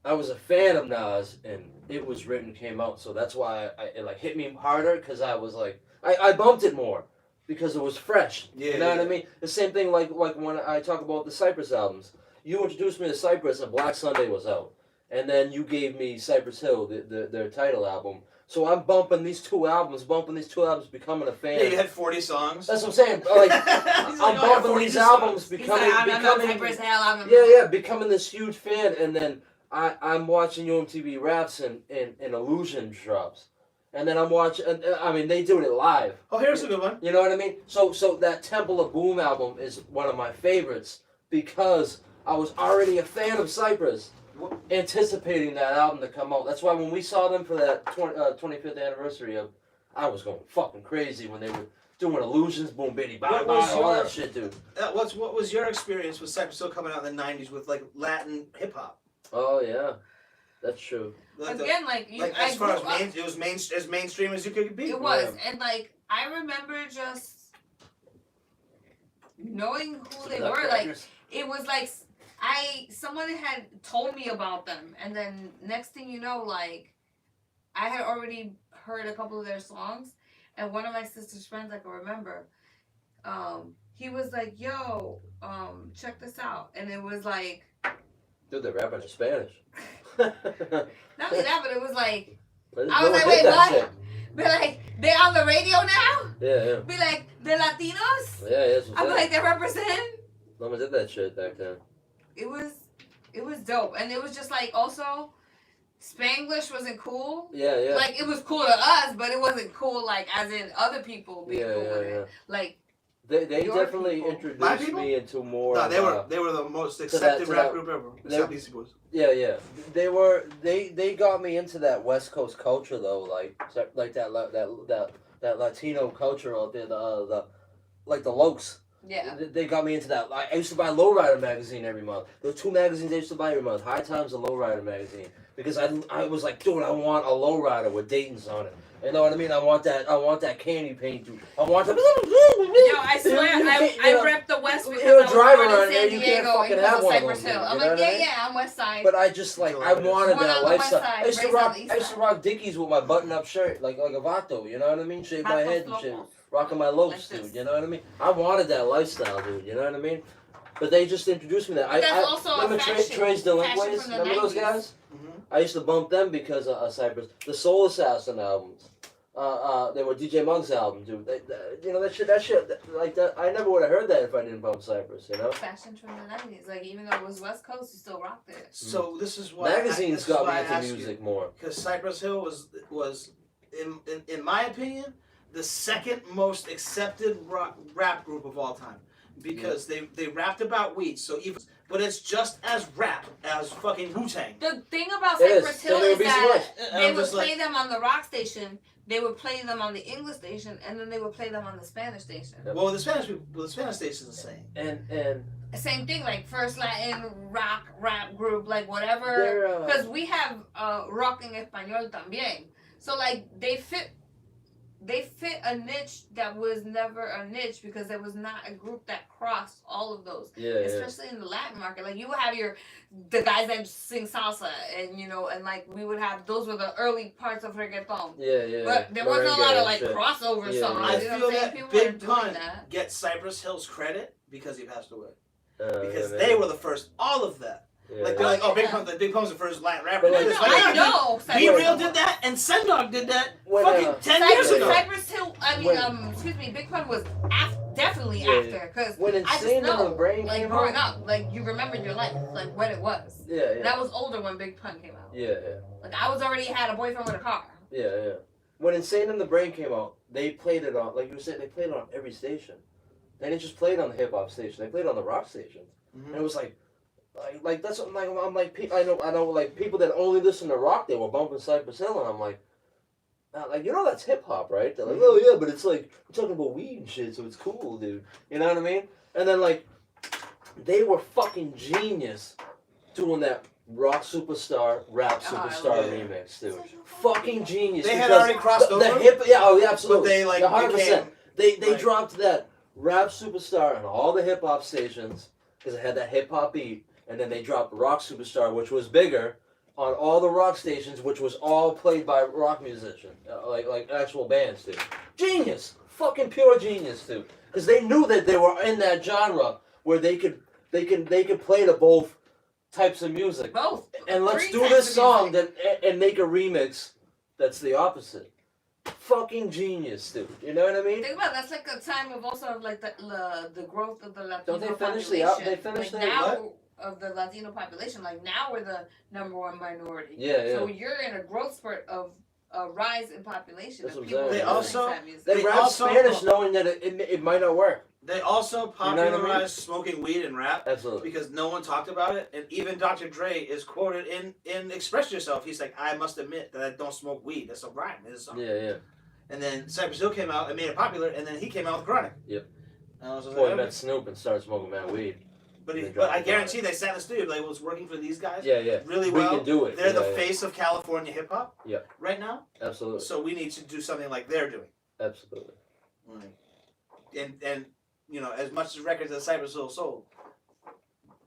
I was a fan of Nas, and It Was Written came out, so that's why it like hit me harder because I was like, I bumped it more because it was fresh. Yeah, You know what I yeah. mean? The same thing like when I talk about the Cypress albums. You introduced me to Cypress, and Black Sunday was out, and then you gave me Cypress Hill, their title album. So I'm bumping these two albums, becoming a fan. Yeah, you had 40 songs. That's what I'm saying. Like, He's I'm like, oh, I got bumping 42 these albums, songs. He's like, becoming. Cypress Hill. I'm Yeah, becoming this huge fan, and then I'm watching UMTV Raps and Illusion drops, and then I'm watching. I mean, they do it live. Oh, here's a good one. You know what I mean? So that Temple of Boom album is one of my favorites because I was already a fan of Cypress, anticipating that album to come out. That's why when we saw them for that 25th anniversary I was going fucking crazy when they were doing Illusions, Boom Bitty Bop, all that shit, dude. What was your experience with Cypress Hill coming out in the 90s with like Latin hip hop? Oh yeah, that's true. Like Again, like you, like I as far grew as up- it was as mainstream as you could be. It was, and like I remember just knowing who they were. Like it was like someone had told me about them, and then next thing you know, like I had already heard a couple of their songs, and one of my sister's friends, I can remember, he was like, "Yo, check this out," and it was like, Dude, they're rapping in Spanish. not only that, but it was like, No I was one like, did wait, that what? shit. Be like, they're on the radio now? Yeah. Be like, the Latinos? Yeah, that's what I'm I'm like, saying. they represent? No one did that shit back then. It was dope. And it was just like, also, Spanglish wasn't cool. Yeah. Like, it was cool to us, but it wasn't cool, like, as in other people being cool with it. Like, They Your definitely people. My introduced people? me into more. No, of, they were the most to accepted that- rap group ever. they- Except Beastie Boys. Yeah. They got me into that West Coast culture though, like that Latino culture out there. The Lokes. yeah. They got me into that. Like, I used to buy Lowrider magazine every month. There were two magazines I used to buy every month: High Times and Lowrider magazine. Because I was like, dude, I want a Lowrider with Dayton's on it. You know what I mean? I want that candy paint, dude. I want the. Yo, I swear, I repped the West because you're a I was driver born in around here, San you can't Diego fucking and have of one of Cypress them, Hill. you I'm know like, what I mean? yeah, I'm West Side. But I just like I wanted One that on the west lifestyle. side, I used to raised on rock. the east I used to side. rock Dickies with my button-up shirt, like a vato. You know what I mean? Shave my head and shit, rocking my lopes, Like dude. this. You know what I mean? I wanted that lifestyle, dude. You know what I mean? But they just introduced me to that. But that's also a remember fashion- Trey's fashion Delinquents? from the Remember those 90s. guys? Mm-hmm. I used to bump them because of Cypress. The Soul Assassin albums. They were DJ Muggs' album, dude. You know that shit. Like that. I never would have heard that if I didn't bump Cypress. You know. Fashion from the 90s. Like, even though it was West Coast, you still rocked it. So this is why Magazines got me into music more. Because Cypress Hill was in my opinion the second most accepted rap group of all time because they rapped about weed. So even but it's just as rap as fucking Wu-Tang. The thing about It is. Cypress Hill They is would be that And they I'm would just play like- them on the rock station, they would play them on the English station, and then they would play them on the Spanish station. Well, the Spanish station's the same. And Same thing, like First Latin rock rap group, like whatever. they're Because we have rock en español también. So like they fit a niche that was never a niche because there was not a group that crossed all of those. yeah. Especially in the Latin market. Like you would have the guys that sing salsa and and like we would have those were the early parts of reggaeton. Yeah. But there wasn't a lot of like shit. crossover Yeah, songs. yeah. I You know feel what I'm saying? that People Big weren't doing Pun that. gets Cypress Hill's credit because he passed away. Because Yeah, they were the first, all of that. yeah. Like they're like, oh, Big yeah. Pun's the first Latin rapper. But to do like- this. Like, I know. Be Cypress Real Hill. did that, and Sendog did that When, fucking 10 years ago. Cypress Hill. I mean, When- excuse me. Big Pun was definitely Yeah, yeah. after because When I just Insane in know, the Brain like came growing out. up, like you remembered your life, like when it was. Yeah. And I was older when Big Pun came out. Yeah. Like I was already had a boyfriend with a car. Yeah. When Insane in the Brain came out, they played it on, like you said, they played it on every station. They didn't just play it on the hip hop station. They played it on the rock stations. And it was like that's what I'm like. I know like people that only listen to rock, they were bumping Cypress Hill, and I'm like, like, you know that's hip hop, right? They're like, oh yeah, but it's like we're talking about weed and shit, so it's cool, dude. You know what I mean? And then like, they were fucking genius doing that rock superstar, rap superstar remix, dude. Fucking genius. They had already crossed over. The hip, yeah, oh yeah, absolutely. But they like 100%. They like, dropped that rap superstar on all the hip hop stations because it had that hip hop beat, and then they dropped rock superstar, which was bigger, on all the rock stations, which was all played by rock musicians, like actual bands, dude. Genius, fucking pure genius, dude. Because they knew that they were in that genre where they could play to both types of music. Both. And let's 3 do types this of song music. and make a remix that's the opposite. Fucking genius, dude. You know what I mean? Think about it, that's like a time of also of like the growth of the Latino Don't they finish population. they finish like their now what? of the Latino population. Like now we're the #1 minority. Yeah, yeah. So you're in a growth spurt of a rise in population. That's of what I'm people saying. They also- listening to that music. They They rap also- Spanish knowing that it might not work. They also You know what I mean? popularized smoking weed and rap Absolutely. because no one talked about it, and even Dr. Dre is quoted in "Express Yourself." He's like, "I must admit that I don't smoke weed. That's a rhyme. It's a song." Yeah, yeah. And then Cypress Hill came out and made it popular, and then he came out with Chronic. Yep. And I was just Boy, like, met Snoop and started smoking mad weed. but They I dropped guarantee they sat in the studio like, well, it's working for these guys Yeah, yeah. really We well. can do it. They're Yeah, the yeah. face of California hip hop Yep. right now, Absolutely. so we need to do something like they're doing. Absolutely. And you know, as much as records that Cypress Hill sold,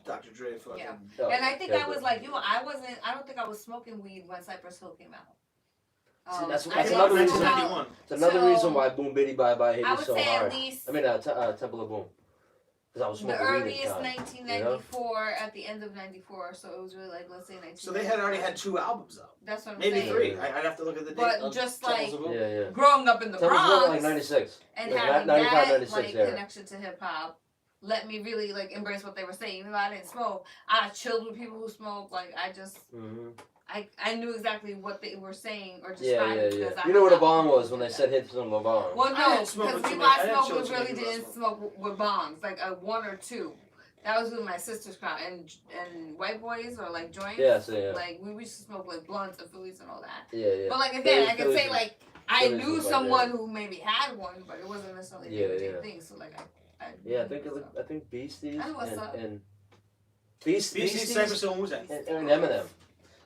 Dr. Dre fucking. Yeah. Oh, And I think yeah, I was like you. I don't think I was smoking weed when Cypress Hill came out. See, that's I another smoked reason- about- 91. It's another So, reason why Boom Biddy Bye Bye hit I me would so say hard. at least I mean, Temple of Boom. Because I was the smoking weed at the earliest time. 1994 at the end of 94. So it was really like let's say 19. So they had already had 2 albums out, That's what I'm maybe saying. 3. I'd have to look at the date. But of just Temples like of Boom. Yeah, yeah. growing up in the Temple of Bronx Boom like 96. and Like, having 95, that 96 like era. connection to hip hop let me really like embrace what they were saying. Even though I didn't smoke, I chilled with people who smoke. Like I just Mm-hmm. I knew exactly what they were saying or Yeah, describing. yeah, because yeah. I You know what a hung out bomb with was when they people said hit from a bomb. Well, I no, didn't smoke because with we too many- I lot didn't chill smokers with too many really people that didn't smoke with bongs, like a 1 or 2. That was with my sister's crowd and white boys or like joints. Yeah, so yeah. Like we used to smoke like blunts and Phillies and all that. Yeah, yeah. But like again, Phillies- I could Phillies say was- like I Phillies knew was like someone that. who maybe had one, but it wasn't necessarily Yeah, a yeah. thing. So like I Yeah, I think Beasties I know what's up. and Beasties, Cypress Hill, and Wu-Tang. and Eminem.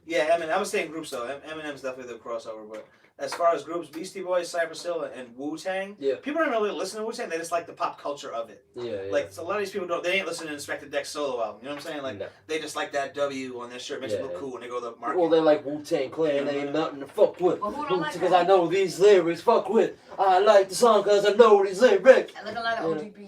Yeah, Eminem. I was saying groups though. Eminem's definitely the crossover, but as far as groups, Beastie Boys, Cypress Hill, and Wu-Tang. Yeah. People don't really listen to Wu-Tang. They just like the pop culture of it. Yeah, yeah. Like so a lot of these people don't. They ain't listening to Inspector Deck's solo album. You know what I'm saying? Like No. they just like that W on their shirt. Makes Yeah, them look yeah. cool when they go to the market. Well, they like Wu-Tang Clan. They ain't nothing to fuck with. Well, who don't like Because that? I know these lyrics. Fuck with. I like the song because I know these lyrics. I like a lot of Yeah. ODB.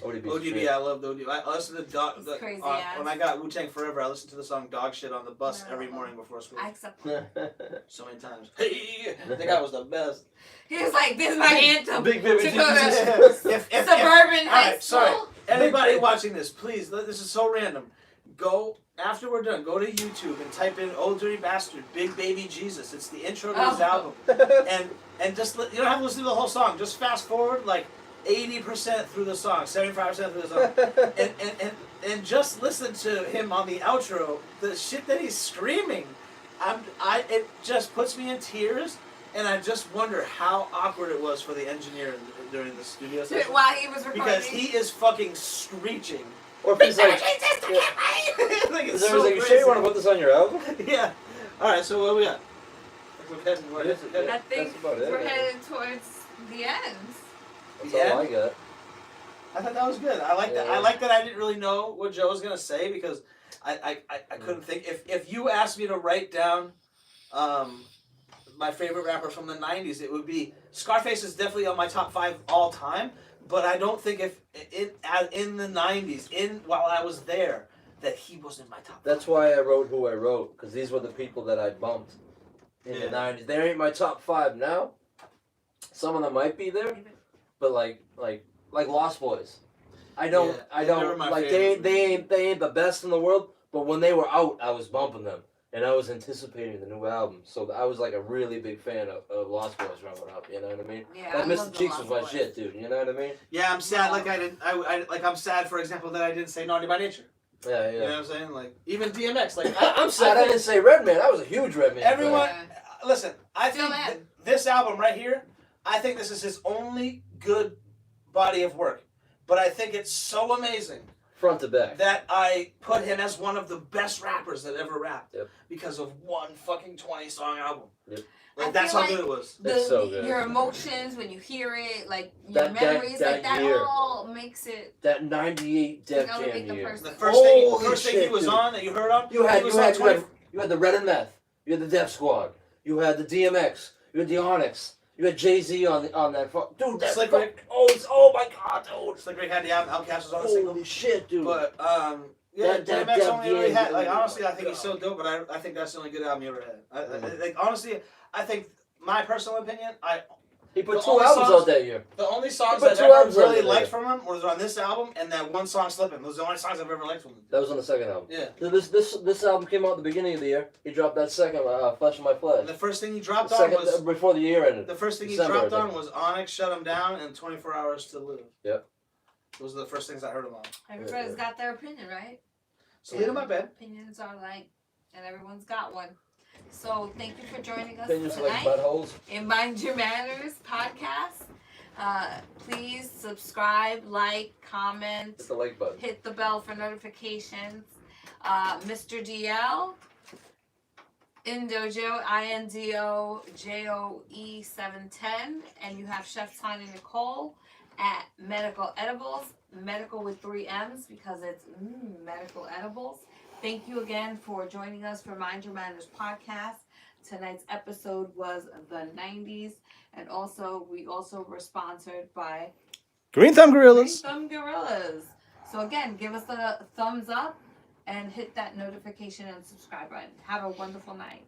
ODB, I love ODB. I listen to It's crazy when I got Wu-Tang Forever. I listened to the song "Dog Shit" on the bus No. every morning before school. I accept that. So many times. Hey, that guy was the best. He was like, "This is my anthem." Big baby To Jesus. go to If suburban high alright, sorry. school. Anybody watching this, please, this is so random. Go, after we're done, go to YouTube and type in Old Dirty Bastard, Big Baby Jesus. It's the intro to his Oh. album. And just, you don't have to listen to the whole song. Just fast forward like 80% through the song, 75% through the song. And just listen to him on the outro. The shit that he's screaming, it just puts me in tears. And I just wonder how awkward it was for the engineer during the studio session. While he was recording. Because he is fucking screeching. Or if he's like, Like, is it's there so like, you sure you want to crazy. put this on your album? Yeah. Alright, so what we got? We're heading, I think That's about it. we're headed towards the end. That's Yeah. all I got. I thought that was good. I like that. I like that I didn't really know what Joe was gonna say because I couldn't think. If you asked me to write down my favorite rapper from the 90s, it would be Scarface is definitely on my top 5 all time, but I don't think if in the 90s, while I was there, that he was in my top 5. That's why I wrote who I wrote, because these were the people that I bumped in the Yeah. 90s. They ain't my top 5 now. Some of them might be there, but like Lost Boys. I don't Yeah, they were my like favorite. they ain't the best in the world, but when they were out, I was bumping them. And I was anticipating the new album, so I was like a really big fan of Lost Boys growing up. You know what I mean? Yeah, Like I Mr. love the Cheeks Lost was my Boys. shit, dude. You know what I mean? Yeah, I'm sad. No. Like I'm sad, for example, that I didn't say Naughty by Nature. Yeah, You know yeah. what I'm saying? Like even DMX. Like I'm sad I didn't say Redman. I was a huge Redman. Everyone- fan. listen, I Still think am. this album right here, I think this is his only good body of work. But I think it's so amazing Front to back. that I put him as one of the best rappers that ever rapped. Yep. Because of one fucking 20-song album. Yep. Like, I that's feel how like good it was. It's so good. Your emotions when you hear it, like your That memories, like that year. all makes it. That 98 Def elevate Jam the year. person. The first thing Holy he shit, was dude. on that you heard on, You had he was on 20 you had the Red and Meth. You had the Def Squad. You had the DMX. You had the Onyx. You had Jay-Z on that. Dude, that Slick Rick. Oh my God, dude. Slick Rick had the album, Outkast was on the single. Holy shit, dude. But yeah, That DMX only really Jam, had, like, oh honestly, my I think he's so God. dope, but I think that's the only good album he ever had. Like, honestly, I think, my personal opinion, He put the 2 only albums songs- out that year. the only songs put I've 2 ever albums out really there. liked from him was on this album and that one song, Slippin'. Those are the only songs I've ever liked from him. That was on the second album. Yeah. This album came out at the beginning of the year. He dropped that second, Flesh of My Flesh. And the first thing he dropped The on second, was... before the year ended. The first thing he December, dropped I on think. was Onyx, Shut Him Down, and 24 Hours to Live. Yep. Those are the first things I heard him on. Everybody's got their opinion, right? So leave in my bed. Opinions are like, and everyone's got one. So thank you for joining us Opinions like tonight buttholes. in Mind Your Manners podcast. Please subscribe, like, comment, Hit the like button. hit the bell for notifications. Mr. DL, Indo Joe, INDO JOE710, and you have Chef Tanya Nicole at Medical Edibles, medical with 3 M's because it's medical edibles. Thank you again for joining us for Mind Your Manners podcast. Tonight's episode was the 90s, and we also were sponsored by Green Thumb Green Gorillas. Thumb Gorillas. So again, give us a thumbs up and hit that notification and subscribe button. Have a wonderful night.